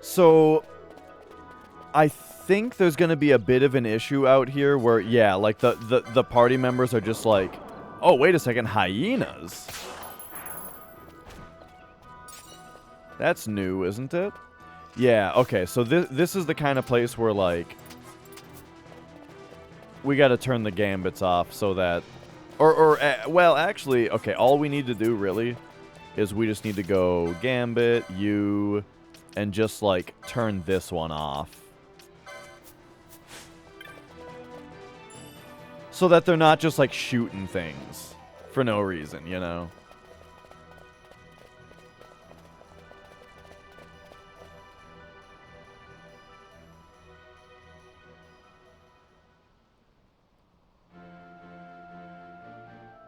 So, I think there's going to be a bit of an issue out here where, yeah, like the party members are just like, oh, wait a second, hyenas? That's new, isn't it? Yeah, okay, so this is the kind of place where, like, we got to turn the gambits off so that... well, actually, okay, all we need to do, really, is we just need to go gambit, you, and just, like, turn this one off. So that they're not just, like, shooting things for no reason, you know?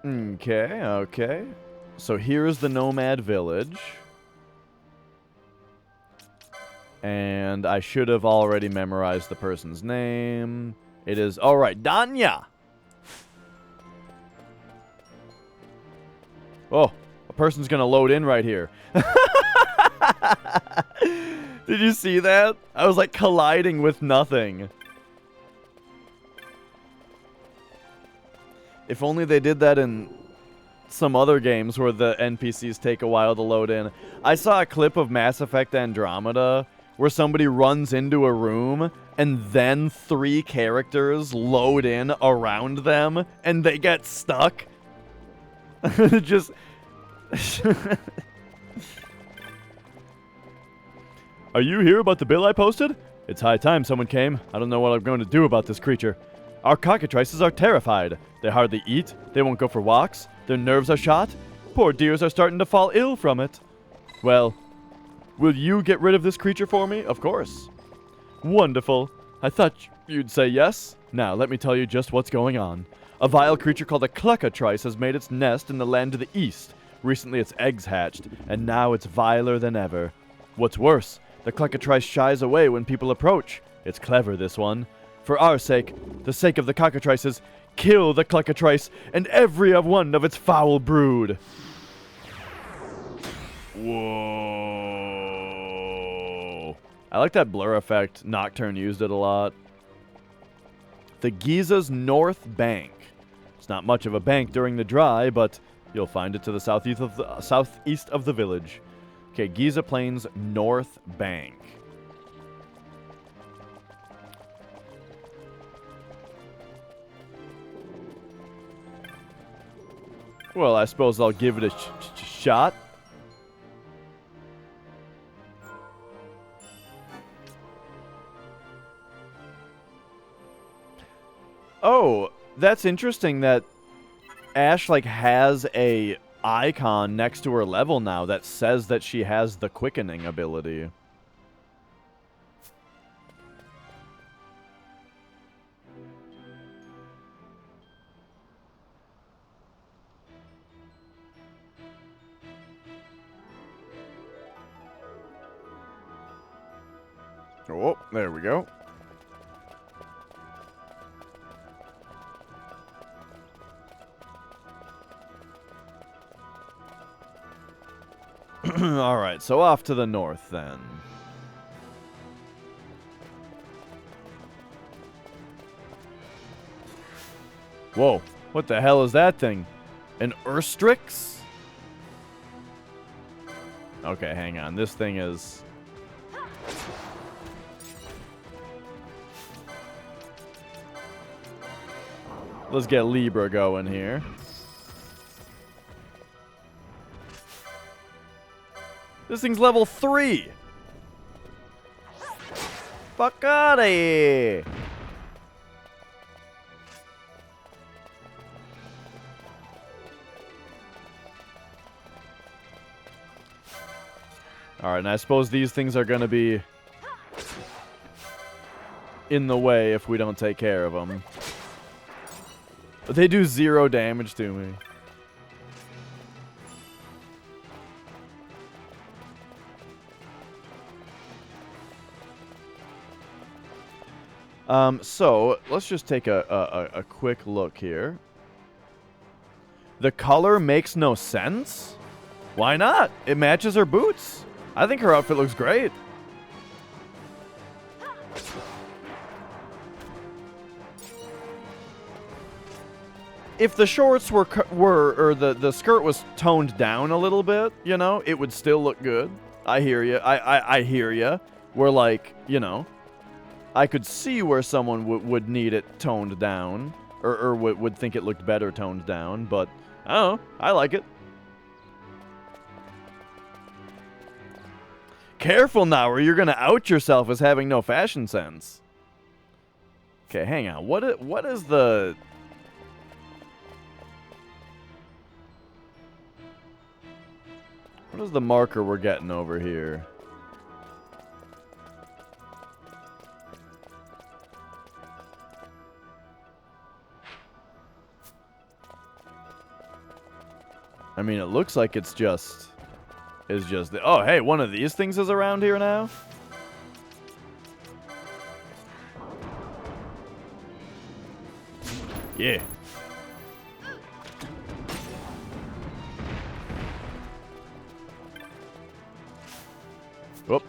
Okay, okay. So here's the Nomad Village. And I should have already memorized the person's name. It is, alright, Danya! Oh, a person's gonna load in right here. Did you see that? I was like colliding with nothing. If only they did that in some other games where the NPCs take a while to load in. I saw a clip of Mass Effect Andromeda where somebody runs into a room and then 3 characters load in around them and they get stuck. Just... Are you here about the bill I posted? It's high time someone came. I don't know what I'm going to do about this creature. Our cockatrices are terrified. They hardly eat. They won't go for walks. Their nerves are shot. Poor dears are starting to fall ill from it. Well, will you get rid of this creature for me? Of course. Wonderful. I thought you'd say yes. Now, let me tell you just what's going on. A vile creature called a cluckatrice has made its nest in the land to the east. Recently its eggs hatched, and now it's viler than ever. What's worse, the cluckatrice shies away when people approach. It's clever, this one. For our sake, the sake of the cockatrices, kill the cluckatrice and every one of its foul brood. Whoa. I like that blur effect. Nocturne used it a lot. The Giza's North Bank. It's not much of a bank during the dry, but you'll find it to the southeast of the village. Okay, Giza Plains North Bank. Well, I suppose I'll give it a shot. Oh, that's interesting that Ash, like, has a icon next to her level now that says that she has the quickening ability. Oh, there we go. Alright, so off to the north then. Whoa, what the hell is that thing? An Urstrix? Okay, hang on. This thing is... Let's get Libra going here. This thing's level 3! Fuck outta here! Alright, and I suppose these things are going to be in the way if we don't take care of them. But they do 0 damage to me. So, let's just take a quick look here. The color makes no sense? Why not? It matches her boots. I think her outfit looks great. If the shorts or the skirt was toned down a little bit, you know, it would still look good. I hear you. I hear you. Where, like, you know, I could see where someone would need it toned down, or would think it looked better toned down, but I don't know. I like it. Careful now, or you're gonna out yourself as having no fashion sense. Okay, hang on. What is the... What is the marker we're getting over here? I mean, it looks like it's just... oh, hey, one of these things is around here now? Yeah. Whoop.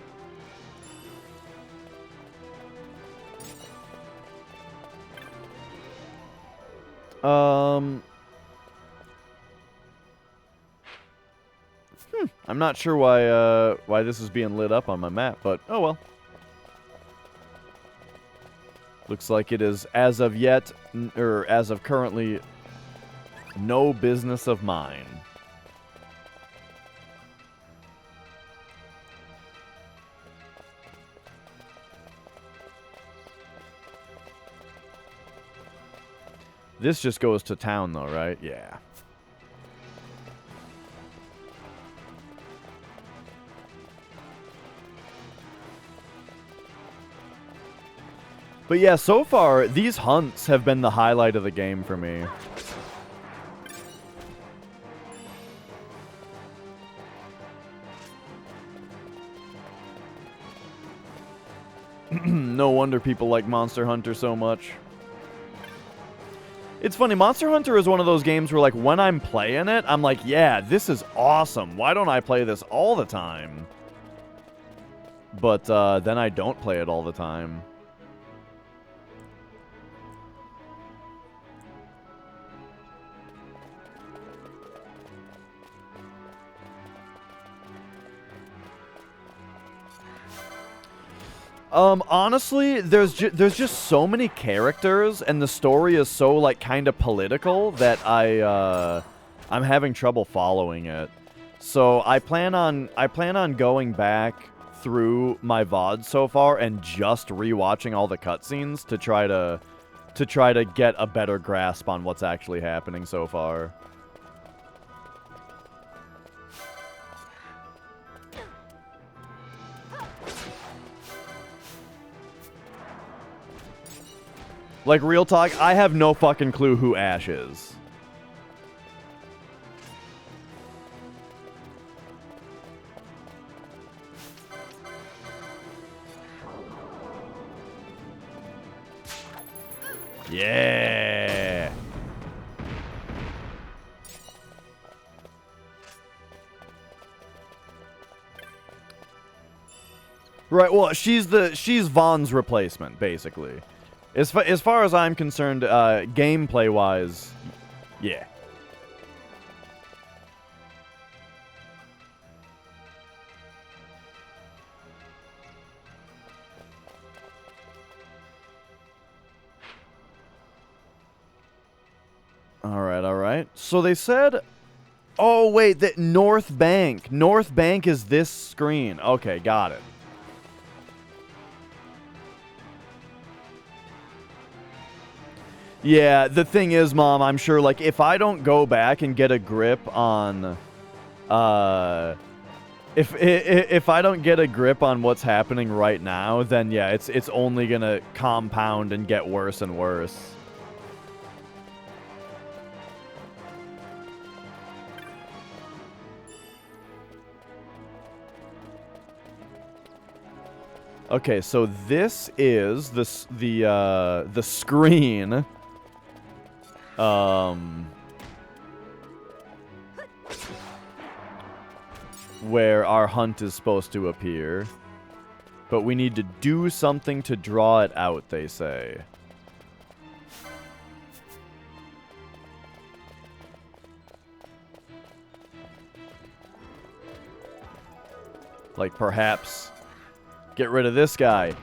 I'm not sure why this is being lit up on my map, but oh well. Looks like it is, as of yet, or as of currently, no business of mine. This just goes to town, though, right? Yeah. But yeah, so far, these hunts have been the highlight of the game for me. No wonder people like Monster Hunter so much. It's funny, Monster Hunter is one of those games where, like, when I'm playing it, I'm like, yeah, this is awesome. Why don't I play this all the time? But then I don't play it all the time. Honestly, there's just so many characters, and the story is so, like, kind of political that I'm having trouble following it. So I plan on going back through my VODs so far and just rewatching all the cutscenes to try to get a better grasp on what's actually happening so far. Like, real talk, I have no fucking clue who Ash is. Yeah. Right, well, she's Vaughn's replacement, basically. As far as I'm concerned, gameplay-wise, yeah. Alright. So they said... Oh, wait, that North Bank. North Bank is this screen. Okay, got it. Yeah, the thing is, Mom, I'm sure, like, if I don't go back and get a grip on, If I don't get a grip on what's happening right now, then yeah, it's only gonna compound and get worse and worse. Okay, so this is the screen. Where our hunt is supposed to appear. But we need to do something to draw it out, they say. Like perhaps get rid of this guy.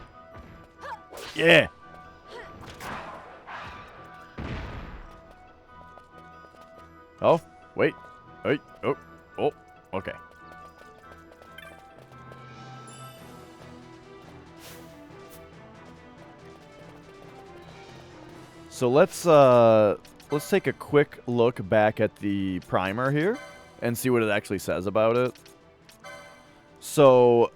Yeah. Oh, wait. Wait. Oh. Oh. Okay. So let's take a quick look back at the primer here and see what it actually says about it. So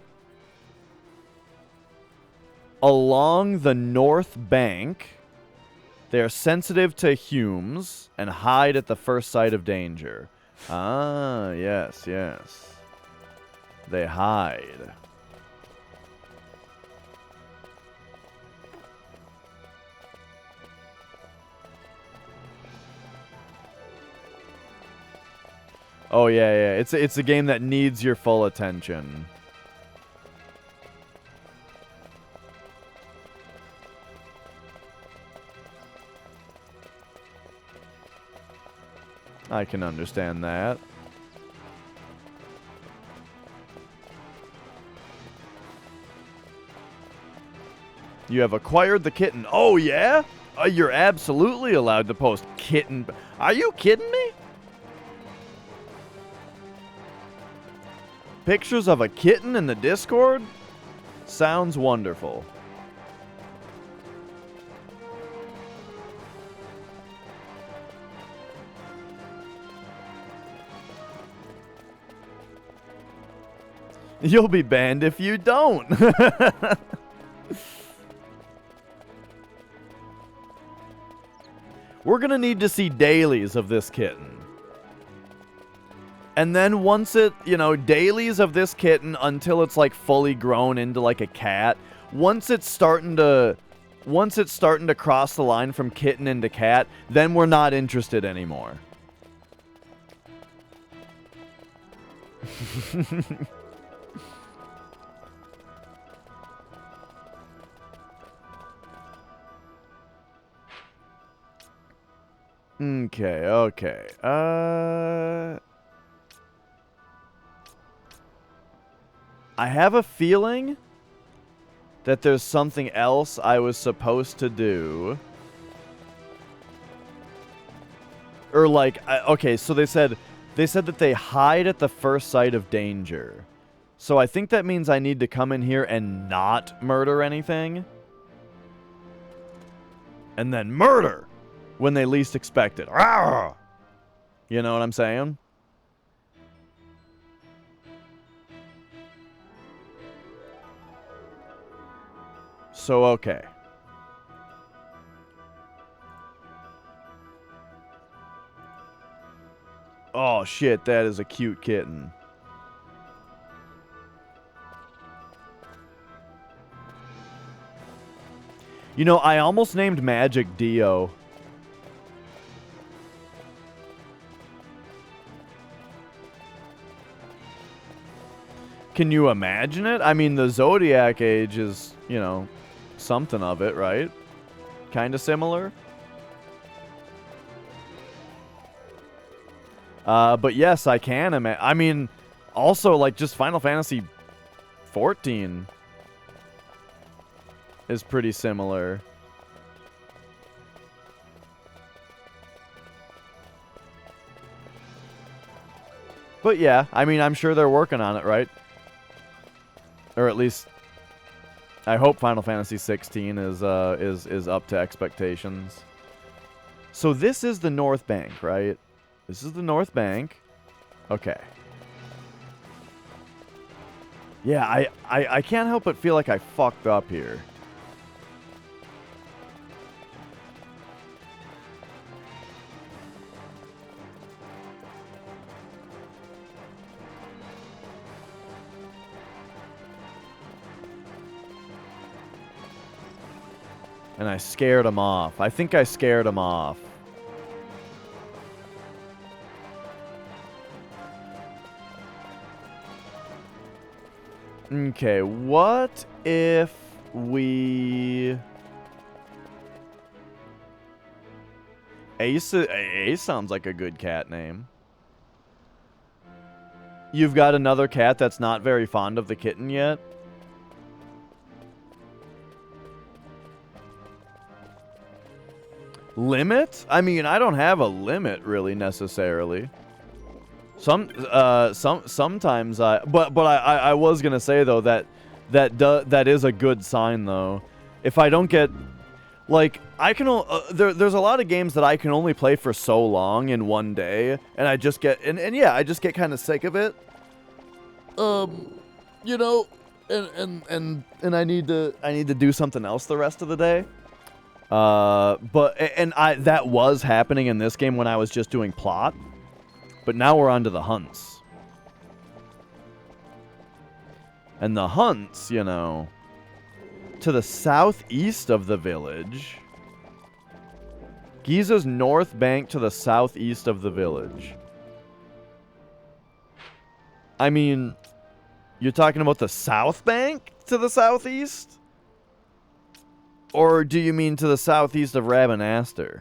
along the north bank, they are sensitive to humes and hide at the first sight of danger. Ah, yes, yes. They hide. Oh yeah, yeah. It's a game that needs your full attention. I can understand that. You have acquired the kitten. Oh yeah? You're absolutely allowed to post kitten. Are you kidding me? Pictures of a kitten in the Discord? Sounds wonderful. You'll be banned if you don't. We're gonna need to see dailies of this kitten. And then once it, you know, dailies of this kitten until it's like fully grown into like a cat. Once it's starting to cross the line from kitten into cat, then we're not interested anymore. Okay, okay. I have a feeling that there's something else I was supposed to do. Or like, okay, so they said that they hide at the first sight of danger. So I think that means I need to come in here and not murder anything. And then murder when they least expect it. Rawr! You know what I'm saying? So, okay. Oh, shit, that is a cute kitten. You know, I almost named Magic Dio. Can you imagine it? I mean, the Zodiac Age is, you know, something of it, right? Kind of similar. But yes, I can imagine. I mean, also, like, just Final Fantasy 14 is pretty similar. But yeah, I mean, I'm sure they're working on it, right? Or at least I hope Final Fantasy 16 is up to expectations. So this is the North Bank, right? This is the North Bank. Okay. Yeah, I can't help but feel like I fucked up here. And I scared him off. I think I scared him off. Okay, what if we... Ace sounds like a good cat name. You've got another cat that's not very fond of the kitten yet? Limit? I mean, I don't have a limit really necessarily. Sometimes I was gonna say though that is a good sign though. If I don't get, like, I can there's a lot of games that I can only play for so long in one day, and I just get and yeah, I just get kind of sick of it. You know, and I need to do something else the rest of the day. That was happening in this game when I was just doing plot. But now we're on to the hunts. And the hunts, you know, to the southeast of the village. Giza's north bank to the southeast of the village. I mean, you're talking about the south bank to the southeast? Or do you mean to the southeast of Rabanastre?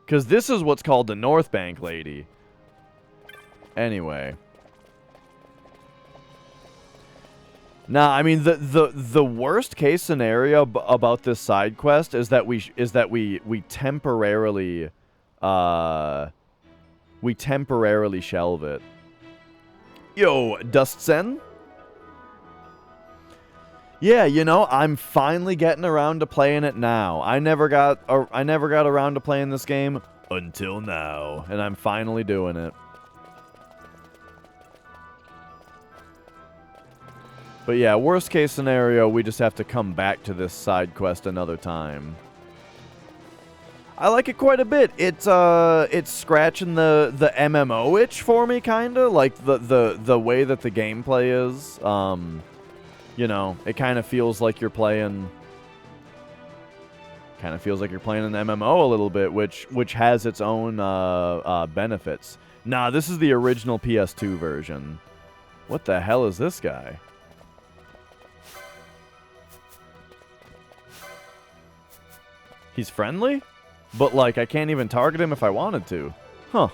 Because this is what's called the north bank, lady. Anyway. Nah, I mean the worst case scenario about this side quest is that we temporarily shelve it. Yo, Dustsen? Yeah, you know, I'm finally getting around to playing it now. I never got around to playing this game until now, and I'm finally doing it. But yeah, worst case scenario, we just have to come back to this side quest another time. I like it quite a bit. It's scratching the MMO itch for me, kinda, like the way that the gameplay is. You know, it kind of feels like you're playing. Kind of feels like you're playing an MMO a little bit, which has its own benefits. Nah, this is the original PS2 version. What the hell is this guy? He's friendly? But, like, I can't even target him if I wanted to. Huh.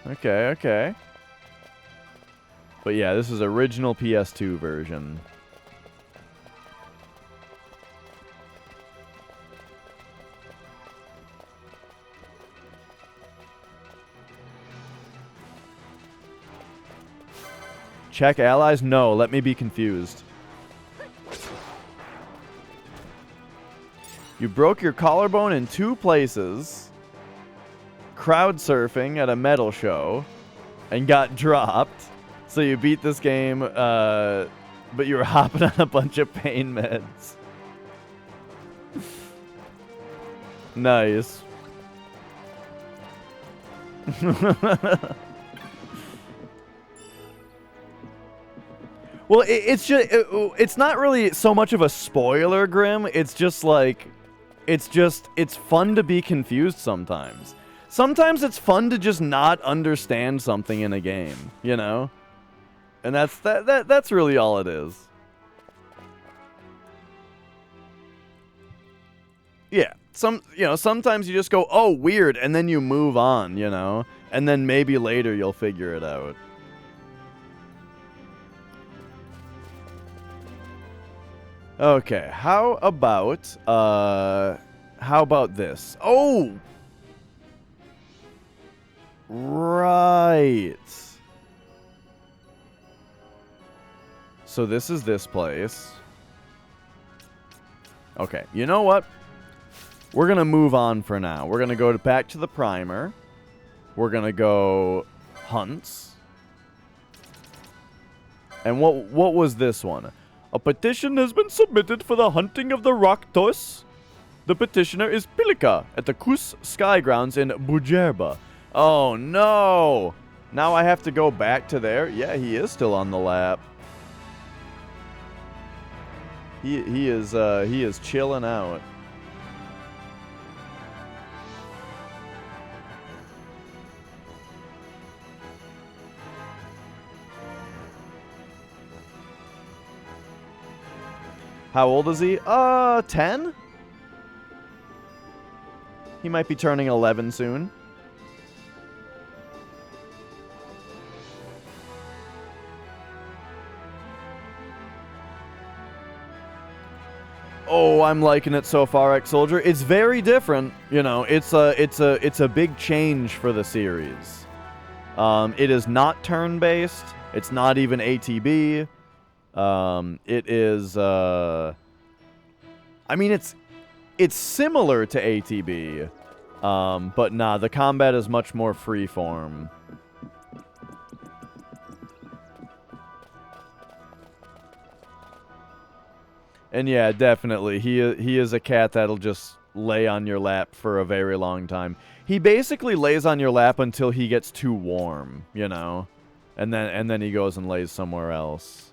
Okay, okay. But yeah, this is original PS2 version. Check allies? No, let me be confused. You broke your collarbone in 2 places, crowd surfing at a metal show, and got dropped. So you beat this game, but you were hopping on a bunch of pain meds. Nice. Well, it's not really so much of a spoiler, Grim. It's just like, it's fun to be confused sometimes. Sometimes it's fun to just not understand something in a game, you know? And that's really all it is. Yeah, sometimes you just go, "Oh, weird," and then you move on, you know? And then maybe later you'll figure it out. Okay, how about this? Oh! Right. So this is this place. Okay, you know what? We're going to move on for now. We're going to go back to the primer. We're going to go hunts. And what was this one? A petition has been submitted for the hunting of the Raktos. The petitioner is Pilika at the Kus Skygrounds in Bujerba. Oh no! Now I have to go back to there? Yeah, he is still on the lap. He is chilling out. How old is he? 10? He might be turning 11 soon. Oh, I'm liking it so far, Ex-Soldier. It's very different, you know. It's a big change for the series. It is not turn-based. It's not even ATB. It is, I mean, it's similar to ATB, but nah, the combat is much more freeform. And yeah, definitely, he is a cat that'll just lay on your lap for a very long time. He basically lays on your lap until he gets too warm, you know, and then he goes and lays somewhere else.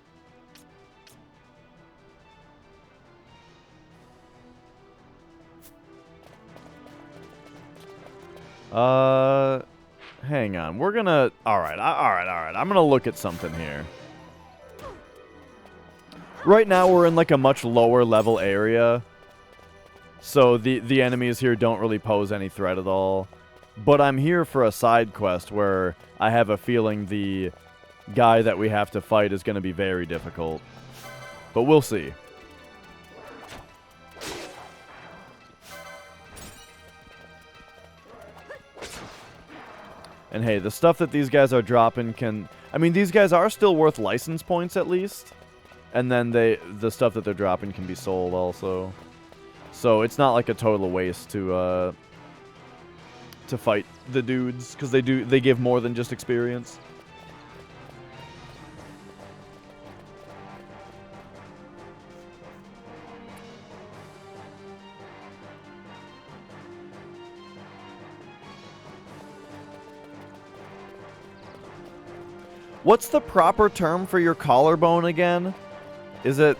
Hang on. We're gonna... Alright. I'm gonna look at something here. Right now, we're in, like, a much lower level area. So, the enemies here don't really pose any threat at all. But I'm here for a side quest where I have a feeling the guy that we have to fight is gonna be very difficult. But we'll see. And hey, the stuff that these guys are dropping can... I mean, these guys are still worth license points at least. And then the stuff that they're dropping can be sold also. So it's not like a total waste to fight the dudes, because they give more than just experience. What's the proper term for your collarbone again? Is it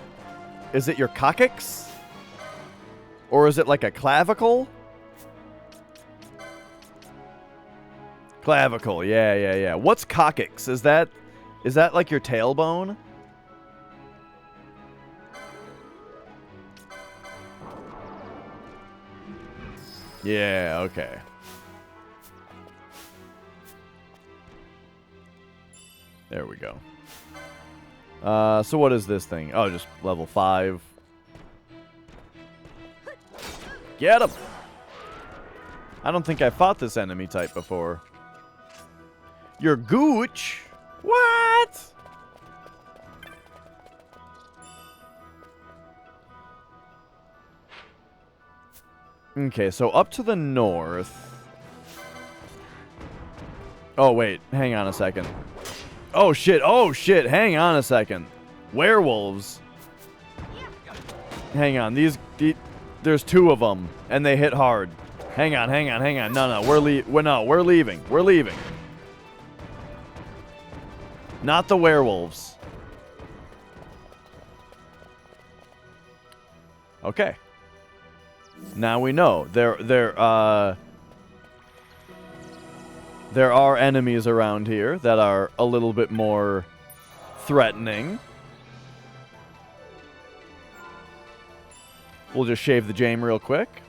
your coccyx? Or is it like a clavicle? Clavicle, yeah. What's coccyx? Is that like your tailbone? Yeah, okay. There we go. So what is this thing? Oh, just level 5. Get him! I don't think I fought this enemy type before. You're Gooch? What? Okay, so up to the north. Oh, wait. Hang on a second. Oh, shit. Hang on a second. Werewolves. Hang on. There's 2 of them, and they hit hard. Hang on. No, we're leaving. We're leaving. Not the werewolves. Okay. Now we know. There are enemies around here that are a little bit more threatening. We'll just shave the jam real quick.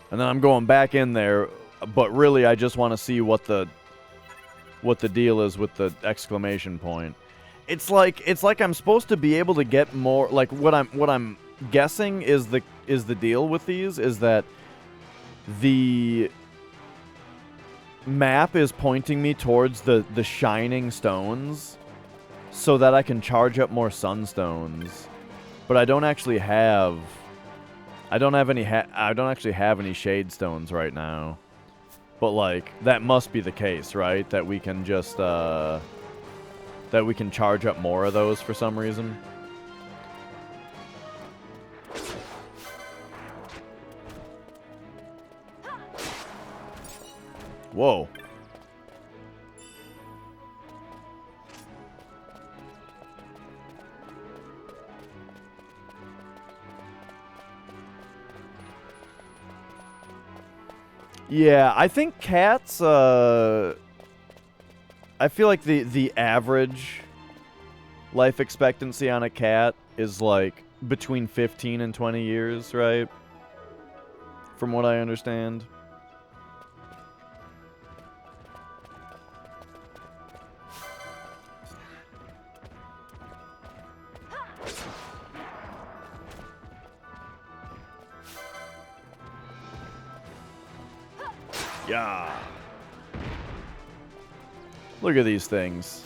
And then I'm going back in there, but really I just want to see what the deal is with the exclamation point. It's like I'm supposed to be able to get more, like what I'm guessing is the deal with these is that the map is pointing me towards the shining stones so that I can charge up more sunstones. But I don't actually have any shade stones right now. But like that must be the case, right? That we can just that we can charge up more of those for some reason. Whoa. Yeah, I think cats, I feel like the average life expectancy on a cat is like between 15 and 20 years, right? From what I understand. Yeah. Look at these things.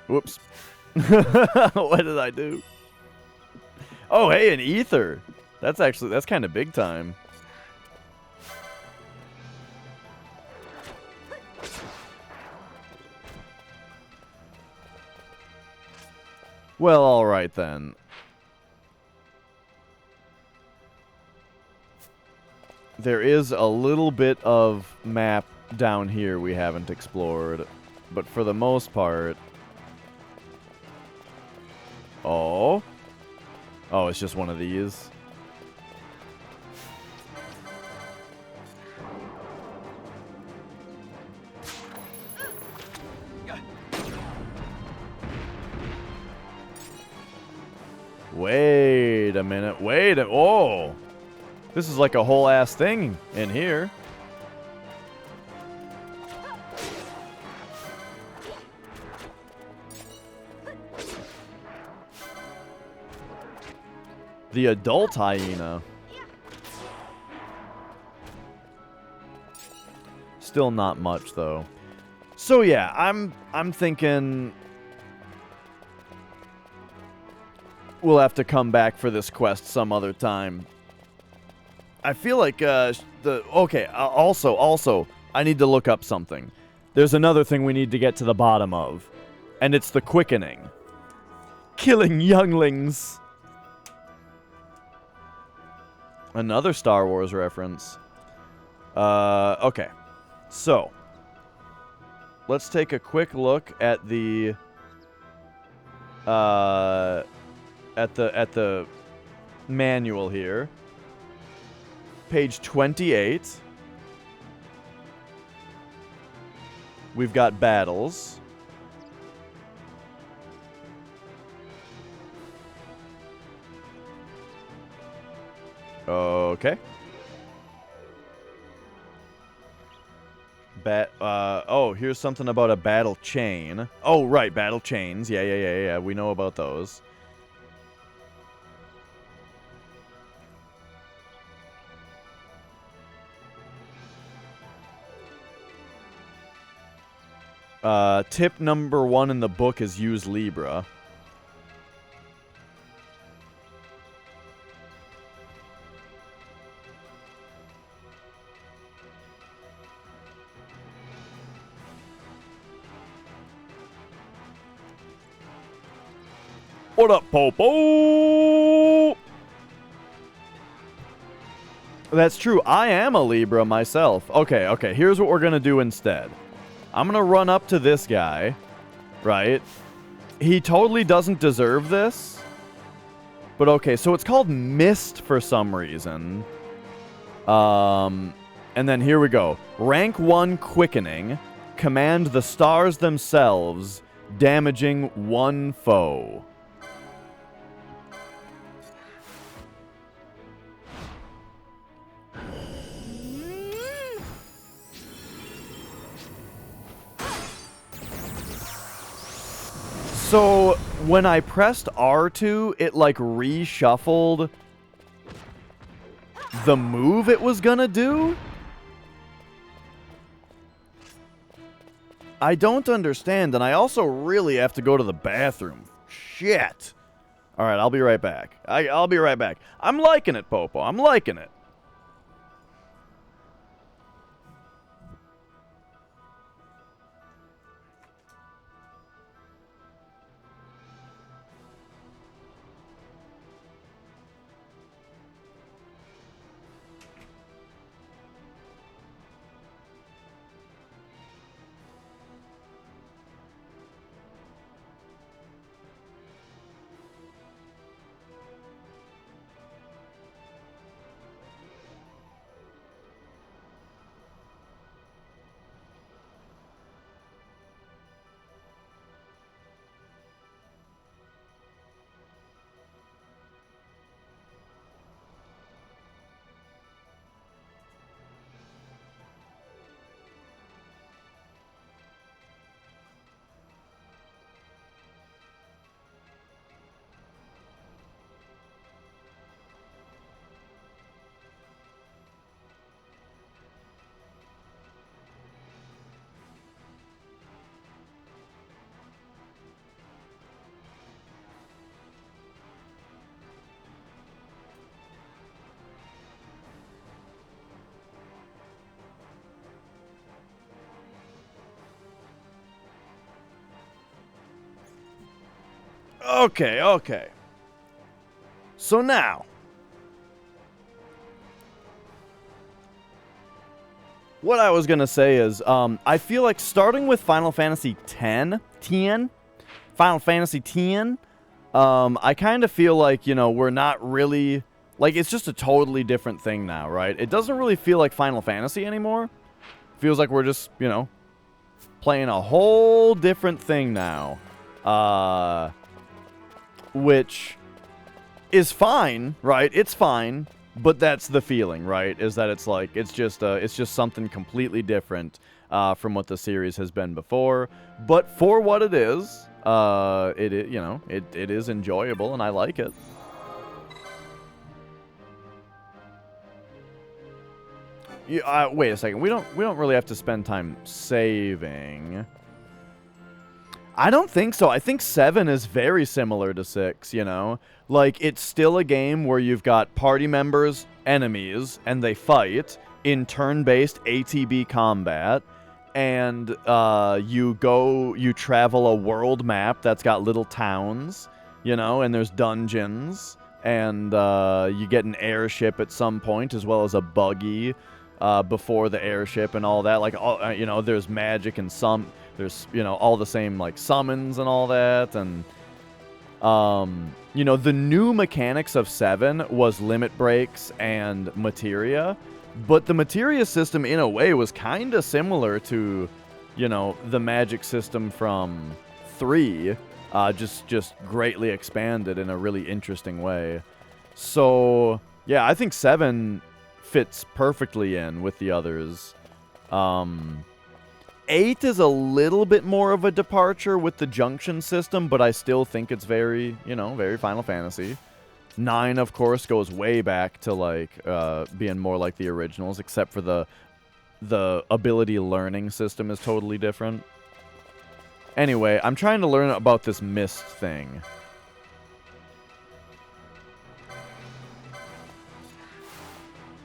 Whoops. What did I do? Oh, hey, an ether. That's kind of big time. Well, all right then. There is a little bit of map down here we haven't explored, but for the most part... Oh. Oh, it's just one of these. Wait a minute. Oh. This is like a whole ass thing in here. The adult hyena. Still not much though. So yeah, I'm thinking we'll have to come back for this quest some other time. I feel like also I need to look up something. There's another thing we need to get to the bottom of, and it's the quickening. Killing younglings. Another Star Wars reference. Okay. So, let's take a quick look at the at the manual here. Page 28. We've got battles. Okay. Oh, here's something about a battle chain. Oh, right, battle chains. Yeah. We know about those. Tip number 1 in the book is use Libra. What up, Popo? That's true. I am a Libra myself. Okay. Here's what we're going to do instead. I'm going to run up to this guy, right? He totally doesn't deserve this. But okay, so it's called Mist for some reason. And then here we go. Rank 1 Quickening. Command the stars themselves, damaging 1 foe. So, when I pressed R2, it like reshuffled the move it was gonna do? I don't understand, and I also really have to go to the bathroom. Shit. All right, I'll be right back. I'll be right back. I'm liking it, Popo. I'm liking it. Okay. So now, what I was gonna say is, I feel like starting with Final Fantasy X, Final Fantasy X, I kind of feel like, you know, we're not really, like, it's just a totally different thing now, right? It doesn't really feel like Final Fantasy anymore. Feels like we're just, you know, playing a whole different thing now. Which is fine, right? It's fine, but that's the feeling, right? Is that it's like it's just something completely different from what the series has been before. But for what it is, it is enjoyable and I like it. Wait a second. We don't really have to spend time saving. I don't think so. I think 7 is very similar to 6, you know? Like, it's still a game where you've got party members, enemies, and they fight in turn-based ATB combat. And you travel a world map that's got little towns, you know? And there's dungeons. And you get an airship at some point, as well as a buggy before the airship and all that. Like, you know, there's magic and there's, you know, all the same, like, summons and all that, and, you know, the new mechanics of 7 was limit breaks and materia, but the materia system, in a way, was kind of similar to, you know, the magic system from 3, just greatly expanded in a really interesting way. So, yeah, I think 7 fits perfectly in with the others. 8 is a little bit more of a departure with the junction system, but I still think it's very, you know, very Final Fantasy. 9, of course, goes way back to, like, being more like the originals, except for the ability learning system is totally different. Anyway, I'm trying to learn about this mist thing.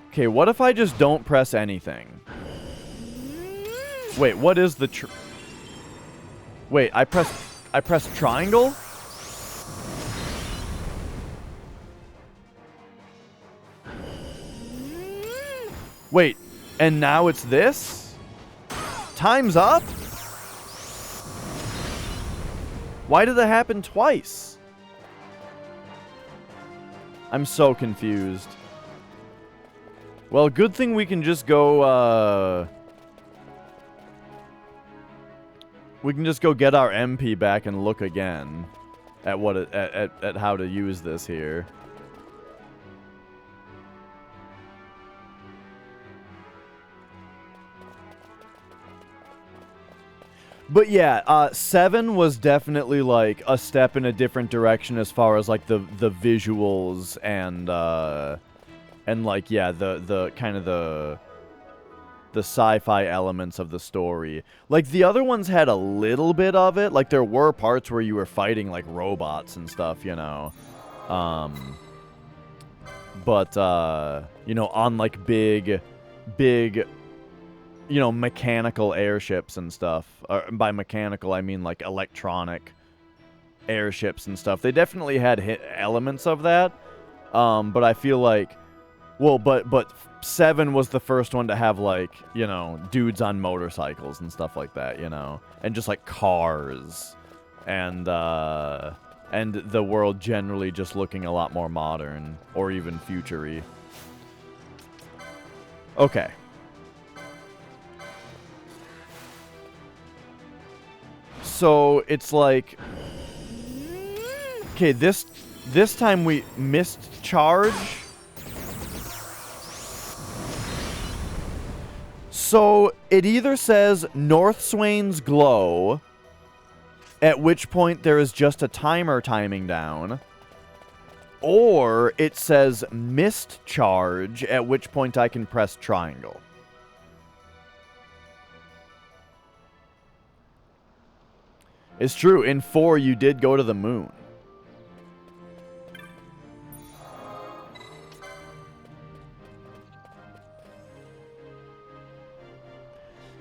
Okay, what if I just don't press anything? Wait, what is the Wait, I press triangle? Wait, and now it's this? Time's up? Why did that happen twice? I'm so confused. Well, good thing we can just go, we can just go get our MP back and look again at what at how to use this here. But yeah, 7 was definitely like a step in a different direction as far as like the visuals and like, yeah, the kind of the sci-fi elements of the story. Like, the other ones had a little bit of it. Like, there were parts where you were fighting, like, robots and stuff, you know. But, you know, on, like, big, you know, mechanical airships and stuff. By mechanical, I mean, like, electronic airships and stuff. They definitely had elements of that. But I feel like, well, but 7 was the first one to have, like, you know, dudes on motorcycles and stuff like that, you know, and just like cars, and the world generally just looking a lot more modern or even future-y. Okay. So it's like, okay, this time we missed charge. So it either says North Swain's glow, at which point there is just a timer timing down, or it says missed charge, at which point I can press triangle. It's true, in 4 you did go to the moon.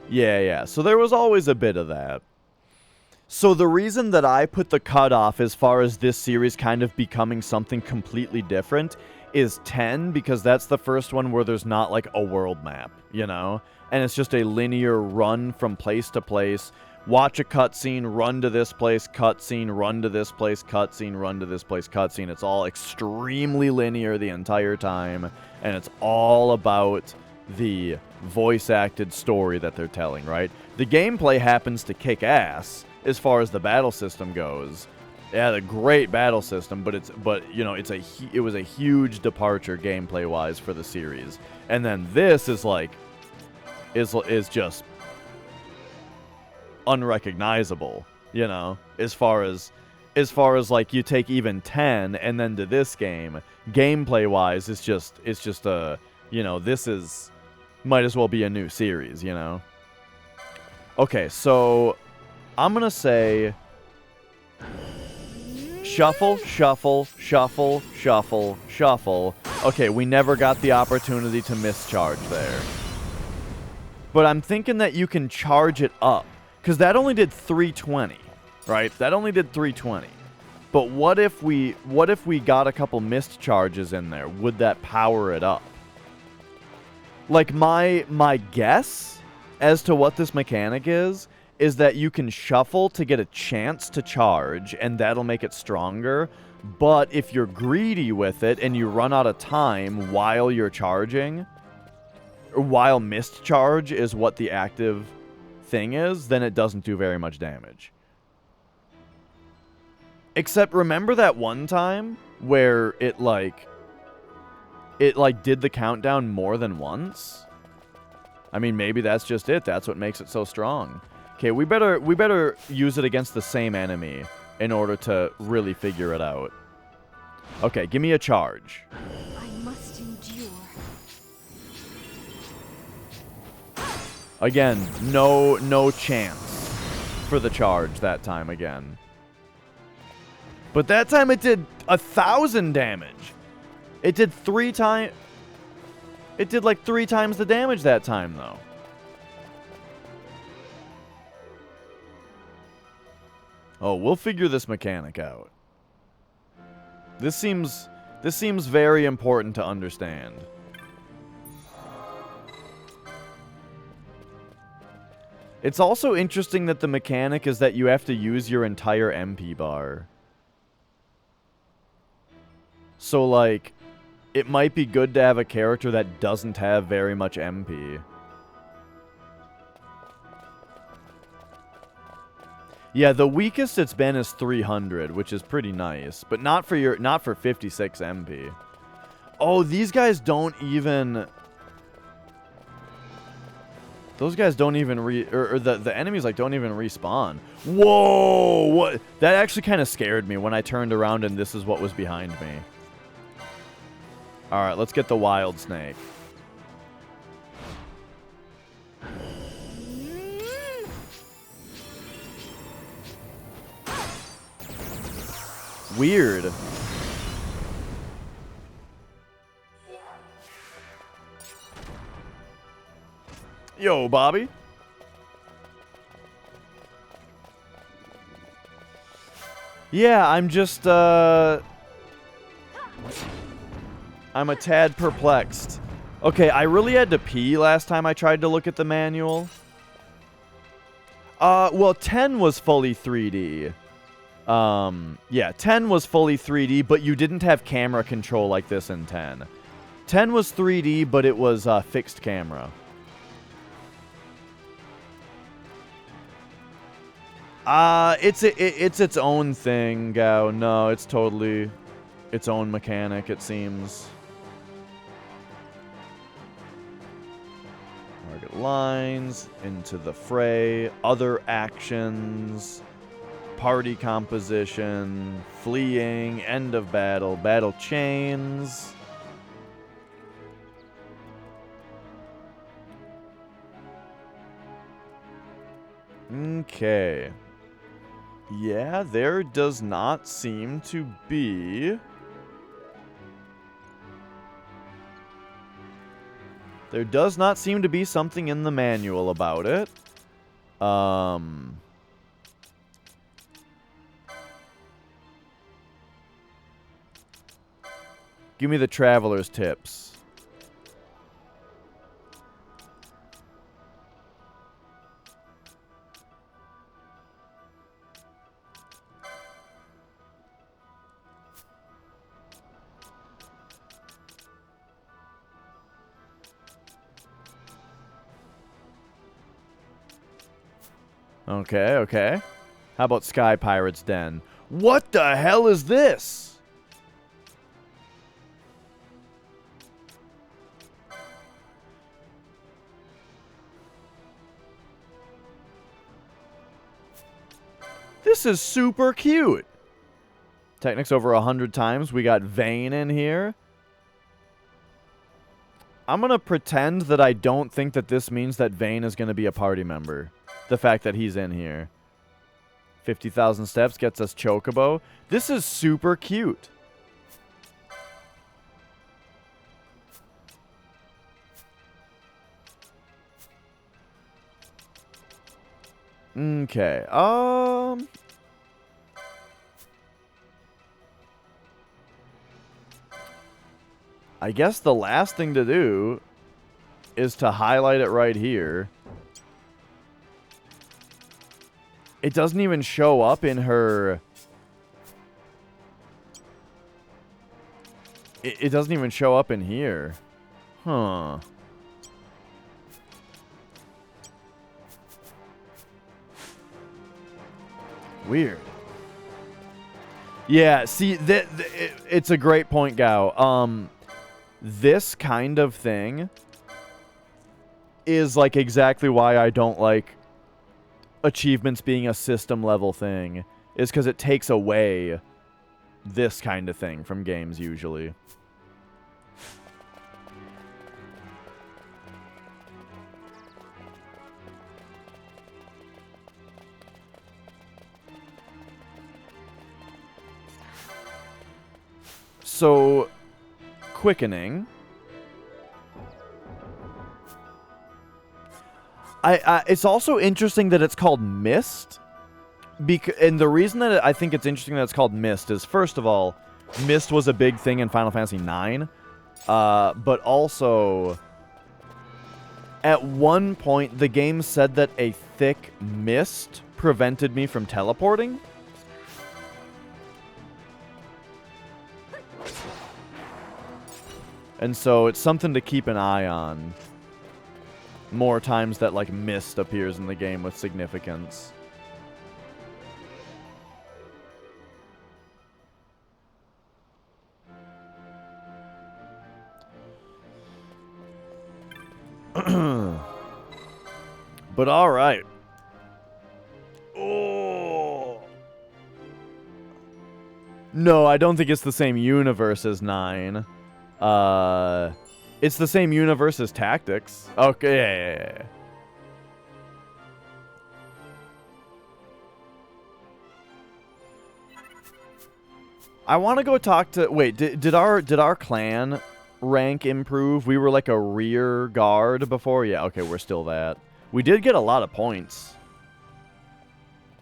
Yeah. So there was always a bit of that. So the reason that I put the cutoff as far as this series kind of becoming something completely different is 10, because that's the first one where there's not like a world map, you know? And it's just a linear run from place to place. Watch a cutscene, run to this place, cutscene, run to this place, cutscene, run to this place, cutscene. It's all extremely linear the entire time, and it's all about the voice-acted story that they're telling, right? The gameplay happens to kick ass as far as the battle system goes. Yeah, the great battle system, but you know, it was a huge departure gameplay-wise for the series. And then this is like is just unrecognizable, you know, as far as like you take even 10 and then to this game, gameplay-wise, it's just a, you know, this is might as well be a new series, you know. Okay, so I'm gonna say shuffle, shuffle, shuffle, shuffle, shuffle. Okay, we never got the opportunity to mischarge there. But I'm thinking that you can charge it up, because that only did 320, right? That only did 320. But what if we got a couple missed charges in there? Would that power it up? Like, my guess as to what this mechanic is that you can shuffle to get a chance to charge, and that'll make it stronger. But if you're greedy with it and you run out of time while you're charging, or while missed charge is what the active thing is, then it doesn't do very much damage. Except remember that one time where it did the countdown more than once? I mean, maybe that's just it. That's what makes it so strong. Okay, we better use it against the same enemy in order to really figure it out. Okay, give me a charge. I must endure. Again, no chance for the charge that time again. But that time it did 1,000 damage. It did 3 times... It did like 3 times the damage that time, though. Oh, we'll figure this mechanic out. This seems very important to understand. It's also interesting that the mechanic is that you have to use your entire MP bar. So, like, it might be good to have a character that doesn't have very much MP. Yeah, the weakest it's been is 300, which is pretty nice, but not for 56 MP. Oh, these guys don't even... Those guys don't even the enemies like don't even respawn. Whoa! What? That actually kind of scared me when I turned around and this is what was behind me. All right, let's get the wild snake. Weird. Yo, Bobby. Yeah, I'm just, I'm a tad perplexed. Okay, I really had to pee last time I tried to look at the manual. Well, 10 was fully 3D. Yeah, 10 was fully 3D, but you didn't have camera control like this in 10. 10 was 3D, but it was, fixed camera. It's its own thing, Gao. No, it's totally its own mechanic, it seems. Target lines, into the fray, other actions, party composition, fleeing, end of battle, battle chains. Okay. Yeah, there does not seem to be... There does not seem to be something in the manual about it. Give me the traveler's tips. Okay, okay. How about Sky Pirate's Den? What the hell is this? This is super cute. Technics over 100 times. We got Vayne in here. I'm going to pretend that I don't think that this means that Vayne is going to be a party member. The fact that he's in here. 50,000 steps gets us Chocobo. This is super cute. Okay. I guess the last thing to do is to highlight it right here. It doesn't even show up in her... It doesn't even show up in here. Huh. Weird. Yeah, see, it's a great point, Gao. This kind of thing is like exactly why I don't like achievements being a system level thing, is because it takes away this kind of thing from games usually. So, quickening. It's also interesting that it's called Mist. And the reason that I think it's interesting that it's called Mist is, first of all, Mist was a big thing in Final Fantasy IX. But also, at one point, the game said that a thick mist prevented me from teleporting. And so it's something to keep an eye on. More times that, like, mist appears in the game with significance. But alright. Oh. No, I don't think it's the same universe as 9. It's the same universe as Tactics. Okay, yeah. I want to go talk to... Wait, did our clan rank improve? We were like a rear guard before? Yeah, okay, we're still that. We did get a lot of points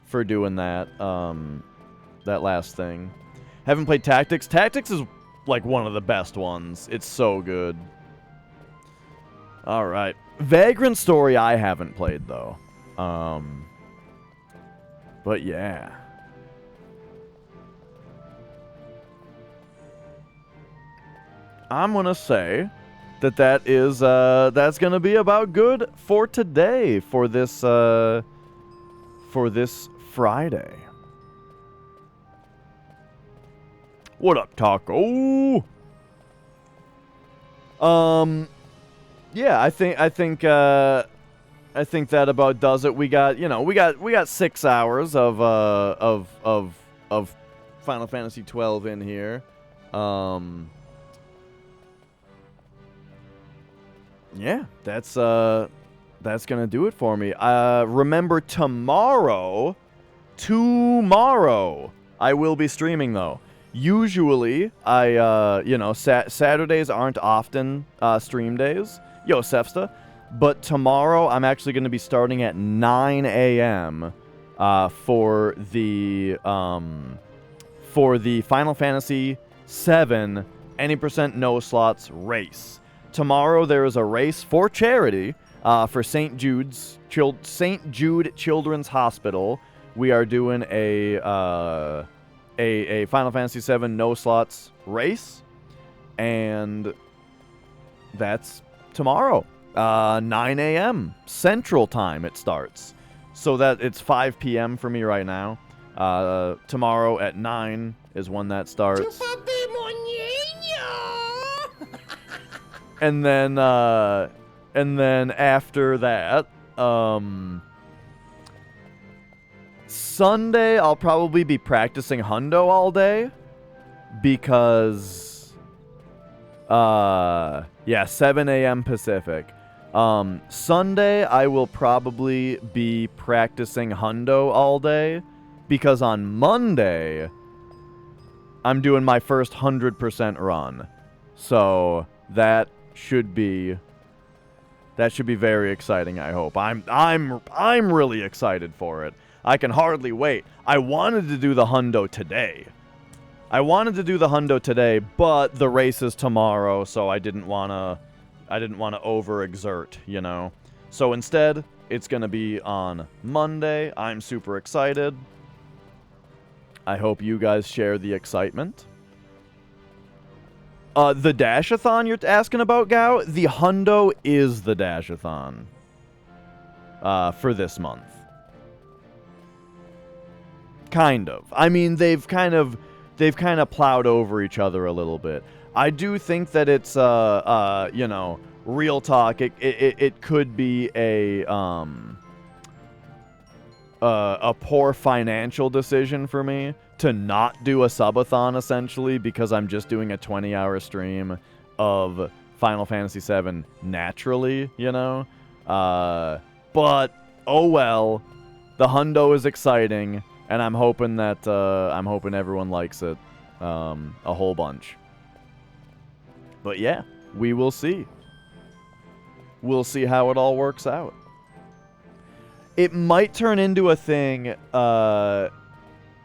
for doing that, that last thing. Haven't played Tactics. Tactics is like one of the best ones. It's so good. All right. Vagrant Story I haven't played, though. But yeah. I'm going to say that is, that's going to be about good for today, for this Friday. What up, Taco? Yeah, I think that about does it. We got 6 hours of Final Fantasy 12 in here. Yeah, that's gonna do it for me. Remember tomorrow I will be streaming though. Usually Saturdays aren't often stream days. Yo, Sefsta. But tomorrow I'm actually going to be starting at 9 a.m. For the Final Fantasy 7 any percent no slots race. Tomorrow there is a race for charity for St. Jude Children's Hospital. We are doing a Final Fantasy 7 no slots race, and that's tomorrow. 9 a.m. Central Time it starts. So that it's 5 p.m. for me right now. Tomorrow at 9 is when that starts. And then after that, Sunday I'll probably be practicing Hundo all day because 7 a.m. Pacific. Sunday, I will probably be practicing Hundo all day, because on Monday, I'm doing my first 100% run. So, that should be very exciting, I hope. I'm really excited for it. I can hardly wait. I wanted to do the Hundo today. But the race is tomorrow, so I didn't want to overexert, you know. So instead, it's going to be on Monday. I'm super excited. I hope you guys share the excitement. The Dashathon you're asking about, Gao? The Hundo is the Dashathon. For this month. Kind of. I mean, they've kind of plowed over each other a little bit. I do think that it's, real talk. It could be a poor financial decision for me to not do a subathon, essentially, because I'm just doing a 20-hour stream of Final Fantasy VII naturally, you know? But, oh well. The Hundo is exciting, and I'm hoping that, everyone likes it a whole bunch. But yeah, we will see. We'll see how it all works out. It might turn into a thing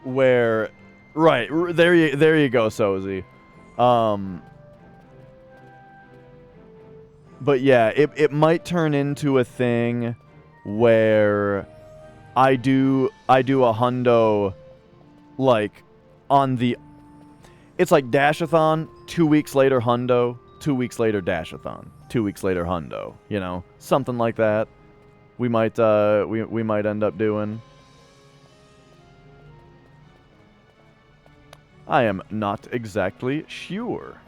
where... Right, there you go, Sozy. But yeah, it might turn into a thing where I do a Hundo, like, on the... It's like Dashathon, 2 weeks later Hundo, 2 weeks later Dashathon, 2 weeks later Hundo, you know? Something like that. We might we might end up doing. I am not exactly sure.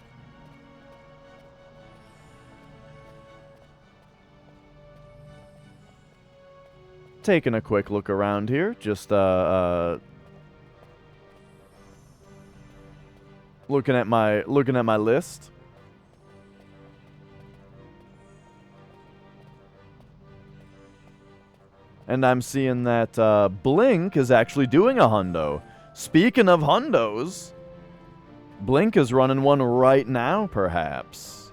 Taking a quick look around here, just looking at my list. And I'm seeing that Blink is actually doing a Hundo. Speaking of Hundos, Blink is running one right now, perhaps.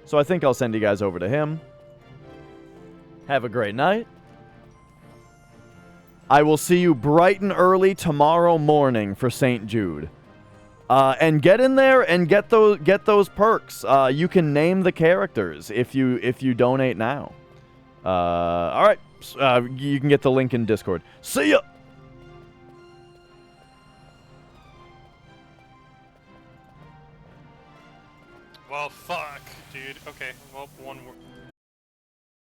So I think I'll send you guys over to him. Have a great night. I will see you bright and early tomorrow morning for St. Jude. And get in there and get those perks. You can name the characters if you donate now. All right. You can get the link in Discord. See ya. Well, fuck, dude. Okay, well, one more.